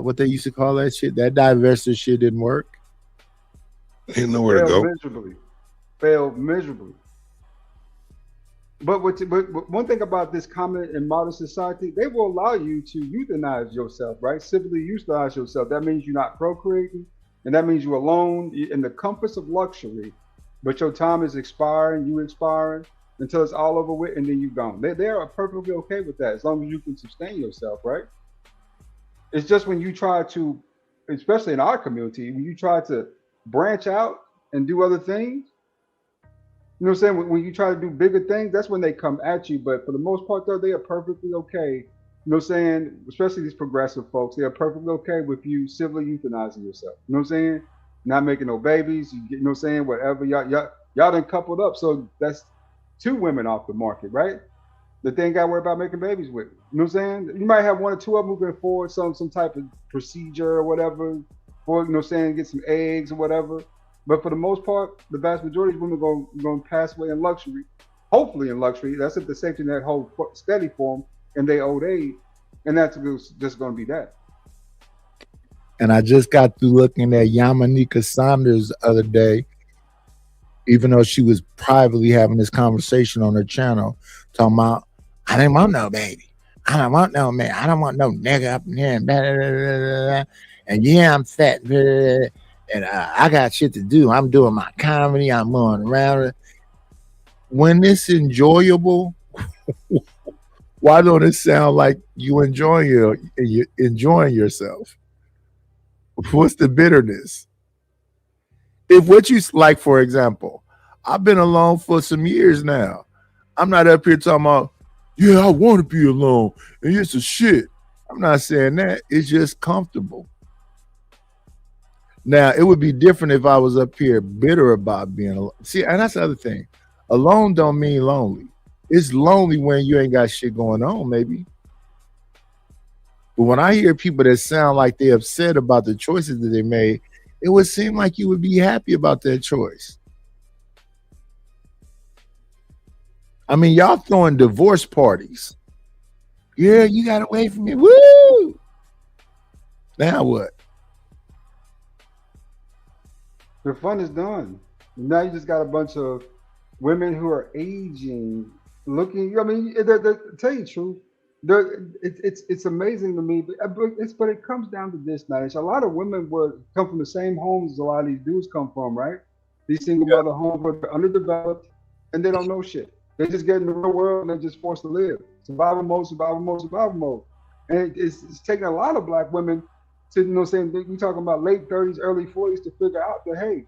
what they used to call that shit, that divestiture shit didn't work. Ain't nowhere to go. Failed miserably. But one thing about this common and modern society, they will allow you to euthanize yourself, right? Civilly euthanize yourself. That means you're not procreating, and that means you're alone in the comforts of luxury, but your time is expiring, you expiring until it's all over with, and then you're gone. They are perfectly okay with that as long as you can sustain yourself, right? It's just when you try to, especially in our community, when you try to branch out and do other things, you know what I'm saying? When you try to do bigger things, that's when they come at you. But for the most part, though, they are perfectly okay. You know what I'm saying? Especially these progressive folks, they are perfectly okay with you civilly euthanizing yourself. You know what I'm saying? Not making no babies. You know what I'm saying? Whatever. Y'all done coupled up. So that's 2 women off the market, right? That they ain't got to worry about making babies with. You know what I'm saying? You might have 1 or 2 of them moving forward, some type of procedure or whatever, for, you know what I'm saying, get some eggs or whatever. But for the most part, the vast majority of women are going to pass away in luxury, hopefully in luxury. That's if the safety net holds steady for them in their old age. And that's just going to be that. And I just got through looking at Yamanika Saunders the other day, even though she was privately having this conversation on her channel, talking about, I didn't want no baby. I don't want no man. I don't want no nigga up in here. And, blah, blah, blah, blah. And yeah, I'm fat. Blah, blah, blah. And I got shit to do. I'm doing my comedy. I'm moving around. When it's enjoyable, why don't it sound like you enjoying yourself? What's the bitterness? If what you like, for example, I've been alone for some years now. I'm not up here talking about, yeah, I want to be alone and it's a shit. I'm not saying that. It's just comfortable. Now, it would be different if I was up here bitter about being alone. See, and that's the other thing. Alone don't mean lonely. It's lonely when you ain't got shit going on, maybe. But when I hear people that sound like they're upset about the choices that they made, it would seem like you would be happy about that choice. I mean, y'all throwing divorce parties. Yeah, you got away from me. Woo! Now what? The fun is done. Now you just got a bunch of women who are aging, looking. I mean, to tell you the truth, it's amazing to me. But it comes down to this, Nish. A lot of women come from the same homes as a lot of these dudes come from, right? These single mother homes where they're underdeveloped and they don't know shit. They just get in the real world and they're just forced to live. Survival mode, survival mode, survival mode. And it's taking a lot of black women to, you know what I'm saying, we talking about late 30s, early 40s to figure out that, hey, you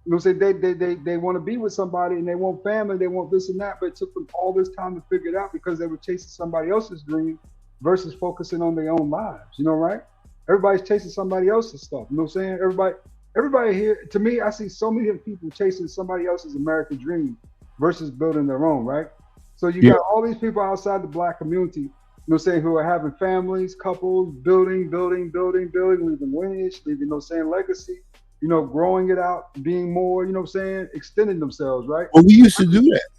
know what I'm saying, they want to be with somebody and they want family, they want this and that, but it took them all this time to figure it out because they were chasing somebody else's dream versus focusing on their own lives, you know, right? Everybody's chasing somebody else's stuff, you know what I'm saying? Everybody here, to me, I see so many people chasing somebody else's American dream versus building their own, right? So you got all these people outside the black community, you know what I'm saying, who are having families, couples, building, leaving lineage, leaving, you know what I'm saying, legacy, you know, growing it out, being more, you know what I'm saying, extending themselves, right? Well, we used to do that.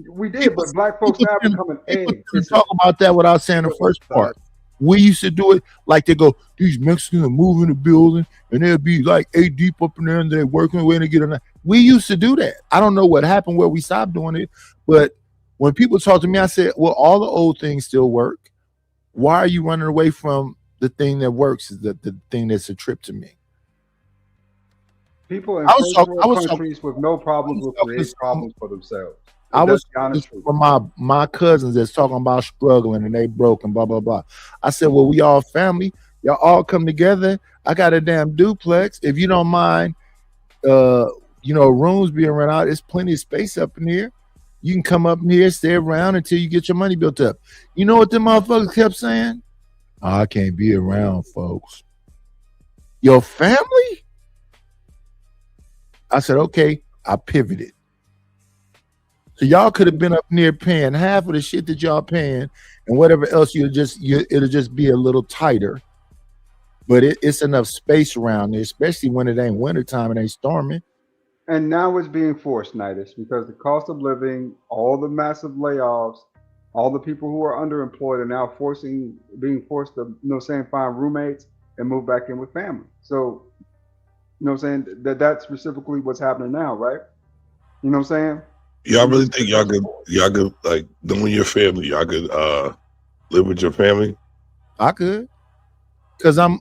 We did, but black folks now becoming eggs. Talk about that without saying the first part. We used to do it like they go, these Mexicans are moving the building and they'll be like 8 deep up in there and they're working away to get on that. We used to do that. I don't know what happened where we stopped doing it, but when people talk to me, I said, well, all the old things still work. Why are you running away from the thing that works? Is the thing that's a trip to me. People in countries with no problems will create problems for themselves. I was for my cousins that's talking about struggling and they broke and blah, blah, blah. I said, well, we all family. Y'all all come together. I got a damn duplex. If you don't mind, you know, rooms being rent out, there's plenty of space up in here. You can come up here, stay around until you get your money built up. You know what them motherfuckers kept saying? I can't be around, folks. Your family? I said, okay, I pivoted. So y'all could have been up near paying half of the shit that y'all paying, and whatever else it'll just be a little tighter. But it's enough space around there, especially when it ain't wintertime and ain't storming. And now it's being forced, Nidus, because the cost of living, all the massive layoffs, all the people who are underemployed are now being forced to, find roommates and move back in with family. So, that's specifically what's happening now, right? You know what I'm saying? Y'all really think y'all could like knowing your family, y'all could live with your family? I could. Because I'm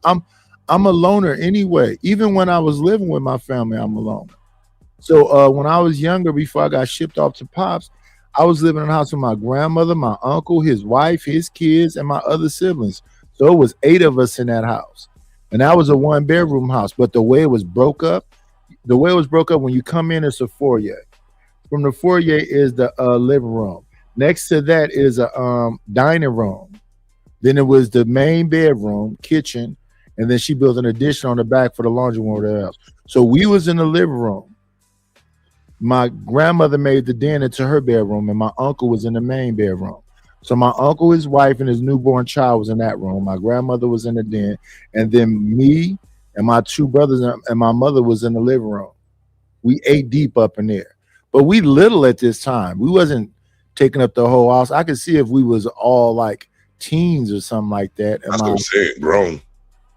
a loner anyway. Even when I was living with my family, I'm a loner. So when I was younger, before I got shipped off to Pops, I was living in a house with my grandmother, my uncle, his wife, his kids, and my other siblings. So it was 8 of us in that house. And that was a 1-bedroom house. But the way it was broke up, when you come in, it's a foyer. From the foyer is the living room. Next to that is a dining room. Then it was the main bedroom, kitchen, and then she built an addition on the back for the laundry room or whatever else. So we was in the living room. My grandmother made the den into her bedroom, and my uncle was in the main bedroom. So my uncle, his wife, and his newborn child was in that room. My grandmother was in the den, and then me and my 2 brothers and my mother was in the living room. We ate deep up in there. But we little at this time. We wasn't taking up the whole house. I could see if we was all like teens or something like that. That's what I'm saying, grown.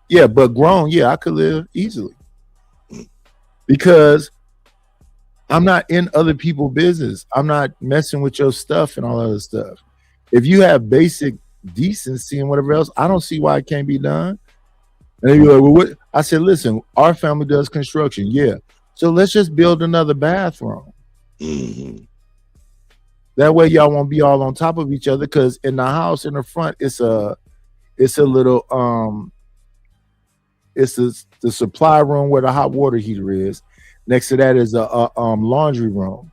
Yeah, but grown, yeah, I could live easily. Because I'm not in other people's business. I'm not messing with your stuff and all other stuff. If you have basic decency and whatever else, I don't see why it can't be done. And they be like, well, what? I said, listen, our family does construction. Yeah. So let's just build another bathroom. Mm-hmm. That way y'all won't be all on top of each other, because in the house in the front, it's a little it's the supply room where the hot water heater is. Next to that is a laundry room.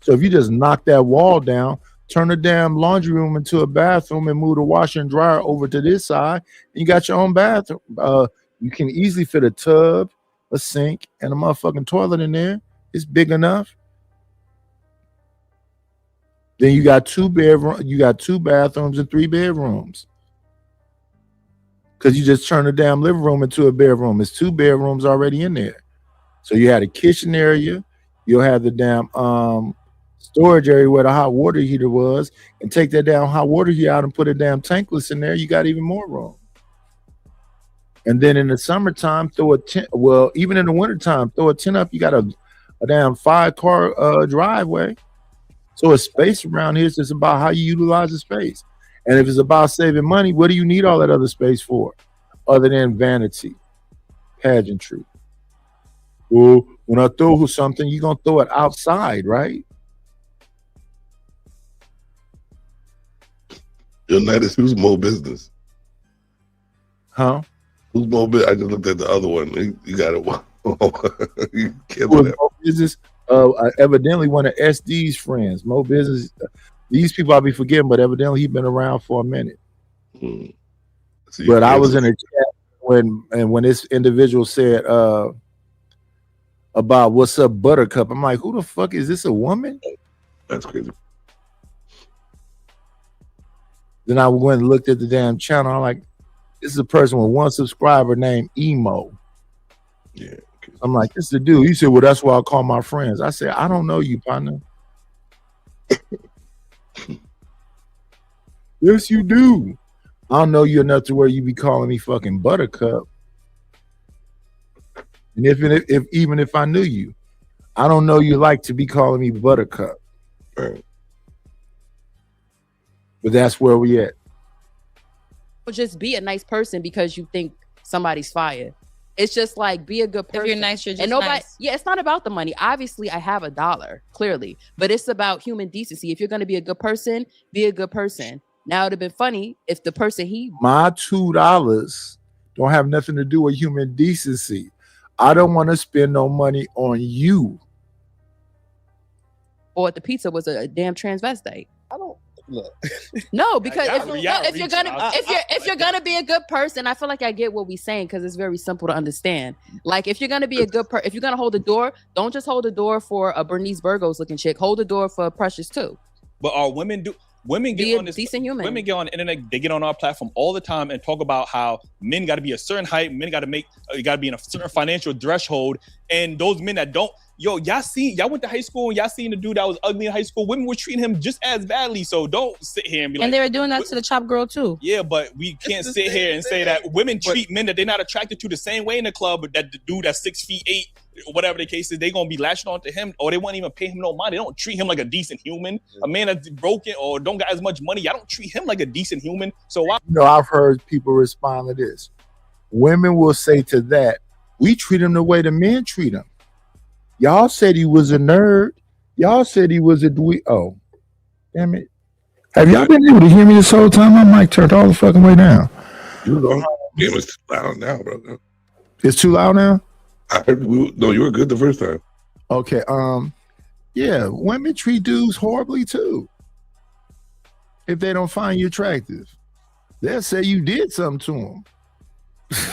So if you just knock that wall down, turn the damn laundry room into a bathroom, and move the washer and dryer over to this side, you got your own bathroom. You can easily fit a tub, a sink, and a motherfucking toilet in there. It's big enough. Then you got 2 bathrooms and 3 bedrooms. Because you just turn the damn living room into a bedroom. It's 2 bedrooms already in there. So you had a kitchen area, you'll have the damn storage area where the hot water heater was, and take that damn hot water heater out and put a damn tankless in there, you got even more room. And then in the summertime, even in the wintertime, throw a tent up, you got a damn 5-car driveway. So a space around here is just about how you utilize the space. And if it's about saving money, what do you need all that other space for? Other than vanity, pageantry. Well, when I throw something, you're going to throw it outside, right? Nidus, who's Mo Business? Huh? Who's Mo Business? I just looked at the other one. You got it. You can't Mo Business, evidently one of SD's friends. Mo Business, these people I'll be forgetting, but evidently he's been around for a minute. So but I was in a chat when this individual said about what's up, Buttercup. I'm like, who the fuck is this? A woman? That's crazy. Then I went and looked at the damn channel. I'm like, this is a person with 1 subscriber named Emo. Yeah. Okay. I'm like, this is the dude. He said, well, that's why I call my friends. I said, I don't know you, partner. Yes, you do. I don't know you enough to where you be calling me fucking Buttercup. And even if I knew you, I don't know you like to be calling me Buttercup. Right. But that's where we at. Just be a nice person because you think somebody's fire. It's just like, be a good person. If you're nice, you're just and nobody, nice. Yeah, it's not about the money. Obviously, I have $1, clearly. But it's about human decency. If you're going to be a good person, be a good person. Now, it would have been funny if the person My $2 don't have nothing to do with human decency. I don't want to spend no money on you. bought the pizza was a damn transvestite. I don't look. No, because Y'all if you're reaching gonna out. if you're gonna be a good person, I feel like I get what we're saying because it's very simple to understand. Like if you're gonna be a good if you're gonna hold the door, don't just hold the door for a Bernice Burgos looking chick. Hold the door for Precious too. But are women Be get a on this decent human. women get on the internet, they get on our platform all the time and talk about how men got to be a certain height, men got to be in a certain financial threshold, and those men that don't, y'all went to high school and y'all seen the dude that was ugly in high school, women were treating him just as badly. So don't sit here and be like, And they were doing that to the Chop Girl too. yeah, but we can't sit here and say that women treat men that they're not attracted to the same way in the club, but that the dude that's 6'8", whatever the case is, they gonna be latching on to him, or they won't even pay him no mind. They don't treat him like a decent human. A man that's broken or don't got as much money, y'all don't treat him like a decent human. So why? You know, I've heard people respond to this. Women will say to that, we treat him the way the men treat him. Y'all said he was a nerd. Y'all said he was a dweeb. Oh, damn it. Have y'all been able to hear me this whole time? My mic turned all the fucking way down. You know, game is too loud now, bro. It's too loud now? I heard no, you were good the first time. Okay, yeah, women treat dudes horribly too. If they don't find you attractive, they'll say you did something to them.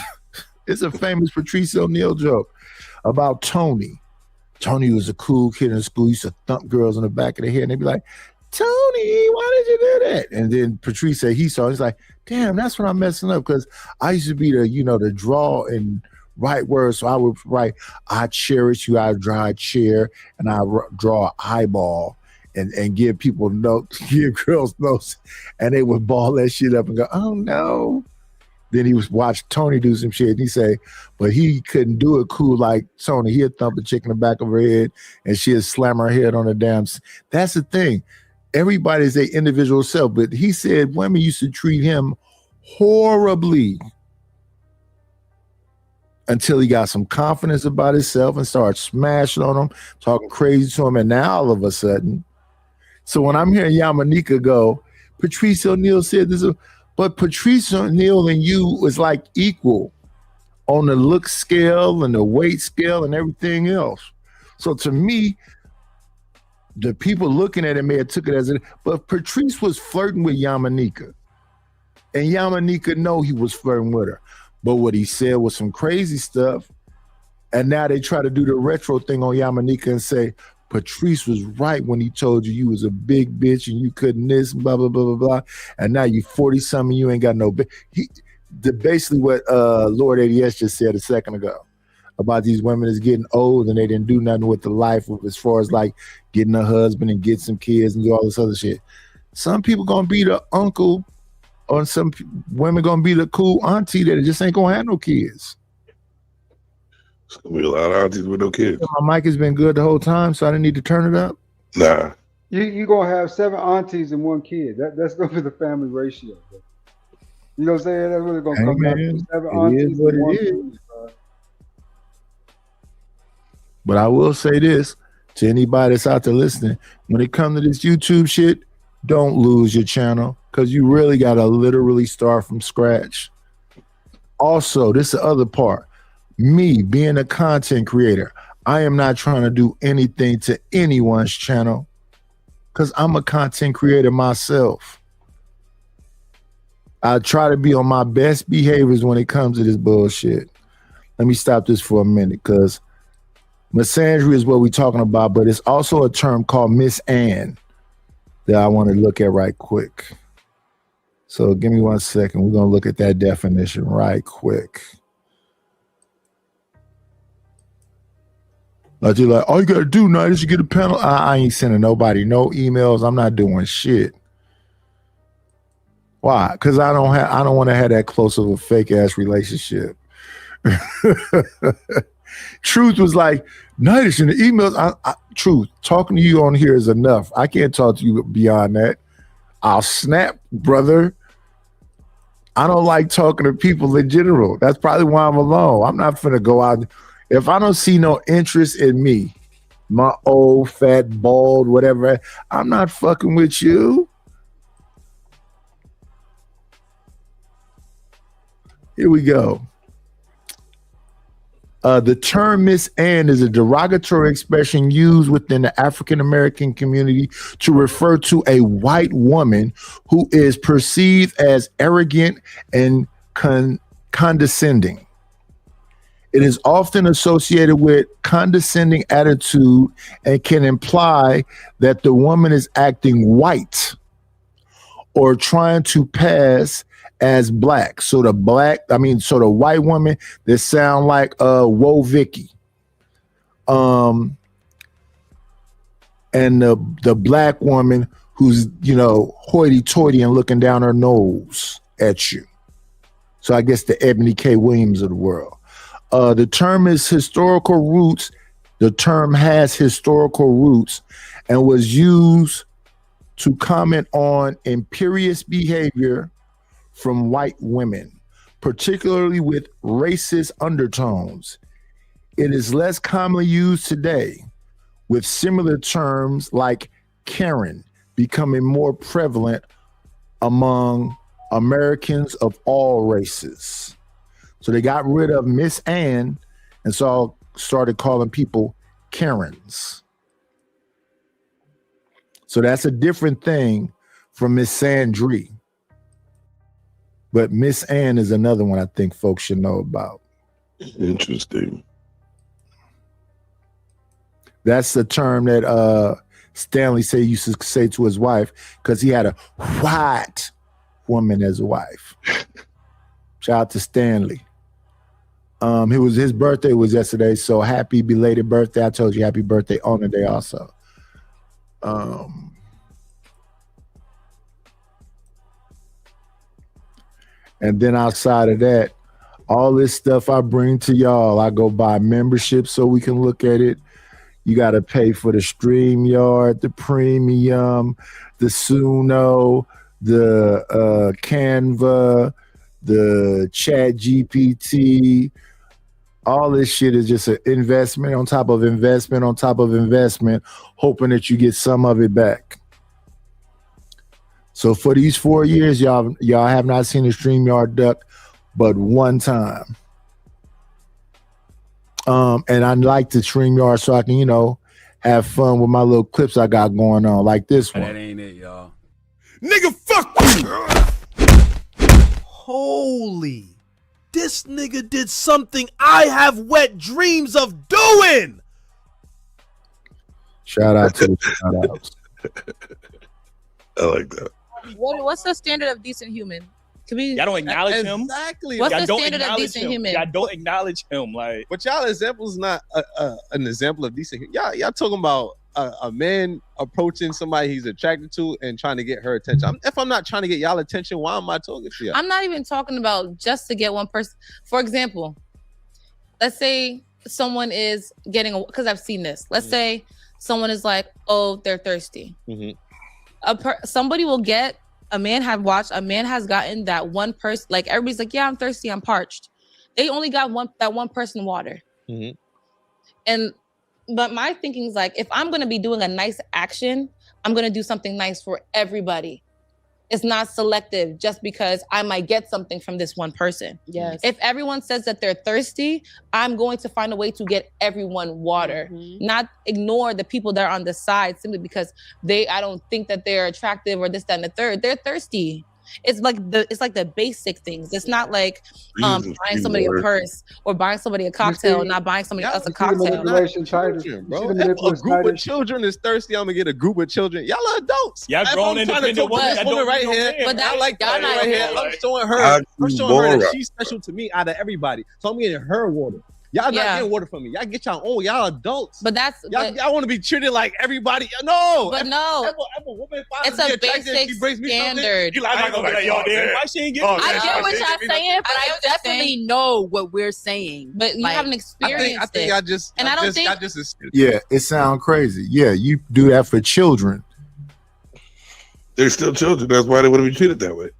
It's a famous Patrice O'Neal joke about Tony. Tony was a cool kid in school. He used to thump girls in the back of the head, and they'd be like, Tony, why did you do that? And then Patrice said he's like, damn, that's when I'm messing up, because I used to be the draw and write words. So I would write, I cherish you, I draw a chair, and I draw an eyeball and give people notes, give girls notes, and they would ball that shit up and go, oh no. Then he was watch Tony do some shit, and he say, but he couldn't do it cool like Tony. He'd thump a chick in the back of her head, and she'd slam her head on the damn. That's the thing. Everybody's their individual self, but he said women used to treat him horribly until he got some confidence about himself and started smashing on him, talking crazy to him, and now all of a sudden, so when I'm hearing Yamanika go, Patrice O'Neal said this, but Patrice O'Neal and you was like equal on the look scale and the weight scale and everything else. So to me, the people looking at it may have took it as but Patrice was flirting with Yamanika, and Yamanika know he was flirting with her. But what he said was some crazy stuff, and now they try to do the retro thing on Yamanika and say Patrice was right when he told you was a big bitch and you couldn't this, blah blah blah blah blah, and now you 40-something, you ain't got no. Basically what Lord ADS just said a second ago about these women is getting old and they didn't do nothing with the life as far as like getting a husband and get some kids and do all this other shit. Some people gonna be the uncle, or some women gonna be the cool auntie that just ain't gonna have no kids. It's gonna be a lot of aunties with no kids. My mic has been good the whole time, so I didn't need to turn it up. Nah. You're gonna have 7 aunties and 1 kid. That's gonna be the family ratio. Bro. You know what I'm saying? That's really gonna come down to 7 aunties and 1 kid. But I will say this to anybody that's out there listening: when it comes to this YouTube shit, don't lose your channel, because you really gotta literally start from scratch. Also, this is the other part. Me being a content creator, I am not trying to do anything to anyone's channel, because I'm a content creator myself. I try to be on my best behaviors when it comes to this bullshit. Let me stop this for a minute, because misandry is what we're talking about, but it's also a term called Miss Ann that I want to look at right quick. So give me 1 second. We're going to look at that definition right quick. Like you're like, all you got to do now is you get a panel. I ain't sending nobody no emails. I'm not doing shit. Why? Because I don't want to have that close of a fake ass relationship. Truth was like, Nidish in the emails. Truth, talking to you on here is enough. I can't talk to you beyond that. I'll snap, brother. I don't like talking to people in general. That's probably why I'm alone. I'm not finna go out. If I don't see no interest in me, my old, fat, bald, whatever, I'm not fucking with you. Here we go. The term Miss Ann is a derogatory expression used within the African American community to refer to a white woman who is perceived as arrogant and condescending. It is often associated with condescending attitude and can imply that the woman is acting white or trying to pass as black. So the white woman that sound like Whoa Vicky. And the black woman who's, hoity-toity and looking down her nose at you. So I guess the Ebony K. Williams of the world. The term has historical roots and was used to comment on imperious behavior from white women, particularly with racist undertones. It is less commonly used today, with similar terms like Karen becoming more prevalent among Americans of all races. So they got rid of Miss Ann and so started calling people Karens. So that's a different thing from Miss Sandry. But Miss Ann is another one I think folks should know about. Interesting. That's the term that Stanley used to say to his wife because he had a white woman as a wife. Shout out to Stanley. His birthday was yesterday, so happy belated birthday. I told you happy birthday on the day also. And then outside of that, all this stuff I bring to y'all, I go buy membership so we can look at it. You got to pay for the StreamYard, the Premium, the Suno, the Canva, the Chat GPT. All this shit is just an investment on top of investment on top of investment, hoping that you get some of it back. So for these 4 years, y'all have not seen a StreamYard duck but one time. And I like the StreamYard so I can, have fun with my little clips I got going on, like this one. That ain't it, y'all. Nigga, fuck you! Holy. This nigga did something I have wet dreams of doing! Shout out to the shout outs. I like that. What's the standard of decent human? Y'all don't acknowledge him. Exactly. What's Y'all the don't standard of acknowledge decent him. human? Y'all don't acknowledge him. Like, but y'all example is not an example of decent. Y'all talking about a man approaching somebody he's attracted to and trying to get her attention. If I'm not trying to get y'all attention, why am I talking to y'all? I'm not even talking about just to get one person. For example, let's say someone is getting, because I've seen this. Let's say someone is like, oh, they're thirsty. Somebody will get. A man has gotten that one person, like everybody's like, yeah, I'm thirsty, I'm parched. They only got that one person water. But my thinking is like, if I'm going to be doing a nice action, I'm going to do something nice for everybody. It's not selective just because I might get something from this one person. Yes. If everyone says that they're thirsty, I'm going to find a way to get everyone water, not ignore the people that are on the side simply because I don't think that they're attractive or this, that, and the third. They're thirsty. It's like the basic things. It's not like buying somebody a purse or buying somebody a cocktail, not buying somebody else a cocktail. Bro, if a group of children is thirsty, I'm gonna get a group of children. Y'all are adults. Y'all grown independent woman right here. But I like that right here. I'm showing her that she's special to me out of everybody. So I'm getting her water. Y'all not getting water from me. Y'all get y'all own. Y'all adults. But that's y'all want to be treated like everybody. No, but no. If a woman it's a basic standard. You like gonna be like, y'all damn. Why she ain't getting? I get what y'all saying, but I definitely know what we're saying. But you haven't experienced I think I just. And I don't think. Yeah, it sounds crazy. Yeah, you do that for children. They're still children. That's why they want to be treated that way.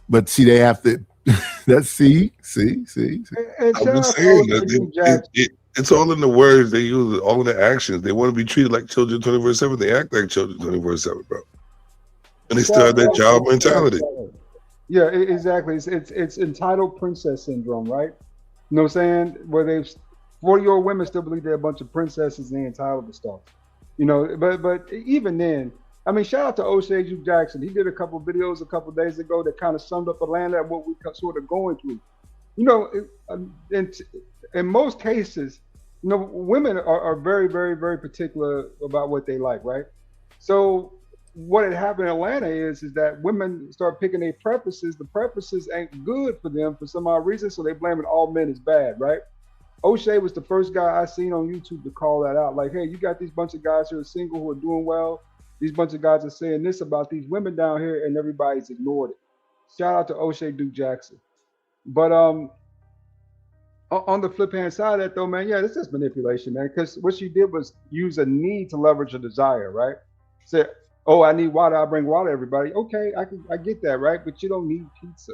But see, they have to. That's see. I'm just saying it's all in the words they use, all in the actions. They want to be treated like children 24/7. They act like children 24/7, bro. And they still have that child mentality. Yeah, exactly. It's entitled princess syndrome, right? You know what I'm saying? Where 40-year-old women still believe they're a bunch of princesses and they're entitled to stuff. You know, but even then, I mean, shout out to O'Shea Duke Jackson. He did a couple videos a couple days ago that kind of summed up Atlanta and what we sort of going through. You know, in most cases, you know, women are very, very, very particular about what they like, right? So what had happened in Atlanta is that women start picking their preferences. The preferences ain't good for them for some odd reason, so they blame it all men is bad, right? O'Shea was the first guy I seen on YouTube to call that out. Like, hey, you got these bunch of guys who are single who are doing well. These bunch of guys are saying this about these women down here, and everybody's ignored it. Shout out to O'Shea Duke Jackson. But on the flip hand side of that though, man, yeah, this is manipulation, man. Because what she did was use a need to leverage a desire, right? Say, oh, I need water, I bring water, everybody. Okay, I get that, right? But you don't need pizza.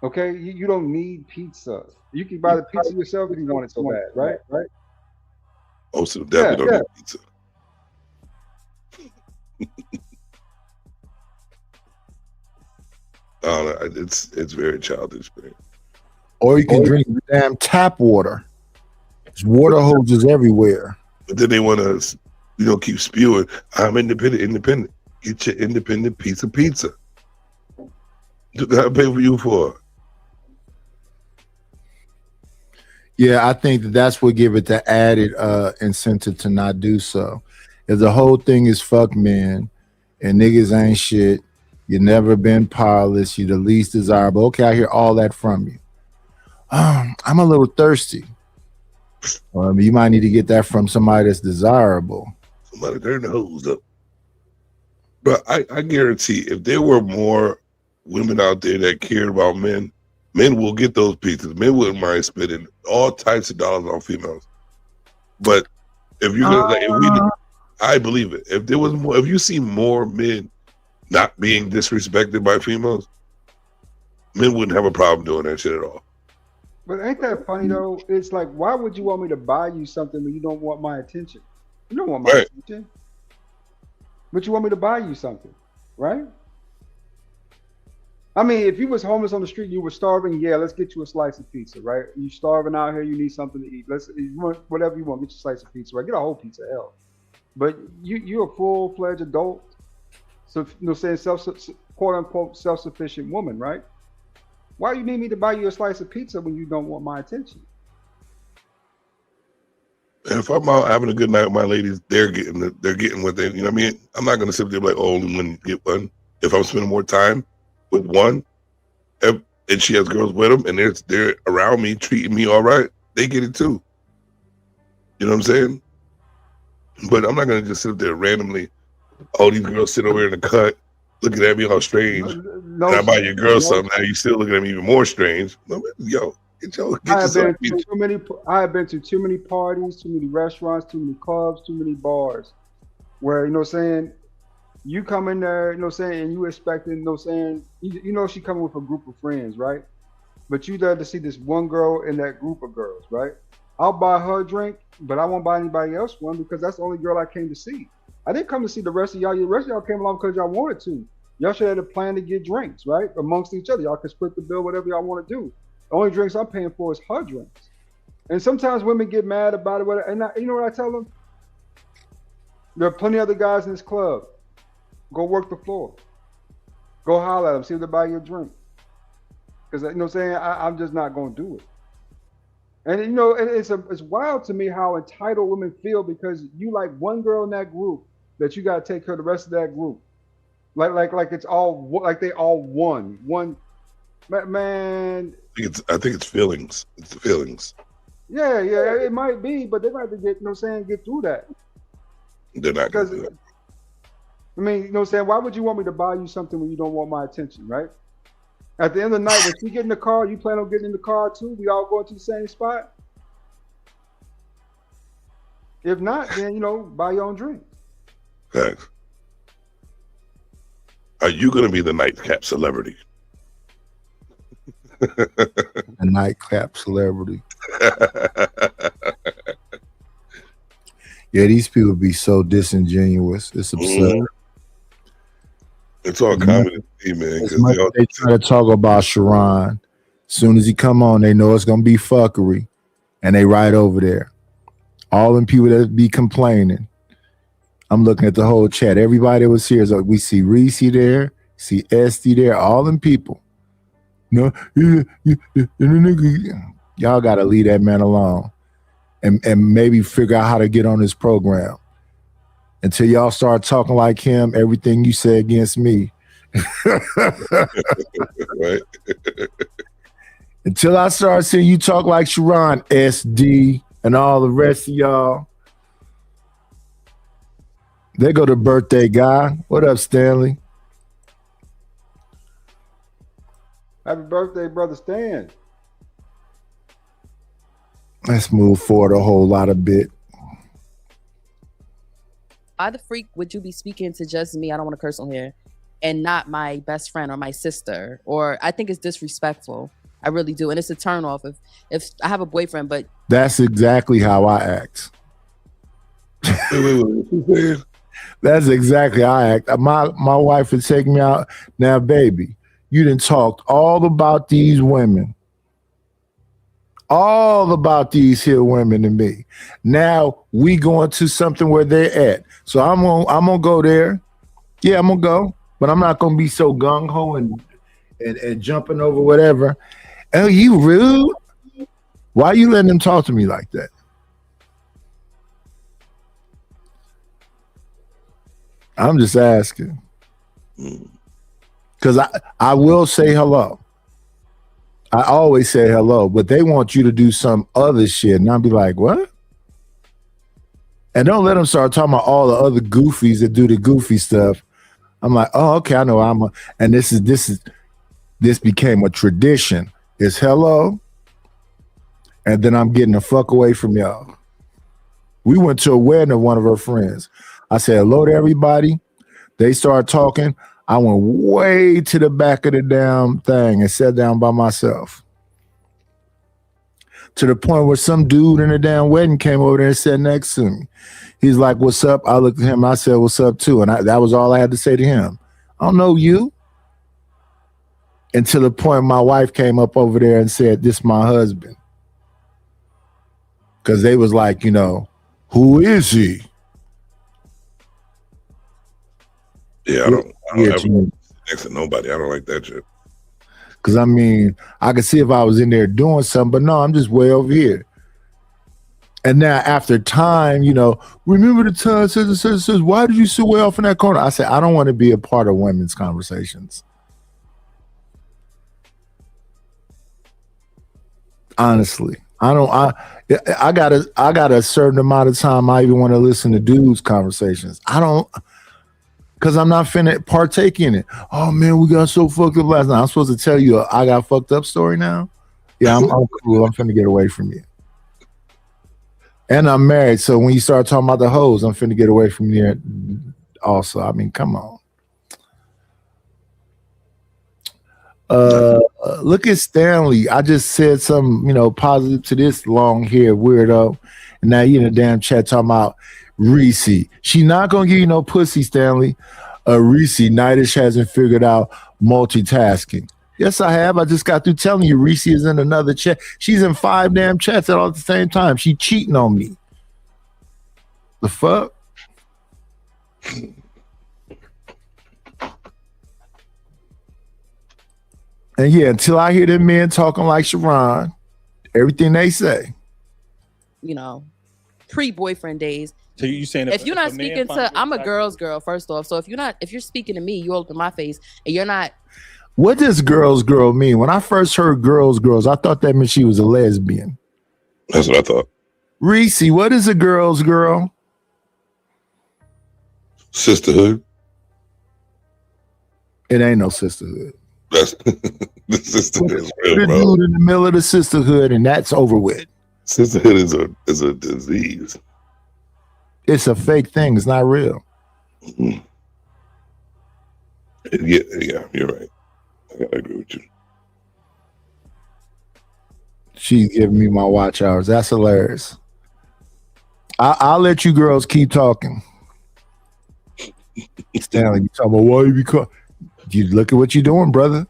Okay, you don't need pizza. You can buy the pizza yourself if you want it so bad, right? Right. Oh, so definitely don't need pizza. It's very childish, man. Or you can drink damn tap water. There's water hoses everywhere. But then they want to, you know, keep spewing. I'm independent. Get your independent pizza. Look what I pay for you for. Yeah, I think that's what give it the added incentive to not do so. If the whole thing is fuck men and niggas ain't shit, you never been powerless, you're the least desirable. Okay, I hear all that from you. I'm a little thirsty. You might need to get that from somebody that's desirable. Somebody turn the hose up. But I guarantee if there were more women out there that cared about men, men will get those pizzas. Men wouldn't mind spending all types of dollars on females. But if you're gonna, I believe it. If there was more, if you see more men not being disrespected by females, men wouldn't have a problem doing that shit at all. But ain't that funny though? It's like, why would you want me to buy you something when you don't want my attention? You don't want my attention. But you want me to buy you something, right? I mean, if you was homeless on the street, you were starving, yeah, let's get you a slice of pizza, right? You starving out here, you need something to eat. You want whatever you want, get you a slice of pizza, right? Get a whole pizza, hell. But you're a full-fledged adult, so quote unquote self-sufficient woman, right? Why do you need me to buy you a slice of pizza when you don't want my attention? And if I'm out having a good night with my ladies, they're getting what they, you know what I mean? I'm not gonna sit there like, oh, only one get one. If I'm spending more time with one, and she has girls with them, and they're around me, treating me all right, they get it too. You know what I'm saying? But I'm not gonna just sit there randomly. Oh, these girls sit over in the cut, looking at me all strange. And I buy your girl something, now you still looking at me even more strange. Yo, I have been to too many parties, too many restaurants, too many clubs, too many bars, where, you know what I'm saying, you come in there, you know what I'm saying, and you expecting, you know what I'm saying, you know she coming with a group of friends, right? But you there to see this one girl in that group of girls, right? I'll buy her a drink, but I won't buy anybody else one because that's the only girl I came to see. I didn't come to see the rest of y'all. The rest of y'all came along because y'all wanted to. Y'all should have a plan to get drinks, right? Amongst each other. Y'all can split the bill, whatever y'all want to do. The only drinks I'm paying for is her drinks. And sometimes women get mad about it. And you know what I tell them? There are plenty of other guys in this club. Go work the floor. Go holler at them. See if they buy you a drink. Because, you know what I'm saying? I'm just not going to do it. And, you know, it's wild to me how entitled women feel because you like one girl in that group that you got to take care of the rest of that group. Like it's all, like they all won. One, man. I think it's feelings. It's the feelings. Yeah, it might be, but they might have to get, you know what I'm saying, get through that. They're not going to do it. I mean, you know what I'm saying? Why would you want me to buy you something when you don't want my attention, right? At the end of the night, when she get in the car, you plan on getting in the car too? We all going to the same spot? If not, then, you know, buy your own drink. Thanks. Are you going to be the nightcap celebrity? A nightcap celebrity. Yeah, these people be so disingenuous. It's absurd. Mm-hmm. It's all comedy, man. They try to talk about Sharon. Soon as he come on, they know it's gonna be fuckery, and they right over there. All them people that be complaining. I'm looking at the whole chat. Everybody that was here, so we see Reese there, see Esty there, all them people. No, y'all gotta leave that man alone, and maybe figure out how to get on this program. Until y'all start talking like him, everything you say against me. Right. Until I start seeing you talk like Sharon, SD, and all the rest of y'all. There go the birthday guy. What up, Stanley? Happy birthday, brother Stan. Let's move forward a whole lot of bit. Why the freak would you be speaking to just me? I don't want to curse on here, and not my best friend or my sister. Or I think it's disrespectful. I really do, and it's a turn off if I have a boyfriend. But that's exactly how I act. That's exactly how I act. My wife would take me out. Now, baby, you done talked all about these women. All about these here women and me. Now we going to something where they're at. So I'm gonna go there. Yeah, I'm gonna go, but I'm not gonna be so gung ho and jumping over whatever. Oh, you rude. Why you letting them talk to me like that? I'm just asking. Because I will say hello. I always say hello, but they want you to do some other shit. And I'll be like, what? And don't let them start talking about all the other goofies that do the goofy stuff. I'm like, oh, okay, I know and this became a tradition. It's hello. And then I'm getting the fuck away from y'all. We went to a wedding of one of her friends. I said hello to everybody. They started talking. I went way to the back of the damn thing and sat down by myself. To the point where some dude in the damn wedding came over there and sat next to me. He's like, what's up? I looked at him. I said, what's up too? And that was all I had to say to him. I don't know you. Until the point my wife came up over there and said, this is my husband. Because they was like, who is he? Yeah, I don't ever sit next to nobody. I don't like that shit. Because, I could see if I was in there doing something, but no, I'm just way over here. And now after time, remember the time says, why did you sit way off in that corner? I said, I don't want to be a part of women's conversations. Honestly, I got a certain amount of time I even want to listen to dudes' conversations. I don't, because I'm not finna partake in it. Oh man, we got so fucked up last night. I'm supposed to tell you I got fucked up story now? Yeah, I'm cool. I'm finna get away from you. And I'm married, so when you start talking about the hoes, I'm finna get away from you also. Come on. Look at Stanley. I just said something, positive to this long hair weirdo. And now you in the damn chat talking about Reese. She not gonna give you no pussy, Stanley. Reese, Nightish hasn't figured out multitasking. Yes, I have. I just got through telling you Reese is in another chat. She's in 5 damn chats all at the same time. She cheating on me. The fuck? And yeah, until I hear them men talking like Sharon, everything they say. Pre-boyfriend days. So you saying if you're not speaking to, I'm a girl's girl, first off. So if you're speaking to me, you open my face and you're not. What does girl's girl mean? When I first heard girls, I thought that meant she was a lesbian. That's what I thought. Reese, what is a girl's girl? Sisterhood. It ain't no sisterhood. That's the sisterhood is real, Put a bro. dude in the middle of the sisterhood, and that's over with. Sisterhood is a disease. It's a fake thing. It's not real. Mm-hmm. Yeah, you're right. I gotta agree with you. She's giving me my watch hours. That's hilarious. I'll let you girls keep talking. Stanley, you talking about why you become? You look at what you're doing, brother.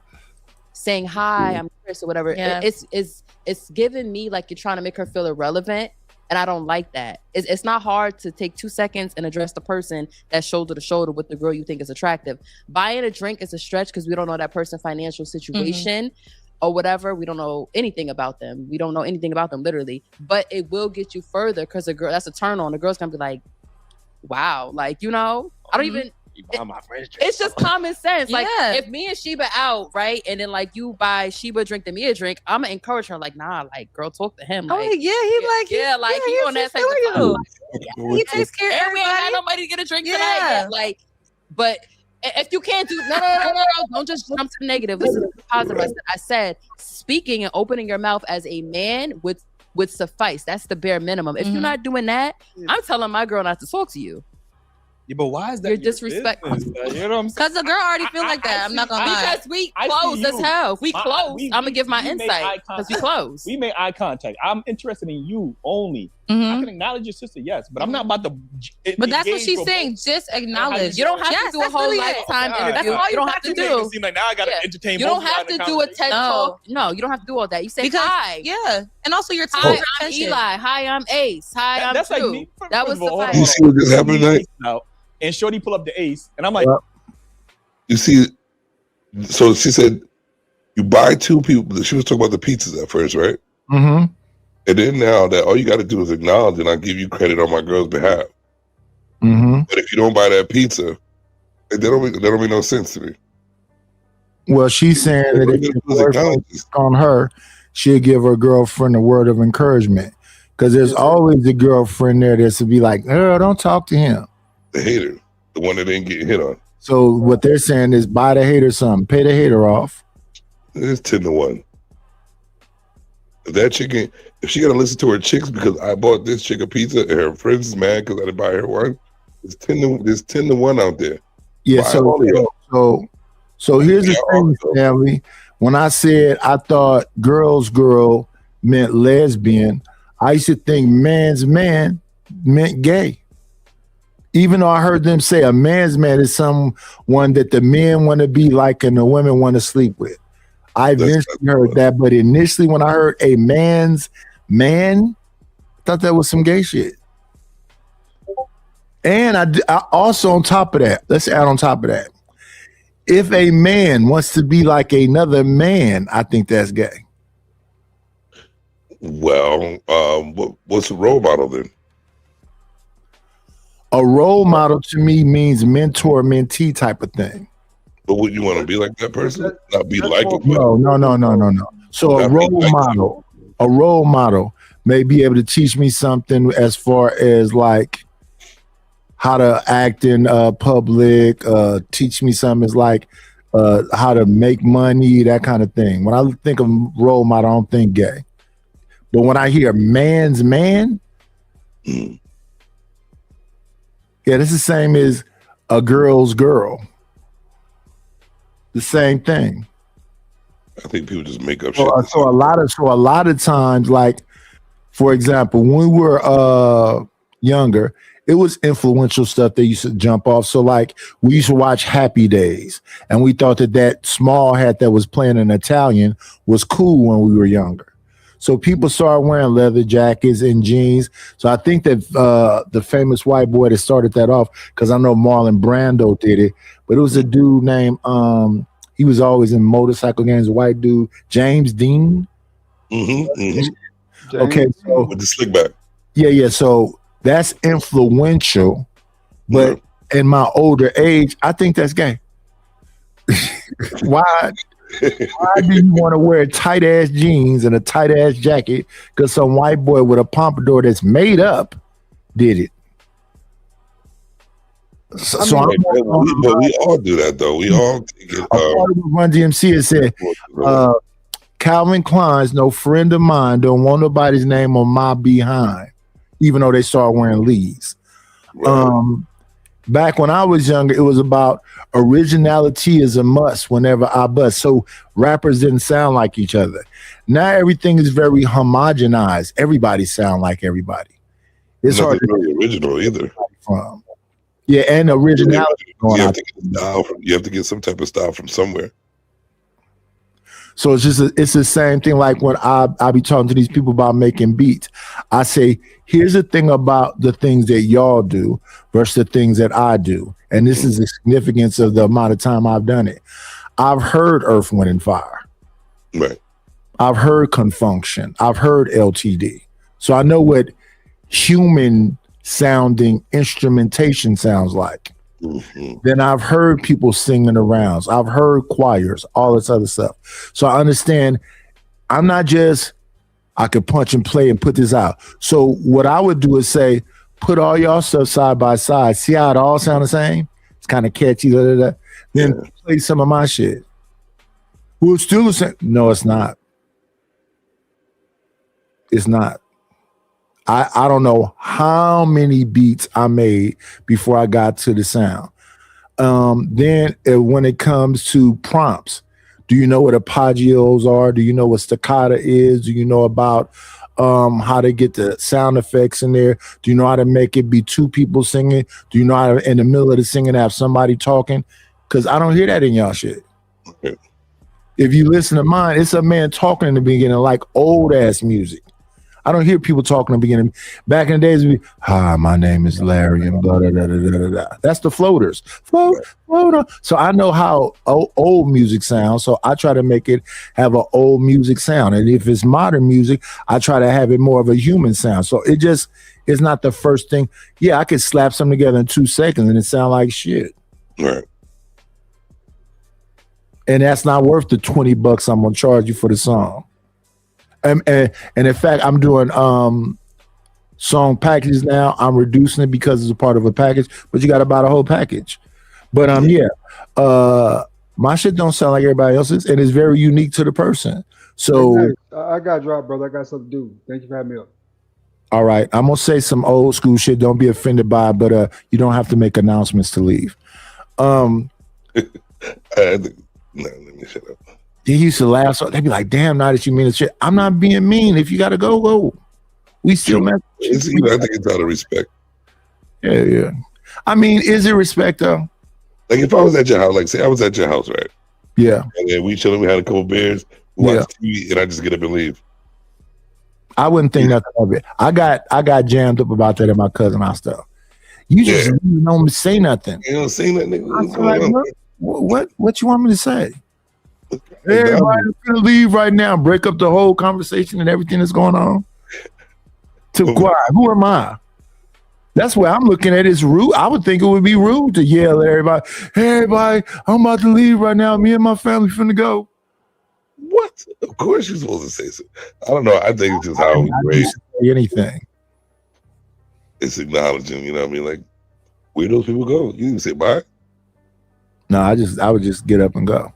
saying hi, I'm Chris or whatever. Yeah. It's giving me like you're trying to make her feel irrelevant. And I don't like that. It's not hard to take 2 seconds and address the person that's shoulder to shoulder with the girl you think is attractive. Buying a drink is a stretch because we don't know that person's financial situation or whatever. We don't know anything about them. We don't know anything about them, literally. But it will get you further because a girl, that's a turn on. The girl's gonna be like, wow, like, you know, I don't even. It's just common sense. Like, if me and Sheba out, right, and then like you buy Sheba a drink, then me a drink, I'm gonna encourage her. Like, nah, like, girl, talk to him. Like, he on that type of time. He takes care of And everybody. we ain't had nobody to get a drink tonight yet. Like, but if you can't do no, don't just jump to the negative. Listen to the positive. I said speaking and opening your mouth as a man would suffice. That's the bare minimum. If you're not doing that, I'm telling my girl not to talk to you. Yeah, but why is that? You're disrespectful. You know what I'm saying? Because the girl already feel like that. I'm not gonna lie. Because we close as hell. If we close, I'm gonna give my insight because we close. We made eye contact. I'm interested in you only. I can acknowledge your sister, yes, but I'm not about to. But that's what she's saying. Just acknowledge. You don't have to do a whole lifetime interview. That's all you don't have to do. It seems like now I gotta entertain. You don't have to do a TED talk. No, you don't have to do all that. You say hi. Yeah, and also your time. Hi, I'm Eli. Hi, I'm Ace. Hi, I'm that's like Drew. me. That was Hold You see what just happened tonight? Now, and Shorty pull up the ace, and I'm like, You see, so she said you buy 2 people. She was talking about the pizzas at first, right? Mm-hmm. And then now that all you got to do is acknowledge, and I'll give you credit on my girl's behalf. Mm-hmm. But if you don't buy that pizza, they don't make no sense to me. Well, she's saying that if you work on her, she'll give her girlfriend a word of encouragement. Because there's always a girlfriend there that's to be like, girl, don't talk to him. The hater, the one that didn't get hit on. So what they're saying is buy the hater something, pay the hater off. It's 10-1. If that chicken, if she got to listen to her chicks because I bought this chick a pizza and her friends is mad because I didn't buy her one, there's 10-1 out there. Yeah, Buy all of y'all. so here's the thing, family. When I said I thought girl's girl meant lesbian, I used to think man's man meant gay. Even though I heard them say a man's man is someone that the men want to be like and the women want to sleep with. I eventually heard that, but initially when I heard a man's man, I thought that was some gay shit. And I also on top of that, let's add on top of that, if a man wants to be like another man, I think that's gay. Well, what's a role model then? A role model to me means mentor, mentee type of thing. But would you want to be like that person? Not be like them? No. So a role model may be able to teach me something as far as like how to act in public, teach me something is like how to make money, that kind of thing. When I think of role model, I don't think gay. But when I hear man's man, yeah, that's the same as a girl's girl. The same thing. I think people just make up shit. So a lot of times, like for example, when we were younger, it was influential stuff that used to jump off. So like we used to watch Happy Days, and we thought that small hat that was playing an Italian was cool when we were younger. So people started wearing leather jackets and jeans. So I think that the famous white boy that started that off, because I know Marlon Brando did it, but it was a dude named, he was always in motorcycle games, a white dude, James Dean. Okay, so with the slick back. Yeah. So that's influential, but in my older age, I think that's gay. Why do you want to wear tight ass jeans and a tight ass jacket because some white boy with a pompadour that's made up did it? But we all do that though. We all take it. Run DMC has said, Calvin Klein's no friend of mine. Don't want nobody's name on my behind, even though they start wearing Lees. Right. Back when I was younger, it was about originality is a must whenever I bust. So rappers didn't sound like each other. Now everything is very homogenized. Everybody sound like everybody. It's hard to be original either. From. Yeah, and originality. You have to get some type of style from somewhere. So it's the same thing. Like when I be talking to these people about making beats, I say, here's the thing about the things that y'all do versus the things that I do. And this is the significance of the amount of time I've done it. I've heard Earth, Wind, and Fire. Right. I've heard Confunction. I've heard LTD. So I know what human sounding instrumentation sounds like. Mm-hmm. Then I've heard people singing around. I've heard choirs, all this other stuff. So I understand I'm not just, I could punch and play and put this out. So what I would do is say, put all y'all stuff side by side. See how it all sound the same? It's kind of catchy. Then play some of my shit. Well, it's still the same. No, it's not. It's not. I don't know how many beats I made before I got to the sound. Then when it comes to prompts, do you know what arpeggios are? Do you know what staccato is? Do you know about how to get the sound effects in there? Do you know how to make it be two people singing? Do you know how to, in the middle of the singing, have somebody talking? Because I don't hear that in y'all shit. Okay. If you listen to mine, it's a man talking in the beginning like old ass music. I don't hear people talking in the beginning. Back in the days, it'd be, hi, my name is Larry, and blah, blah, blah, blah, blah, blah. That's the floaters. Float. So I know how old music sounds, so I try to make it have an old music sound. And if it's modern music, I try to have it more of a human sound. So it just is not the first thing. Yeah, I could slap something together in 2 seconds and it sound like shit. Right. And that's not worth the $20 I'm gonna charge you for the song. And in fact, I'm doing song packages now. I'm reducing it because it's a part of a package, but you got to buy the whole package. But my shit don't sound like everybody else's, and it's very unique to the person. So I got to drop, brother. I got something to do. Thank you for having me up. All right, I'm gonna say some old school shit. Don't be offended by it, but you don't have to make announcements to leave. No, let me shut up. They used to laugh, so they'd be like, damn, now that you mean the shit. I'm not being mean. If you gotta go, go. We still mess. I think it's out of respect. Yeah. I mean, is it respect though? Like if I was at your house, like say I was at your house, right? Yeah. And then we chilling, we had a couple beers, we watched TV, and I just get up and leave. I wouldn't think nothing of it. I got jammed up about that in my cousin house stuff. You just don't say nothing. You don't say nothing. What you want me to say? Everybody's gonna leave right now, break up the whole conversation and everything that's going on. To quiet. Who am I? That's where I'm looking at. It's rude. I would think it would be rude to yell at everybody. Hey, everybody, I'm about to leave right now. Me and my family finna go. What? Of course you're supposed to say so. I don't know. I think it's just how we raised. Anything. It's acknowledging, you know what I mean? Like, where those people go? You didn't say bye? No, I would just get up and go.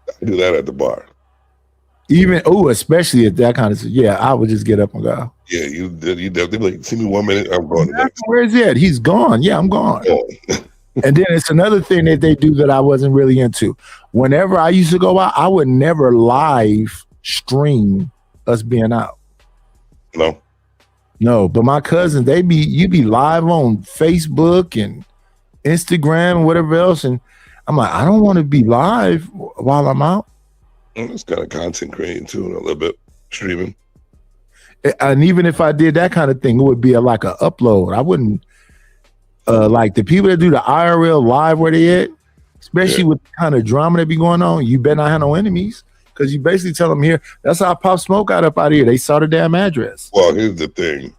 I do that at the bar. Even especially at that kind of I would just get up and go. Yeah, you definitely like, see me 1 minute, I'm going. Where's he at? He's gone. Yeah, I'm gone. And then it's another thing that they do that I wasn't really into. Whenever I used to go out, I would never live stream us being out. No, but my cousins, you be live on Facebook and Instagram and whatever else, and I'm like, I don't want to be live while I'm out. It's kind of content creating too, a little bit streaming. And even if I did that kind of thing, it would be like an upload. I wouldn't like the people that do the IRL live where they at, especially with the kind of drama that be going on. You better not have no enemies because you basically tell them here. That's how Pop Smoke got up out of here. They saw the damn address. Well, here's the thing.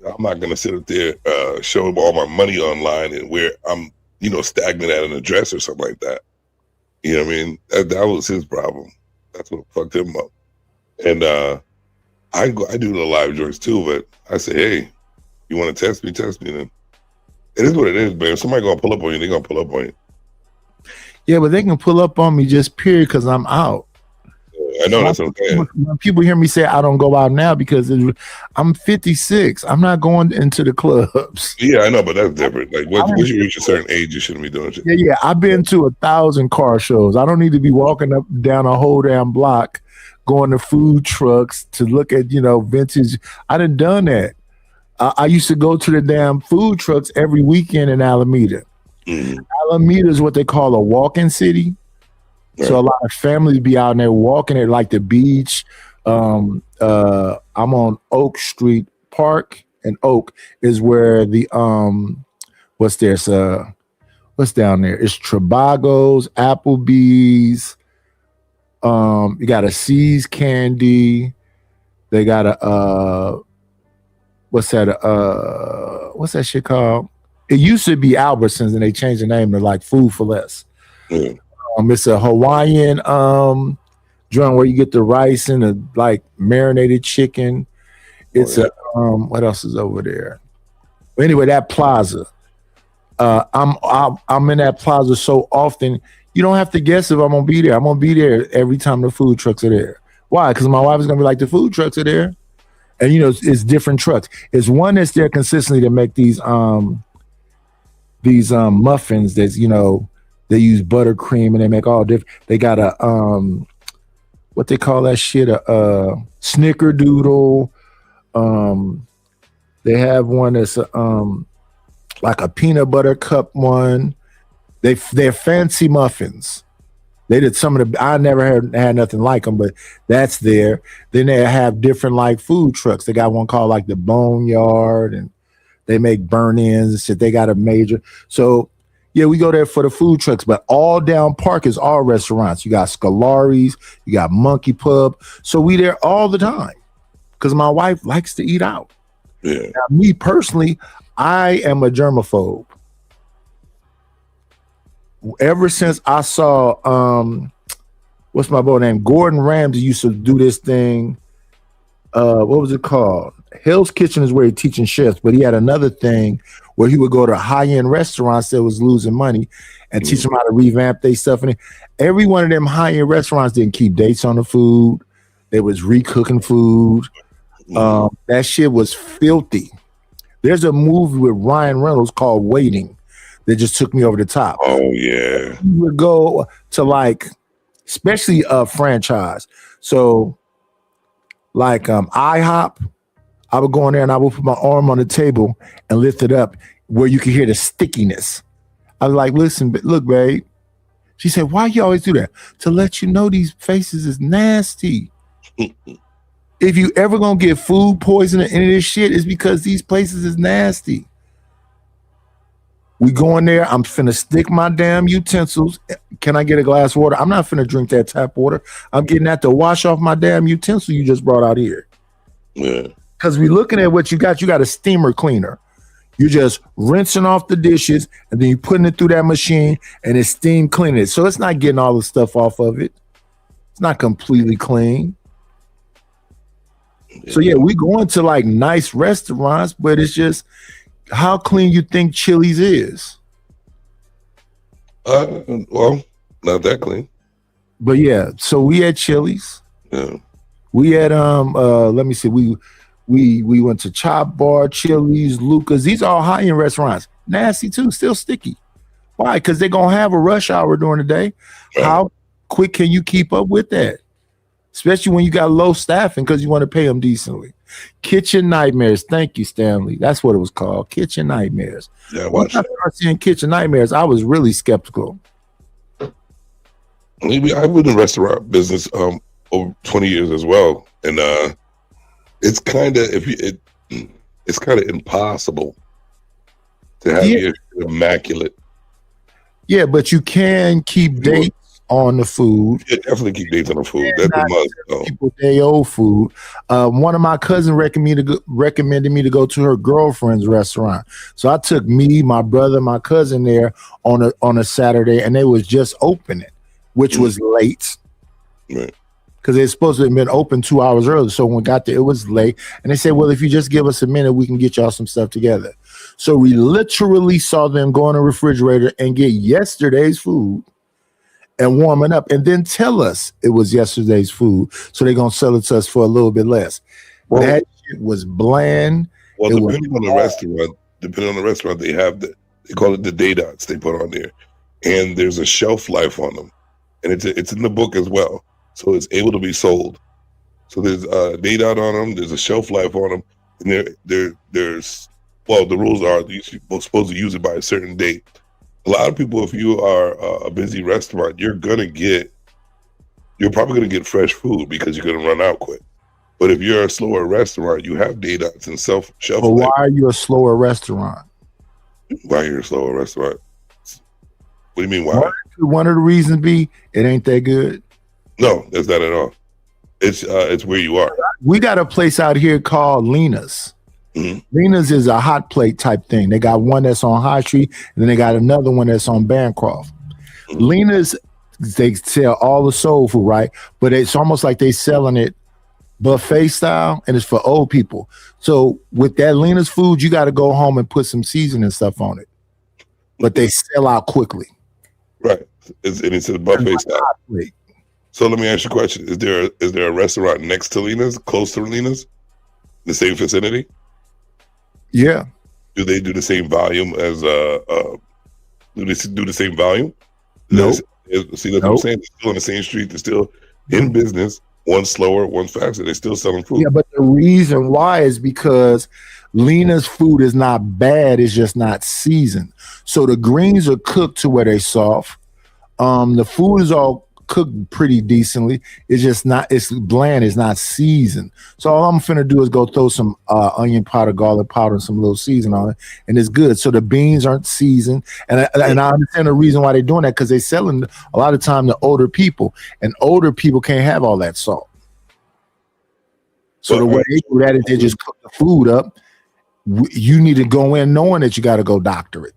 I'm not gonna sit up there show them all my money online and where I'm, stagnant at an address or something like that. You know what I mean? That was his problem. That's what fucked him up. And I do the live joints too, but I say, hey, you want to test me then. It is what it is, man. If somebody gonna pull up on you, they're gonna pull up on you. Yeah, but they can pull up on me just period because I'm out. I know that's okay. When people hear me say I don't go out now because I'm 56, I'm not going into the clubs. Yeah, I know, but that's different. Like once you reach a certain age, you shouldn't be doing shit. Yeah. I've been to 1,000 car shows. I don't need to be walking up down a whole damn block, going to food trucks to look at vintage. I done that. I used to go to the damn food trucks every weekend in Alameda. Alameda is what they call a walk-in city. So a lot of families be out there walking at like the beach. I'm on Oak Street Park, and Oak is where the what's down there? It's Tribago's, Applebee's. You got a C's Candy. They got a what's that shit called? It used to be Albertsons, and they changed the name to like Food for Less. It's a Hawaiian joint where you get the rice and the like marinated chicken. It's a what else is over there? But anyway, that plaza. I'm in that plaza so often, you don't have to guess if I'm gonna be there. I'm gonna be there every time the food trucks are there. Why? Because my wife is gonna be like, the food trucks are there, and you know it's different trucks. It's one that's there consistently to make these muffins. That's they use buttercream and they make all different. They got a what they call that shit, a snickerdoodle. They have one that's like a peanut butter cup one. They're fancy muffins. They did some of the, I never had nothing like them, but that's there. Then they have different like food trucks. They got one called like the Boneyard, and they make burn-ins and shit. They got a major. So yeah, we go there for the food trucks, but all down Park is all restaurants. You got Scolari's, you got Monkey Pub. So we there all the time because my wife likes to eat out. Yeah. Now, me personally, I am a germaphobe. Ever since I saw what's my boy name? Gordon Ramsay used to do this thing. What was it called? Hell's Kitchen is where he's teaching chefs, but he had another thing where he would go to high-end restaurants that was losing money and teach them how to revamp their stuff. And every one of them high-end restaurants didn't keep dates on the food. They was recooking food. That shit was filthy. There's a movie with Ryan Reynolds called Waiting that just took me over the top. Oh yeah. You would go to like, especially a franchise. So like IHOP, I would go in there and I would put my arm on the table and lift it up where you could hear the stickiness. I was like, listen, look, babe. She said, why you always do that? To let you know these faces is nasty. If you ever gonna get food poisoning or any of this shit, it's because these places is nasty. We go in there, I'm finna stick my damn utensils. Can I get a glass of water? I'm not finna drink that tap water. I'm getting that to wash off my damn utensil you just brought out here. Yeah. Because we looking at what you got a steamer cleaner. You're just rinsing off the dishes and then you're putting it through that machine and it's steam cleaning it. So it's not getting all the stuff off of it. It's not completely clean. So yeah, we going to like nice restaurants, but it's just how clean you think Chili's is. Well, not that clean. But yeah, so we had Chili's. Yeah. We had let me see, we went to Chop Bar, Chili's, Lucas. These are all high-end restaurants. Nasty too, still sticky. Why? Because they're gonna have a rush hour during the day. Right. How quick can you keep up with that? Especially when you got low staffing because you want to pay them decently. Kitchen Nightmares. Thank you, Stanley. That's what it was called. Kitchen Nightmares. Yeah, when I started seeing Kitchen Nightmares, I was really skeptical. Maybe I've been in the restaurant business over 20 years as well, and it's kind of it's kind of impossible to have your immaculate. Yeah, but you can keep dates on the food. Yeah, definitely keep dates on the food. That's a must. People day old food. One of my cousins recommended me to go to her girlfriend's restaurant. So I took me, my brother, my cousin there on a Saturday, and they was just opening, which was late. Right. Because they're supposed to have been open 2 hours early. So when we got there, it was late. And they said, well, if you just give us a minute, we can get y'all some stuff together. So we literally saw them go in the refrigerator and get yesterday's food and warm it up and then tell us it was yesterday's food. So they're going to sell it to us for a little bit less. Well, that shit was bland. Well, depending on the restaurant, they have they call it the day dots they put on there. And there's a shelf life on them. And it's in the book as well. So it's able to be sold. So there's a day dot on them. There's a shelf life on them. And there's the rules are you're supposed to use it by a certain date. A lot of people, if you are a busy restaurant, you're going to get you're probably going to get fresh food because you're going to run out quick. But if you're a slower restaurant, you have daylights and shelf But why life. are you a slower restaurant? Why you're a slower restaurant? What do you mean why? One of the reasons be it ain't that good. No, that's not at all. It's where you are. We got a place out here called Lena's. Lena's is a hot plate type thing. They got one that's on High Street, and then they got another one that's on Bancroft. Lena's, they sell all the soul food, right? But it's almost like they selling it buffet style, and it's for old people. So with that Lena's food, you got to go home and put some seasoning stuff on it. But they sell out quickly. Right. It's a buffet style. So let me ask you a question. Is there a restaurant next to Lena's, close to Lena's? The same vicinity? Yeah. Do they do the same volume as do they do the same volume? No. See, that's what I'm saying. They're still on the same street. They're still in business. One's slower, one's faster. They're still selling food. Yeah, but the reason why is because Lena's food is not bad, it's just not seasoned. So the greens are cooked to where they're soft. The food is all cooked pretty decently. It's just not, it's bland, it's not seasoned. So all I'm finna do is go throw some onion powder, garlic powder, and some little season on it, and it's good. So the beans aren't seasoned. And I understand the reason why they're doing that, because they're selling a lot of time to older people, and older people can't have all that salt. So the way they do that is they just cook the food up. You need to go in knowing that you got to go doctor it.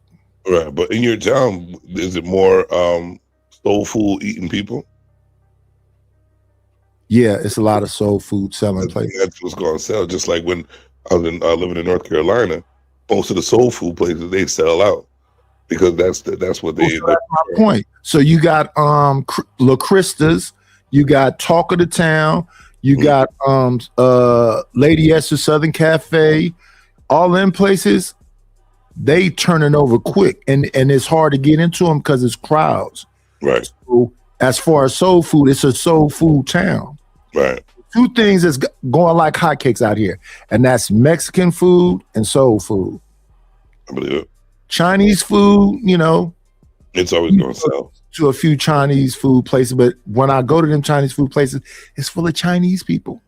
Right. But in your town, is it more soul food eating people? Yeah, it's a lot of soul food selling places. That's what's going to sell. Just like when I was living in North Carolina, most of the soul food places, they sell out because that's what they. So that's my point. So you got La Crista's, you got Talk of the Town, you got Lady Esther Southern Cafe, all them places. They turning over quick, and it's hard to get into them because it's crowds. Right. So as far as soul food, it's a soul food town. Right. Two things that's going like hotcakes out here, and that's Mexican food and soul food. I believe it. Chinese food, you know, it's always going to sell. To a few Chinese food places, but when I go to them Chinese food places, it's full of Chinese people.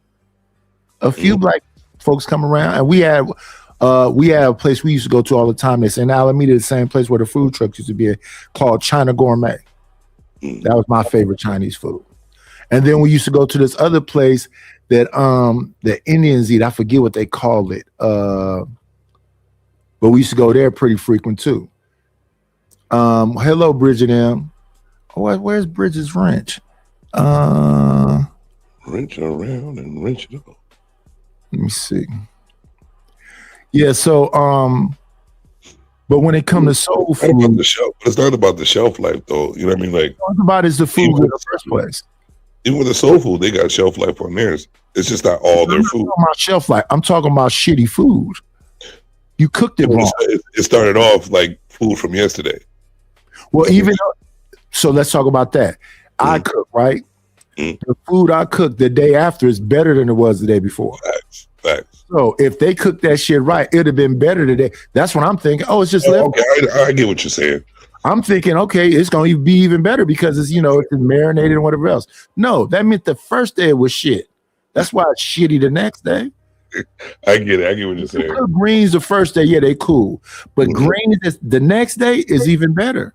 A few black folks come around, and we have a place we used to go to all the time. It's in Alameda, the same place where the food trucks used to be, called China Gourmet. That was my favorite Chinese food. And then we used to go to this other place that the Indians eat. I forget what they call it. But we used to go there pretty frequent too. Hello, Bridget M. Oh, where's Bridget's Wrench? Wrench around and wrench it up. Let me see. Yeah, so but when it comes to soul food, it's not about the shelf life though. You know what I mean? Like what about is the food in the first place? Even with the soul food, they got shelf life on theirs. It's just not all their food. I'm talking about shelf life. I'm talking about shitty food. You cooked it wrong. It started off like food from yesterday. Well, so let's talk about that. I cook, right? The food I cooked the day after is better than it was the day before. Facts. So if they cooked that shit right, it'd have been better today. That's what I'm thinking. Oh, it's just left. Okay, I get what you're saying. I'm thinking, okay, it's going to be even better because it's, it's marinated and whatever else. No, that meant the first day it was shit. That's why it's shitty the next day. I get it. I get what you're saying. Greens the first day, yeah, they cool. But greens the next day is even better.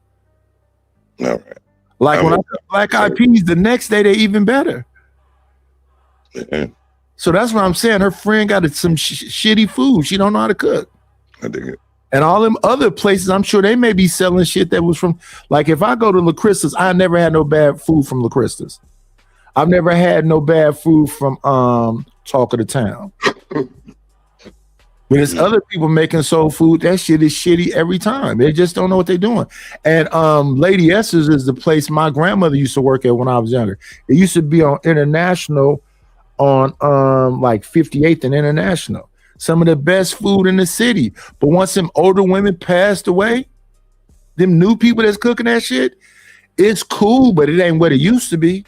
All right. Like when I cook black eyed peas, the next day they're even better. So that's what I'm saying. Her friend got some shitty food. She don't know how to cook. I dig it. And all them other places, I'm sure they may be selling shit that was from, like if I go to La Crista's, I never had no bad food from La Crista's. I've never had no bad food from Talk of the Town. But there's other people making soul food. That shit is shitty every time. They just don't know what they're doing. And Lady Esther's is the place my grandmother used to work at when I was younger. It used to be on International on like 58th and International. Some of the best food in the city. But once them older women passed away, them new people that's cooking that shit, it's cool, but it ain't what it used to be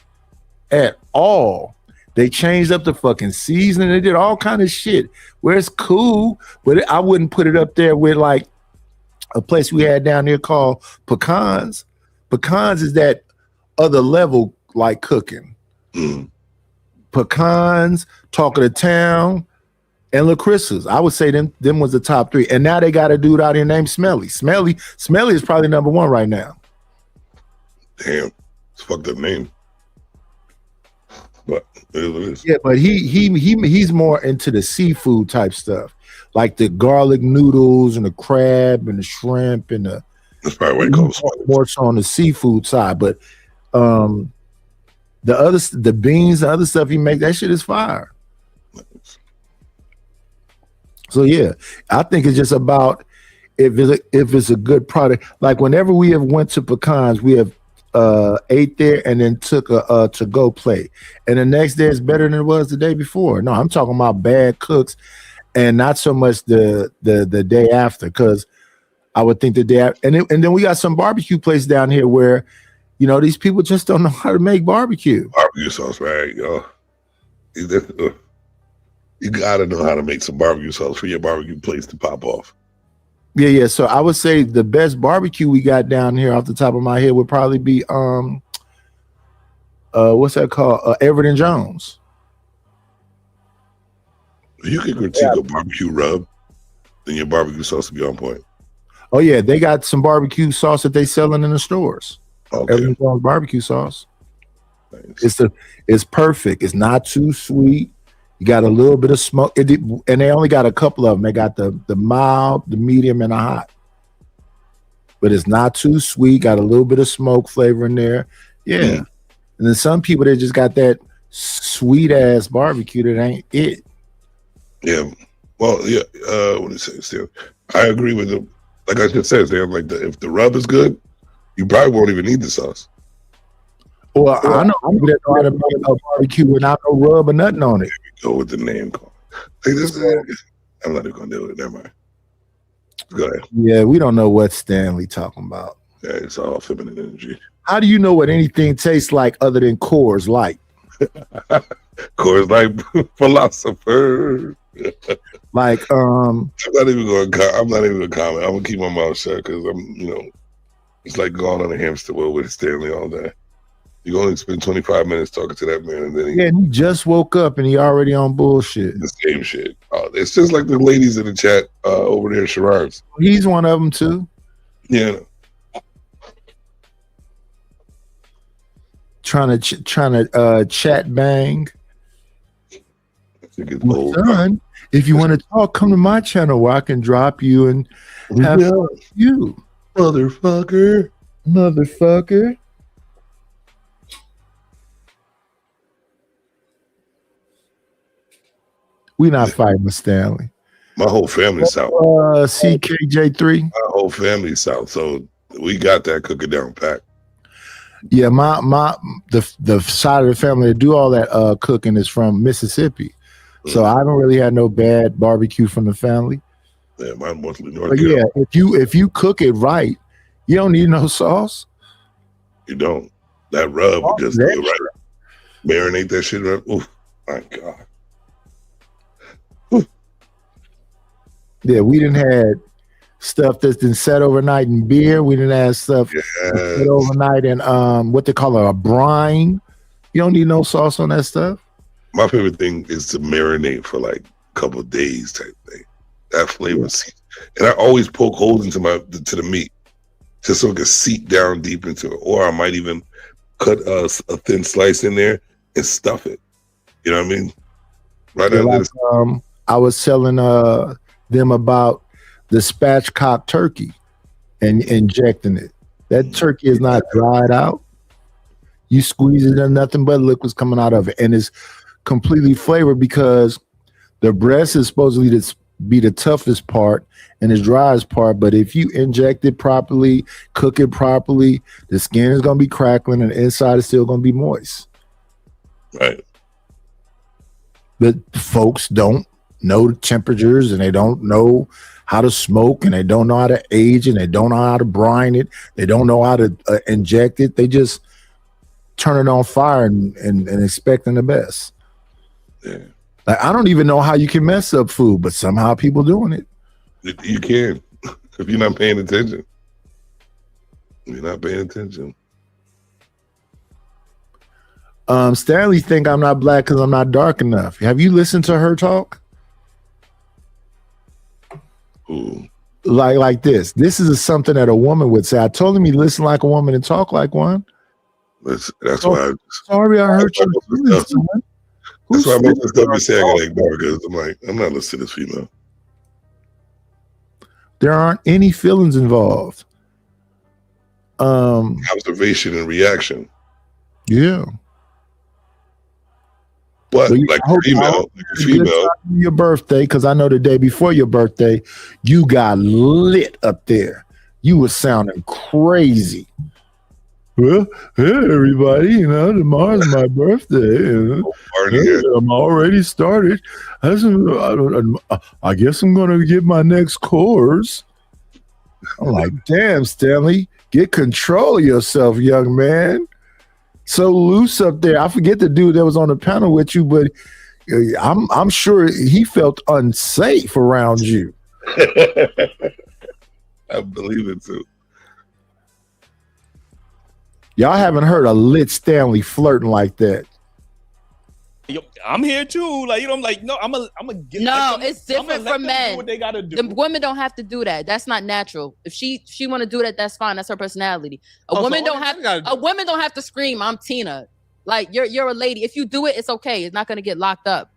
at all. They changed up the fucking seasoning. They did all kind of shit where it's cool, but I wouldn't put it up there with like a place we had down there called Pecans. Pecans is that other level like cooking. Pecans, Talk of the Town, and LaCrissa's. I would say them was the top 3. And now they got a dude out here named Smelly. Smelly is probably number 1 right now. Damn, it's a fucked up name. But it is. Yeah, but he's more into the seafood type stuff, like the garlic noodles and the crab and the shrimp and the. That's probably what it goes. More so on the seafood side, but the beans, the other stuff he makes, that shit is fire. So yeah, I think it's just about if it's a good product. Like whenever we have went to Pecans, we have ate there and then took a to-go plate, and the next day is better than it was the day before. No, I'm talking about bad cooks, and not so much the day after, because I would think the day after, and then we got some barbecue place down here where, you know, these people just don't know how to make barbecue. Barbecue sauce, right, yo? You gotta know how to make some barbecue sauce for your barbecue place to pop off. Yeah. So I would say the best barbecue we got down here off the top of my head would probably be what's that called? Everett and Jones. You can critique a barbecue rub, then your barbecue sauce will be on point. Oh yeah, they got some barbecue sauce that they selling in the stores. Okay. Everett and Jones barbecue sauce. Nice. It's perfect. It's not too sweet. You got a little bit of smoke, and they only got a couple of them. They got the mild, the medium, and the hot. But it's not too sweet. Got a little bit of smoke flavor in there. Yeah. And then some people, they just got that sweet ass barbecue that ain't it. Yeah. Well, yeah. What do you say, Steve? I agree with them. Like I just said, Sam, like if the rub is good, you probably won't even need the sauce. Well, I know I'm gonna know how to make a barbecue without no rub or nothing on it. Go with the name call. Like this, I'm not even gonna do it. Never mind. Go ahead. Yeah, we don't know what Stanley talking about. Yeah, it's all feminine energy. How do you know what anything tastes like other than Coors Light? Coors Light philosopher. Like I'm not even gonna comment. I'm gonna keep my mouth shut because it's like going on a hamster wheel with Stanley all day. You only spend 25 minutes talking to that man, and then he just woke up and he already on bullshit. The same shit. It's just like the ladies in the chat over there, Sherrard's. He's one of them too. Yeah. Trying to chat bang. Son, if you want to talk, come to my channel where I can drop you and have you, motherfucker. We not fighting with Stanley. My whole family's south. CKJ3. My whole family's south, so we got that cooking down pat. Yeah, the side of the family that do all that cooking is from Mississippi, so I don't really have no bad barbecue from the family. Yeah, mine mostly North But Carolina. yeah, if you cook it right, you don't need no sauce. You don't. That rub would just do it right. Marinate that shit up. Oh my God. Yeah, we didn't have stuff that's been set overnight in beer. We didn't have stuff set overnight in what they call a brine. You don't need no sauce on that stuff. My favorite thing is to marinate for like a couple of days type thing. That flavor, and I always poke holes into to the meat just so it can seep down deep into it. Or I might even cut a thin slice in there and stuff it. You know what I mean? I was telling them about the spatchcock turkey and injecting it. That turkey is not dried out. You squeeze it and nothing but liquids coming out of it, and it's completely flavored because the breast is supposedly to be the toughest part and the driest part. But if you inject it properly, cook it properly, the skin is going to be crackling and the inside is still going to be moist. Right. But folks don't know the temperatures and they don't know how to smoke and they don't know how to age and they don't know how to brine it. They don't know how to inject it. They just turn it on fire and expecting the best. Yeah. Like, I don't even know how you can mess up food, but somehow people doing it. You can if you're not paying attention. You're not paying attention. Stanley think I'm not black because I'm not dark enough. Have you listened to her talk? Ooh. Like this. This is something that a woman would say. I told him he listen like a woman and talk like one. That's why. Sorry, I hurt you. That's why I make this stuff be saying like that, because I'm like, I'm not listening to this female. There aren't any feelings involved. Observation and reaction. Yeah. But So like a female, your birthday, because I know the day before your birthday, you got lit up there. You were sounding crazy. Well, hey everybody, tomorrow's my birthday. I'm already started. I guess I'm gonna get my next course. I'm like, damn, Stanley, get control of yourself, young man. So loose up there. I forget the dude that was on the panel with you, but I'm sure he felt unsafe around you. I believe it too. Y'all haven't heard a lit Stanley flirting like that. Yo, I'm here too. Like, I'm like, no, I'm a get, No, like, it's different from men. Do what they gotta do. The women don't have to do that. That's not natural. If she want to do that, that's fine. That's her personality. A woman don't have to scream, "I'm Tina." Like you're a lady. If you do it, it's okay. It's not gonna get locked up,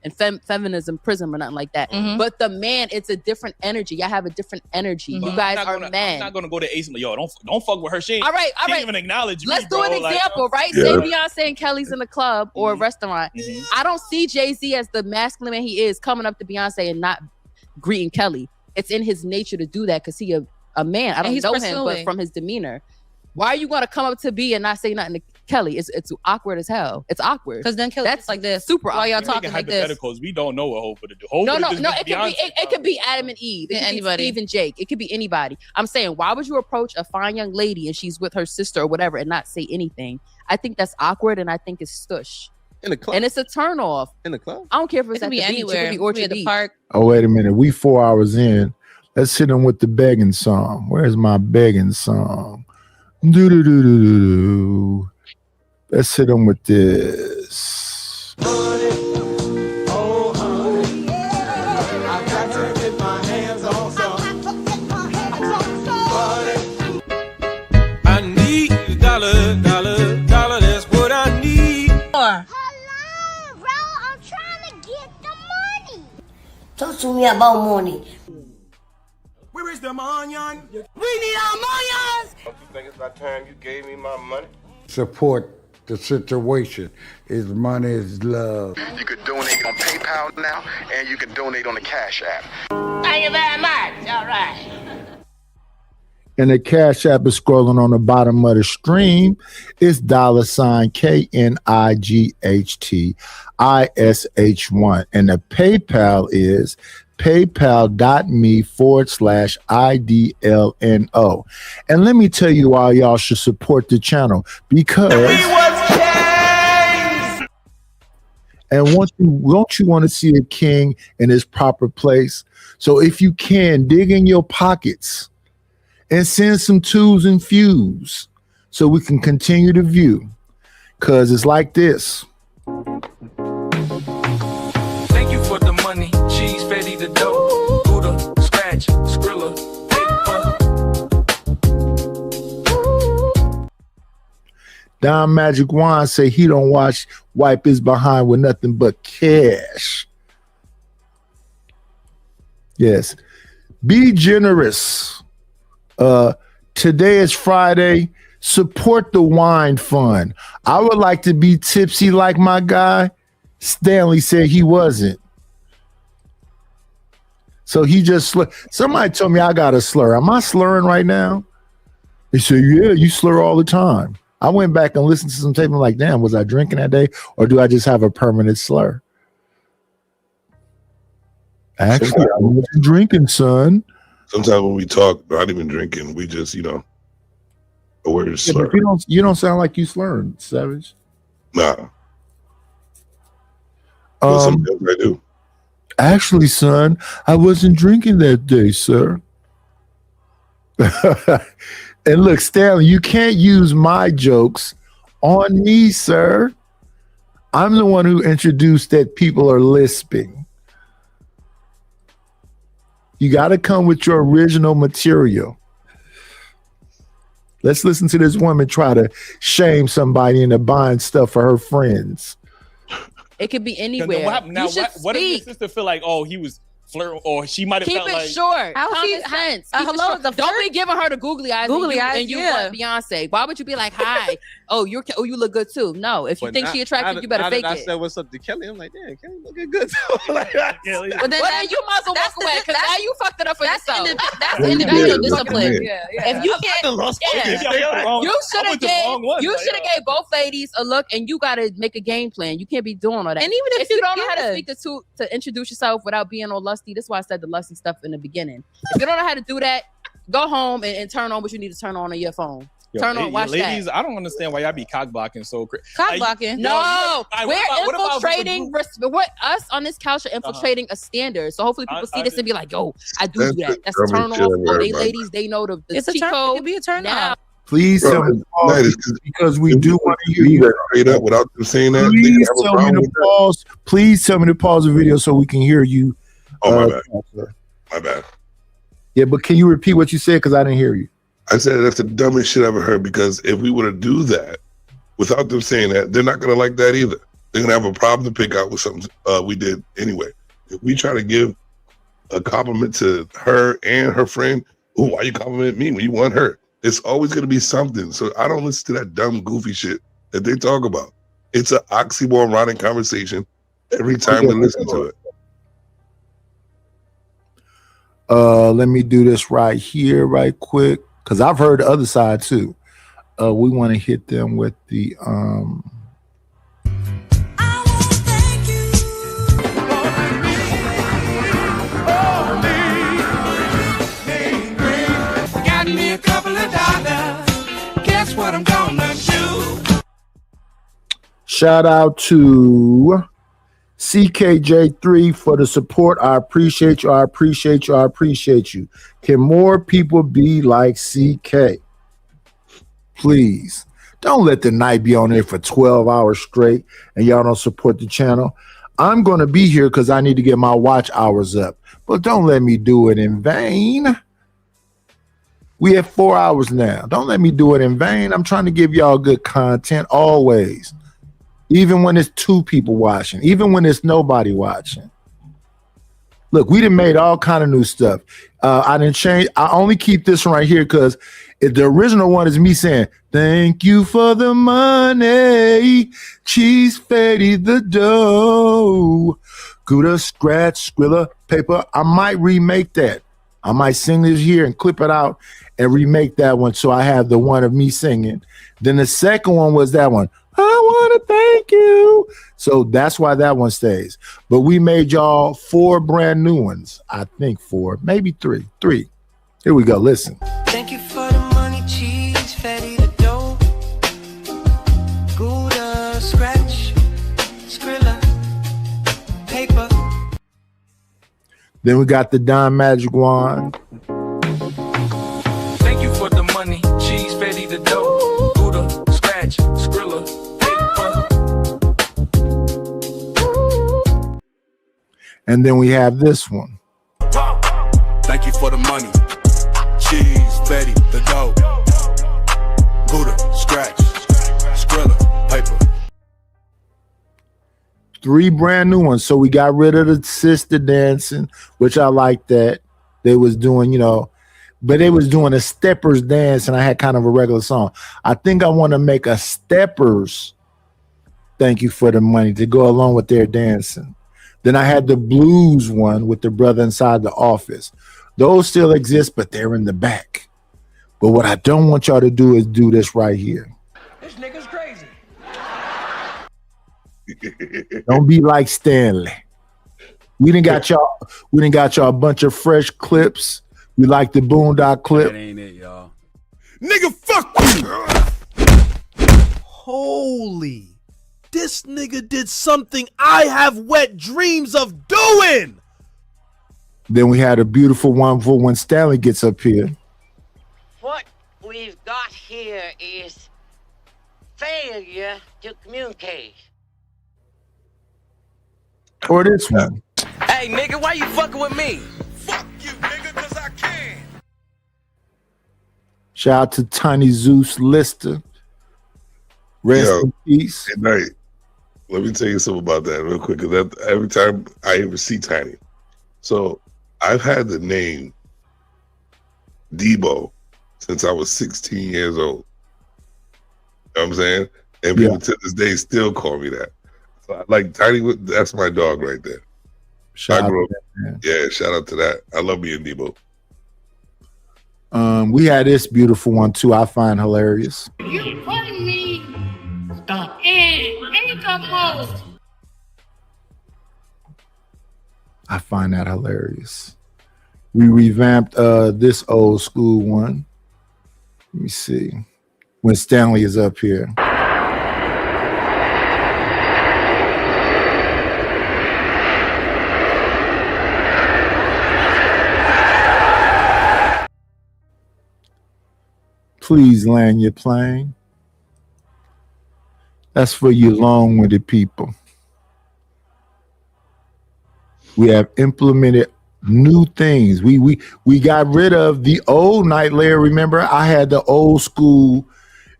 and feminism prison or nothing like that. Mhm. But the man, it's a different energy. Y'all have a different energy. But You guys I'm are men. I'm not gonna go to Ace and yo, don't fuck with her. She ain't, All right. she ain't even acknowledge Let's me, do bro. an example, right? Yeah. Say Beyonce and Kelly's in a club or a restaurant. I don't see Jay-Z as the masculine man he is coming up to Beyonce and not greeting Kelly. It's in his nature to do that because he a man. I And don't he's know him, pursuing. but from his demeanor. Why are you gonna come up to B and not say nothing to Kelly? It's awkward as hell. It's awkward. Because then Kelly that's like this. Super While y'all awkward. talking like this. Hypotheticals. We don't know what Hov would do. No. It could be Adam and Eve. It could Anybody. be Steve and Jake. It could be anybody. I'm saying, why would you approach a fine young lady and she's with her sister or whatever and not say anything? I think that's awkward and I think it's stush. In the club. And it's a turn off. In the club. I don't care if it's It could at be the beach. anywhere. It could be Orchard at the Beach. park. Oh, wait a minute. We 4 hours in. Let's hit him with the begging song. Where's my begging song? Do-do-do-do-do-do. Let's hit him with this. I need a dollar, that's what I need. Talk to me about money. Where is the money? We need our millions. Don't you think it's about time you gave me my money? Support the situation. Is money is love. You could donate on PayPal now, and you can donate on the Cash App. Thank you very much. All right. And the Cash App is scrolling on the bottom of the stream. It's $KNIGHTISH1. And the PayPal is paypal.me/IDLNO. And let me tell you why y'all should support the channel. Because and won't you want to see a king in his proper place? So if you can, dig in your pockets and send some twos and fews so we can continue to view. Because it's like this. Thank you for the money. Cheese, fatty, the dough. Buddha, scratch, Skrilla, Don Magic Wand say he don't wipe his behind with nothing but cash. Yes. Be generous. Today is Friday. Support the wine fund. I would like to be tipsy like my guy. Stanley said he wasn't. So he just somebody told me I got a slur. Am I slurring right now? They said, yeah, you slur all the time. I went back and listened to some tape and I'm like, damn, was I drinking that day or do I just have a permanent slur? Actually, I wasn't drinking, son. Sometimes when we talk, not even drinking, we just, a word slur. Yeah, but you don't sound like you slurring, Savage. Nah. Sometimes I do. Actually, son, I wasn't drinking that day, sir. And look, Stanley, you can't use my jokes On me, sir. I'm the one who introduced that people are lisping. You got to come with your original material. Let's listen to this woman try to shame somebody into buying stuff for her friends. It could be Then anywhere. what happened? Now, You should what if your speak. sister feel like, oh, he was flirting, or she might have Keep felt it like short. How Common she- sense. how- Keep it hello, short. the Don't be flirt? giving her the googly eyes. Googly and eyes, you yeah. want Beyonce. Why would you be like, hi? Oh, you look good too. No, if you But think she attractive, you better now fake that I it. said what's up to Kelly, I'm like, damn, Kelly looking good too. Like, But then you might as well walk away because now you fucked it up for yourself. That's Yeah, individual yeah, discipline. yeah. If you can't, You should have gave both ladies a look, and you got to make a game plan. You can't be doing all that. And even if you you- don't know how to yeah. speak to introduce yourself without being all lusty, that's why I said the lusty stuff in the beginning. If you don't know how to do that, go home and turn on what you need to turn on your phone. Yo, Turn on, watch ladies, that. I don't understand why y'all be cock blocking so crazy. Cock blocking? No, What we're about infiltrating. What us on this couch are infiltrating a standard. So hopefully people see this and be like, "Yo, I do That's that." the That's a turn dumbest off. shit I've Oh, ever they heard. ladies, they know the It's a cheat turn. It code. could be a turn Now, off. Please Bro, tell me to pause that is- because we do want to hear do you. that straight up without them saying that. They Please have a tell me problem to with that. pause. Please tell me to pause the video so we can hear you. Oh, my bad. Counselor. My bad. Yeah, but can you repeat what you said? Because I didn't hear you. I said that's the dumbest shit I ever heard, because if we were to do that without them saying that, they're not gonna like that either. They're gonna have a problem to pick out with something we did anyway. If we try to give a compliment to her and her friend, oh, why you compliment me when you want her? It's always gonna be something. So I don't listen to that dumb, goofy shit that they talk about. It's an oxymoronic conversation every time we listen to it. Let me do this right here, right quick, because I've heard the other side too. We want to hit them with the Got me a couple of dollars. Guess what I'm gonna do? shout out to CKJ3 for the support. I appreciate you. I appreciate you. I appreciate you. Can more people be like CK? Please. Don't let the night be on there for 12 hours straight and y'all don't support the channel. I'm going to be here because I need to get my watch hours up, but don't let me do it in vain. We have 4 hours now. Don't let me do it in vain. I'm trying to give y'all good content always. Even when it's 2 people watching, even when it's nobody watching. Look, we done made all kind of new stuff. I didn't change. I only keep this one right here because the original one is me saying, thank you for the money. Cheese fatty the dough. Gouda, scratch, Skrilla, paper. I might remake that. I might sing this here and clip it out and remake that one so I have the one of me singing. Then the second one was that one. I want to thank you. So that's why that one stays. But we made y'all 4 brand new ones. I think 4, maybe 3. 3. Here we go. Listen. Thank you for the money, cheese, fatty the dough. Gouda, scratch, Skrilla, paper. Then we got the Don Magic Wand. Thank you for the money, cheese, fatty the dough. Gouda, scratch, Skrilla, And then we have this one. Thank you for the money. Cheese, Betty, the dough. Gouda, scratch, Skrilla, paper. 3 brand new ones. So we got rid of the sister dancing, which I like that. They was doing, but they was doing a steppers dance and I had kind of a regular song. I think I want to make a steppers thank you for the money to go along with their dancing. Then I had the blues one with the brother inside the office. Those still exist, but they're in the back. But what I don't want y'all to do is do this right here. This nigga's crazy. Don't be like Stanley. We done got y'all a bunch of fresh clips. We like the Boondock clip. That ain't it, y'all. Nigga, fuck you! Holy. This nigga did something I have wet dreams of doing! Then we had a beautiful one for when Stanley gets up here. What we've got here is failure to communicate. Or this one. Hey, nigga, why you fucking with me? Shout out to Tiny Zeus Lister. Rest in peace. Good night. Let me tell you something about that real quick, because every time I ever see Tiny. So I've had the name Debo since I was 16 years old. You know what I'm saying? And people to this day still call me that. So I like Tiny, that's my dog right there. Shout out to shout out to that. I love me and Debo. We had this beautiful one too. I find hilarious. You putting me in the post. I find that hilarious. We revamped this old school one. Let me see. When Stanley is up here. Please land your plane. That's for you long-winded people. We have implemented new things. We got rid of the old night layer. Remember, I had the old school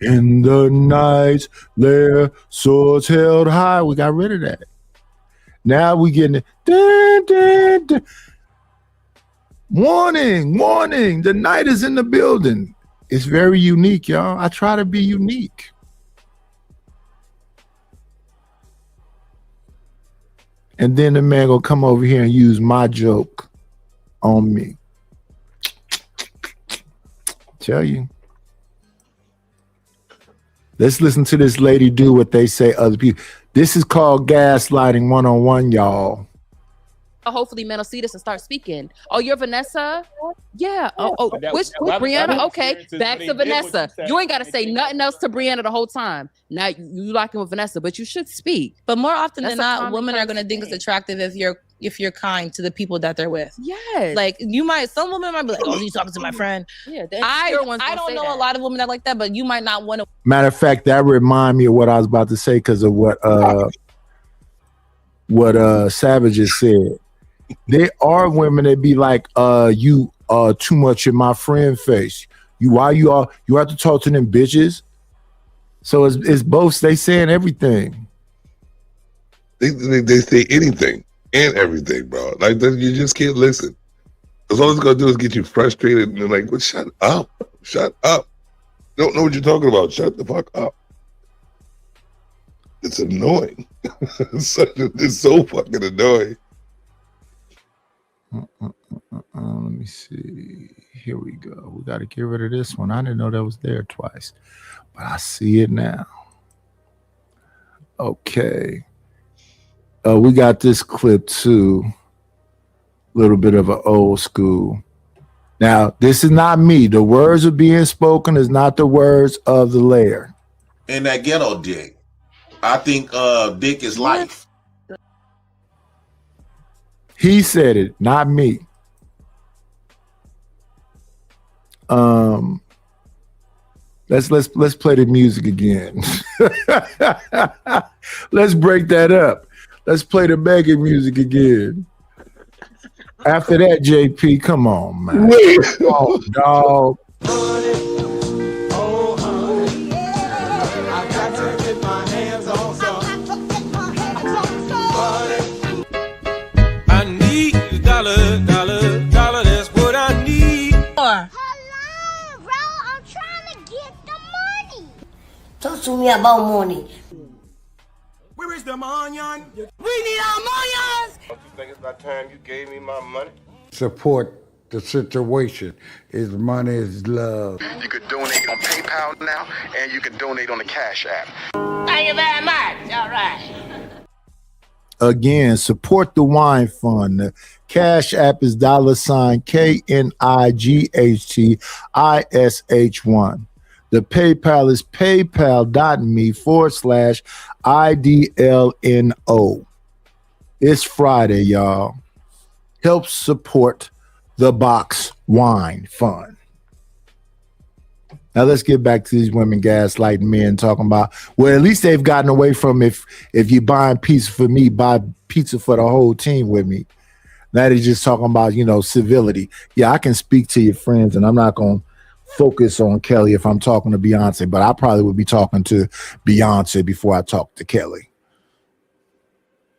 in the night layer, swords held high. We got rid of that. Now we getting it. Dun, dun, dun. Warning, warning, the night is in the building. It's very unique, y'all. I try to be unique. And then the man gonna come over here and use my joke on me. Tell you. Let's listen to this lady do what they say other people. This is called gaslighting 101, y'all. Hopefully men will see this and start speaking. Oh, you're Vanessa? Yeah. Which Brianna? Okay, back to Vanessa. You ain't got to say nothing else to Brianna the whole time. Now you locking with Vanessa, but you should speak. But more often than not, women are going to think it's attractive if you're kind to the people that they're with. Yes. Like some women might be like, "Oh, you talking to my friend?" Yeah. I don't know a lot of women that like that, but you might not want to. Matter of fact, that remind me of what I was about to say because of what Savage just said. There are women that be like, you are too much in my friend face. You have to talk to them bitches. So it's both. They saying everything. They say anything and everything, bro. Like you just can't listen. Because all it's gonna do is get you frustrated and like, well, shut up. Shut up. Don't know what you're talking about. Shut the fuck up. It's annoying. It's so fucking annoying. Let me see. Here we go. We got to get rid of this one. I didn't know that was there twice, but I see it now. Okay. We got this clip too. A little bit of an old school. Now, this is not me. The words are being spoken is not the words of the layer. And that ghetto dick. I think dick is life. He said it, not me. Let's play the music again. Let's break that up. Let's play the Megan music again. After that, JP, come on, man. Oh, dog. Dollar, that's what I need. Hello, bro. I'm trying to get the money. Talk to me about money. Where is the money? We need our money. Don't you think it's about time you gave me my money? Support the situation. Is money is love. You could donate on PayPal now, and you can donate on the Cash App. Thank you very much. All right. Again, support the wine fund. The Cash App is $KNIGHTISH1. The PayPal is paypal.me/IDLNO. It's Friday, y'all. Help support the Box Wine Fund. Now let's get back to these women gaslighting men, talking about, well, at least they've gotten away from if you're buying pizza for me, buy pizza for the whole team with me. Now they're just talking about, civility. Yeah, I can speak to your friends, and I'm not going to focus on Kelly if I'm talking to Beyonce, but I probably would be talking to Beyonce before I talk to Kelly.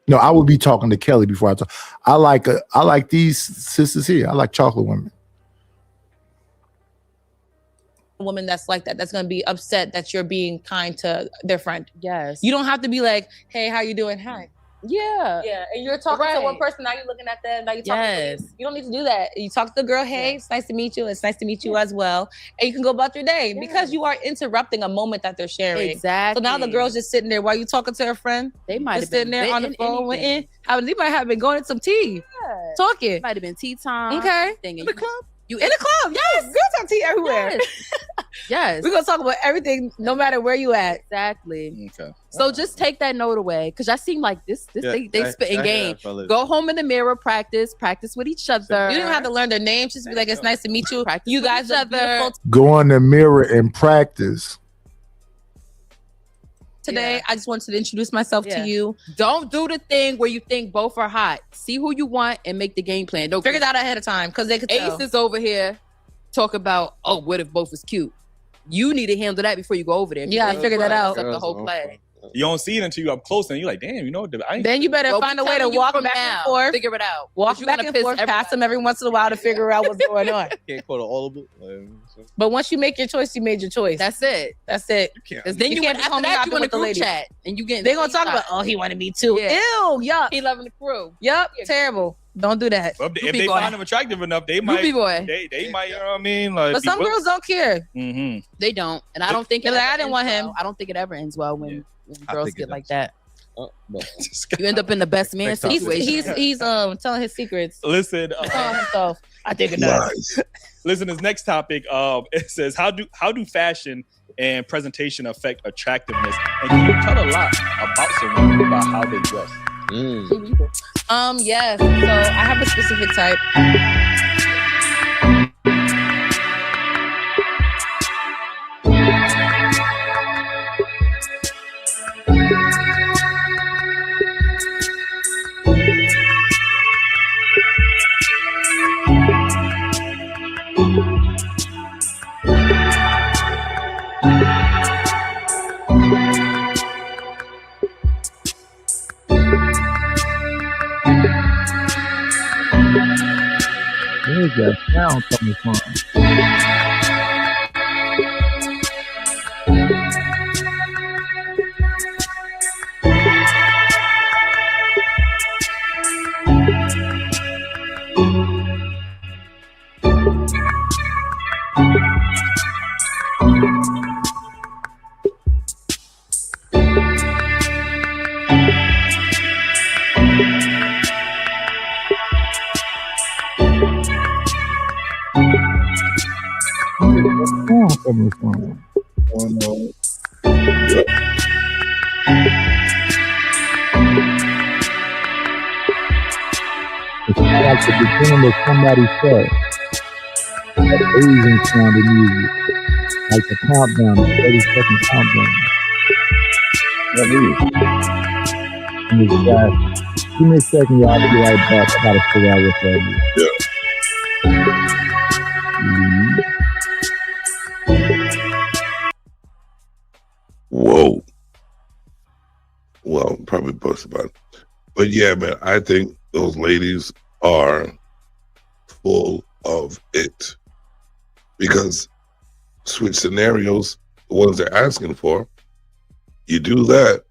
No, I would be talking to Kelly before I talk. I like these sisters here. I like chocolate women. Woman that's like that, that's going to be upset that you're being kind to their friend. Yes. You don't have to be like, hey, how you doing? Hi. Yeah. Yeah. And you're talking to one person, now you're looking at them, now you're talking to them. You don't need to do that. You talk to the girl, hey, it's nice to meet you. It's nice to meet you as well. And you can go about your day because you are interrupting a moment that they're sharing. Exactly. So now the girl's just sitting there while you talking to her friend. They might just have sitting been there on the venting phone. anything. They might have been going to some tea. Talking. Might have been tea time. Okay. In the club? You in the club? Yes. Girls have tea everywhere. Yes. We're gonna talk about everything, no matter where you at. Exactly. Okay. So just take that note away, because I seem like this. They spit in game. Go home in the mirror, practice with each other. You don't have to learn their names. Just be like, it's nice to meet you. You guys are beautiful. Go in the mirror and practice. Today, I just wanted to introduce myself to you. Don't do the thing where you think both are hot. See who you want and make the game plan. Don't figure that out ahead of time, because they could tell. Ace is over here talk about, oh, what if both is cute? You need to handle that before you go over there. You gotta figure that out. The whole play. You don't see it until you up close, and you're like, damn, Then you better find a way to walk back and forth. Figure it out. Walk back and forth past them every once in a while to figure out what's going on. Can't call it audible. But once you make your choice, you made your choice. That's it. That's it. Because then you can't after that, you in a group chat and you get. They're gonna talk about, oh, he wanted me too. Yeah. Ew, yuck. He loving the crew. Yup, terrible. Don't do that. Well, if they find him attractive enough, they might. They might. You know what I mean? Like, but some girls don't care. Mm-hmm. They don't, and I don't think They're like, I didn't want him. I don't think it ever ends well when girls get like that. No. You end up in the best man situation. He's telling his secrets. Listen, telling himself. I think it does. Listen, this next topic, it says how do fashion and presentation affect attractiveness, and can you tell a lot about someone about how they dress? Yes. So I have a specific type. Where's that sound coming from? Coming from? It's like the beginning of somebody's set. That Asian sound of music. Like the countdown, the 30-second countdown. That is. And it's that. Give me a second, y'all. I'll be right back. I gotta figure out what that is. Whoa. Well, probably post about it. But yeah, man, I think those ladies are full of it. Because switch scenarios, the ones they're asking for, you do that,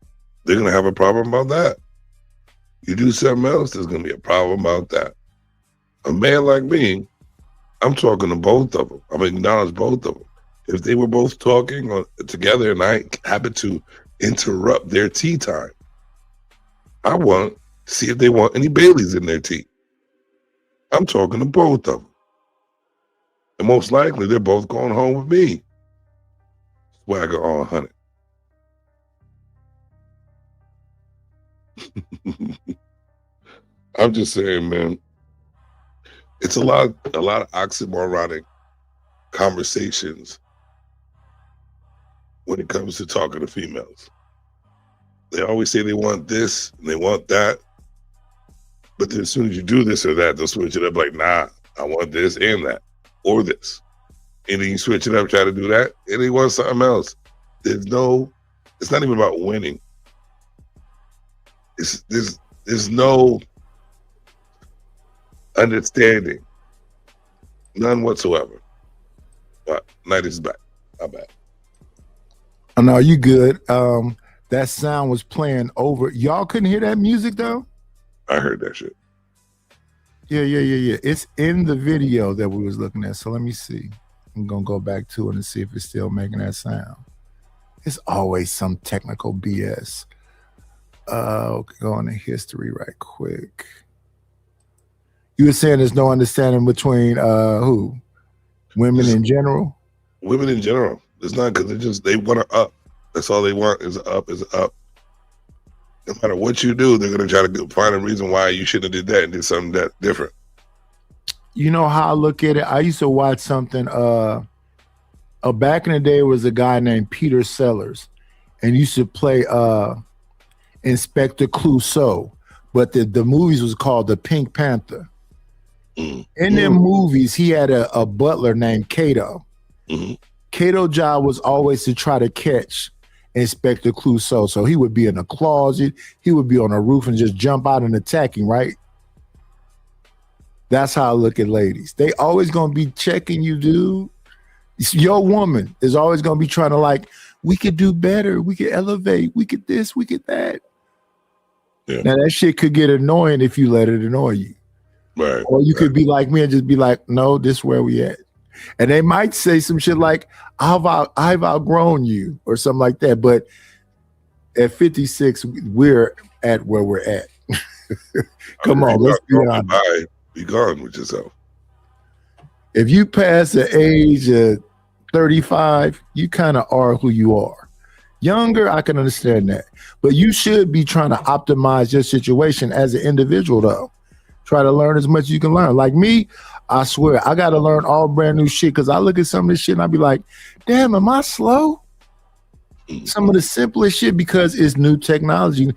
they're going to have a problem about that. You do something else, there's going to be a problem about that. A man like me, I'm talking to both of them. I'm acknowledge both of them. If they were both talking together and I happen to interrupt their tea time, I want to see if they want any Baileys in their tea. I'm talking to both of them. And most likely, they're both going home with me. Swagger on 100. I'm just saying, man, it's a lot of oxymoronic conversations when it comes to talking to females. They always say they want this and they want that. But then as soon as you do this or that, they'll switch it up like, nah, I want this and that, or this. And then you switch it up, try to do that, and they want something else. It's not even about winning. There's no understanding. None whatsoever. But night is back. I'm back. Oh, no, you good. That sound was playing over. Y'all couldn't hear that music though? I heard that shit. Yeah. It's in the video that we was looking at. So let me see. I'm gonna go back to it and see if it's still making that sound. It's always some technical BS. Okay, go into history right quick. You were saying there's no understanding between who? Women in general? Women in general. It's not because they want to up. That's all they want is up. No matter what you do, they're gonna try to find a reason why you shouldn't have did that and did something that different. You know how I look at it? I used to watch something. Back in the day, was a guy named Peter Sellers, and used to play Inspector Clouseau, but the movies was called The Pink Panther. In them movies, he had a butler named Kato. Kato's job was always to try to catch Inspector Clouseau. So he would be in a closet, he would be on a roof and just jump out and attack him, right? That's how I look at ladies. They always gonna be checking you, dude. Your woman is always gonna be trying to like, we could do better, we could elevate, we could this, we could that. Yeah. Now that shit could get annoying if you let it annoy you. Right. Or you could be like me and just be like, no, this is where we at. And they might say some shit like, I've outgrown you or something like that. But at 56, we're at where we're at. Come on, let's be honest. Be gone with yourself. If you pass the age of 35, you kind of are who you are. Younger, I can understand that. But you should be trying to optimize your situation as an individual, though. Try to learn as much as you can learn. Like me, I swear, I got to learn all brand new shit because I look at some of this shit and I be like, damn, am I slow? Some of the simplest shit because it's new technology.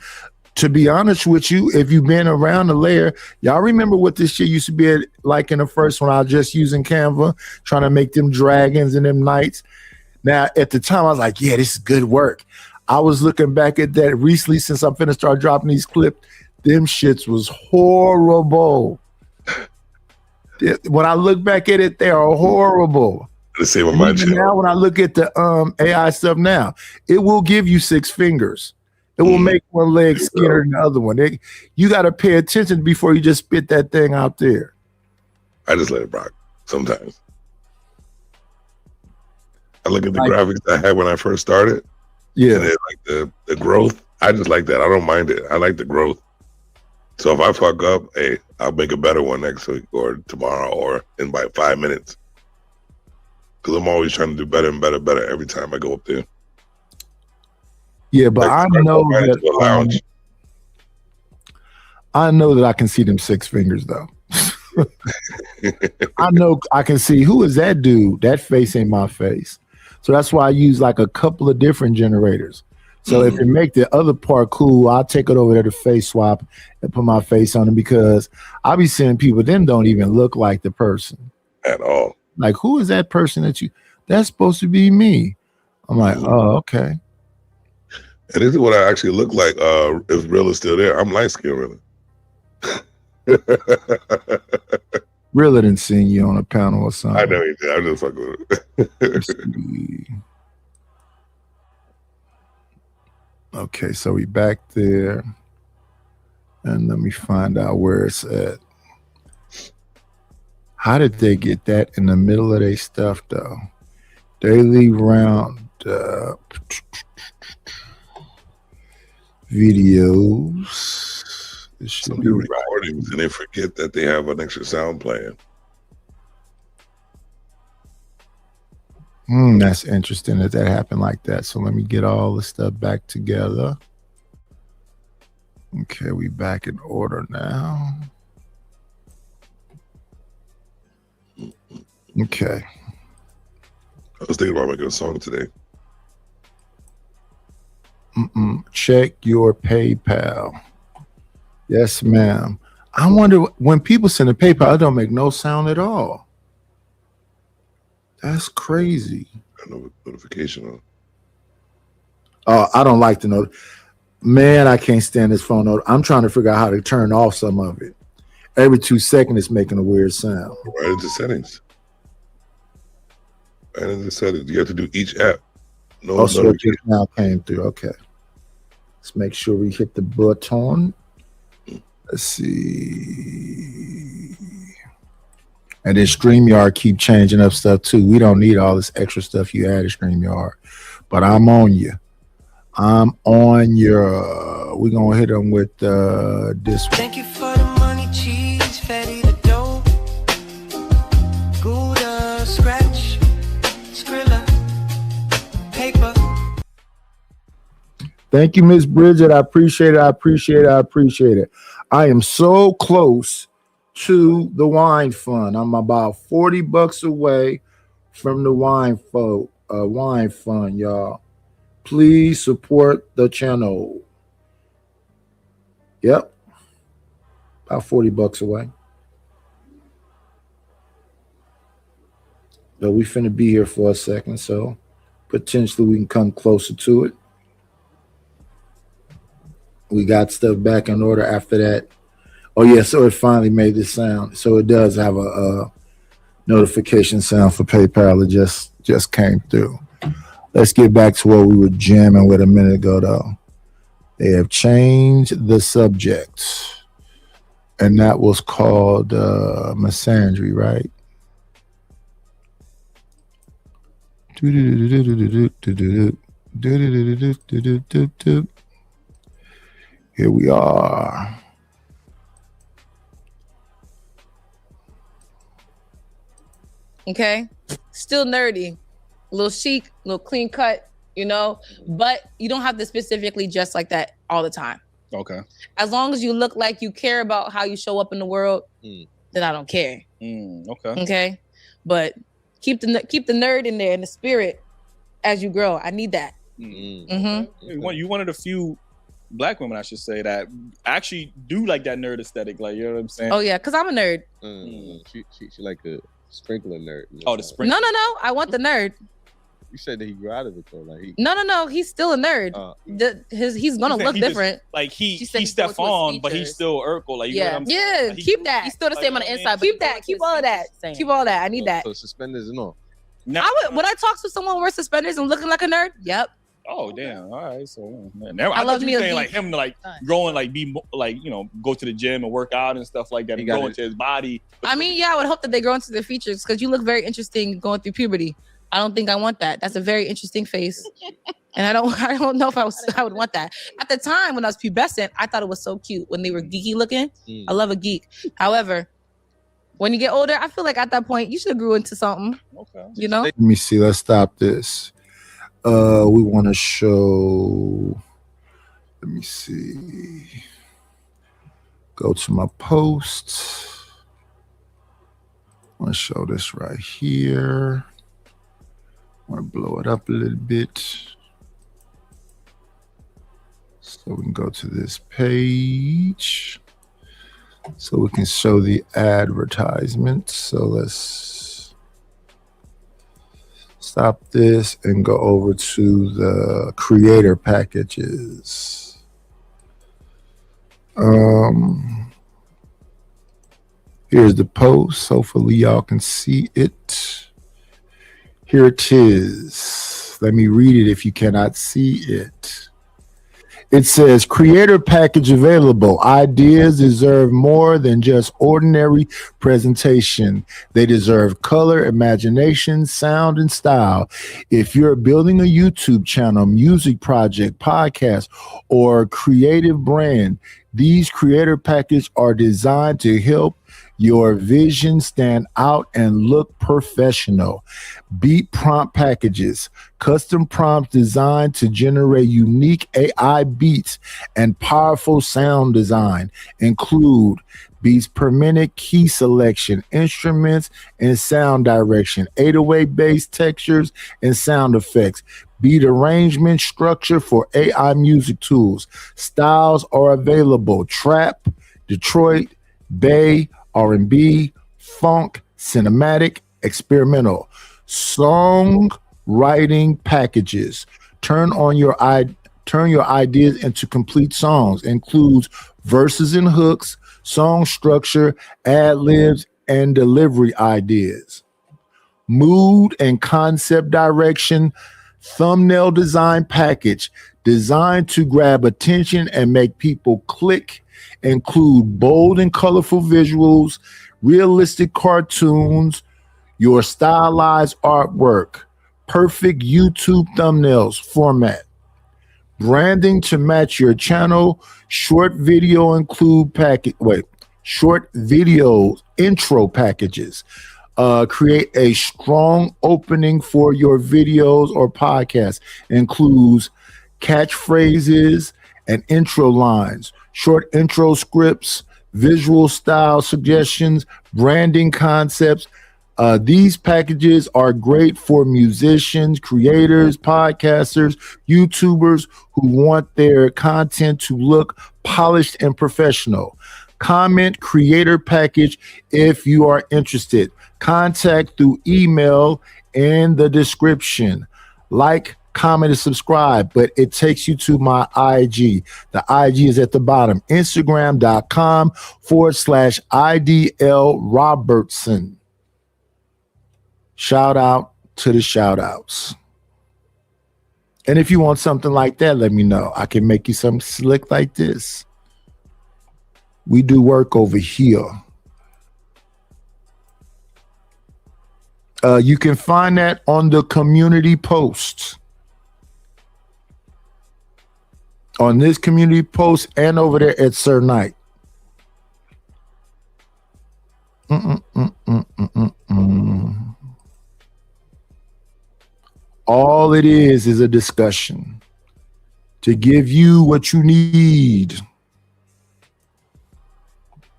To be honest with you, if you've been around the layer, y'all remember what this shit used to be like in the first one? I was just using Canva, trying to make them dragons and them knights. Now, at the time, I was like, yeah, this is good work. I was looking back at that recently since I'm finna start dropping these clips. Them shits was horrible. When I look back at it, they are horrible. The same with my channel. Now, when I look at the AI stuff now, it will give you 6 fingers. It will make one leg skinnier than the other one. You got to pay attention before you just spit that thing out there. I just let it rock sometimes. I look at the graphics I had when I first started. Yeah. And like the growth. I just like that. I don't mind it. I like the growth. So if I fuck up, hey, I'll make a better one next week or tomorrow or in by 5 minutes. Because I'm always trying to do better and better every time I go up there. Yeah, but I know that I can see them 6 fingers though. I know I can see who is that dude. That face ain't my face. So that's why I use like a couple of different generators. So if it make the other part cool, I'll take it over there to face swap and put my face on it because I'll be seeing people, them don't even look like the person. At all. Like, who is that person that's supposed to be me? I'm like, oh, okay. And this is what I actually look like if Real is still there. I'm light skinned, really. Real didn't seen you on a panel or something. I know he did. I'm just fucking with it. Okay, so we back there. And let me find out where it's at. How did they get that in the middle of their stuff, though? Daily roundup. Videos. It should Some be right. recordings and they forget that they have an extra sound playing. That's interesting that happened like that. So let me get all the stuff back together. Okay, we back in order now. Okay. I was thinking about making a song today. Check your PayPal. Yes, ma'am. I wonder when people send a PayPal, it don't make no sound at all. That's crazy. Notification on. Oh, I don't like the note. Man, I can't stand this phone note. I'm trying to figure out how to turn off some of it. Every 2 seconds, it's making a weird sound. Right into settings. Right into settings. You have to do each app. No, so it just now came through. Okay. Let's make sure we hit the button. Let's see. And then StreamYard keep changing up stuff too. We don't need all this extra stuff you added, StreamYard. But I'm on you. I'm on your. We're going to hit them with this one. Thank you for the money, cheese, fatty the dough. Gouda, scratch, Skrilla, paper. Thank you, Miss Bridget. I appreciate it. I appreciate it. I appreciate it. I am so close to the wine fund. I'm about $40 away from the wine fund, y'all. Please support the channel. Yep. About $40 away. But we finna be here for a second, so potentially we can come closer to it. We got stuff back in order after that. Oh yeah, so it finally made this sound. So it does have a notification sound for PayPal. It just came through. Let's get back to what we were jamming with a minute ago, though. They have changed the subject, and that was called misandry, right? Here we are. Okay, still nerdy, a little chic, a little clean cut, you know, but you don't have to specifically dress like that all the time. Okay. As long as you look like you care about how you show up in the world, then I don't care. Okay. Okay, but keep the nerd in there and the spirit as you grow. I need that. You one of the few Black women, I should say, that actually do like that nerd aesthetic. Like, you know what I'm saying? Oh yeah, because I'm a nerd. She like a sprinkler nerd. Oh, the sprinkler. No. I want the nerd. You said that he grew out of it though. Like No. He's still a nerd. He's gonna look different. He's Stefan, but he's still Urkel. Like, you know what I'm saying? Yeah. Like, Keep that. He's still the same on the inside. Keep that. Keep all of that. Keep all that. I need that. So suspenders and all. Would I talk to someone wearing suspenders and looking like a nerd? Yep. Oh damn! All right, so I love you saying like him to like grow and like be like, you know, go to the gym and work out and stuff like that and grow into his body. I mean, yeah, I would hope that they grow into their features because you look very interesting going through puberty. I don't think I want that. That's a very interesting face, and I don't know if I would want that. At the time when I was pubescent, I thought it was so cute when they were geeky looking. I love a geek. However, when you get older, I feel like at that point you should have grew into something. Okay, you know. Let me see. Let's stop this. We want to show. Let me see. Go to my post. I want to show this right here. I want to blow it up a little bit. So we can go to this page. So we can show the advertisement. So let's stop this and go over to the creator packages. Here's the post. Hopefully y'all can see it. Here it is. Let me read it if you cannot see it. It says, creator package available. Ideas deserve more than just ordinary presentation. They deserve color, imagination, sound, and style. If you're building a YouTube channel, music project, podcast, or creative brand, these creator packages are designed to help your vision stand out and look professional. Beat prompt packages, custom prompts designed to generate unique AI beats and powerful sound design include beats per minute, key selection, instruments and sound direction, 808 bass textures and sound effects, beat arrangement, structure for AI music tools. Styles are available: trap, Detroit, Bay, R&B, funk, cinematic, experimental. Song writing packages. Turn your ideas into complete songs. Includes verses and hooks, song structure, ad-libs, and delivery ideas. Mood and concept direction. Thumbnail design package designed to grab attention and make people click. Include bold and colorful visuals, realistic cartoons, your stylized artwork, perfect YouTube thumbnails format. Branding to match your channel. Short video short video intro packages. Create a strong opening for your videos or podcasts. Includes catchphrases and intro lines, short intro scripts, visual style suggestions, branding concepts. These packages are great for musicians, creators, podcasters, YouTubers who want their content to look polished and professional. Comment creator package if you are interested. Contact through email in the description. Like, comment, and subscribe, but it takes you to my IG. The IG is at the bottom. Instagram.com/IDL Robertson. Shout out to the shout outs. And if you want something like that, let me know. I can make you something slick like this. We do work over here. You can find that on the community post. On this community post and over there at Sir Knight. All it is a discussion to give you what you need.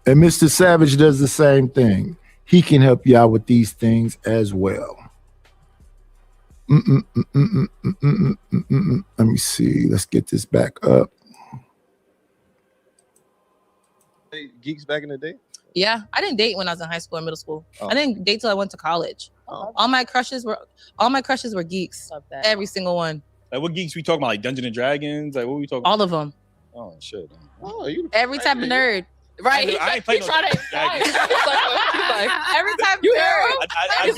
And Mr. Savage does the same thing. He can help you out with these things as well. Let me see. Let's get this back up. Hey, geeks back in the day? Yeah, I didn't date when I was in high school or middle school. Oh. I didn't date till I went to college. All my crushes were geeks. Every single one. Like what geeks we talking about? Like Dungeons and Dragons? Like what we talking? All of them. Oh shit. Oh, you Every type of nerd. Right? I ain't playing no Dragons. Every type of nerd. I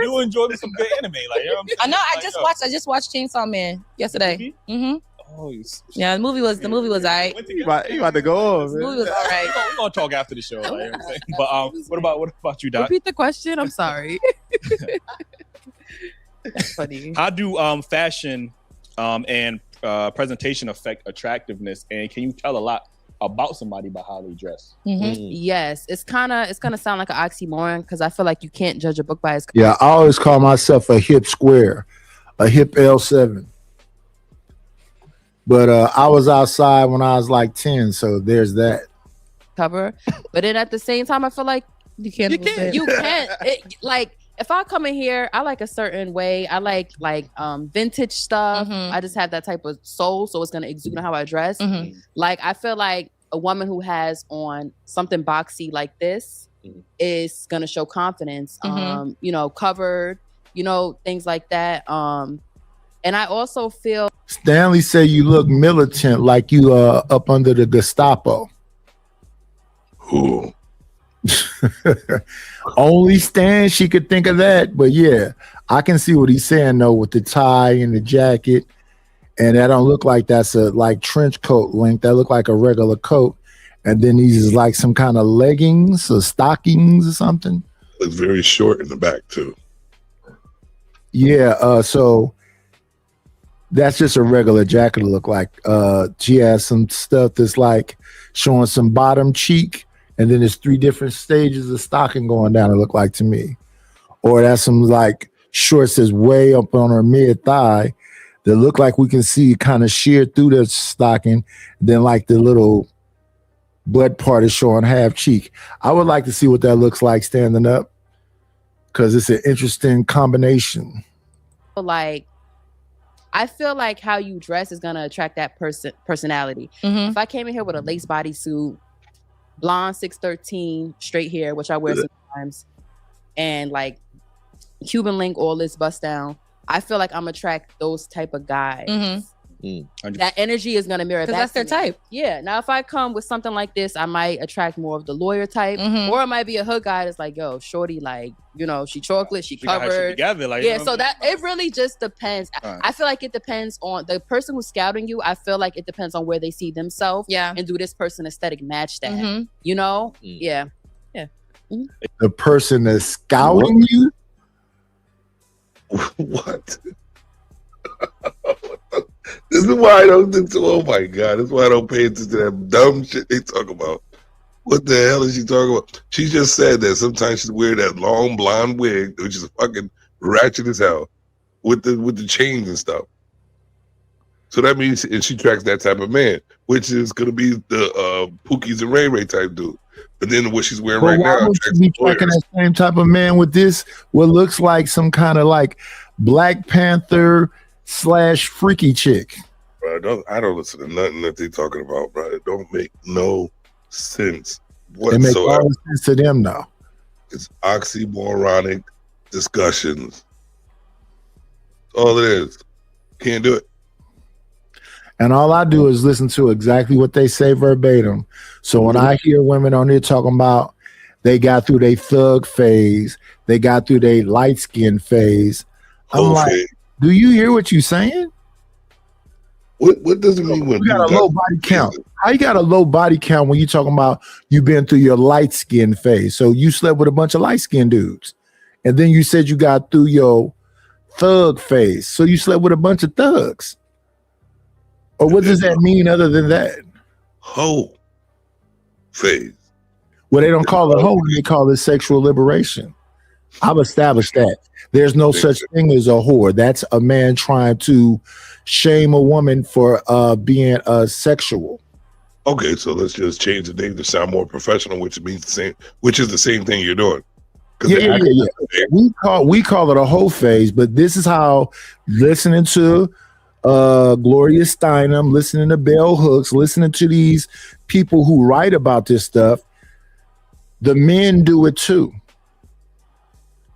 do enjoy me some good anime. Like you know what I'm saying? I know. Like, I just watched Chainsaw Man yesterday. Mm-hmm. Oh, yeah, the movie was alright. You about to go on, The movie was alright. We're gonna talk after the show. Like, you know what I'm saying? But what about you, Doc? Repeat the question. I'm sorry. That's funny. How do fashion and presentation affect attractiveness? And can you tell a lot about somebody by how they dress? Yes, it's gonna sound like an oxymoron because I feel like you can't judge a book by its. Yeah, I always call myself a hip square, a hip L7. But I was outside when I was like 10, so there's that. Cover, but then at the same time, I feel like you can't. Like if I come in here, I like a certain way. I like vintage stuff. I just have that type of soul, so it's gonna exude on how I dress. Like I feel like a woman who has on something boxy like this is gonna show confidence. Covered, things like that. And I also feel Stanley say you look militant, like you up under the Gestapo. Ooh. Only Stan she could think of that, but yeah, I can see what he's saying though with the tie and the jacket, and that don't look like that's a like trench coat length. That look like a regular coat, and then these is like some kind of leggings or stockings or something. It's very short in the back too. Yeah, so that's just a regular jacket to look like. She has some stuff that's like showing some bottom cheek, and then there's 3 different stages of stocking going down, it look like to me. Or that's some like shorts that's way up on her mid thigh that look like we can see kind of sheer through the stocking. Then like the little butt part is showing half cheek. I would like to see what that looks like standing up because it's an interesting combination. like I feel like how you dress is gonna attract that personality. If I came in here with a lace bodysuit, blonde 613, straight hair, which I wear sometimes, and like Cuban link, all this bust down, I feel like I'm attract those type of guys. That energy is gonna mirror because that's their type. Yeah. Now, if I come with something like this, I might attract more of the lawyer type, or it might be a hood guy that's like, "Yo, shorty, like, you know, she chocolate, she covered." Together, like, yeah. So that it really just depends. I feel like it depends on the person who's scouting you. I feel like it depends on where they see themselves. Yeah. And do this person aesthetic match that? You know? Yeah. Yeah. The person that's scouting you. What? This is why I don't think so. Oh my God. This is why I don't pay attention to that dumb shit they talk about. What the hell is she talking about? She just said that sometimes she's wearing that long blonde wig, which is fucking ratchet as hell, with the chains and stuff. So that means, and she tracks that type of man, which is gonna be the Pookies and Ray Ray type dude. But then what she's wearing right now, would you be tracking that same type of man with this? What looks like some kind of like Black Panther / freaky chick. Bro, I don't listen to nothing that they talking about, bro. It don't make no sense It whatsoever. makes all the sense to them now. It's oxymoronic discussions. All it is. Can't do it. And all I do is listen to exactly what they say verbatim. So when I hear women on there talking about they got through their thug phase, they got through their light skin phase, I'm like, do you hear what you're saying? What does it mean when you got a low body count? How you got a low body count when you talking about you've been through your light skin phase? So you slept with a bunch of light skinned dudes, and then you said you got through your thug phase. So you slept with a bunch of thugs. Or what does that mean other than that? Hoe phase. Well, they don't call it hoe, they call it sexual liberation. I've established that. There's no such thing as a whore. That's a man trying to shame a woman for being sexual. Okay, so let's just change the name to sound more professional, which means the same, which is the same thing you're doing. Yeah. We call it a whole phase, but this is how listening to Gloria Steinem, listening to Bell Hooks, listening to these people who write about this stuff, the men do it too.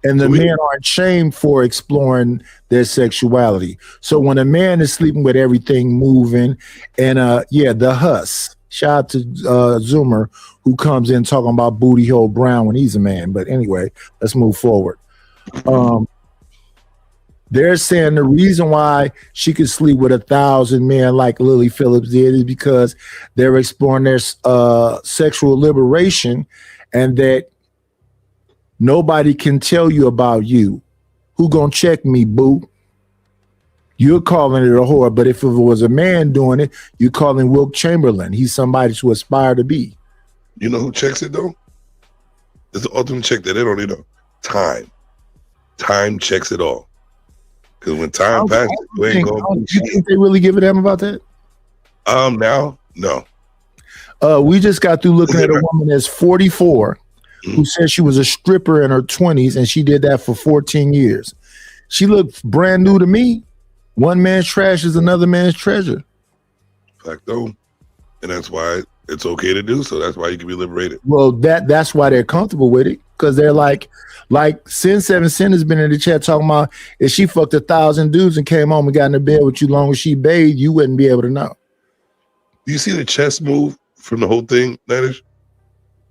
And the men aren't shamed for exploring their sexuality. So when a man is sleeping with everything moving, and the Huss, shout out to Zoomer, who comes in talking about booty hole brown when he's a man. But anyway, let's move forward. They're saying the reason why she could sleep with 1,000 men like Lily Phillips did is because they're exploring their sexual liberation, and that nobody can tell you about you. Who gonna check me, boo? You're calling it a whore, but if it was a man doing it, you're calling Wilt Chamberlain. He's somebody to aspire to be. You know who checks it though? It's the ultimate check that they don't need. Time. Time checks it all. Because when time passes, you ain't gonna do shit. You think they really give a damn about that? Now, no. We just got through looking at a woman that's 44 who said she was a stripper in her 20s, and she did that for 14 years. She looked brand new to me. One man's trash is another man's treasure. Facto. And that's why it's okay to do so. That's why you can be liberated. Well, that's why they're comfortable with it, because they're like Sin 7 Sin has been in the chat talking about if she fucked 1,000 dudes and came home and got in the bed with you long as she bathed, you wouldn't be able to know. Do you see the chess move from the whole thing, Nanish?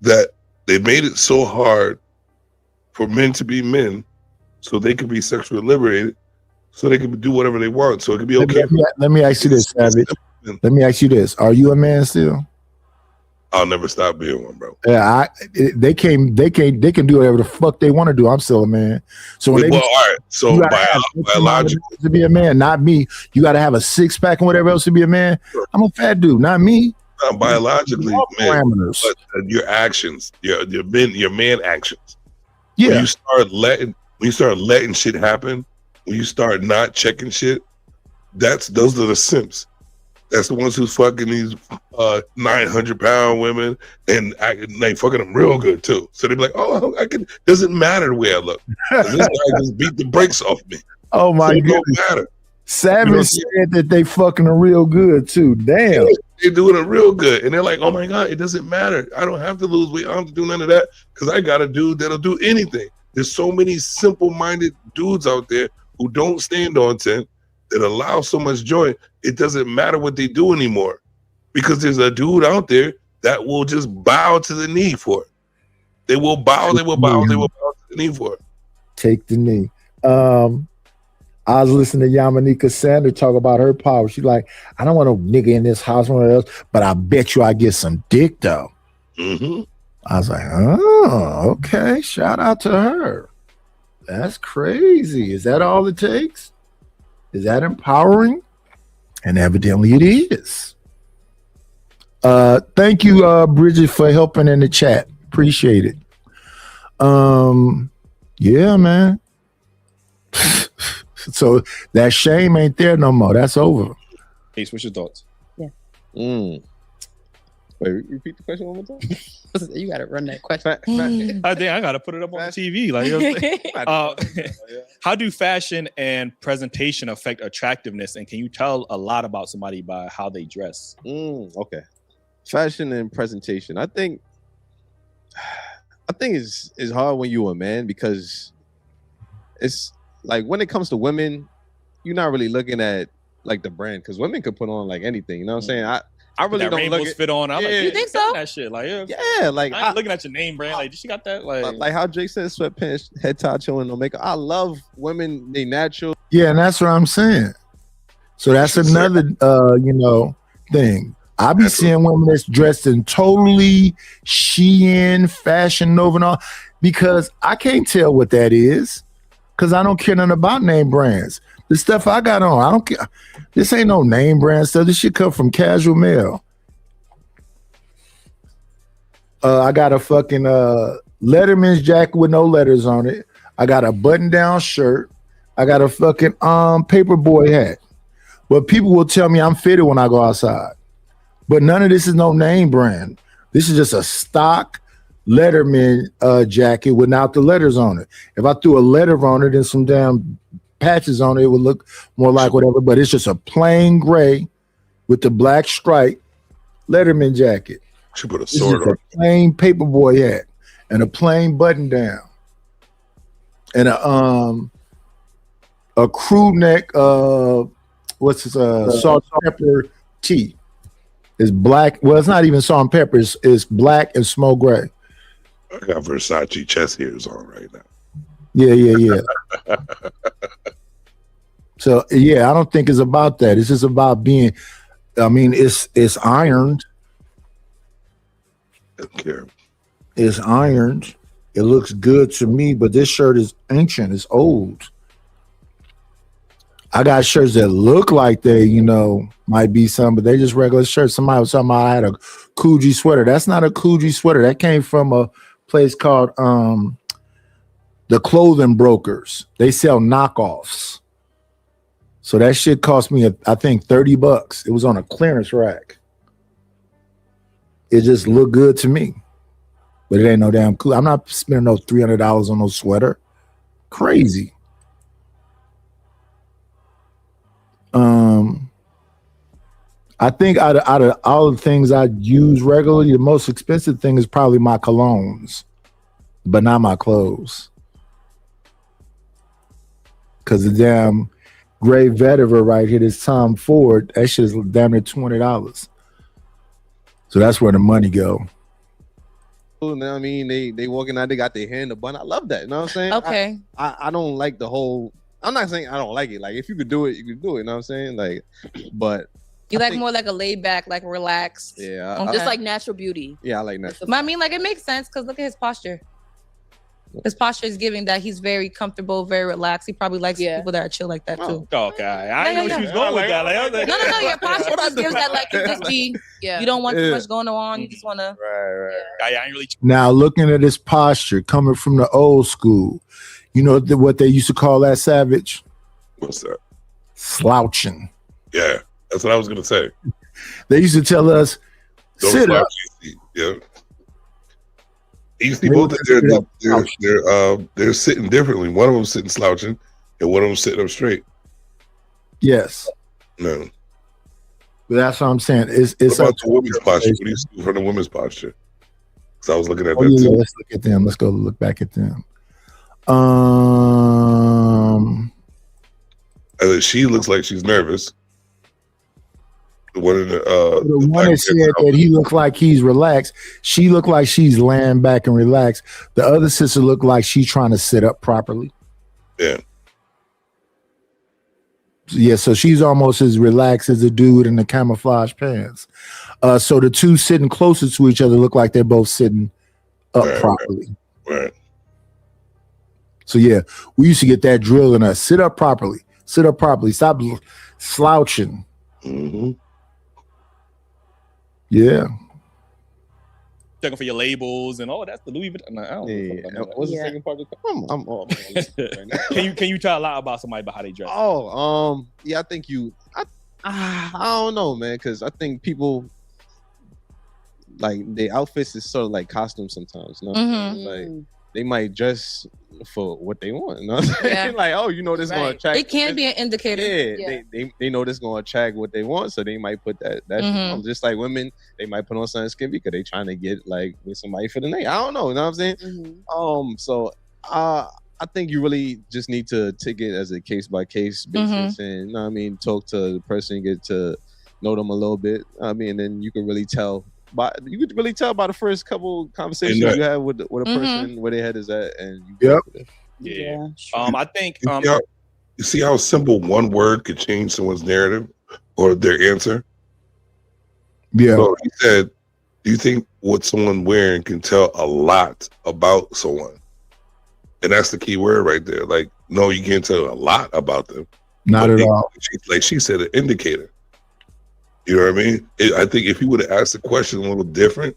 That they made it so hard for men to be men so they can be sexually liberated, so they can do whatever they want, so it can be okay. Let me ask you this, Savage. Let me ask you this. Are you a man still? I'll never stop being one, bro. Yeah, they can do whatever the fuck they want to do. I'm still a man. So when all right. So biologically, to be a man, not me. You got to have a 6-pack and whatever else to be a man. I'm a fat dude, not me. Biologically, man, but your actions, your man actions. Yeah. When you start letting shit happen, when you start not checking shit, those are the simps. That's the ones who's fucking these 900-pound women, and they fucking them real good too. So they be like, "Oh, doesn't matter the way I look. This guy just beat the brakes off me." Oh my so it goodness! don't matter. Savage said that they fucking her real good too. Damn. They're doing it real good. And they're like, oh my God, it doesn't matter. I don't have to lose weight. I don't have to do none of that because I got a dude that'll do anything. There's so many simple-minded dudes out there who don't stand on 10 that allow so much joy. It doesn't matter what they do anymore because there's a dude out there that will just bow to the knee for it. They will bow, they will bow, they will bow to the knee for it. Take the knee. I was listening to Yamanika Sander talk about her power. She's like, I don't want no nigga in this house, one of those, but I bet you I get some dick though. Mm-hmm. I was like, oh, okay. Shout out to her. That's crazy. Is that all it takes? Is that empowering? And evidently it is. Thank you, Bridget, for helping in the chat. Appreciate it. Yeah, man. So that shame ain't there no more. That's over. Ace, what's your thoughts? Yeah. Wait, repeat the question one more time. You got to run that question. I think I got to put it up on the TV. Like, you know what I'm saying? How do fashion and presentation affect attractiveness? And can you tell a lot about somebody by how they dress? Okay. Fashion and presentation. I think it's hard when you're a man because it's like when it comes to women, you're not really looking at like the brand because women could put on like anything. You know what I'm saying? I really that don't rainbows look at fit on. I'm like, You think so? that shit. Like, yeah, like I ain't looking at your name brand. Like, she got that. Like how Jake said, sweatpants, head tie, chilling, no makeup. I love women. They natural. Yeah, and that's what I'm saying. So that's another, thing. I be seeing women that's dressed in totally Shein, Fashion Nova, and all, because I can't tell what that is, because I don't care nothing about name brands. The stuff I got on, I don't care. This ain't no name brand stuff. This shit come from Casual Mail. I got a fucking Letterman's jacket with no letters on it. I got a button-down shirt. I got a fucking paperboy hat. But people will tell me I'm fitted when I go outside. But none of this is no name brand. This is just a stock Letterman jacket without the letters on it. If I threw a letter on it and some damn patches on it, it would look more like whatever. But it's just a plain gray with the black stripe Letterman jacket. She put a sword on. A plain paperboy hat and a plain button down and a crew neck salt and pepper tee. It's black. Well, it's not even salt and pepper. It's black and smoke gray. I got Versace chest hairs on right now. Yeah. So yeah, I don't think it's about that. It's just about being. I mean, it's ironed. I don't care. It's ironed. It looks good to me, but this shirt is ancient. It's old. I got shirts that look like they, might be some, but they just regular shirts. Somebody was talking about I had a Coogee sweater. That's not a Coogee sweater. That came from a place called the Clothing Brokers. They sell knockoffs. So that shit cost me, I think, $30. It was on a clearance rack. It just looked good to me. But it ain't no damn cool. I'm not spending no $300 on no sweater. Crazy. I think out of all the things I use regularly, the most expensive thing is probably my colognes, but not my clothes. Because the damn gray vetiver right here, this Tom Ford, that shit is damn near $20. So that's where the money go. You know what I mean? They walking out, they got their hair in the bun. I love that. You know what I'm saying? Okay. I don't like the whole. I'm not saying I don't like it. Like if you could do it, you could do it. You know what I'm saying? Like, but you like more like a laid back, like relaxed. Yeah, just like natural beauty. Yeah, I like natural. But I mean, like it makes sense because look at his posture. His posture is giving that he's very comfortable, very relaxed. He probably likes people that are chill like that too. Okay, I didn't know she was going with that. Like, no. Your posture just gives that like you just be. Yeah. You don't want too much going on. You just want to. Right. I ain't really. Now looking at his posture, coming from the old school, you know what they used to call that, Savage? What's that? Slouching. Yeah, that's what I was gonna say. They used to tell us, Don't sit slouch, up. Yeah. You see both of they're sitting differently. One of them sitting slouching, and one of them sitting up straight. Yes. No. But that's what I'm saying. It's What up about to the women's posture? interpretation. What do you see from the women's posture? Because I was looking at Oh, that yeah, too. let's look at them. Let's go look back at them. She looks like she's nervous. The one in the one that said that he looked like he's relaxed. She looked like she's laying back and relaxed. The other sister looked like she's trying to sit up properly. Yeah. Yeah, so she's almost as relaxed as the dude in the camouflage pants. So the two sitting closer to each other look like they're both sitting up properly. Right. So yeah, we used to get that drill in us. Sit up properly. Sit up properly. Stop slouching. Mm-hmm. Yeah. Checking for your labels and that's the Louis Vuitton. I don't know. What's the second part? I'm all right now. Can you tell a lot about somebody about how they dress? Yeah, I think I don't know, man, because I think people like their outfits is sort of like costumes sometimes. You know? Like they might dress for what they want. You know what I'm saying? Yeah. Like, oh, you know this gonna attract. It can be an indicator. Yeah, they know this gonna attract what they want, so they might put that. Just like women, they might put on something skin because they trying to get like with somebody for the night. I don't know. You know what I'm saying? So I think you really just need to take it as a case by case basis, and you know what I mean, talk to the person, get to know them a little bit. I mean, then you can really tell. But you could really tell by the first couple conversations you have with a person where their head is at, and you Yeah. I think you see how simple one word could change someone's narrative or their answer. Yeah. So he said, "Do you think what someone wearing can tell a lot about someone?" And that's the key word right there. Like, no, you can't tell a lot about them. Not at all. Like she said, an indicator. You know what I mean? I think if he would have asked the question a little different,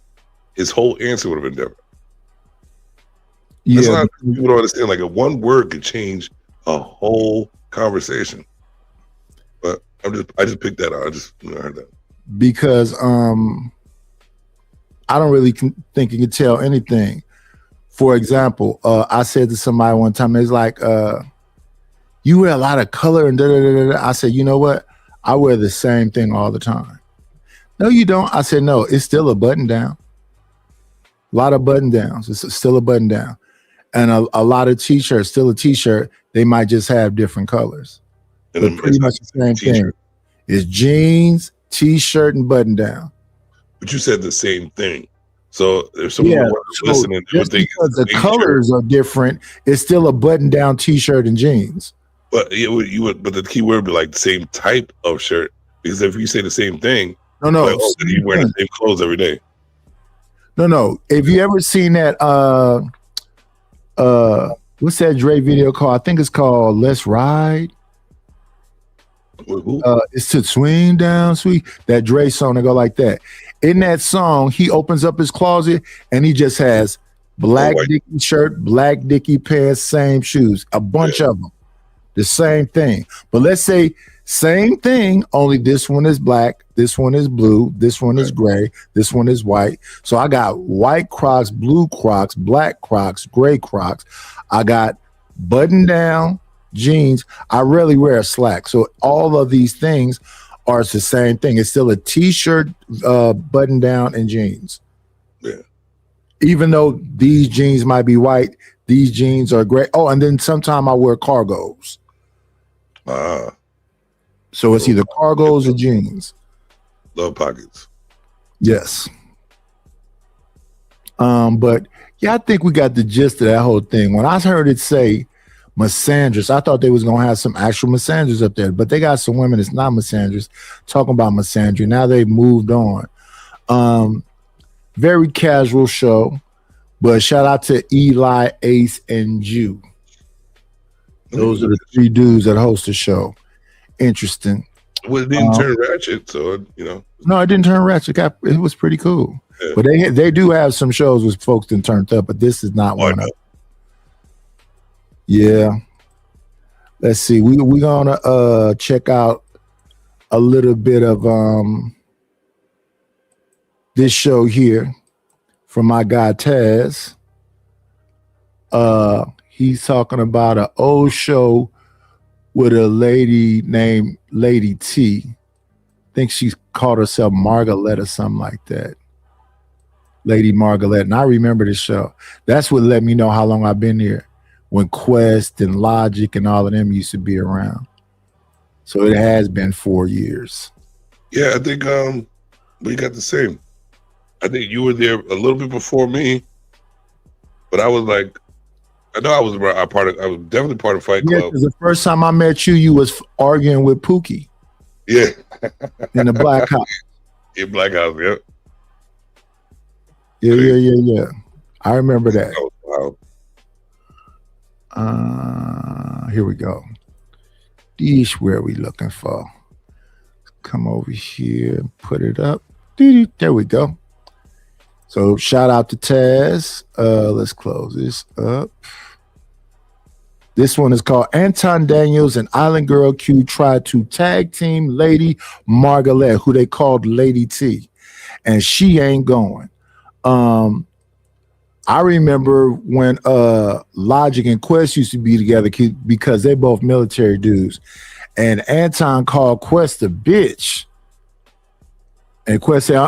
his whole answer would have been different. That's not, people don't understand. Like a one word could change a whole conversation. But I just picked that out. I just heard that. Because I don't really think you can tell anything. For example, I said to somebody one time, it's like, you wear a lot of color and da-da-da-da. I said, you know what? I wear the same thing all the time. No, you don't. I said, no, it's still a button down. A lot of button downs. It's still a button down. And a lot of t-shirts, still a t-shirt. They might just have different colors. But pretty much the same thing. It's jeans, t-shirt, and button down. But you said the same thing. So if someone was listening, just because the colors are different, it's still a button down t-shirt and jeans. But but the key word would be like the same type of shirt. Because if you say the same thing, no, like, you wear the same clothes every day. No. If you ever seen that what's that Dre video called? I think it's called Let's Ride. It's to swing down, sweet. That Dre song that go like that. In that song, he opens up his closet and he just has black Dickie shirt, black Dickie pants, same shoes, a bunch of them. The same thing. But let's say same thing, only this one is black, this one is blue, this one is gray, this one is white. So I got white Crocs, blue Crocs, black Crocs, gray Crocs. I got button down jeans. I rarely wear a slack. So all of these things are the same thing. It's still a t-shirt, button down, and jeans. Yeah. Even though these jeans might be white, these jeans are gray. Oh, and then sometimes I wear cargos. So it's either cargos or jeans. Love pockets. Yes. But yeah, I think we got the gist of that whole thing. When I heard it say misandrous, I thought they was gonna have some actual misandrous up there, but they got some women that's not misandrous talking about misandry. Now they've moved on. Very casual show, but shout out to Eli, Ace, and Jew. Those are the three dudes that host the show. Interesting. Well, it didn't turn ratchet, so No, it didn't turn ratchet. It was pretty cool. Yeah. But they do have some shows with folks that turned up, but this is not one of them. Yeah. Let's see. We're gonna check out a little bit of this show here from my guy Taz. He's talking about an old show with a lady named Lady T. I think she called herself Margaret or something like that. Lady Margaret. And I remember the show. That's what let me know how long I've been here. When Quest and Logic and all of them used to be around. So it has been 4 years. Yeah, I think we got the same. I think you were there a little bit before me, but I was like, I know I was I was definitely part of Fight Club. Yeah, the first time I met you, you was arguing with Pookie. Yeah. In the Black House. In Black House, yeah. Yeah. I remember that. Oh, wow. Here we go. These where we looking for. Come over here, put it up. There we go. So shout out to Taz. Let's close this up. This one is called Anton Daniels and Island Girl Q tried to tag team Lady Margaret, who they called Lady T, and she ain't going. I remember when Logic and Quest used to be together because they both military dudes, and Anton called Quest a bitch. And Quest said,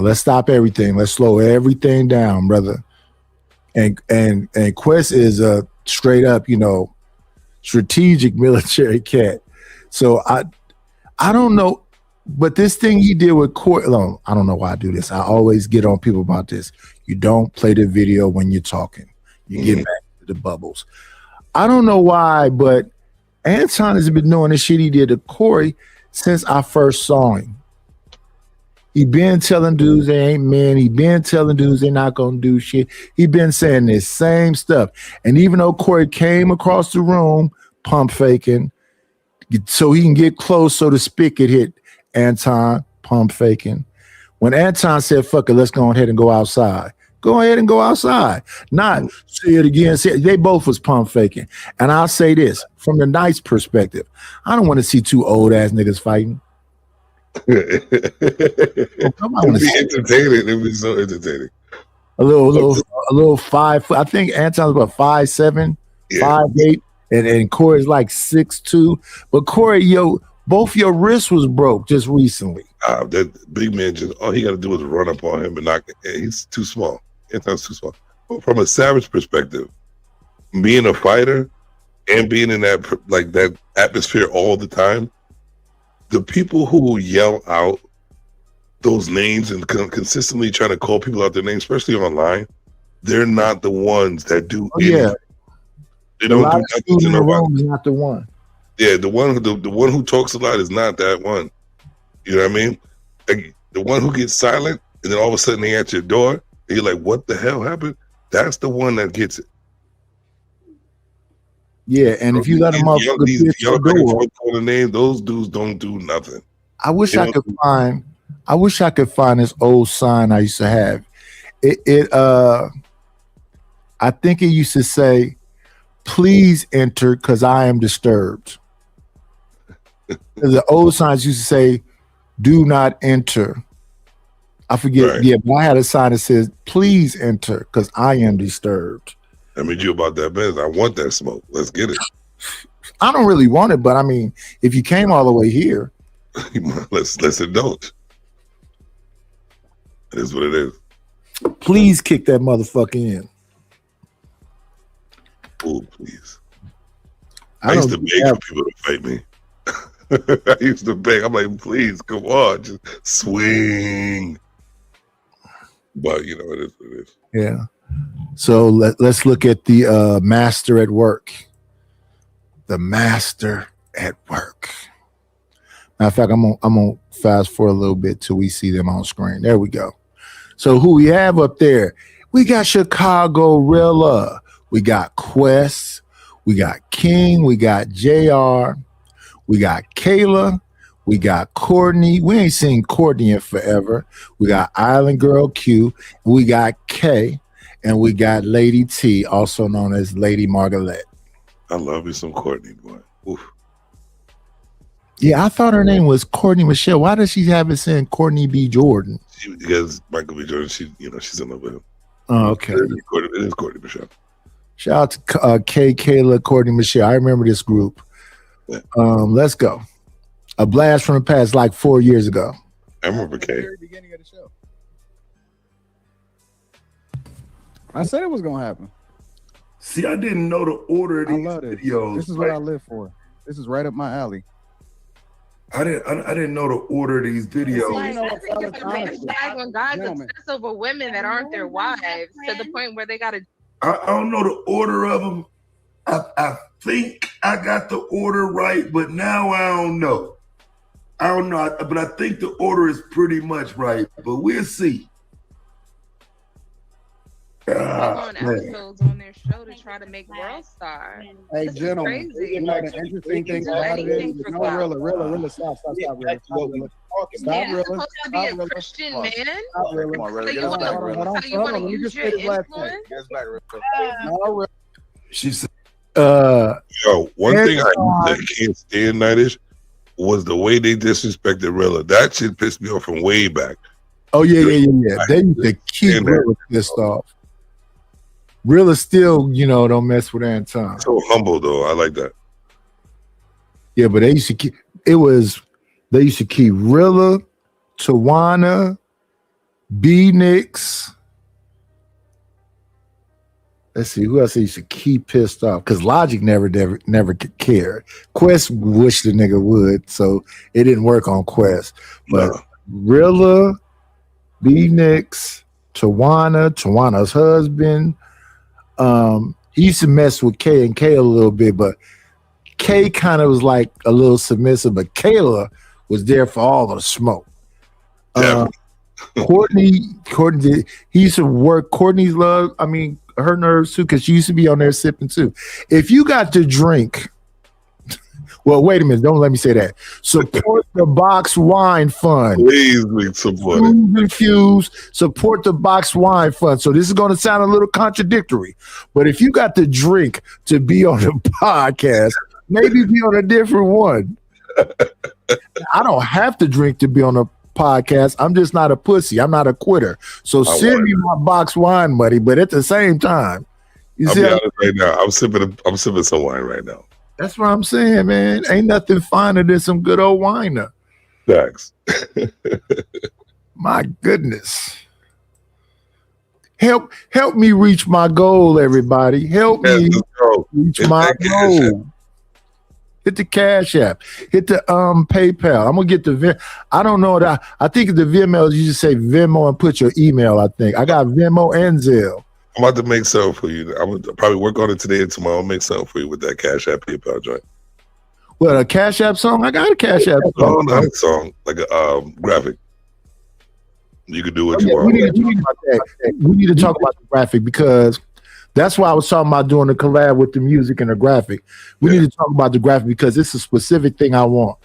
let's stop everything. Let's slow everything down, brother. And Quest is a straight up, strategic military cat. So I don't know, but this thing he did with Corey, I don't know why I do this. I always get on people about this. You don't play the video when you're talking. You get back to the bubbles. I don't know why, but Anton has been doing the shit he did to Corey since I first saw him. He been telling dudes they ain't men. He been telling dudes they're not gonna do shit. He been saying this same stuff. And even though Corey came across the room, pump faking, so he can get close so the spit could hit Anton, pump faking. When Anton said, fuck it, let's go ahead and go outside. Go ahead and go outside. Not say it again. They both was pump faking. And I'll say this, from the nice perspective, I don't want to see two old ass niggas fighting. Come on, it'd be entertaining. It'd be so entertaining. A little 5 foot. I think Anton's about 5'7", 5'8", and Corey's like 6'2". But Corey, both your wrists was broke just recently. That big man all he got to do is run up on him and knock it. He's too small. Anton's too small. But from a savage perspective, being a fighter and being in that atmosphere all the time, the people who yell out those names and consistently trying to call people out their names, especially online, they're not the ones that do anything. They don't do nothing to nobody. Not the one. Yeah, the one who talks a lot is not that one. You know what I mean? Like, the one who gets silent and then all of a sudden they answer your door and you're like, what the hell happened? That's the one that gets it. Yeah, and if you let them up the name, those dudes don't do nothing. I wish I could find this old sign I used to have. I think it used to say, please enter because I am disturbed. The old signs used to say, do not enter. I forget. Right. Yeah, but I had a sign that says, please enter because I am disturbed. I mean, you about that business. I want that smoke. Let's get it. I don't really want it, but I mean, if you came all the way here, let's indulge. It is what it is. Please kick that motherfucker in. Oh, please. I used to beg for people to fight me. I used to beg. I'm like, please, come on, just swing. But it is what it is. Yeah. So let's look at the master at work. The master at work. Matter of fact, I'm gonna fast forward a little bit till we see them on screen. There we go. So who we have up there? We got Chicago Rilla. We got Quest. We got King. We got JR. We got Kayla. We got Courtney. We ain't seen Courtney in forever. We got Island Girl Q. We got K. And we got Lady T, also known as Lady Margaret. I love you some Courtney, boy. Oof. Yeah, I thought her name was Courtney Michelle. Why does she have it saying Courtney B. Jordan? Because Michael B. Jordan, she's in love with him. Oh, okay. It is Courtney Michelle. Shout out to Kay, Kayla, Courtney Michelle. I remember this group. Yeah. Let's go. A blast from the past, like 4 years ago. I remember K. Very beginning of the show. I said it was gonna happen. See, I didn't know the order of I these love this. videos. This is what I live for. This is right up my alley. I didn't know the order of these videos. I think it's a red flag when guys obsess over women that aren't their wives to the point where they gotta. I don't know the order of them. I think I got the order right, but now I don't know. But I think the order is pretty much right. But we'll see. On episodes on their show to try to make World Star. Hey, This is gentlemen, crazy. you know the interesting thing about it is, no, Rilla, stop, Rilla. Stop, You're Rilla. supposed to be a Christian man. Stop, Rilla. So you want to Let me use just your say the last influence? thing. No, Rilla. She said, Yo, one thing I can't stand, Nightish, was the way they disrespected Rilla. That shit pissed me off from way back. Oh yeah. They need to keep Rilla pissed off. Rilla still, don't mess with Anton. So humble though. I like that. Yeah, but they used to keep Rilla, Tawana, B-Nix. Let's see, who else they used to keep pissed off? Because Logic never cared. Quest wished the nigga would, so it didn't work on Quest. But Rilla, B-Nix, Tawana's husband. He used to mess with K and K a little bit, but K kind of was like a little submissive, but Kayla was there for all the smoke. Courtney, he used to work Courtney's her nerves too, because she used to be on there sipping too. If you got to drink, well, wait a minute, don't let me say that. Support the Box Wine Fund. Please support it. Refuse, support the Box Wine Fund. So this is going to sound a little contradictory, but if you got to drink to be on the podcast, maybe be on a different one. I don't have to drink to be on a podcast. I'm just not a pussy. I'm not a quitter. So send me my box wine money, but at the same time, I'll be honest right now. I'm sipping some wine right now. That's what I'm saying, man. Ain't nothing finer than some good old winer. Thanks. My goodness. Help me reach my goal, everybody. Help me reach my goal. Hit the Cash App. Hit the PayPal. I'm gonna get the I don't know that. I think the Venmo, you just say Venmo and put your email. I think I got Venmo and Zelle. I'm about to make something for you. I'm gonna probably work on it today and tomorrow. I'll make something for you with that Cash App PayPal joint. Well, a Cash App song? I got a Cash App song. Oh, not a song, like a graphic. You can do what you want. We need to talk about the graphic because that's why I was talking about doing the collab with the music and the graphic. We need to talk about the graphic because it's a specific thing I want.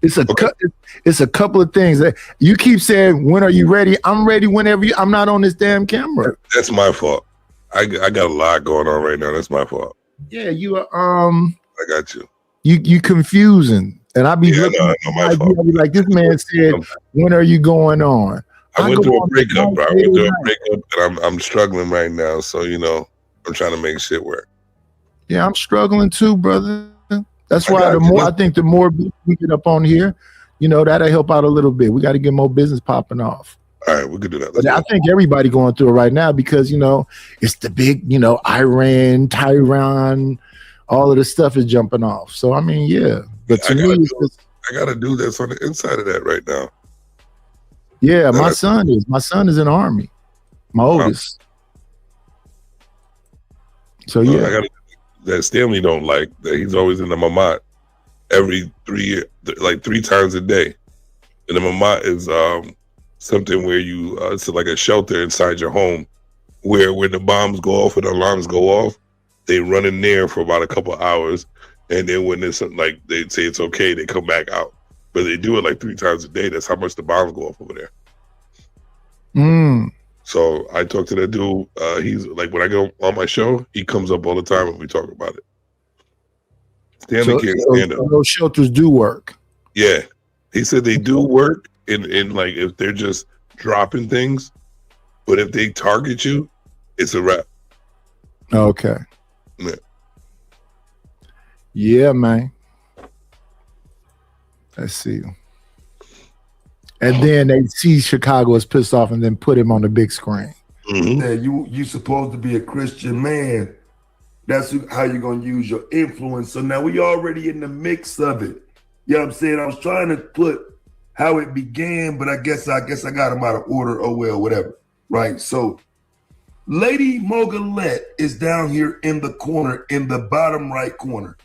It's a couple of things that you keep saying. When are you ready? I'm ready whenever I'm not on this damn camera. That's my fault. I got a lot going on right now. That's my fault. Yeah, you are. I got you. You confusing, and I be looking. I be like, this man said, "When are you going on?" I went through a breakup, bro. And I'm struggling right now. So I'm trying to make shit work. Yeah, I'm struggling too, brother. That's why I think the more we get up on here, that'll help out a little bit. We got to get more business popping off. All right, we could do that. But I think everybody going through it right now because it's the big, Iran, Tehran, all of this stuff is jumping off. So I mean, yeah. But to me, I got to do this on the inside of that right now. Yeah, my son is in the Army. My oldest. So yeah, I got that Stanley don't like that. He's always in the Mamat every 3 years, like 3 times a day. And the Mamat is something where you it's like a shelter inside your home, where when the bombs go off and the alarms go off, they run in there for about a couple hours, and then when it's like they say it's okay, they come back out. But they do it like 3 times a day. That's how much the bombs go off over there. So I talked to that dude. He's like, when I go on my show, he comes up all the time and we talk about it. Stanley can't stand it. Those shelters do work. Yeah. He said they do work in like if they're just dropping things, but if they target you, it's a wrap. Okay. Yeah. Yeah, man. Let's see. And then they see Chicago is pissed off and then put him on the big screen. Yeah, you supposed to be a Christian man. That's how you're gonna use your influence. So now we already in the mix of it. You know what I'm saying? I was trying to put how it began, but I guess I got him out of order. Oh well, whatever. Right. So Lady Mogulette is down here in the corner, in the bottom right corner.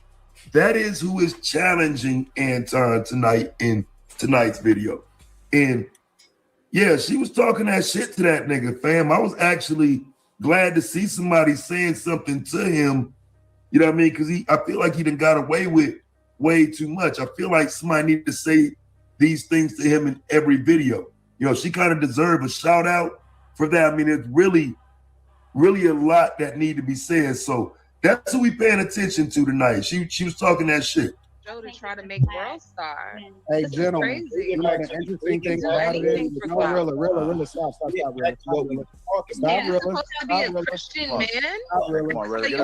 That is who is challenging Anton tonight in tonight's video. And yeah, she was talking that shit to that nigga, fam. I was actually glad to see somebody saying something to him. You know what I mean? Because I feel like he done got away with way too much. I feel like somebody needed to say these things to him in every video. You know, she kind of deserved a shout out for that. I mean, it's really a lot that need to be said. So that's who we paying attention to tonight. She was talking that shit. Joe to try to make World Star. Hey, This is gentlemen, crazy. you know the interesting thing about it is, you know, Rilla, stop, Rilla. Man, Rilla. supposed to be a Christian man. Stop, Rilla. So you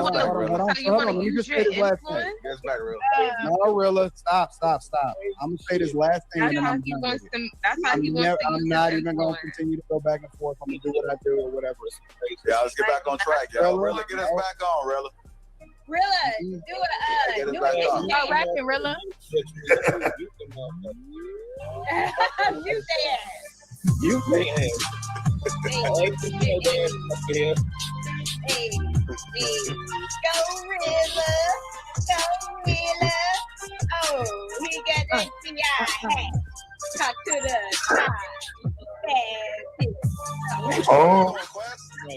want to Let me use just your say this last thing. influence? No, Rilla, stop. I'm gonna say this last thing, and then I'm done with it. That's how he wants to I'm use not his even gonna influence. continue to go back and forth. I'm gonna do what I do or whatever. Yeah, let's get back on track, y'all. Rilla, get us back on, Rilla. Rilla, do Get it. us back on. Start rapping, Rilla. You say You man. Go Rilla. Oh, he got that CI hat. Talk to the Oh,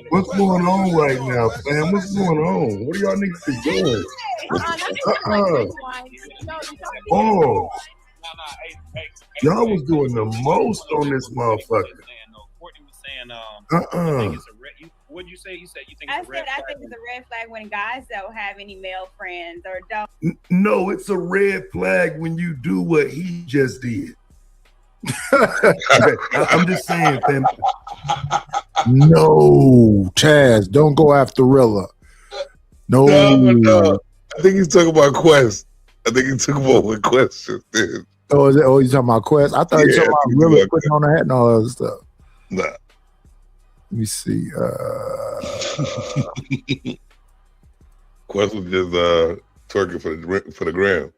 what's going on right now, fam? What's going on? What are y'all niggas doing? Oh, y'all was doing the most on this motherfucker. What'd you say? You said you think I it's a red said I think it's a red flag when guys don't have any male friends or don't. No, it's a red flag when you do what he just did. I'm just saying, fam. No, Chaz, don't go after Rilla. No. I think he's talking about Quest. I think he's talking about what Quest just did. Oh, you talking about Quest? I thought you Yeah, talking I think about Rilla about putting on the hat and all that other stuff. Nah. Let me see. Quest was just twerking for the gram.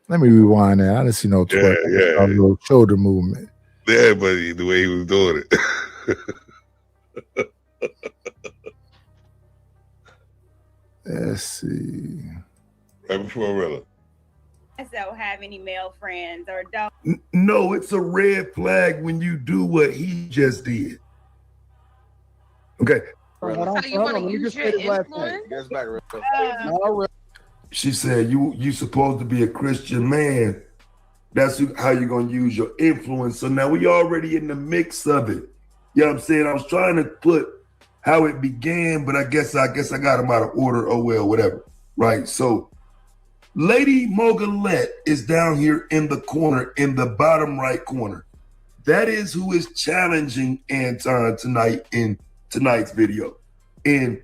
Let me rewind that. I didn't see no twerk. Yeah. A little shoulder movement. Yeah, but the way he was doing it. Let's see. Right before Rilla. Don't have any male friends or don't. No, it's a red flag when you do what he just did. Okay. So you want to use your influence? Get us back, Rilla. She said, you supposed to be a Christian man. That's how you're going to use your influence. So now we already in the mix of it. You know what I'm saying? I was trying to put how it began, but I guess I got him out of order. Oh, well, whatever. Right. So Lady Mogulette is down here in the corner, in the bottom right corner. That is who is challenging Anton tonight in tonight's video. And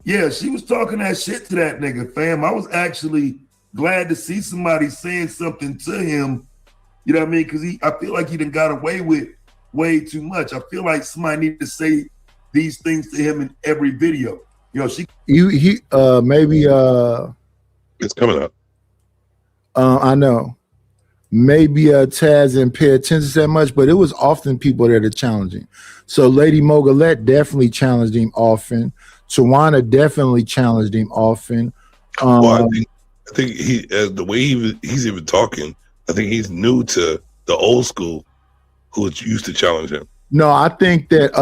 yeah, she was talking that shit to that nigga, fam. I was actually glad to see somebody saying something to him. You know what I mean? Because I feel like he done got away with way too much. I feel like somebody needed to say these things to him in every video. You know, maybe it's coming up. I know. Maybe Taz didn't pay attention that much, but it was often people that are challenging. So Lady Mogulette definitely challenged him often. Tawana definitely challenged him often. Well, I think he, the way he's even talking, I think he's new to the old school who used to challenge him. No, I think that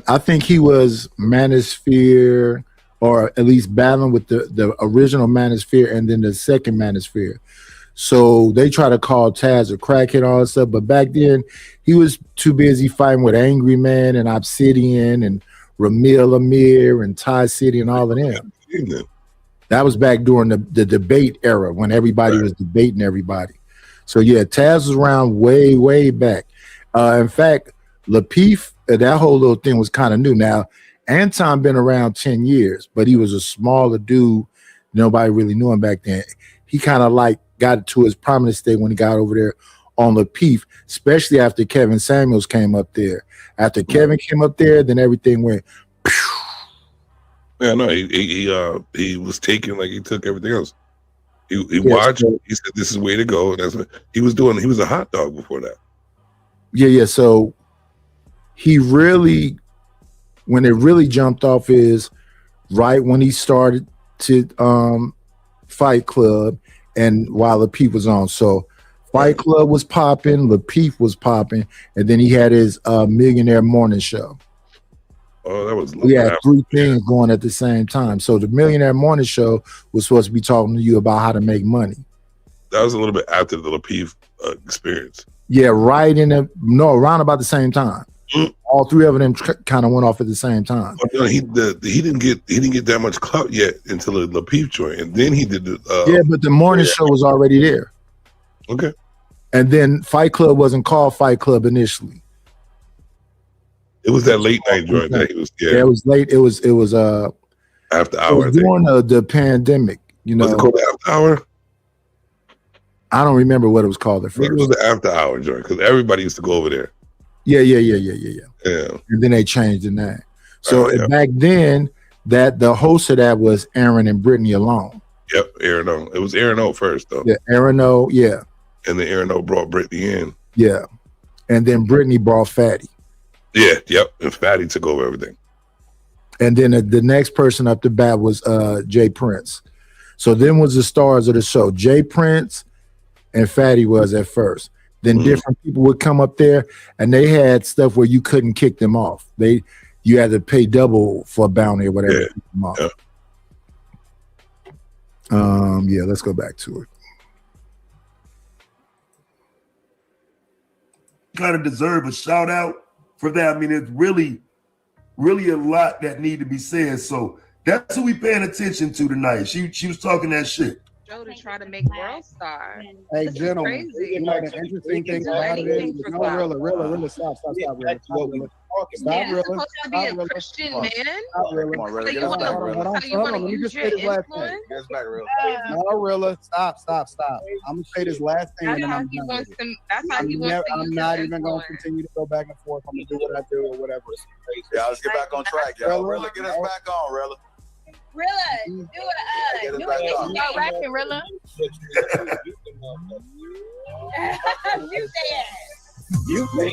I think he was Manosphere, or at least battling with the original Manosphere and then the second Manosphere. So they try to call Taz a crackhead and all that stuff, but back then he was too busy fighting with Angry Man and Obsidian and Ramil Amir and Ty City and all of them. That was back during the debate era when everybody was debating everybody. So yeah, Taz was around way, way back. In fact, Lapeef, that whole little thing was kind of new. Now, Anton been around 10 years, but he was a smaller dude. Nobody really knew him back then. He kind of like got to his prominent state when he got over there on Lapeef, especially after Kevin Samuels came up there. After Kevin came up there, then everything went. Yeah, no, he was taking like he took everything else. He watched. He said, "This is the way to go." And that's what he was doing. He was a hot dog before that. Yeah. So he really, when it really jumped off is right when he started to Fight Club, and while Lapeef was on. So Fight Club was popping, Lapeef was popping, and then he had his Millionaire Morning Show. Oh, that was. We had three things going at the same time. So the Millionaire Morning Show was supposed to be talking to you about how to make money. That was a little bit after the Lapeef experience. Yeah, right in around about the same time. All three of them kind of went off at the same time. But no, he didn't get that much clout yet until the Lapeef joint, and then he did the. But the morning show was already there. Okay. And then Fight Club wasn't called Fight Club initially. It was that late night joint that he was. Yeah, it was late. It was after hour. During the pandemic, you know. Was it called the after hour? I don't remember what it was called at first. I think it was the after hour joint because everybody used to go over there. Yeah. Yeah. And then they changed the name. So back then, that the host of that was Aaron and Brittany alone. Yep, Aaron O. It was Aaron O first though. Yeah, Aaron O. Yeah. And then Aaron O brought Brittany in. Yeah, and then Brittany brought Fatty. Yeah, yep. And Fatty took over everything. And then the next person up the bat was Jay Prince. So then was the stars of the show. Jay Prince and Fatty was at first. Then different people would come up there, and they had stuff where you couldn't kick them off. You had to pay double for a bounty or whatever. To kick them off. Let's go back to it. Kind of deserve a shout out for that. I mean, it's really a lot that need to be said. So that's who we paying attention to tonight. She was talking that shit. Joe to try to make World Star. Hey, This is gentlemen, crazy. you know, the interesting thing do about it anything is, for no, clout. Rilla, stop, Rilla. Stop, Man, Rilla. it's supposed to be a Christian man. Stop, Rilla. Come on, Rilla, So get you us want back, to Rilla. Hold on, let me just say this last thing. Get us back, Rilla. No, Rilla, stop. I'm gonna say this last thing, That's and how I'm he done wants with it. to. That's how he wants to I'm use not his even gonna influence. continue to go back and forth. I'm gonna do what I do or whatever. Yeah, let's get back on track, y'all. Rilla, get us back on, Rilla. Rilla, do Get us it. back Do on. it. Start rapping, Rilla. You say it. You say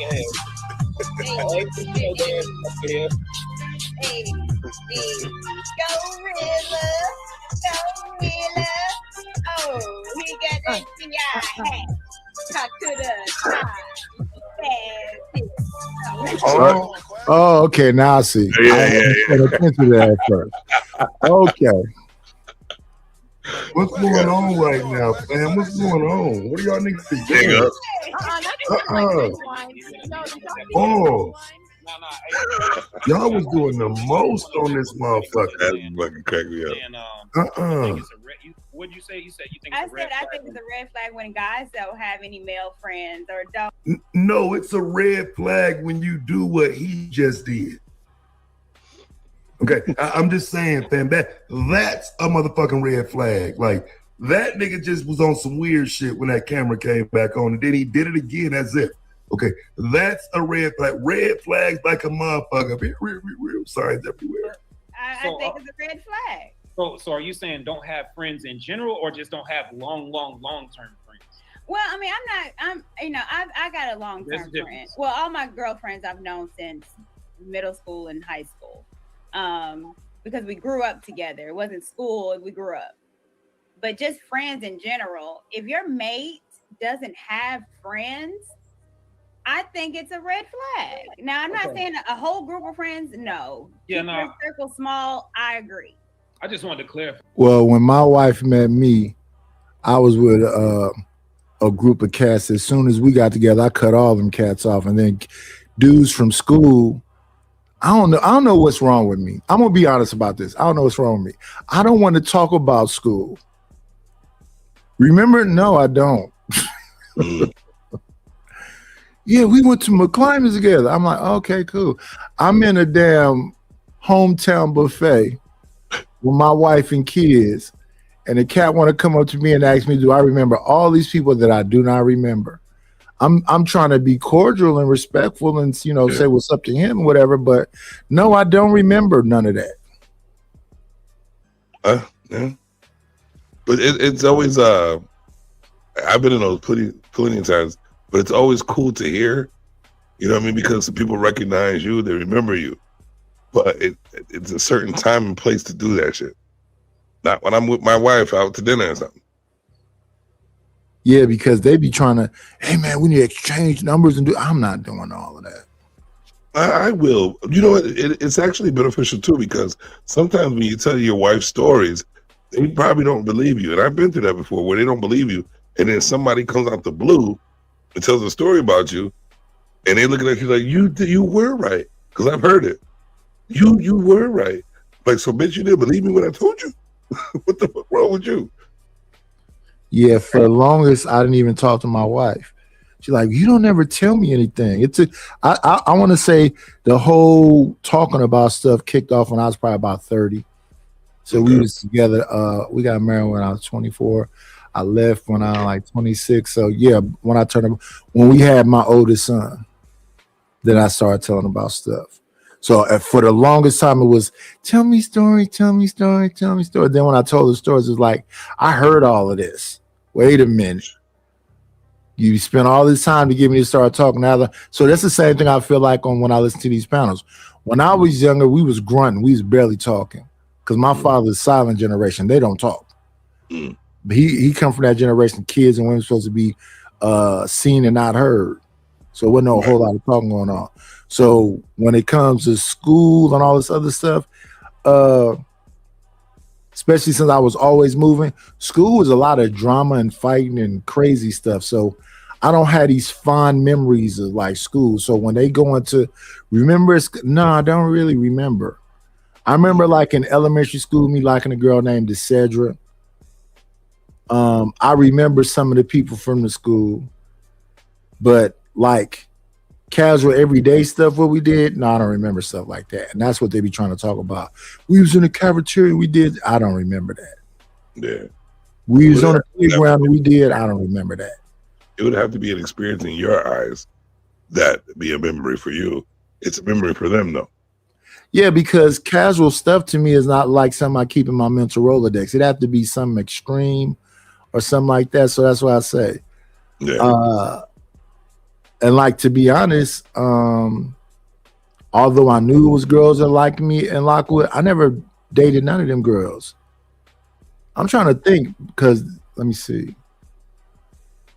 Hey, go Rilla, oh, he got that GI hat. Talk to the Oh, okay. Now I see. I didn't pay attention to that at first. Okay. What's going on right now, fam? What's going on? What are y'all niggas doing? Oh, y'all was doing the most on this motherfucker. That fucking cracked me up. What'd you say? You said you think I it's a red said I flag? think it's a red flag when guys don't have any male friends or don't. No, it's a red flag when you do what he just did. Okay, I'm just saying, fam, that's a motherfucking red flag. Like, that nigga just was on some weird shit when that camera came back on, and then he did it again as if. Okay, that's a red flag. Red flags like a motherfucker. Real signs everywhere. I think it's a red flag. So are you saying don't have friends in general, or just don't have long-term friends? Well, I mean, I got a long-term friend. Well, all my girlfriends I've known since middle school and high school. Because we grew up together. It wasn't school, we grew up. But just friends in general, if your mate doesn't have friends, I think it's a red flag. Now, I'm not saying a whole group of friends, no. Yeah, Keep your circle small, I agree. I just wanted to clarify. Well, when my wife met me, I was with a group of cats. As soon as we got together, I cut all them cats off. And then dudes from school, I don't know what's wrong with me. I'm gonna be honest about this. I don't know what's wrong with me. I don't want to talk about school. Remember? No, I don't. Yeah, we went to McClimers together. I'm like, okay, cool. I'm in a damn hometown buffet with my wife and kids, and the cat want to come up to me and ask me, do I remember all these people that I do not remember? I'm trying to be cordial and respectful and, you know, say what's up to him or whatever, but no, I don't remember none of that. Yeah. But it's always I've been in those plenty of times, but it's always cool to hear, you know what I mean? Because people recognize you, they remember you. But it's a certain time and place to do that shit. Not when I'm with my wife out to dinner or something. Yeah, because they be trying to, hey man, we need to exchange numbers and do. I'm not doing all of that. I will. You know what? It's actually beneficial too, because sometimes when you tell your wife stories, they probably don't believe you. And I've been through that before, where they don't believe you, and then somebody comes out the blue and tells a story about you, and they looking at you like you were right, because I've heard it. You were right. Like, so bitch, you didn't believe me when I told you. What the fuck wrong with you? Yeah, for the longest, I didn't even talk to my wife. She's like, you don't ever tell me anything. I want to say the whole talking about stuff kicked off when I was probably about 30. So we was together. We got married when I was 24. I left when I was like 26. So yeah, when we had my oldest son, then I started telling about stuff. So for the longest time, it was tell me story, tell me story, tell me story. Then when I told the stories, it was like, I heard all of this. Wait a minute. You spent all this time to get me to start talking. So that's the same thing I feel like when I listen to these panels. When I was younger, we was grunting. We was barely talking. Because my father's silent generation. They don't talk. But he come from that generation. Kids and women supposed to be seen and not heard. So there wasn't a whole lot of talking going on. So when it comes to school and all this other stuff, especially since I was always moving, school was a lot of drama and fighting and crazy stuff. So I don't have these fond memories of like school. So when they go into remember, no, I don't really remember. I remember like in elementary school, me liking a girl named Cedra. I remember some of the people from the school, but like casual everyday stuff, what we did, no, I don't remember stuff like that. And that's what they be trying to talk about. We was in the cafeteria, we did, I don't remember that. Yeah. We was on the playground, we did, I don't remember that. It would have to be an experience in your eyes that be a memory for you. It's a memory for them though. Yeah, because casual stuff to me is not like something I keep in my mental Rolodex. It'd have to be something extreme or something like that. So that's what I say. Yeah. And like, to be honest, although I knew it was girls that liked me in Lockwood, I never dated none of them girls. I'm trying to think because let me see.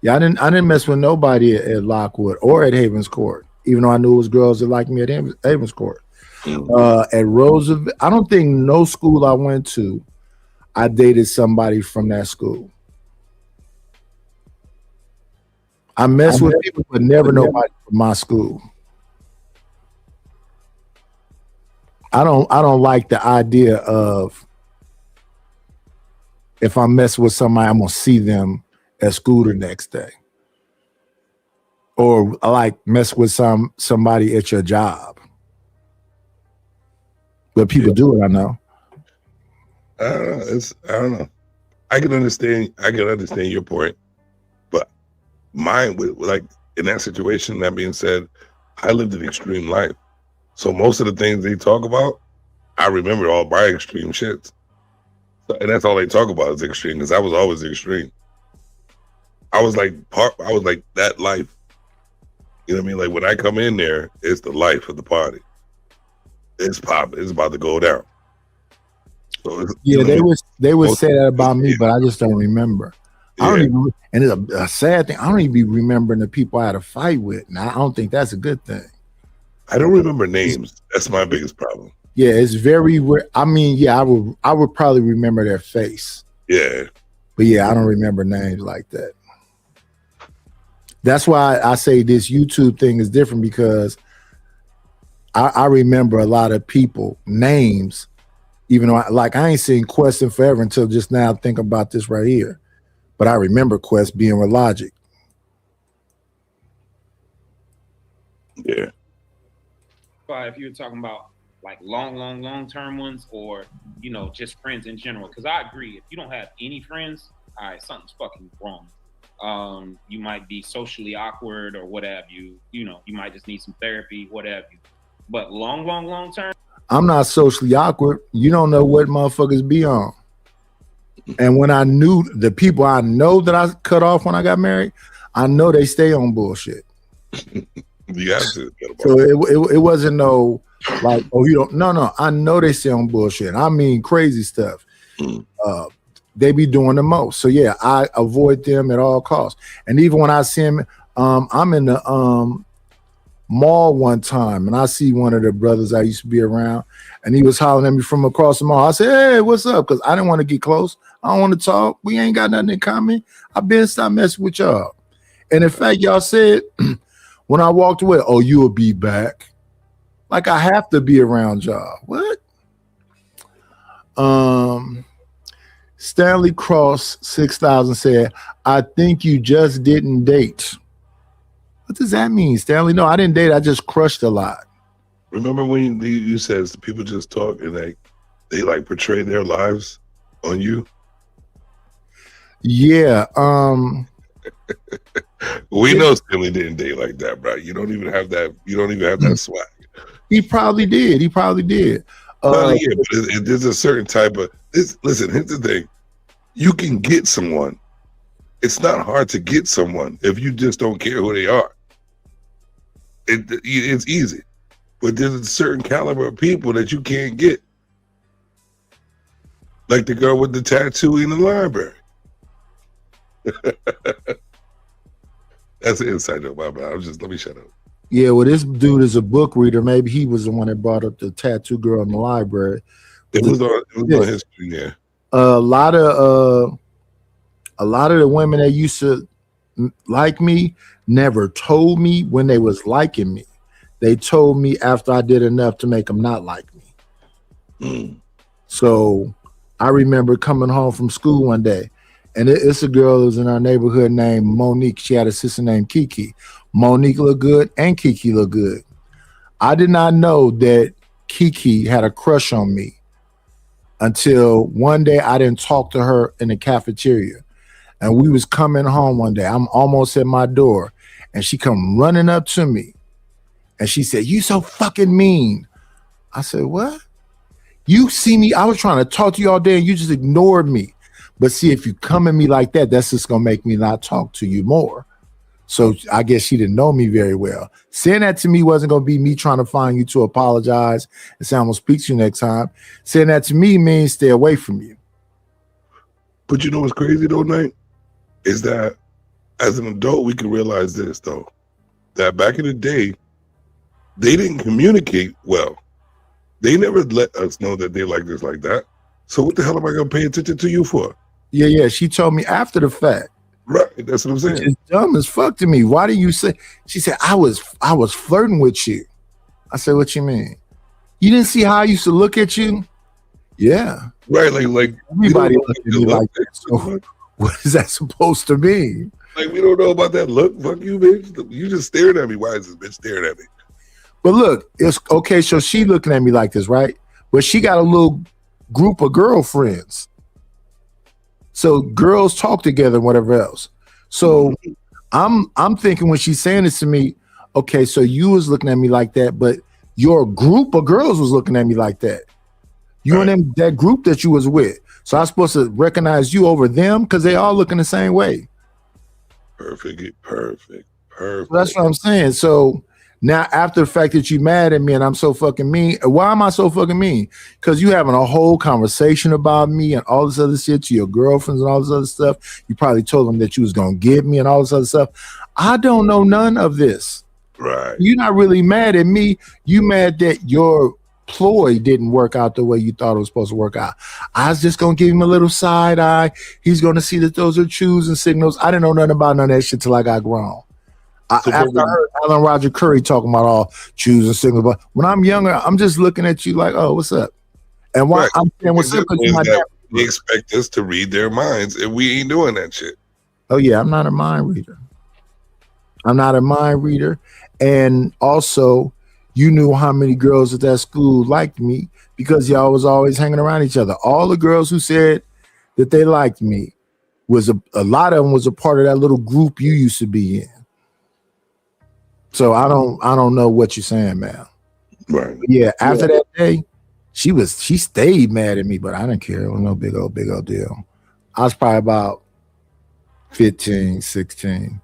Yeah, I didn't mess with nobody at Lockwood or at Havens Court, even though I knew it was girls that liked me at Havens Court. At Roosevelt, I don't think no school I went to, I dated somebody from that school. I messed with people, but never nobody from my school. I don't like the idea of if I mess with somebody, I'm gonna see them at school the next day. Or I like mess with somebody at your job. But people do it, I know. I don't know. I can understand your point, but mine with like in that situation, that being said, I lived an extreme life. So most of the things they talk about, I remember all my extreme shits. So, and that's all they talk about is extreme, because I was always extreme. I was like that life. You know what I mean? Like when I come in there, it's the life of the party. It's popping. It's about to go down. So yeah, they would say that about me, but I just don't remember. I don't even, and it's a sad thing. I don't even be remembering the people I had a fight with, and I don't think that's a good thing. I don't remember names. That's my biggest problem. Yeah, it's very weird. I mean, yeah, I would probably remember their face. Yeah, but yeah, I don't remember names like that. That's why I say this YouTube thing is different, because I remember a lot of people names, even though I ain't seen Quest in forever until just now. Think about this right here, but I remember Quest being with Logic. Yeah. If you were talking about like long term ones, or just friends in general? Because I agree, if you don't have any friends, all right, something's fucking wrong. You might be socially awkward or what have you. You might just need some therapy, what have you. But long term, I'm not socially awkward. You don't know what motherfuckers be on. And when I knew the people I know that I cut off when I got married, I know they stay on bullshit. You have to. So it wasn't no like, oh, you don't. No. I know they stay on bullshit. I mean crazy stuff. They be doing the most. So yeah, I avoid them at all costs. And even when I see them, I'm in the mall one time and I see one of the brothers I used to be around and he was hollering at me from across the mall. I said, hey, what's up? Because I didn't want to get close. I don't want to talk. We ain't got nothing in common. I've been stop messing with y'all. And in fact, y'all said when I walked away, oh, you'll be back. Like I have to be around y'all. What? Stanley Cross 6000 said, I think you just didn't date. What does that mean, Stanley? No, I didn't date. I just crushed a lot. Remember when you said people just talk and they like portray their lives on you? Yeah. We know Stanley didn't date like that, bro. You don't even have that. You don't even have that swag. He probably did. Yeah, but there's a certain type of. Listen, here's the thing. You can get someone. It's not hard to get someone if you just don't care who they are. It's easy, but there's a certain caliber of people that you can't get, like the girl with the tattoo in the library. That's an inside joke, my bad. Let me shut up. Yeah, well, this dude is a book reader. Maybe he was the one that brought up the tattoo girl in the library. It was on his screen, yeah. A lot of the women that used to like me never told me when they was liking me. They told me after I did enough to make them not like me. So I remember coming home from school one day, and it's a girl who was in our neighborhood named Monique. She had a sister named Kiki. Monique looked good and Kiki looked good. I did not know that Kiki had a crush on me until one day I didn't talk to her in the cafeteria. And we was coming home one day. I'm almost at my door. And she come running up to me. And she said, you so fucking mean. I said, what? You see me, I was trying to talk to you all day and you just ignored me. But see, if you come at me like that, that's just going to make me not talk to you more. So I guess she didn't know me very well. Saying that to me wasn't going to be me trying to find you to apologize and say I'm going to speak to you next time. Saying that to me means stay away from you. But you know what's crazy though, Knight? Is that as an adult, we can realize this though, that back in the day, they didn't communicate well. They never let us know that they like this, like that. So what the hell am I going to pay attention to you for? Yeah. She told me after the fact. Right, that's what I'm saying. It's dumb as fuck to me. Why do you say? She said, I was flirting with you. I said, what you mean? You didn't see how I used to look at you? Yeah. Right, like everybody looked at me like that. So what is that supposed to mean? Like, we don't know about that look. Fuck you, bitch. You just staring at me. Why is this bitch staring at me? But look, it's okay. So she looking at me like this, right? But she got a little group of girlfriends. So girls talk together and whatever else. So I'm thinking when she's saying this to me, okay, so you was looking at me like that, but your group of girls was looking at me like that. You and them, that group that you was with. So I was supposed to recognize you over them because they all looking the same way. Perfect. So that's what I'm saying. So now after the fact that you mad at me and I'm so fucking mean, why am I so fucking mean? Because you having a whole conversation about me and all this other shit to your girlfriends and all this other stuff. You probably told them that you was going to get me and all this other stuff. I don't know none of this. Right. You're not really mad at me. You mad that your ploy didn't work out the way you thought it was supposed to work out. I was just going to give him a little side eye. He's going to see that those are cues and signals. I didn't know nothing about none of that shit till I got grown. After I heard Alan Roger Curry talking about all choose and signal, but when I'm younger, I'm just looking at you like, oh, what's up? And why I'm saying what's up? They expect us to read their minds, and we ain't doing that shit. Oh yeah, I'm not a mind reader. And also, you knew how many girls at that school liked me because y'all was always hanging around each other. All the girls who said that they liked me was a lot of them was a part of that little group you used to be in. So I don't know what you're saying, man. Right. Yeah. After that day, she stayed mad at me, but I didn't care. It was no big old deal. I was probably about 15, 16.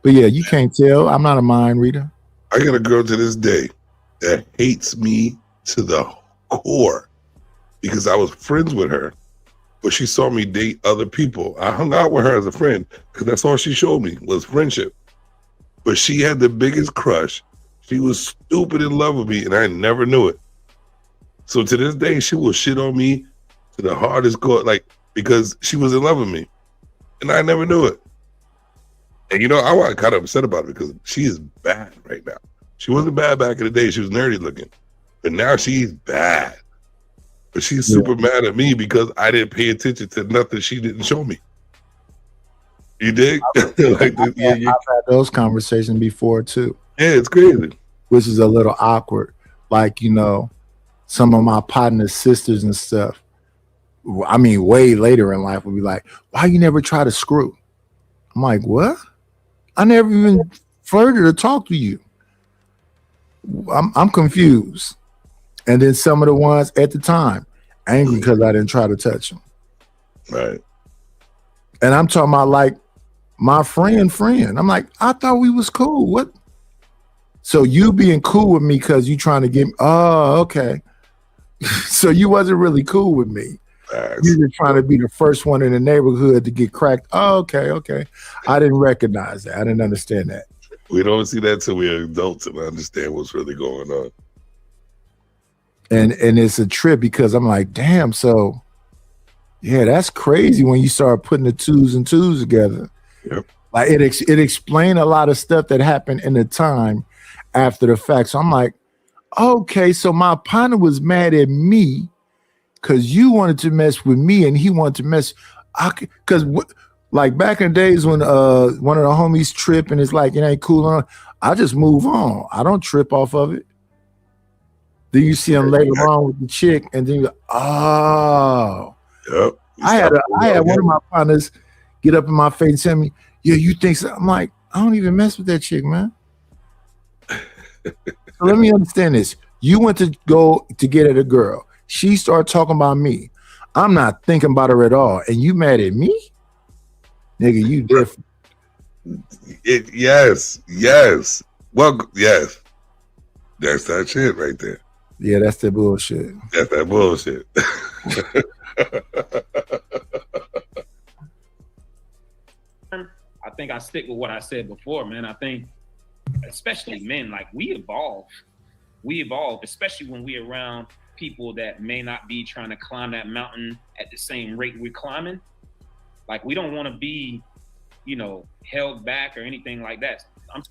But yeah, you can't tell. I'm not a mind reader. I got a girl to this day that hates me to the core because I was friends with her, but she saw me date other people. I hung out with her as a friend because that's all she showed me was friendship. But she had the biggest crush. She was stupid in love with me, and I never knew it. So to this day, she will shit on me to the hardest core, like, because she was in love with me, and I never knew it. And you know, I was kind of upset about it because she is bad right now. She wasn't bad back in the day. She was nerdy looking, but now she's bad. But she's super mad at me because I didn't pay attention to nothing she didn't show me. You dig? Like I've had those conversations before too. Yeah, it's crazy. Which is a little awkward. Like, you know, some of my partner's sisters and stuff, I mean, way later in life would be like, why you never try to screw? I'm like, what? I never even flirted or talked to you. I'm confused. And then some of the ones at the time, angry because I didn't try to touch them. Right. And I'm talking about like my friend. I'm like, I thought we was cool. What? So you being cool with me because you trying to get me, oh, okay. So you wasn't really cool with me. You were trying to be the first one in the neighborhood to get cracked. Oh, okay. I didn't recognize that. I didn't understand that. We don't see that till we're adults and understand what's really going on. And it's a trip because I'm like, damn, so yeah, that's crazy when you start putting the twos and twos together. Yep. Like it explained a lot of stuff that happened in the time after the fact. So I'm like, okay, so my partner was mad at me because you wanted to mess with me and he wanted to mess. Because like back in the days when one of the homies trip and it's like, it ain't cool, I just move on. I don't trip off of it. Then you see him later on with the chick and then you go, oh. Yep. I had one of my partners get up in my face and tell me, yeah, you think so? I'm like, I don't even mess with that chick, man. So let me understand this. You went to go to get at a girl. She started talking about me. I'm not thinking about her at all. And you mad at me? Nigga, you different. Yes. Well, yes. That's that shit right there. Yeah, that's the bullshit. That's that bullshit. I think I stick with what I said before, man. I think, especially men, like we evolve, especially when we're around people that may not be trying to climb that mountain at the same rate we're climbing. Like we don't want to be, held back or anything like that.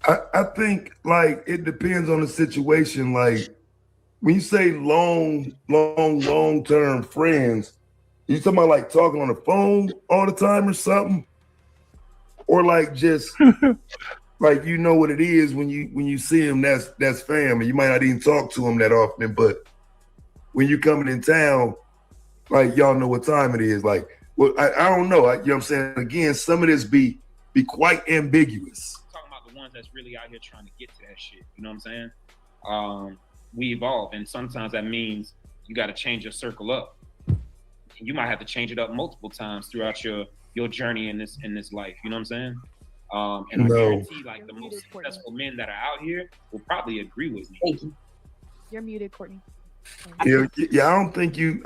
I think like it depends on the situation. Like when you say long-term friends, you talking about like talking on the phone all the time or something? Or like just like you know what it is when you see him, that's family. You might not even talk to him that often, but when you coming in town, like y'all know what time it is. Like, well, I don't know. You know what I'm saying? Again, some of this be quite ambiguous. I'm talking about the ones that's really out here trying to get to that shit. You know what I'm saying? We evolve, and sometimes that means you got to change your circle up. You might have to change it up multiple times throughout your journey in this life. You know what I'm saying? And I guarantee, like the most successful men that are out here will probably agree with me. Thank you. You're muted, Courtney. Yeah. I don't think you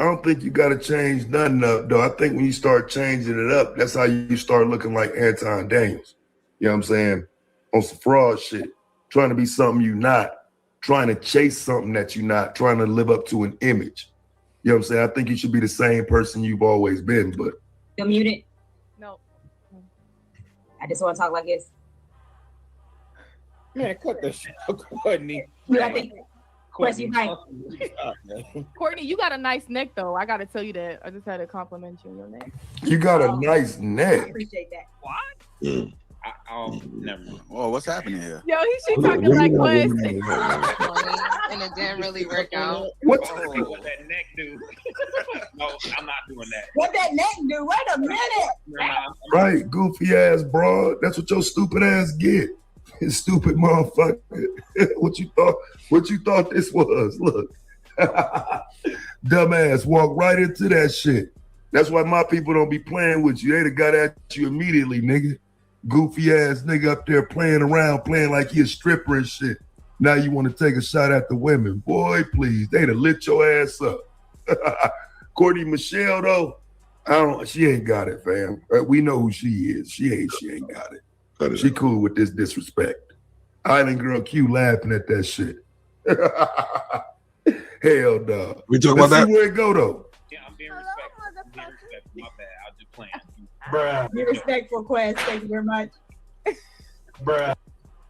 got to change nothing up, though. I think when you start changing it up, that's how you start looking like Anton Daniels. You know what I'm saying? On some fraud shit, trying to be something you're not, trying to chase something that you're not, trying to live up to an image. You know what I'm saying? I think you should be the same person you've always been, but. You're muted. No. I just want to talk like this. Man, cut that shit out, Courtney. I think. Courtney, Courtney, you got a nice neck, though. I got to tell you that. I just had to compliment you on your neck. You got a nice neck. I appreciate that. Mm. Never mind. Oh, what's happening here? Yo, she talking like Quest. And it didn't really work out. What that neck do? No, I'm not doing that. What that neck do? Wait a minute. Right, goofy ass broad. That's what your stupid ass get. You stupid motherfucker. What you thought this was? Look. Dumbass walk right into that shit. That's why my people don't be playing with you. They'd have got at you immediately, nigga. Goofy ass nigga up there playing around, playing like he a stripper and shit. Now you want to take a shot at the women. Boy, please. They'd have lit your ass up. Courtney Michelle, though, she ain't got it, fam. We know who she is. She ain't got it. She cool with this disrespect. Island Girl Q laughing at that shit. Hell no. We talking about that? See where it go, though. Yeah, I'm being respectful. My bad. I was just playing. Bruh. Be respectful, Quest. Thank you very much. Bruh.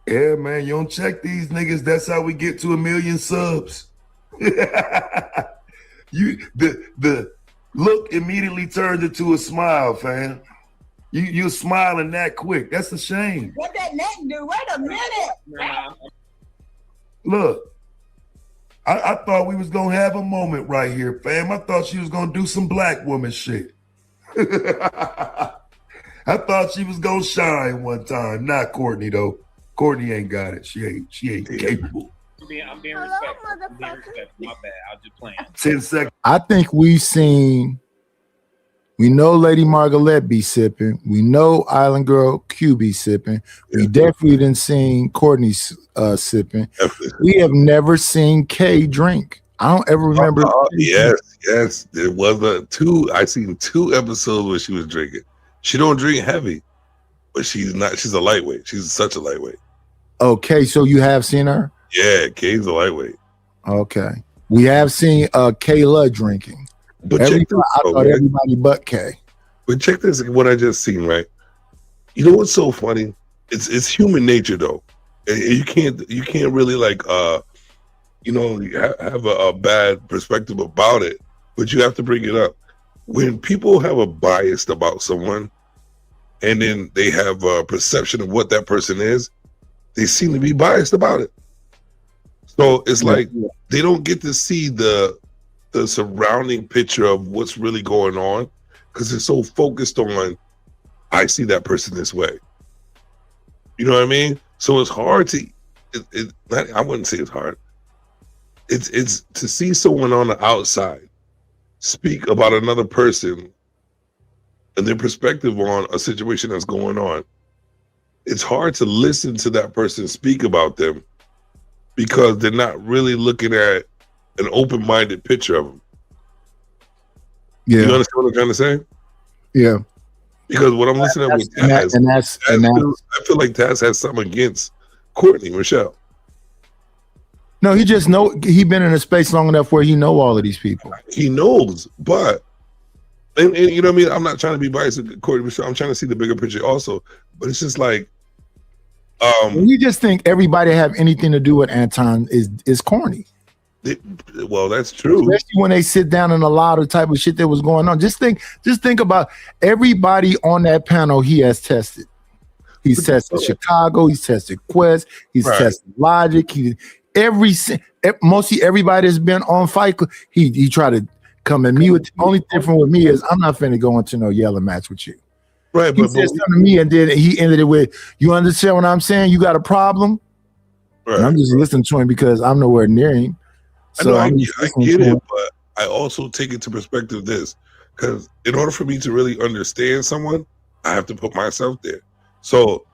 Yeah, man, you don't check these niggas. That's how we get to 1 million subs. The look immediately turns into a smile, fam. You're smiling that quick. That's a shame. What that neck do? Wait a minute. Look, I thought we was gonna have a moment right here, fam. I thought she was gonna do some black woman shit. I thought she was gonna shine one time. Not Courtney though. Courtney ain't got it. She ain't capable. I'm being respectful. My bad. I was just playing. 10 seconds. I think we know Lady Margaret be sipping. We know Island Girl Q be sipping. We definitely didn't seen Courtney sipping. We have never seen Kay drink. I don't ever remember. Yes. There was I seen 2 episodes where she was drinking. She don't drink heavy, but she's a lightweight. She's such a lightweight. Okay, so you have seen her? Yeah, Kay's a lightweight. Okay. We have seen Kayla drinking. But I thought everybody but Kay. But check this, what I just seen, right? You know what's so funny? It's human nature though. And you can't really like have a bad perspective about it, but you have to bring it up. When people have a bias about someone and then they have a perception of what that person is, they seem to be biased about it. So it's like they don't get to see the surrounding picture of what's really going on because they're so focused on, I see that person this way. You know what I mean? So it's hard to, I wouldn't say it's hard. It's to see someone on the outside speak about another person and their perspective on a situation that's going on. It's hard to listen to that person speak about them because they're not really looking at an open-minded picture of them. Yeah. You understand what I'm trying to say? Yeah. Because what I'm listening with Taz, I feel like Taz has something against Courtney Michelle. No, he just know he been in a space long enough where he know all of these people. He knows, but and you know what I mean? I'm not trying to be biased with Courtney Michelle. I'm trying to see the bigger picture also. But it's just like you just think everybody have anything to do with Anton is corny. Well, that's true. Especially when they sit down and allow the type of shit that was going on. Just think about everybody on that panel he has tested. He's tested Chicago, he's tested Quest, he's tested Logic, mostly everybody that's been on Fight Club, he tried to come at me with. The only difference with me is I'm not finna go into no yelling match with you. Right, he said something to me and then he ended it with, you understand what I'm saying? You got a problem? Right. And I'm just listening to him because I'm nowhere near him. So I get it, but I also take it to perspective this, because in order for me to really understand someone, I have to put myself there. So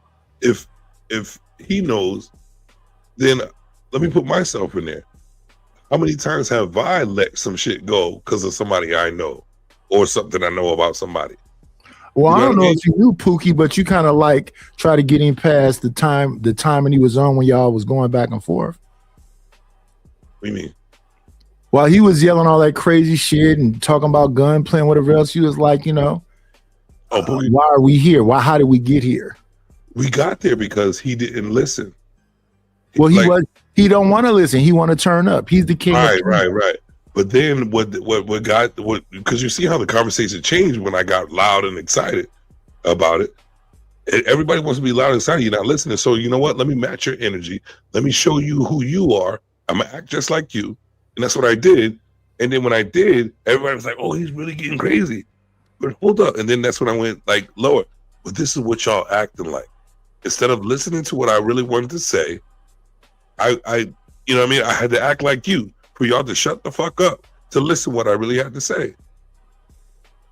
if he knows, then let me put myself in there. How many times have I let some shit go because of somebody I know or something I know about somebody? Well, I don't know if you knew Pookie, but you kind of like try to get him past the time when he was on when y'all was going back and forth. What do you mean? While he was yelling all that crazy shit and talking about gunplay and whatever else, he was like, why are we here? How did we get here? We got there because he didn't listen. Well, he don't want to listen. He want to turn up. He's the king. Right. But then what because you see how the conversation changed when I got loud and excited about it. Everybody wants to be loud inside. You're not listening. So you know what? Let me match your energy. Let me show you who you are. I'm gonna act just like you. And that's what I did. And then when I did, everybody was like, oh, he's really getting crazy. But hold up. And then that's when I went like lower. But this is what y'all acting like. Instead of listening to what I really wanted to say, I you know what I mean? I had to act like you for y'all to shut the fuck up to listen what I really had to say.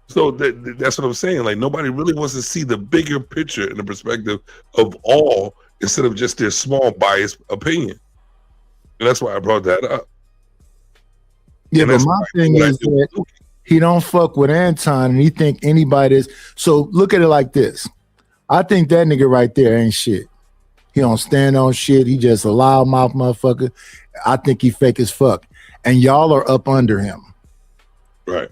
So that's what I'm saying. Like, nobody really wants to see the bigger picture and the perspective of all instead of just their small biased opinion. And that's why I brought that up. Yeah, but my thing is that he don't fuck with Anton and he think anybody is. So look at it like this. I think that nigga right there ain't shit. He don't stand on shit. He just a loudmouth motherfucker. I think he fake as fuck. And y'all are up under him. Right.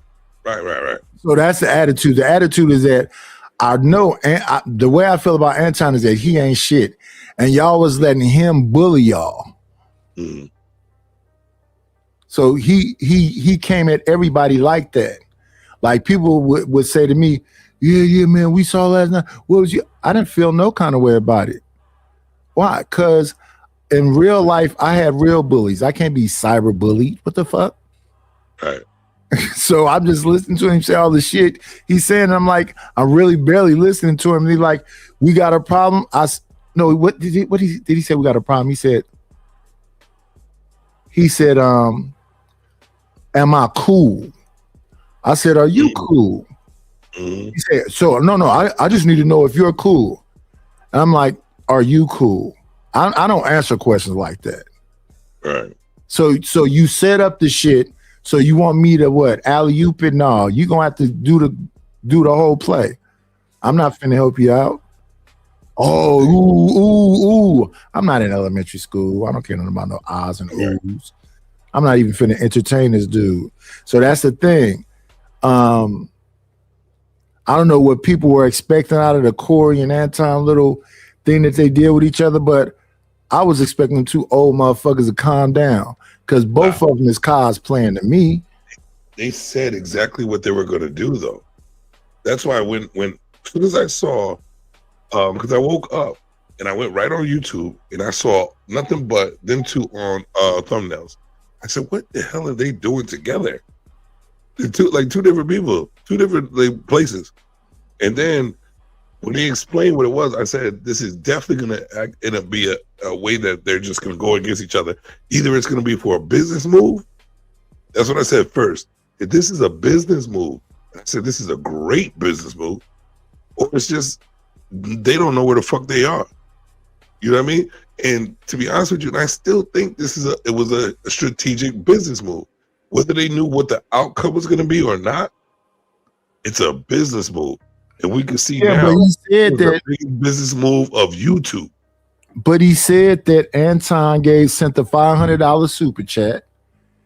So that's the attitude. The attitude is that I know, and the way I feel about Anton is that he ain't shit. And y'all was letting him bully y'all. Mm-hmm. So he came at everybody like that. Like people would say to me, yeah, man, we saw last night. What was you? I didn't feel no kind of way about it. Why? Because in real life, I had real bullies. I can't be cyber bullied. What the fuck? Right. So I'm just listening to him say all the shit he's saying. I'm like, I'm really barely listening to him. He's like, we got a problem. What did he say? We got a problem. He said, am I cool? I said, are you cool? Mm-hmm. He said, so no, I just need to know if you're cool. And I'm like, are you cool? I don't answer questions like that. Right. So you set up the shit. So you want me to what? Alley-oop it? No, you gonna have to do the whole play. I'm not finna help you out. Oh, ooh. I'm not in elementary school. I don't care nothing about no ahs and oohs. I'm not even finna entertain this dude. So that's the thing. I don't know what people were expecting out of the Corey and Anton little thing that they did with each other, but I was expecting them two old motherfuckers to calm down because both of them is cosplaying to me. They said exactly what they were going to do, though. That's why when as soon as I saw, because I woke up and I went right on YouTube and I saw nothing but them two on thumbnails. I said, what the hell are they doing together? They're two different people, two different places. And then when they explained what it was, I said, this is definitely going to be a way that they're just going to go against each other. Either it's going to be for a business move. That's what I said first. If this is a business move, I said, this is a great business move. Or it's just, they don't know where the fuck they are. You know what I mean? And to be honest with you, and I still think it was a strategic business move. Whether they knew what the outcome was going to be or not, it's a business move. And we can see now but he said that a big business move of YouTube. But he said that Anton sent the $500 super chat.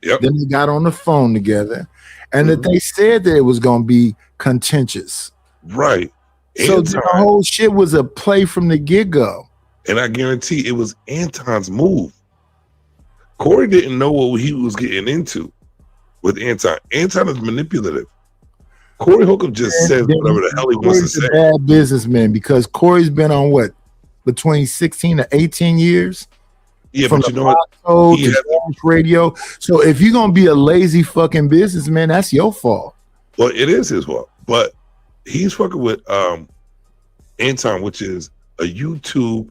Yep. Then they got on the phone together, and that they said that it was going to be contentious. Right. So the whole shit was a play from the get-go. And I guarantee it was Anton's move. Corey didn't know what he was getting into with Anton. Anton is manipulative. Corey Holcomb just says whatever the hell he wants to say. Bad businessman, because Corey's been on what, between 16 to 18 years. Yeah, from but you know what? He has radio. So if you're gonna be a lazy fucking businessman, that's your fault. Well, it is his fault, but he's fucking with Anton, which is a YouTube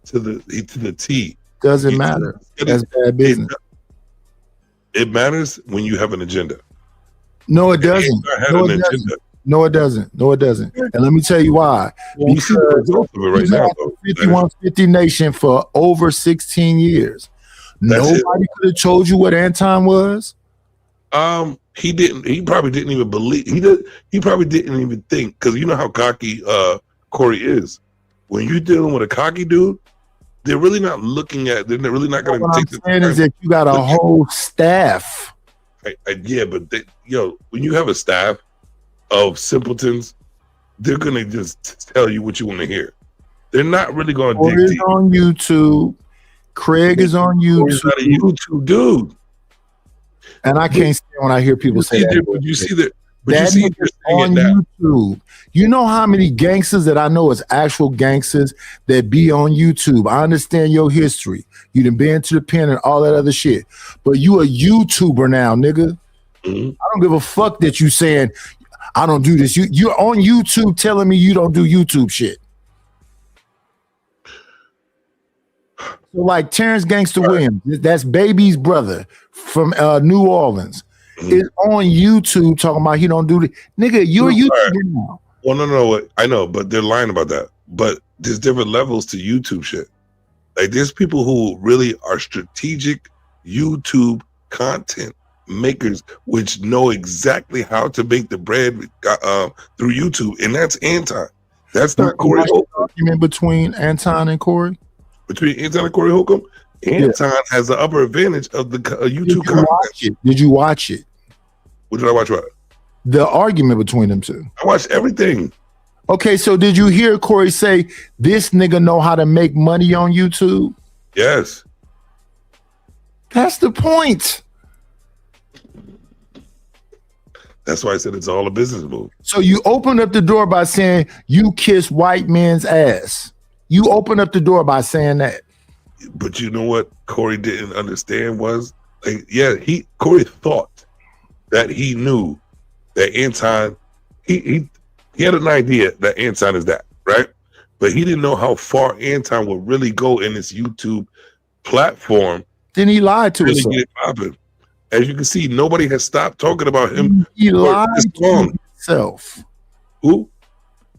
to the T. Doesn't matter. That's bad business. It matters when you have an agenda. No, it doesn't. No, it doesn't. And let me tell you why. Well, you see the results of it right now, though. 5150 Nation for over 16 years. Nobody could have told you what Anton was. He didn't. He probably didn't even believe. He probably didn't even think, because you know how cocky Corey is. When you're dealing with a cocky dude, they're really not looking at. They're really not going to take the time. Is that you got a whole staff. Yeah, but when you have a staff of simpletons, they're gonna just tell you what you want to hear. They're not really going to dig deep. On YouTube, Craig is on YouTube. He's not a YouTube dude, and I can't stand when I hear people say that. You see that But that you see, nigga's on YouTube. You know how many gangsters that I know is actual gangsters that be on YouTube. I understand your history. You done been to the pen and all that other shit. But you a YouTuber now, nigga. Mm-hmm. I don't give a fuck that you saying I don't do this. You're on YouTube telling me you don't do YouTube shit. So like Terrence Gangster Williams, that's Baby's brother from New Orleans. Is on YouTube talking about he don't do the nigga. You're a YouTuber now. Well, no, I know, but they're lying about that. But there's different levels to YouTube shit. Like there's people who really are strategic YouTube content makers, which know exactly how to make the bread through YouTube, and that's Anton. That's not Corey Holcomb. Argument between Anton and Corey. Between Anton and Corey Holcomb, Anton has the upper advantage of the YouTube content. Did you watch it? What did I watch? What? The argument between them two. I watched everything. Okay, so did you hear Corey say this nigga know how to make money on YouTube? Yes. That's the point. That's why I said it's all a business move. So you open up the door by saying you kiss white men's ass. You open up the door by saying that. But you know what Corey didn't understand was, like, yeah, Corey thought that he knew that Anton, he had an idea that Anton is that, right? But he didn't know how far Anton would really go in this YouTube platform. Then he lied to himself. Get it popping. As you can see, nobody has stopped talking about him. He lied to himself. Who?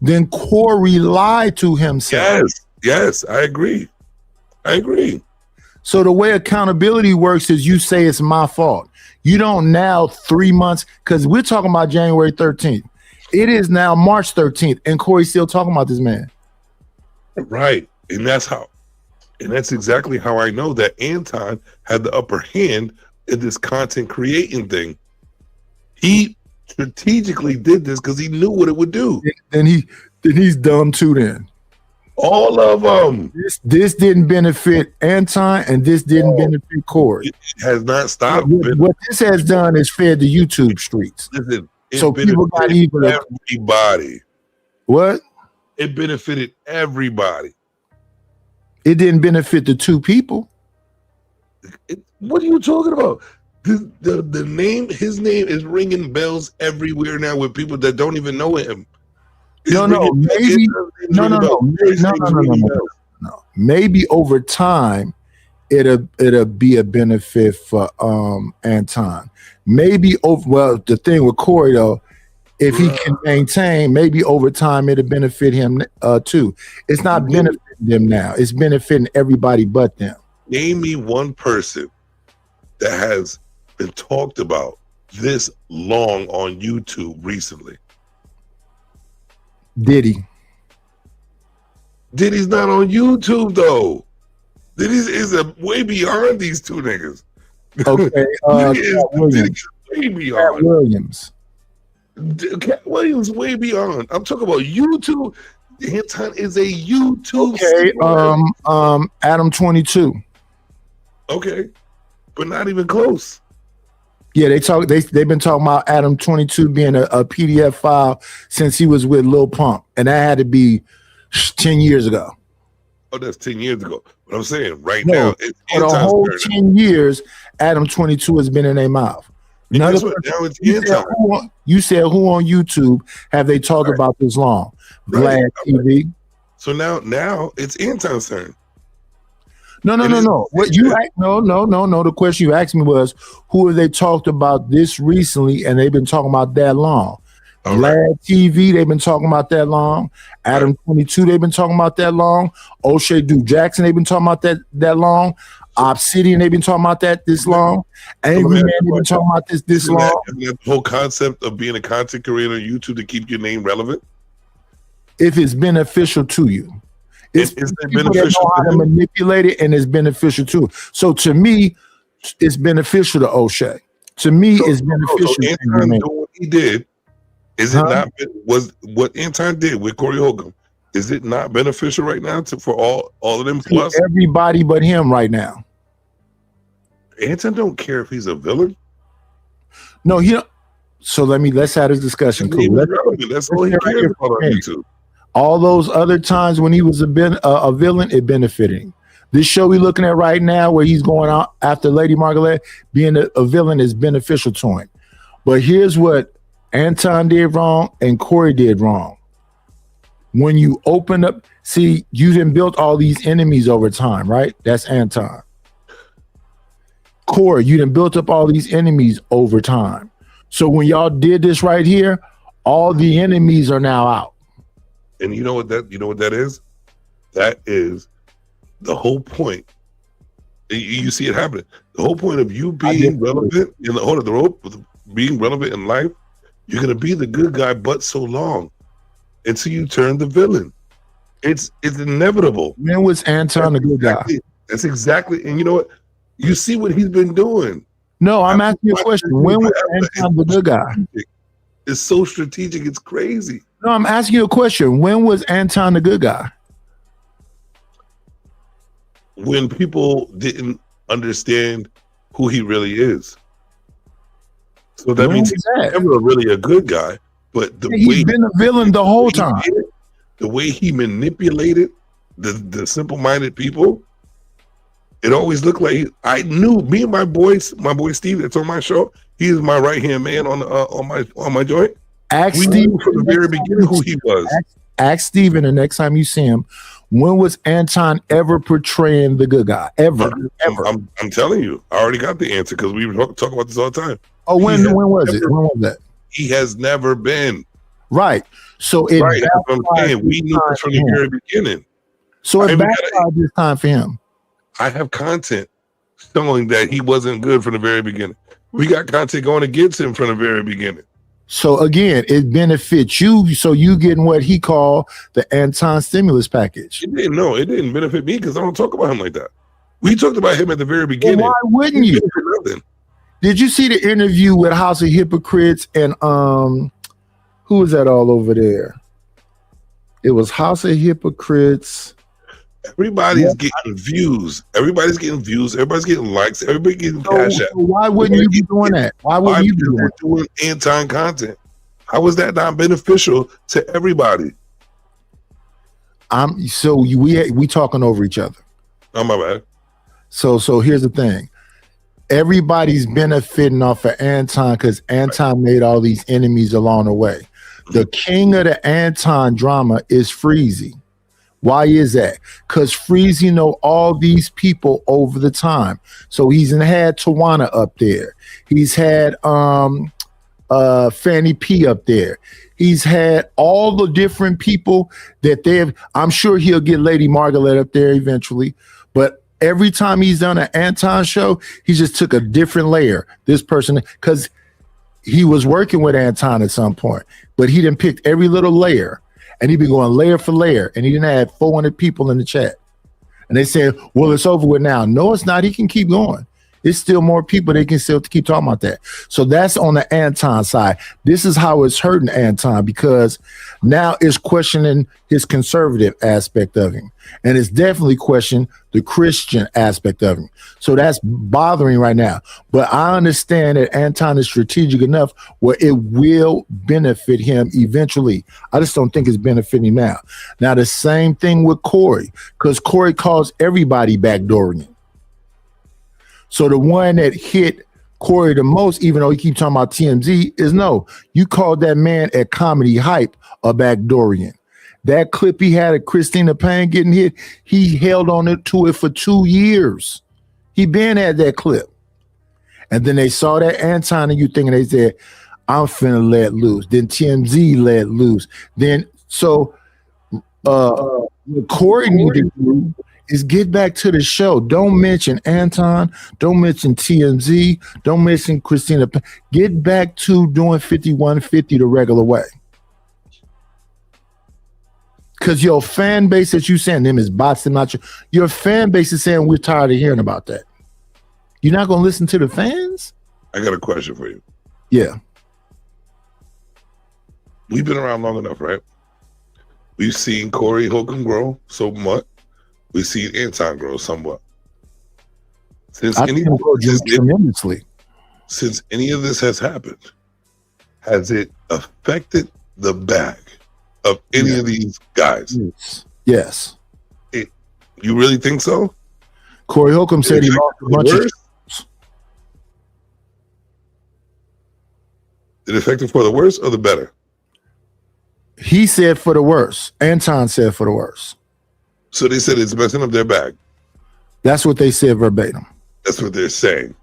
Then Corey lied to himself. Yes, I agree. So the way accountability works is you say it's my fault. You don't now 3 months, because we're talking about January 13th. It is now March 13th, and Corey's still talking about this man. Right. And that's exactly how I know that Anton had the upper hand in this content creating thing. He strategically did this because he knew what it would do. Then he's dumb too then. All of them. This didn't benefit Anton, and this didn't benefit Corey. It has not stopped. What this has done is fed the YouTube streets. Listen, so people got even everybody. What? It benefited everybody. It didn't benefit the two people. What are you talking about? The name, his name is ringing bells everywhere now with people that don't even know him. No. Maybe over time, it'll be a benefit for Anton. Maybe the thing with Corey though, if he can maintain, maybe over time it'll benefit him too. It's not benefiting them now. It's benefiting everybody but them. Name me one person that has been talked about this long on YouTube recently. Diddy. Diddy's not on YouTube though. Diddy is way beyond these two niggas. Okay, way beyond. Cat Williams. Cat Williams way beyond. I'm talking about YouTube. Anton is a YouTube. Okay, Adam 22. Okay, but not even close. Yeah, they've been talking about Adam 22 being a PDF file since he was with Lil Pump, and that had to be 10 years ago. Oh, that's 10 years ago. But I'm saying now, it's for the whole 10 years, Adam 22 has been in their mouth. Now it's you said who on YouTube have they talked about this long? Vlad TV. So now it's Anton's turn. No. What you no. The question you asked me was who have they talked about this recently, and they've been talking about that long. Vlad TV, they've been talking about that long. Adam 22, they've been talking about that long. O'Shea Duke Jackson, they've been talking about that long. Obsidian, they've been talking about that this long. Angry Man, they've been talking about this long. The whole concept of being a content creator on YouTube to keep your name relevant. If it's beneficial to you. It's people that know how to manipulate it, and it's beneficial too. So to me, it's beneficial to O'Shea. To me, it's beneficial. So Anton doing what he did, is it not? Was what Anton did with Corey Holcomb? Is it not beneficial right now for all of them? Plus everybody but him right now. Anton don't care if he's a villain. No, he don't. So let's have this discussion. Cool. Let's go here right here on YouTube. All those other times when he was a villain, it benefited him. This show we're looking at right now, where he's going out after Lady Margaret, being a villain is beneficial to him. But here's what Anton did wrong and Corey did wrong. When you open up, see, you done built all these enemies over time, right? That's Anton. Corey, you done built up all these enemies over time. So when y'all did this right here, all the enemies are now out. And you know what that is? That is the whole point. You see it happening. The whole point of you being relevant being relevant in life, you're gonna be the good guy, but so long until you turn the villain. It's inevitable. When was Anton the good guy? That's exactly. And you know what? You see what he's been doing. No, I'm asking you a question. When was Anton the good guy? It's so strategic. It's crazy. No, I'm asking you a question. When was Anton the good guy? When people didn't understand who he really is. So that means he's never really a good guy. But he's been a villain the whole time. The way he manipulated the simple-minded people, it always looked like I knew. Me and my boy Steve, that's on my show. He is my right-hand man on my joint. We knew from the very beginning who he was. Ask Steven the next time you see him, when was Anton ever portraying the good guy? Ever. I'm telling you, I already got the answer because we talk about this all the time. Oh, when was it? When was that? He has never been. Right. So that's what I'm saying. We knew this from the very beginning. So it backfired this time for him. I have content showing that he wasn't good from the very beginning. We got content going against him from the very beginning. So again, it benefits you. So you getting what he called the Anton stimulus package. It didn't benefit me because I don't talk about him like that. We talked about him at the very beginning. Well, why wouldn't you? Did you see the interview with House of Hypocrites and who was that all over there? It was House of Hypocrites. Everybody's getting views. Everybody's getting views. Everybody's getting likes. Everybody getting cash out. So why wouldn't you be doing that? Why wouldn't you be doing Anton content? How is that not beneficial to everybody? We talking over each other. Oh, my bad. So here's the thing. Everybody's benefiting off of Anton because Anton made all these enemies along the way. The king of the Anton drama is Freezy. Why is that? Because Freezy know all these people over the time. So he's had Tawana up there. He's had Fanny P up there. He's had all the different people that they've. I'm sure he'll get Lady Margaret up there eventually. But every time he's done an Anton show, he just took a different layer. This person, because he was working with Anton at some point, but he didn't pick every little layer. And he'd be going layer for layer, and he didn't have 400 people in the chat. And they said, well, it's over with now. No, it's not. He can keep going. It's still more people. They can still keep talking about that. So that's on the Anton side. This is how it's hurting Anton, because now it's questioning his conservative aspect of him. And it's definitely questioning the Christian aspect of him. So that's bothering right now. But I understand that Anton is strategic enough where it will benefit him eventually. I just don't think it's benefiting him now. Now, the same thing with Corey, because Corey calls everybody backdooring him. So the one that hit Corey the most, even though he keeps talking about TMZ, is no. You called that man at Comedy Hype a backdoorian. That clip he had of Christina Payne getting hit, he held on to it for 2 years. He been at that clip. And then they saw that Anton and you thinking, they said, I'm finna let loose. Then TMZ let loose. Then, so what Corey needed to do is get back to the show. Don't mention Anton. Don't mention TMZ. Don't mention Christina. Get back to doing 5150 the regular way. Because your fan base that you saying them is bots and not your fan base is saying we're tired of hearing about that. You're not going to listen to the fans? I got a question for you. Yeah. We've been around long enough, right? We've seen Corey Holcomb grow so much. We've seen Anton grow somewhat. Since any of this has happened, has it affected the bag of any of these guys? Yes. You really think so? Corey Holcomb said he lost a bunch of. Did it affect it for the worse or the better? He said for the worse. Anton said for the worse. So they said it's messing up their bag. That's what they said verbatim. That's what they're saying.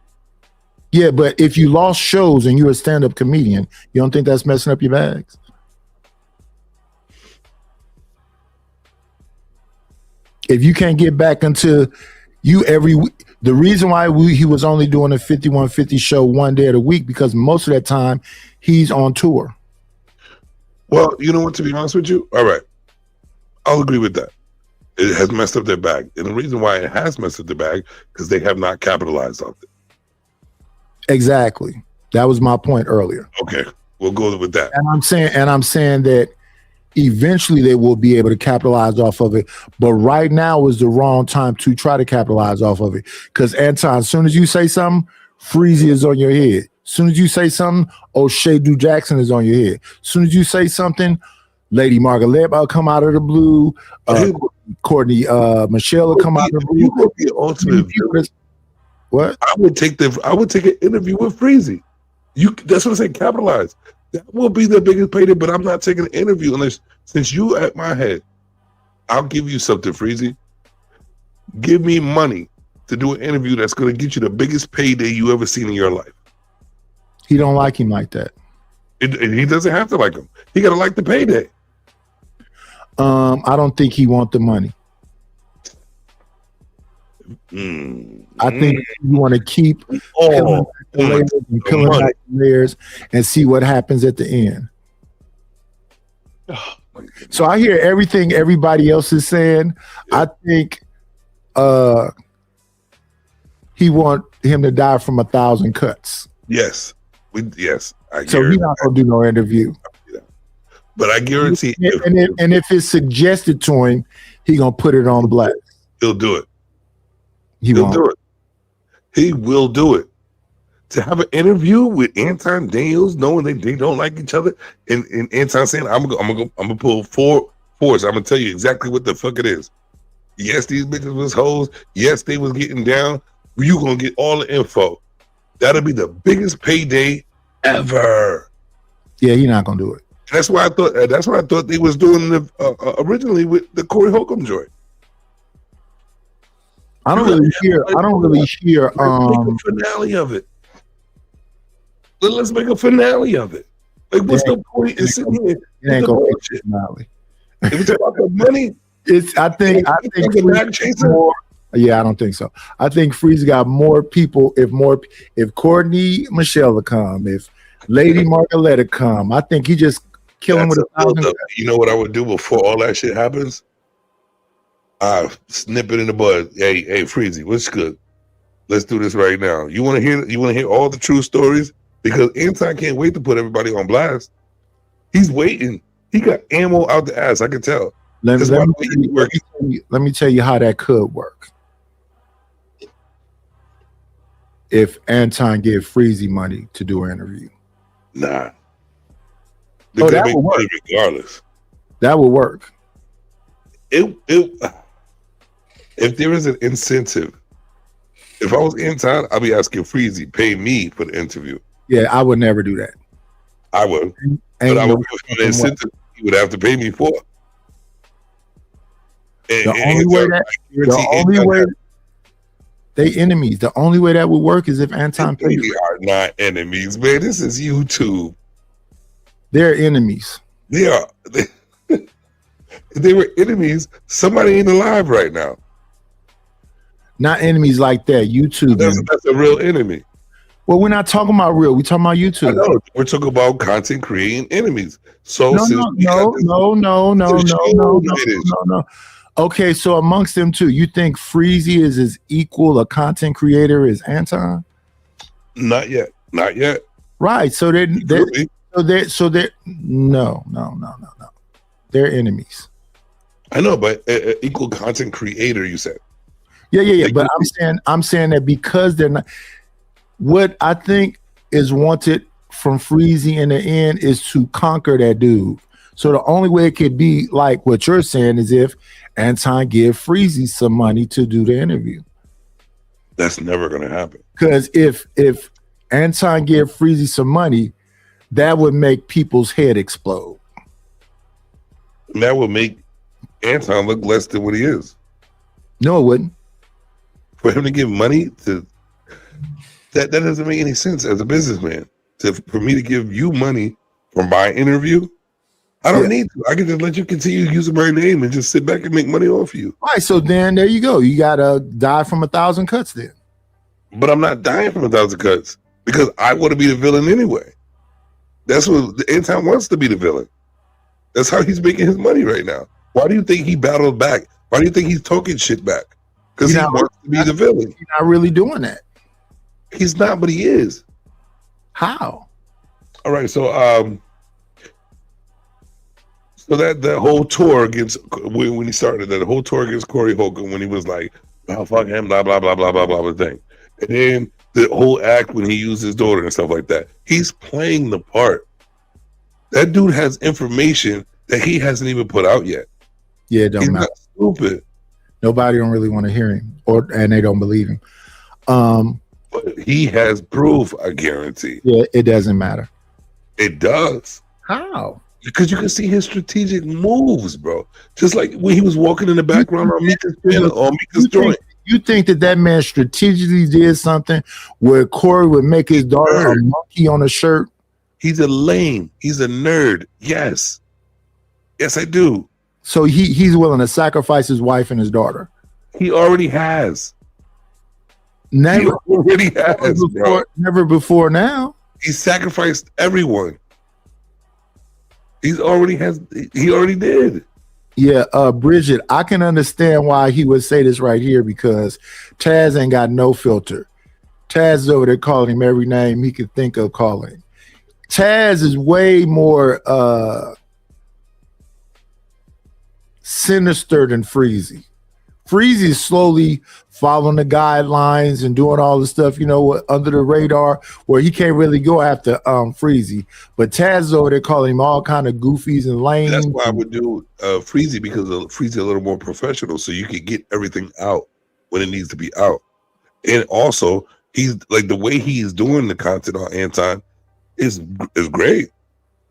Yeah, but if you lost shows and you're a stand-up comedian, you don't think that's messing up your bags? If you can't get back into you every week, the reason why he was only doing a 5150 show one day of the week, because most of that time he's on tour. Well, you know what, to be honest with you, all right, I'll agree with that. It has messed up their bag. And the reason why it has messed up their bag, because they have not capitalized on it. Exactly. That was my point earlier. Okay, we'll go with that. And I'm saying that eventually they will be able to capitalize off of it. But right now is the wrong time to try to capitalize off of it. Because Anton, as soon as you say something, Freezy is on your head. As soon as you say something, O'Shea Du Jackson is on your head. As soon as you say something, Lady Margaret will come out of the blue. Courtney Michelle will come out of the blue. You would be the ultimate. What? I would take an interview with Freezy. That's what I say, capitalize. That will be the biggest payday, but I'm not taking an interview unless, since you at my head, I'll give you something, Freezy. Give me money to do an interview that's going to get you the biggest payday you ever seen in your life. He don't like him like that. He doesn't have to like him. He got to like the payday. I don't think he want the money. I think you want to keep peeling back the layers and see what happens at the end. So I hear everything everybody else is saying. I think he want him to die from 1,000 cuts. Yes. So he's not gonna do no interview. But I guarantee, and if it's suggested to him, he gonna put it on blast. He'll do it. He'll do it. He will do it. To have an interview with Anton Daniels, knowing they don't like each other, and Anton saying, "I'm gonna pull four force. I'm gonna tell you exactly what the fuck it is. Yes, these bitches was hoes. Yes, they was getting down. You gonna get all the info. That'll be the biggest payday ever." Yeah, you're not gonna do it. That's why I thought. That's what I thought they was doing originally with the Corey Holcomb joint. I don't really hear. Make a finale of it. Let's make a finale of it. Like, what's the point in sitting here? It ain't gonna be a finale. If we talk about the money, I think more. Yeah, I don't think so. I think Freeze got more people. If Courtney Michelle will come, if Lady Margaletta come, I think he just kill him with 1,000. You know what I would do before all that shit happens? I snip it in the bud. Hey, Freezy, what's good? Let's do this right now. You want to hear all the true stories? Because Anton can't wait to put everybody on blast. He's waiting. He got ammo out the ass. I can tell. Let me tell you how that could work. If Anton gave Freezy money to do an interview. Nah. That would work. Regardless. That would work. If there is an incentive, if I was Anton, I'd be asking Freezy, pay me for the interview. Yeah, I would never do that. I would. But I would give him an incentive he would have to pay me for. The only way they enemies. The only way that would work is if Anton paid. They are not enemies, man. This is YouTube. They're enemies. They are. If they were enemies, somebody ain't alive right now. Not enemies like that. YouTube. That's a real enemy. Well, we're not talking about real. We're talking about YouTube. I know. We're talking about content creating enemies. So no. Okay, so amongst them two, you think Freezy is as equal a content creator as Anton? Not yet. Right. So they're no. They're enemies. I know, but equal content creator, you said. Yeah. But I'm saying that because they're not. What I think is wanted from Freezy in the end is to conquer that dude. So the only way it could be like what you're saying is if Anton give Freezy some money to do the interview. That's never going to happen. Because if Anton give Freezy some money, that would make people's head explode. And that would make Anton look less than what he is. No, it wouldn't. For him to give money to that doesn't make any sense as a businessman. For me to give you money for my interview, I don't need to. I can just let you continue using my name and just sit back and make money off you. All right, so then there you go. You gotta die from 1,000 cuts then. But I'm not dying from 1,000 cuts because I want to be the villain anyway. That's what Anton wants to be, the villain. That's how he's making his money right now. Why do you think he battled back? Why do you think he's talking shit back? Because he wants to be the villain. He's not really doing that. He's not, but he is. How? All right, so that whole tour against when he started that whole tour against Corey Holcomb when he was like, "Oh fuck him," blah blah blah blah blah blah thing, and then the whole act when he used his daughter and stuff like that. He's playing the part. That dude has information that he hasn't even put out yet. Yeah, it don't matter. Not stupid. Nobody don't really want to hear him, and they don't believe him. But he has proof, I guarantee. Yeah, it doesn't matter. It does. How? Because you can see his strategic moves, bro. Just like when he was walking in the background on Mika's channel, on Mika's joint. You think that man strategically did something where Corey would make his daughter a monkey on a shirt? He's a lame. He's a nerd. Yes. Yes, I do. So he's willing to sacrifice his wife and his daughter. He already has. Never, he already has, never before now. He sacrificed everyone. He already did. Yeah, Bridget, I can understand why he would say this right here because Taz ain't got no filter. Taz is over there calling him every name he could think of calling him. Taz is way more sinister than Freezy. Freezy is slowly following the guidelines and doing all the stuff, under the radar where he can't really go after Freezy. But Taz is over there calling him all kind of goofies and lame. That's why I would do Freezy because Freezy a little more professional, so you can get everything out when it needs to be out. And also, he's like the way he is doing the content on Anton is great.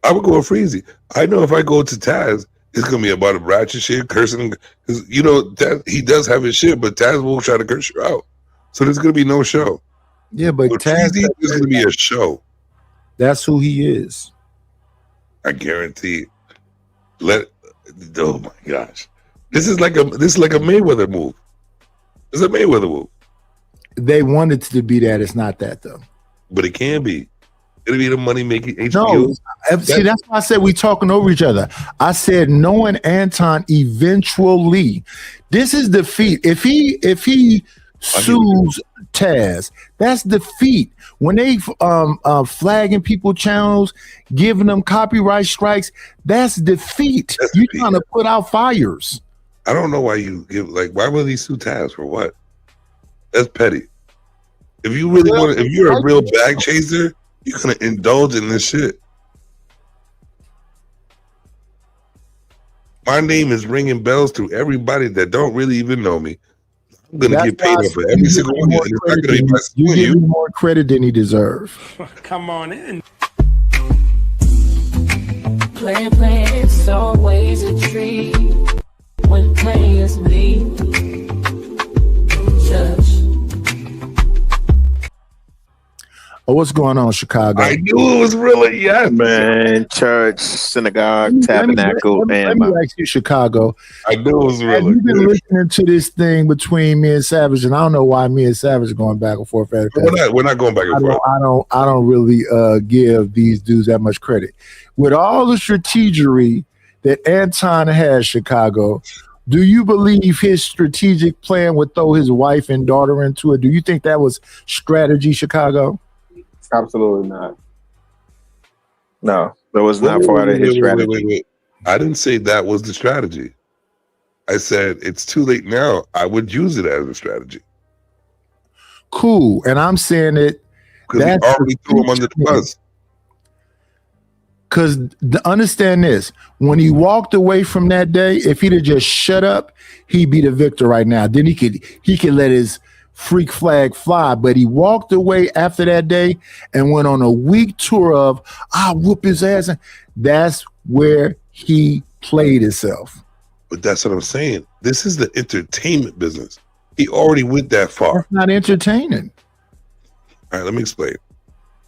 I would go with Freezy. I know if I go to Taz, it's gonna be about a ratchet shit, cursing, because Taz, he does have his shit, but Taz will try to curse you out. So there's gonna be no show. Yeah, but Taz is gonna be a show. That's who he is. I guarantee. Oh my gosh, this is like a Mayweather move. It's a Mayweather move. They want it to be that. It's not that though. But it can be. It'll be the money making HBO. No, see, that's why I said we talking over each other. I said knowing Anton eventually, this is defeat. If he sues Taz, that's defeat. When they flagging people channels, giving them copyright strikes, that's defeat. You're trying to put out fires. I don't know why you why would he sue Taz for what? That's petty. If you really if you're a real bag chaser, you're gonna indulge in this shit. My name is ringing bells to everybody that don't really even know me. I'm gonna get paid for every single one. You give him more credit than he deserves. Come on in. Playing, it's always a treat when players leave. Judge. Oh, what's going on, Chicago? I knew it was really man. Church, synagogue, tabernacle, let me ask you, Chicago. I knew it was really. Have you been listening to this thing between me and Savage? And I don't know why me and Savage are going back and forth. We're not going back and forth. I don't really give these dudes that much credit. With all the strategery that Anton has, Chicago, do you believe his strategic plan would throw his wife and daughter into it? Do you think that was strategy, Chicago? Absolutely not. No, that was not part of his strategy. Wait. I didn't say that was the strategy. I said it's too late now. I would use it as a strategy. Cool. And I'm saying it because he already threw him under the bus. Because understand this, when he walked away from that day, if he'd have just shut up, he'd be the victor right now. Then he could let his freak flag fly. But he walked away after that day and went on a week tour of, I'll whoop his ass. That's where he played himself. But that's what I'm saying. This is the entertainment business. He already went that far. That's not entertaining. All right, let me explain.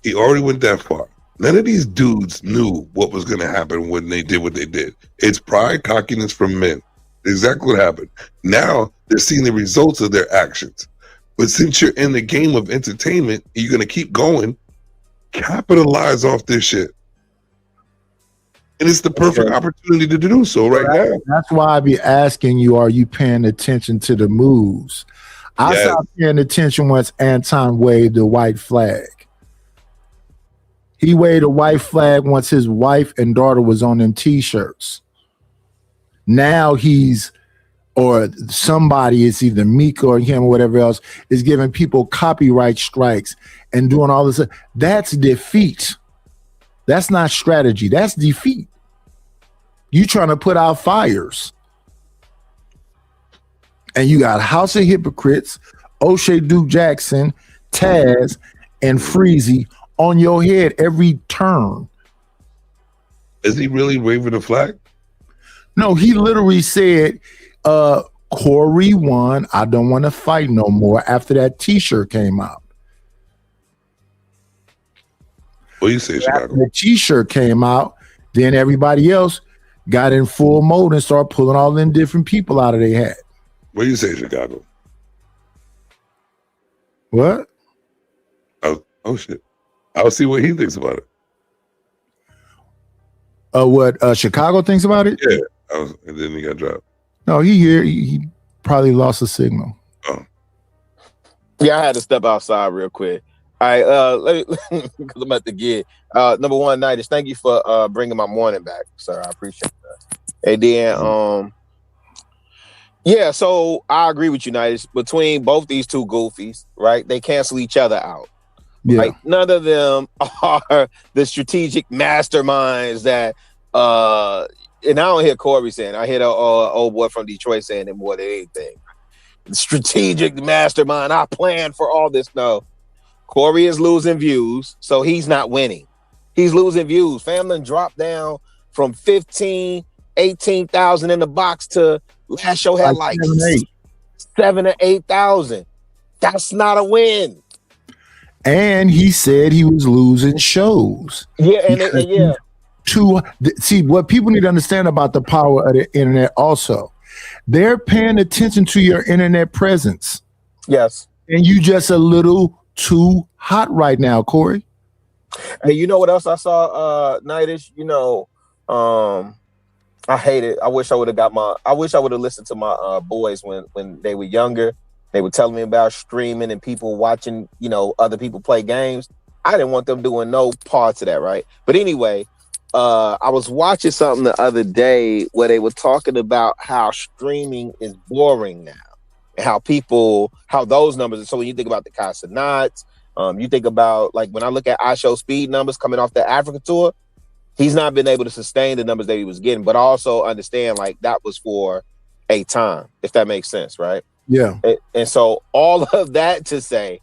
He already went that far. None of these dudes knew what was going to happen when they did what they did. It's pride, cockiness from men. Exactly what happened. Now they're seeing the results of their actions. But since you're in the game of entertainment, you're going to keep going. Capitalize off this shit. And it's the perfect opportunity to do so right now. That's why I be asking you, are you paying attention to the moves? I stopped paying attention once Anton waved the white flag. He waved a white flag once his wife and daughter was on them T-shirts. Now or somebody, it's either Mika or him or whatever else, is giving people copyright strikes and doing all this. That's defeat. That's not strategy. That's defeat. You trying to put out fires. And you got House of Hypocrites, O'Shea Duke Jackson, Taz, and Freezy on your head every turn. Is he really waving the flag? No, he literally said, Corey won. I don't want to fight no more after that T-shirt came out. What do you say, Chicago? The T-shirt came out, then everybody else got in full mode and started pulling all them different people out of their hat. What do you say, Chicago? What? Oh shit. I'll see what he thinks about it. What Chicago thinks about it? Yeah. And then he got dropped. No, he probably lost the signal. Oh. Yeah, I had to step outside real quick. All right, let me, because I'm at the gig. Number one, Nightish, thank you for bringing my morning back, sir. I appreciate that. And then, yeah, so I agree with you, Nightish. Between both these two goofies, right, they cancel each other out. Yeah. Like, none of them are the strategic masterminds that, and I don't hear Corey saying, I hear the old boy from Detroit saying it more than anything. The strategic mastermind, I planned for all this. No. Corey is losing views, so he's not winning. He's losing views. Family dropped down from 15, 18,000 in the box to last show had like 7 or 8,000. That's not a win. And he said he was losing shows. Yeah, See, what people need to understand about the power of the internet also, they're paying attention to your internet presence. Yes. And you just a little too hot right now, Corey. Hey, you know what else I saw, Nightish? You know, I hate it. I wish I would have listened to my boys when they were younger. They were telling me about streaming and people watching, you know, other people play games. I didn't want them doing no parts of that, right? But anyway, I was watching something the other day where they were talking about how streaming is boring now. And how those numbers. So when you think about the Casanats, you think about, like, when I look at iShow Speed numbers coming off the Africa tour, he's not been able to sustain the numbers that he was getting, but I also understand, like, that was for a time, if that makes sense, right? Yeah. And so all of that to say,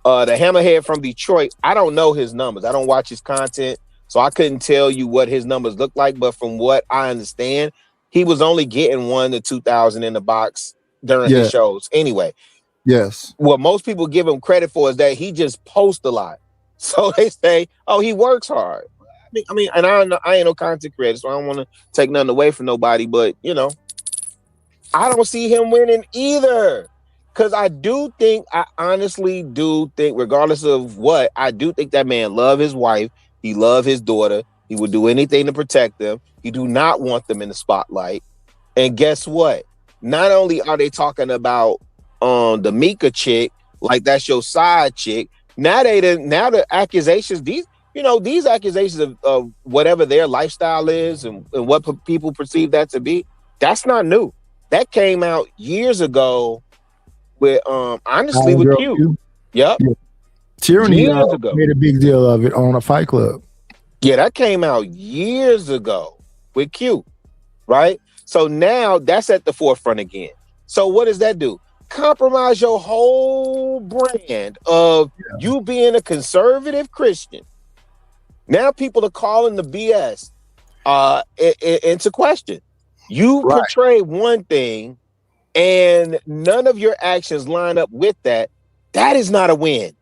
the Hammerhead from Detroit, I don't know his numbers. I don't watch his content, so I couldn't tell you what his numbers look like, but from what I understand, he was only getting 1,000 to 2,000 in the box during his shows anyway. Yes. What most people give him credit for is that he just posts a lot. So they say, oh, he works hard. I mean, and I ain't no content creator, so I don't want to take nothing away from nobody, but, you know, I don't see him winning either. Because I honestly do think, regardless of what, I do think that man love his wife. He love his daughter. He would do anything to protect them. He do not want them in the spotlight. And guess what? Not only are they talking about the Mika chick, like that's your side chick, now the accusations, these accusations of whatever their lifestyle is and what people perceive that to be, that's not new. That came out years ago with honestly with Q. Yep. Yeah. Tyranny made a big deal of it on a Fight Club. Yeah, that came out years ago with Q, right? So now that's at the forefront again. So what does that do? Compromise your whole brand of you being a conservative Christian. Now people are calling the BS into question. You portray one thing and none of your actions line up with that. That is not a win.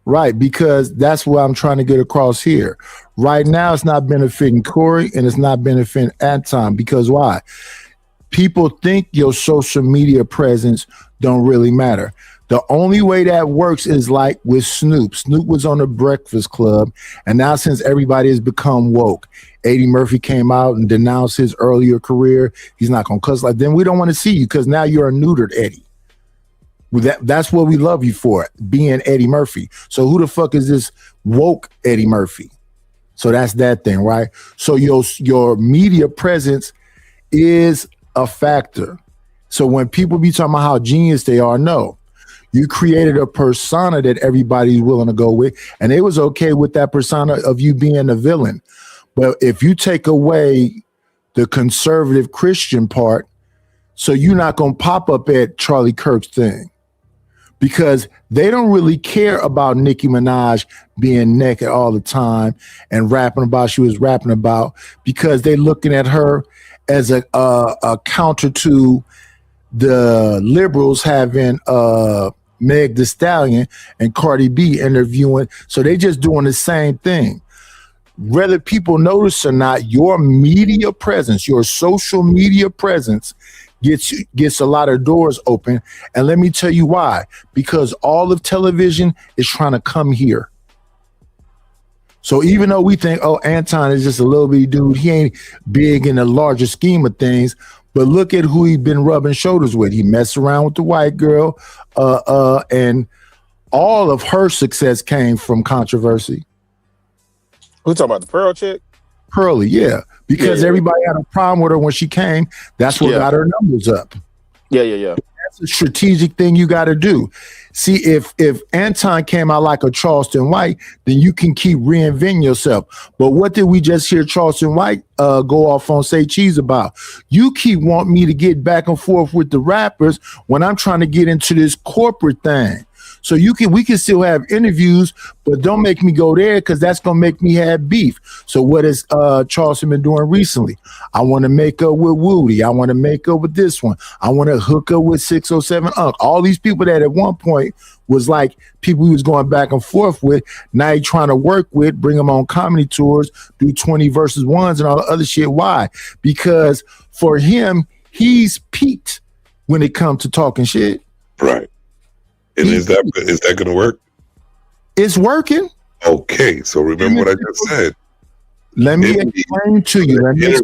Right, because that's what I'm trying to get across here. Right now, it's not benefiting Corey and it's not benefiting Anton. Because why? People think your social media presence don't really matter. The only way that works is like with Snoop. Snoop was on the Breakfast Club, and now since everybody has become woke, Eddie Murphy came out and denounced his earlier career. He's not going to cuss like, then we don't want to see you because now you're a neutered Eddie. That's what we love you for, being Eddie Murphy. So who the fuck is this woke Eddie Murphy? So that's that thing, right? So your media presence is a factor. So when people be talking about how genius they are, no. You created a persona that everybody's willing to go with, and it was okay with that persona of you being a villain. But if you take away the conservative Christian part, so you're not going to pop up at Charlie Kirk's thing. Because they don't really care about Nicki Minaj being naked all the time and rapping about she was rapping about, because they're looking at her as a counter to the liberals having Meg Thee Stallion and Cardi B interviewing. So they just doing the same thing. Whether people notice or not, your media presence, your social media presence gets a lot of doors open. And let me tell you why. Because all of television is trying to come here. So even though we think, oh, Anton is just a little bitty dude, he ain't big in the larger scheme of things, but look at who he's been rubbing shoulders with. He messed around with the white girl, and all of her success came from controversy. Who talking about, the Pearl chick? Pearly, yeah. Because everybody had a problem with her when she came. That's what got her numbers up. Yeah. That's a strategic thing you got to do. See, if Anton came out like a Charleston White, then you can keep reinventing yourself. But what did we just hear Charleston White go off on Say Cheese about? You keep wanting me to get back and forth with the rappers when I'm trying to get into this corporate thing. So we can still have interviews, but don't make me go there because that's gonna make me have beef. So what has Charleston been doing recently? I want to make up with Woody. I want to make up with this one. I want to hook up with 607 Unc. All these people that at one point was like people he was going back and forth with. Now he's trying to work with, bring them on comedy tours, do 20 versus ones and all the other shit. Why? Because for him, he's peaked when it comes to talking shit. Right. And is that going to work? It's working. Okay, so remember what I just said. Let me explain to you. You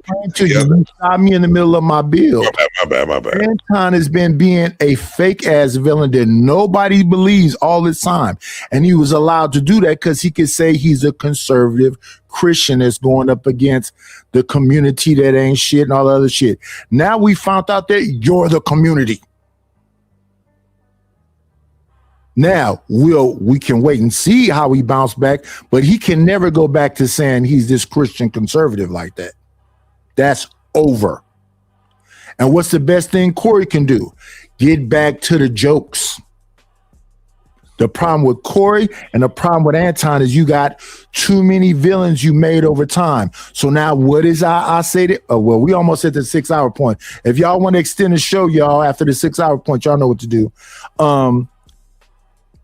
stopped me in the middle of my bill. My bad. Anton has been being a fake ass villain that nobody believes all the time. And he was allowed to do that because he could say he's a conservative Christian that's going up against the community that ain't shit and all the other shit. Now we found out that you're the community. Now we can wait and see how he bounced back, but he can never go back to saying he's this Christian conservative like that. That's over. And what's the best thing Corey can do? Get back to the jokes. The problem with Corey and the problem with Anton is you got too many villains you made over time. So now what is I say that? Oh, well, we almost hit the 6 hour point. If y'all want to extend the show, y'all, after the 6 hour point, y'all know what to do.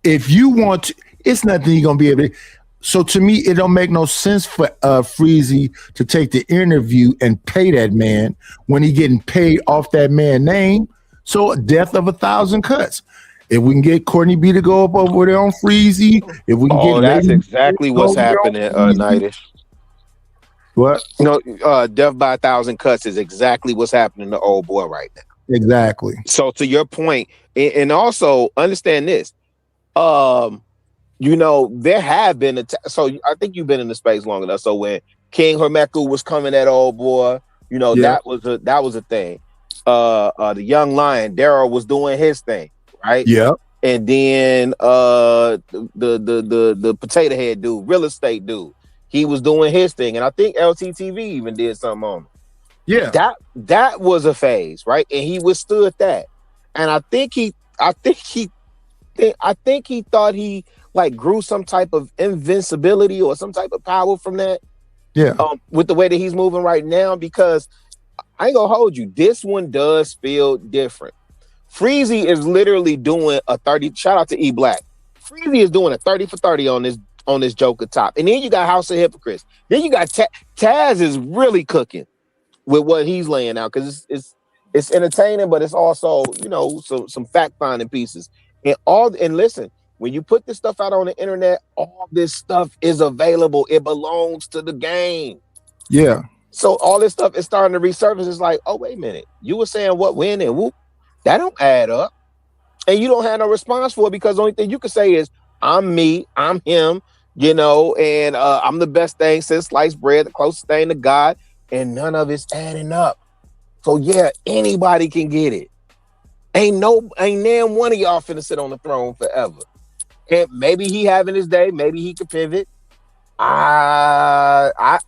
If you want to, it's nothing you're going to be able to. So to me, it don't make no sense for Freezy to take the interview and pay that man when he getting paid off that man's name. So death of 1,000 cuts. If we can get Courtney B to go up over there on Freezy, if we can get that's exactly what's happening, Nightish. What? No, death by 1,000 cuts is exactly what's happening to old boy right now. Exactly. So to your point, and also understand this. There have been so I think you've been in the space long enough. So when King Hermeku was coming at old boy, that was a thing. The Young Lion, Daryl was doing his thing, right? Yeah. And then the potato head dude, real estate dude, he was doing his thing, and I think LTTV even did something on him. Yeah, that was a phase, right? And he withstood that. And I think he thought he like grew some type of invincibility or some type of power from that. Yeah. With the way that he's moving right now, because I ain't gonna hold you, this one does feel different. Freezy is literally doing a 30. Shout out to E Black. Freezy is doing a 30 for 30 on this Joker top. And then you got House of Hypocrites. Then you got Taz is really cooking with what he's laying out, because it's entertaining, but it's also, you know, some fact-finding pieces. And listen, when you put this stuff out on the internet, all this stuff is available. It belongs to the game. Yeah. So all this stuff is starting to resurface. It's like, oh, wait a minute. You were saying what, when, and whoop. That don't add up. And you don't have no response for it, because the only thing you can say is, I'm me, I'm him, you know, and I'm the best thing since sliced bread, the closest thing to God, and none of it's adding up. So yeah, anybody can get it. Ain't damn one of y'all finna sit on the throne forever. And maybe he having his day, maybe he could pivot. I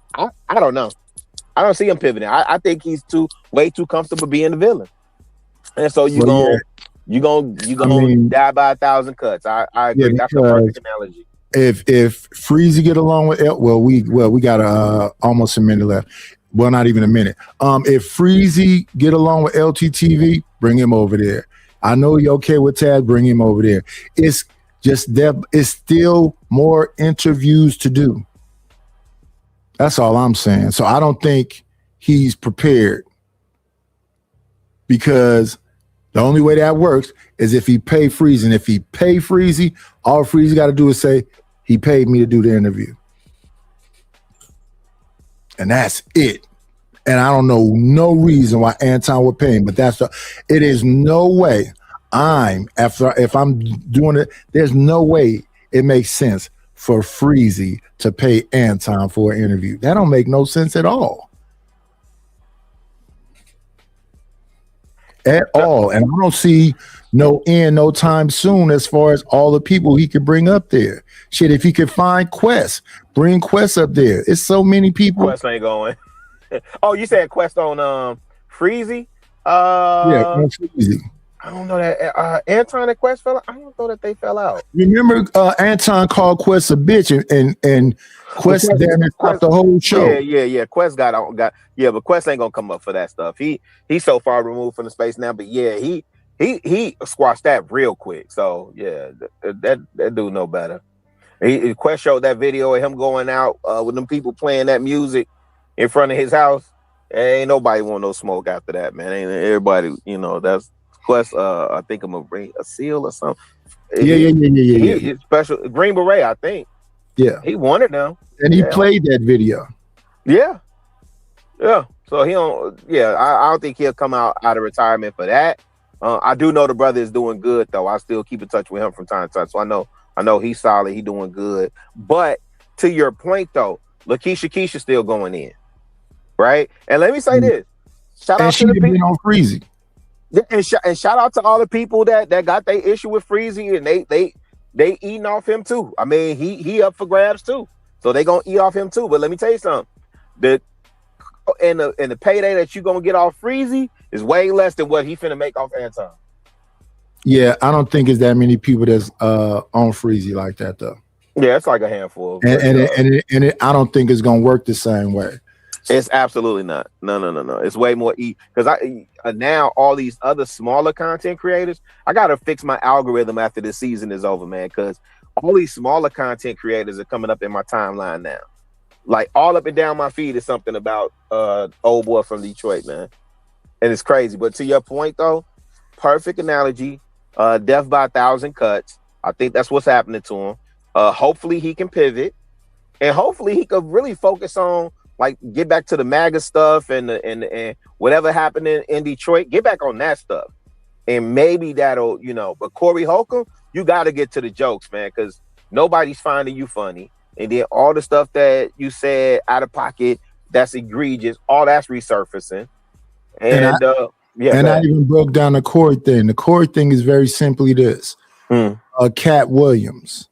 don't know. I don't see him pivoting. I think he's way too comfortable being the villain. And so you gonna die by 1,000 cuts. I agree. That's a perfect analogy. If Freezy get along with we got almost a minute left. Well, not even a minute. If Freezy get along with LTTV, bring him over there. I know you're okay with Taz, bring him over there. It's just it's still more interviews to do. That's all I'm saying. So I don't think he's prepared, because the only way that works is if he pay Freezy. And if he pay Freezy, all Freezy got to do is say, he paid me to do the interview. And that's it. And I don't know no reason why Anton would pay him, but it is no way if I'm doing it, there's no way it makes sense for Freezy to pay Anton for an interview. That don't make no sense at all. At all. And I don't see no end, no time soon, as far as all the people he could bring up there. Shit, if he could find Quest, bring Quest up there. It's so many people. Quest ain't going. Oh, you said Quest on Freezy? Yeah, Freezy. I don't know that Anton and Quest fell out. I don't know that they fell out. Remember, Anton called Quest a bitch, and Quest damn it stopped the whole show. Yeah. Quest got but Quest ain't gonna come up for that stuff. He's so far removed from the space now. But yeah, he squashed that real quick. So yeah, that dude know better. Quest showed that video of him going out with them people playing that music in front of his house. Ain't nobody want no smoke after that, man. Ain't everybody, you know, that's Quest. I think I'm gonna bring a seal or something. Yeah. Special Green Beret, I think. Yeah, he wanted them, and he played that video. Yeah. So he don't. Yeah, I don't think he'll come out of retirement for that. I do know the brother is doing good though. I still keep in touch with him from time to time, so I know he's solid. He's doing good. But to your point though, Lakeisha still going in, right? And let me say this: shout out to the people on Freezy. And shout out to all the people that got their issue with Freezy, and they eating off him too. I mean, he up for grabs too, so they gonna eat off him too. But let me tell you something: the payday that you gonna get off Freezy is way less than what he finna make off Anton. Yeah, I don't think it's that many people that's on Freezy like that though. Yeah, it's like a handful. And I don't think it's gonna work the same way. It's absolutely not. No. It's way more because now all these other smaller content creators, I gotta fix my algorithm after this season is over, man. Because all these smaller content creators are coming up in my timeline now. Like all up and down my feed is something about old boy from Detroit, man. And it's crazy. But to your point though, perfect analogy. Death by 1,000 cuts. I think that's what's happening to him. Hopefully he can pivot, and hopefully he could really focus on like get back to the MAGA stuff and whatever happened in Detroit, get back on that stuff. And maybe that'll, you know, but Corey Holcomb, you got to get to the jokes, man, because nobody's finding you funny. And then all the stuff that you said out of pocket, that's egregious, all that's resurfacing. And I even broke down the Corey thing. The Corey thing is very simply this. Cat Williams,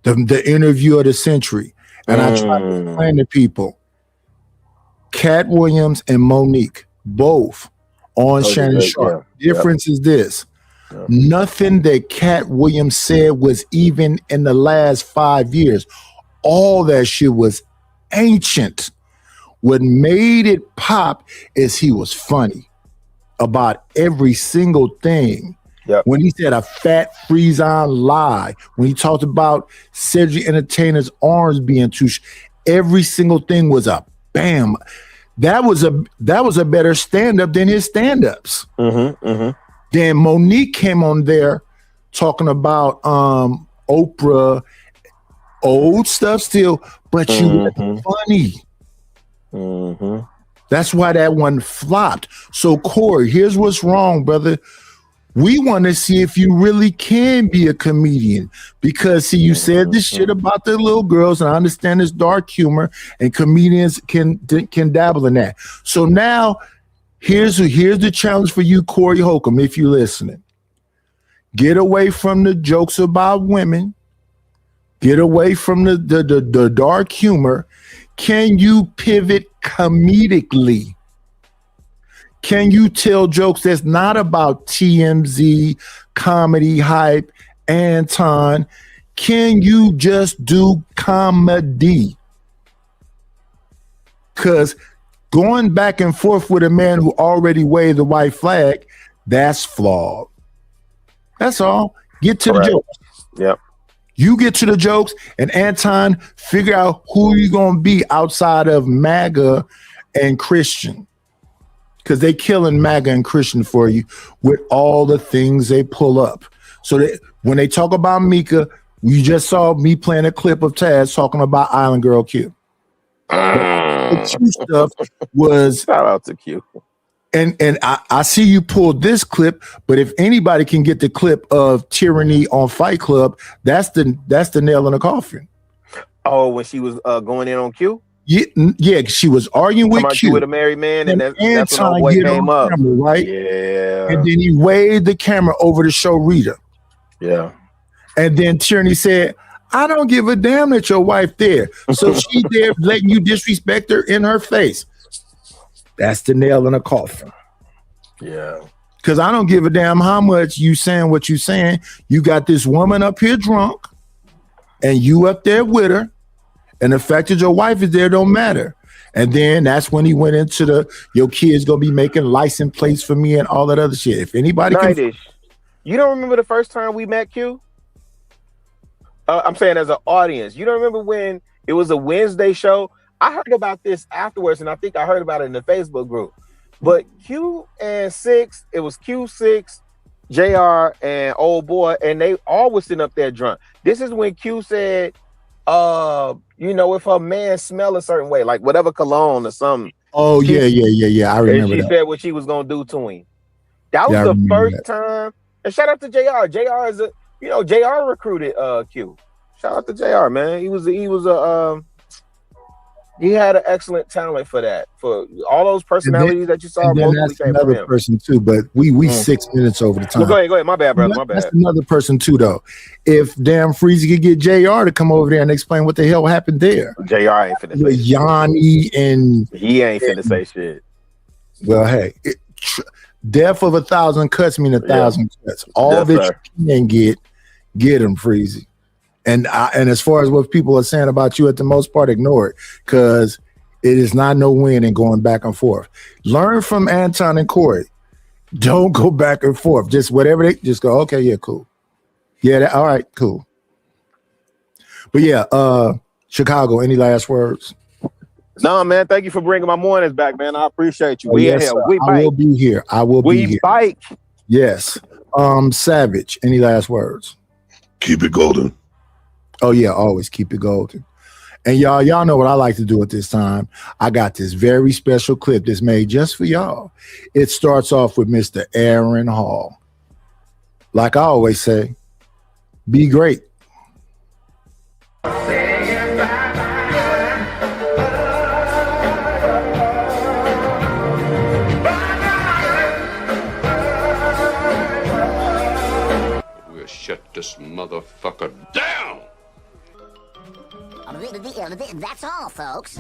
the interview of the century. And I try to explain to people, Cat Williams and Monique, both on Shannon Sharp. Difference is this. Nothing that Cat Williams said was even in the last 5 years. All that shit was ancient. What made it pop is he was funny about every single thing. When he said a fat freeze-on lie, when he talked about Cedric Entertainer's arms being too, every single thing was a bam. That was a better stand-up than his stand-ups. Then Monique came on there talking about Oprah, old stuff still, but you were funny. That's why that one flopped. So Corey, here's what's wrong, brother. We want to see if you really can be a comedian, because see, you said this shit about the little girls, and I understand it's dark humor, and comedians can dabble in that. So now, here's the challenge for you, Corey Holcomb, if you're listening. Get away from the jokes about women. Get away from the dark humor. Can you pivot comedically? Can you tell jokes that's not about TMZ, comedy, hype, Anton? Can you just do comedy? Because going back and forth with a man who already waved the white flag, that's flawed. That's all. Get to the jokes. You get to the jokes, and Anton, figure out who you're going to be outside of MAGA and Christian. Because they killing MAGA and Christian for you with all the things they pull up. So that when they talk about Mika, you just saw me playing a clip of Taz talking about Island Girl Q. The Q stuff was shout out to Q. And I see you pulled this clip, but if anybody can get the clip of Tyranny on Fight Club, that's the nail in the coffin. Oh, when she was going in on Q? Yeah, she was arguing with Q. With a married man, and that's when the boy came up. Camera, right? Yeah. And then he waved the camera over to show Rita. Yeah. And then Tyranny said, I don't give a damn that your wife there. So she there letting you disrespect her in her face. That's the nail in the coffin. Yeah. Because I don't give a damn how much you saying what you saying. You got this woman up here drunk, and you up there with her. And the fact that your wife is there don't matter. And then that's when he went into your kid's gonna be making license plates for me and all that other shit. If anybody you don't remember the first time we met Q? I'm saying as an audience, you don't remember when it was a Wednesday show? I heard about this afterwards, and I think I heard about it in the Facebook group. But Q and Six, it was Q6, JR, and old boy, and they all was sitting up there drunk. This is when Q said, if her man smell a certain way, like whatever cologne or something. Oh, yeah. I remember and she that. said what she was gonna do to him. That was the first time. And shout out to JR. JR is JR recruited Q. Shout out to JR, man. He had an excellent talent for that. For all those personalities that you saw, that's another person too. But we 6 minutes over the time. Well, go ahead. My bad, brother. My bad. That's another person too, though. If damn Freezy could get JR to come over there and explain what the hell happened there. JR ain't finna say shit. Yanni and he ain't finna say shit. Well, hey, death of 1,000 cuts mean 1,000 cuts. All that you can get him, Freezy. And as far as what people are saying about you, at the most part, ignore it, because it is not no win in going back and forth. Learn from Anton and Corey. Don't go back and forth. Just whatever they just go. Okay, yeah, cool. Yeah, all right, cool. But yeah, Chicago. Any last words? No, man. Thank you for bringing my mornings back, man. I appreciate you. I will be here. We bike. Yes. Savage. Any last words? Keep it golden. Oh yeah, always keep it golden. And y'all know what I like to do at this time. I got this very special clip that's made just for y'all. It starts off with Mr. Aaron Hall. Like I always say, be great. We'll shut this motherfucker down. That's all, folks.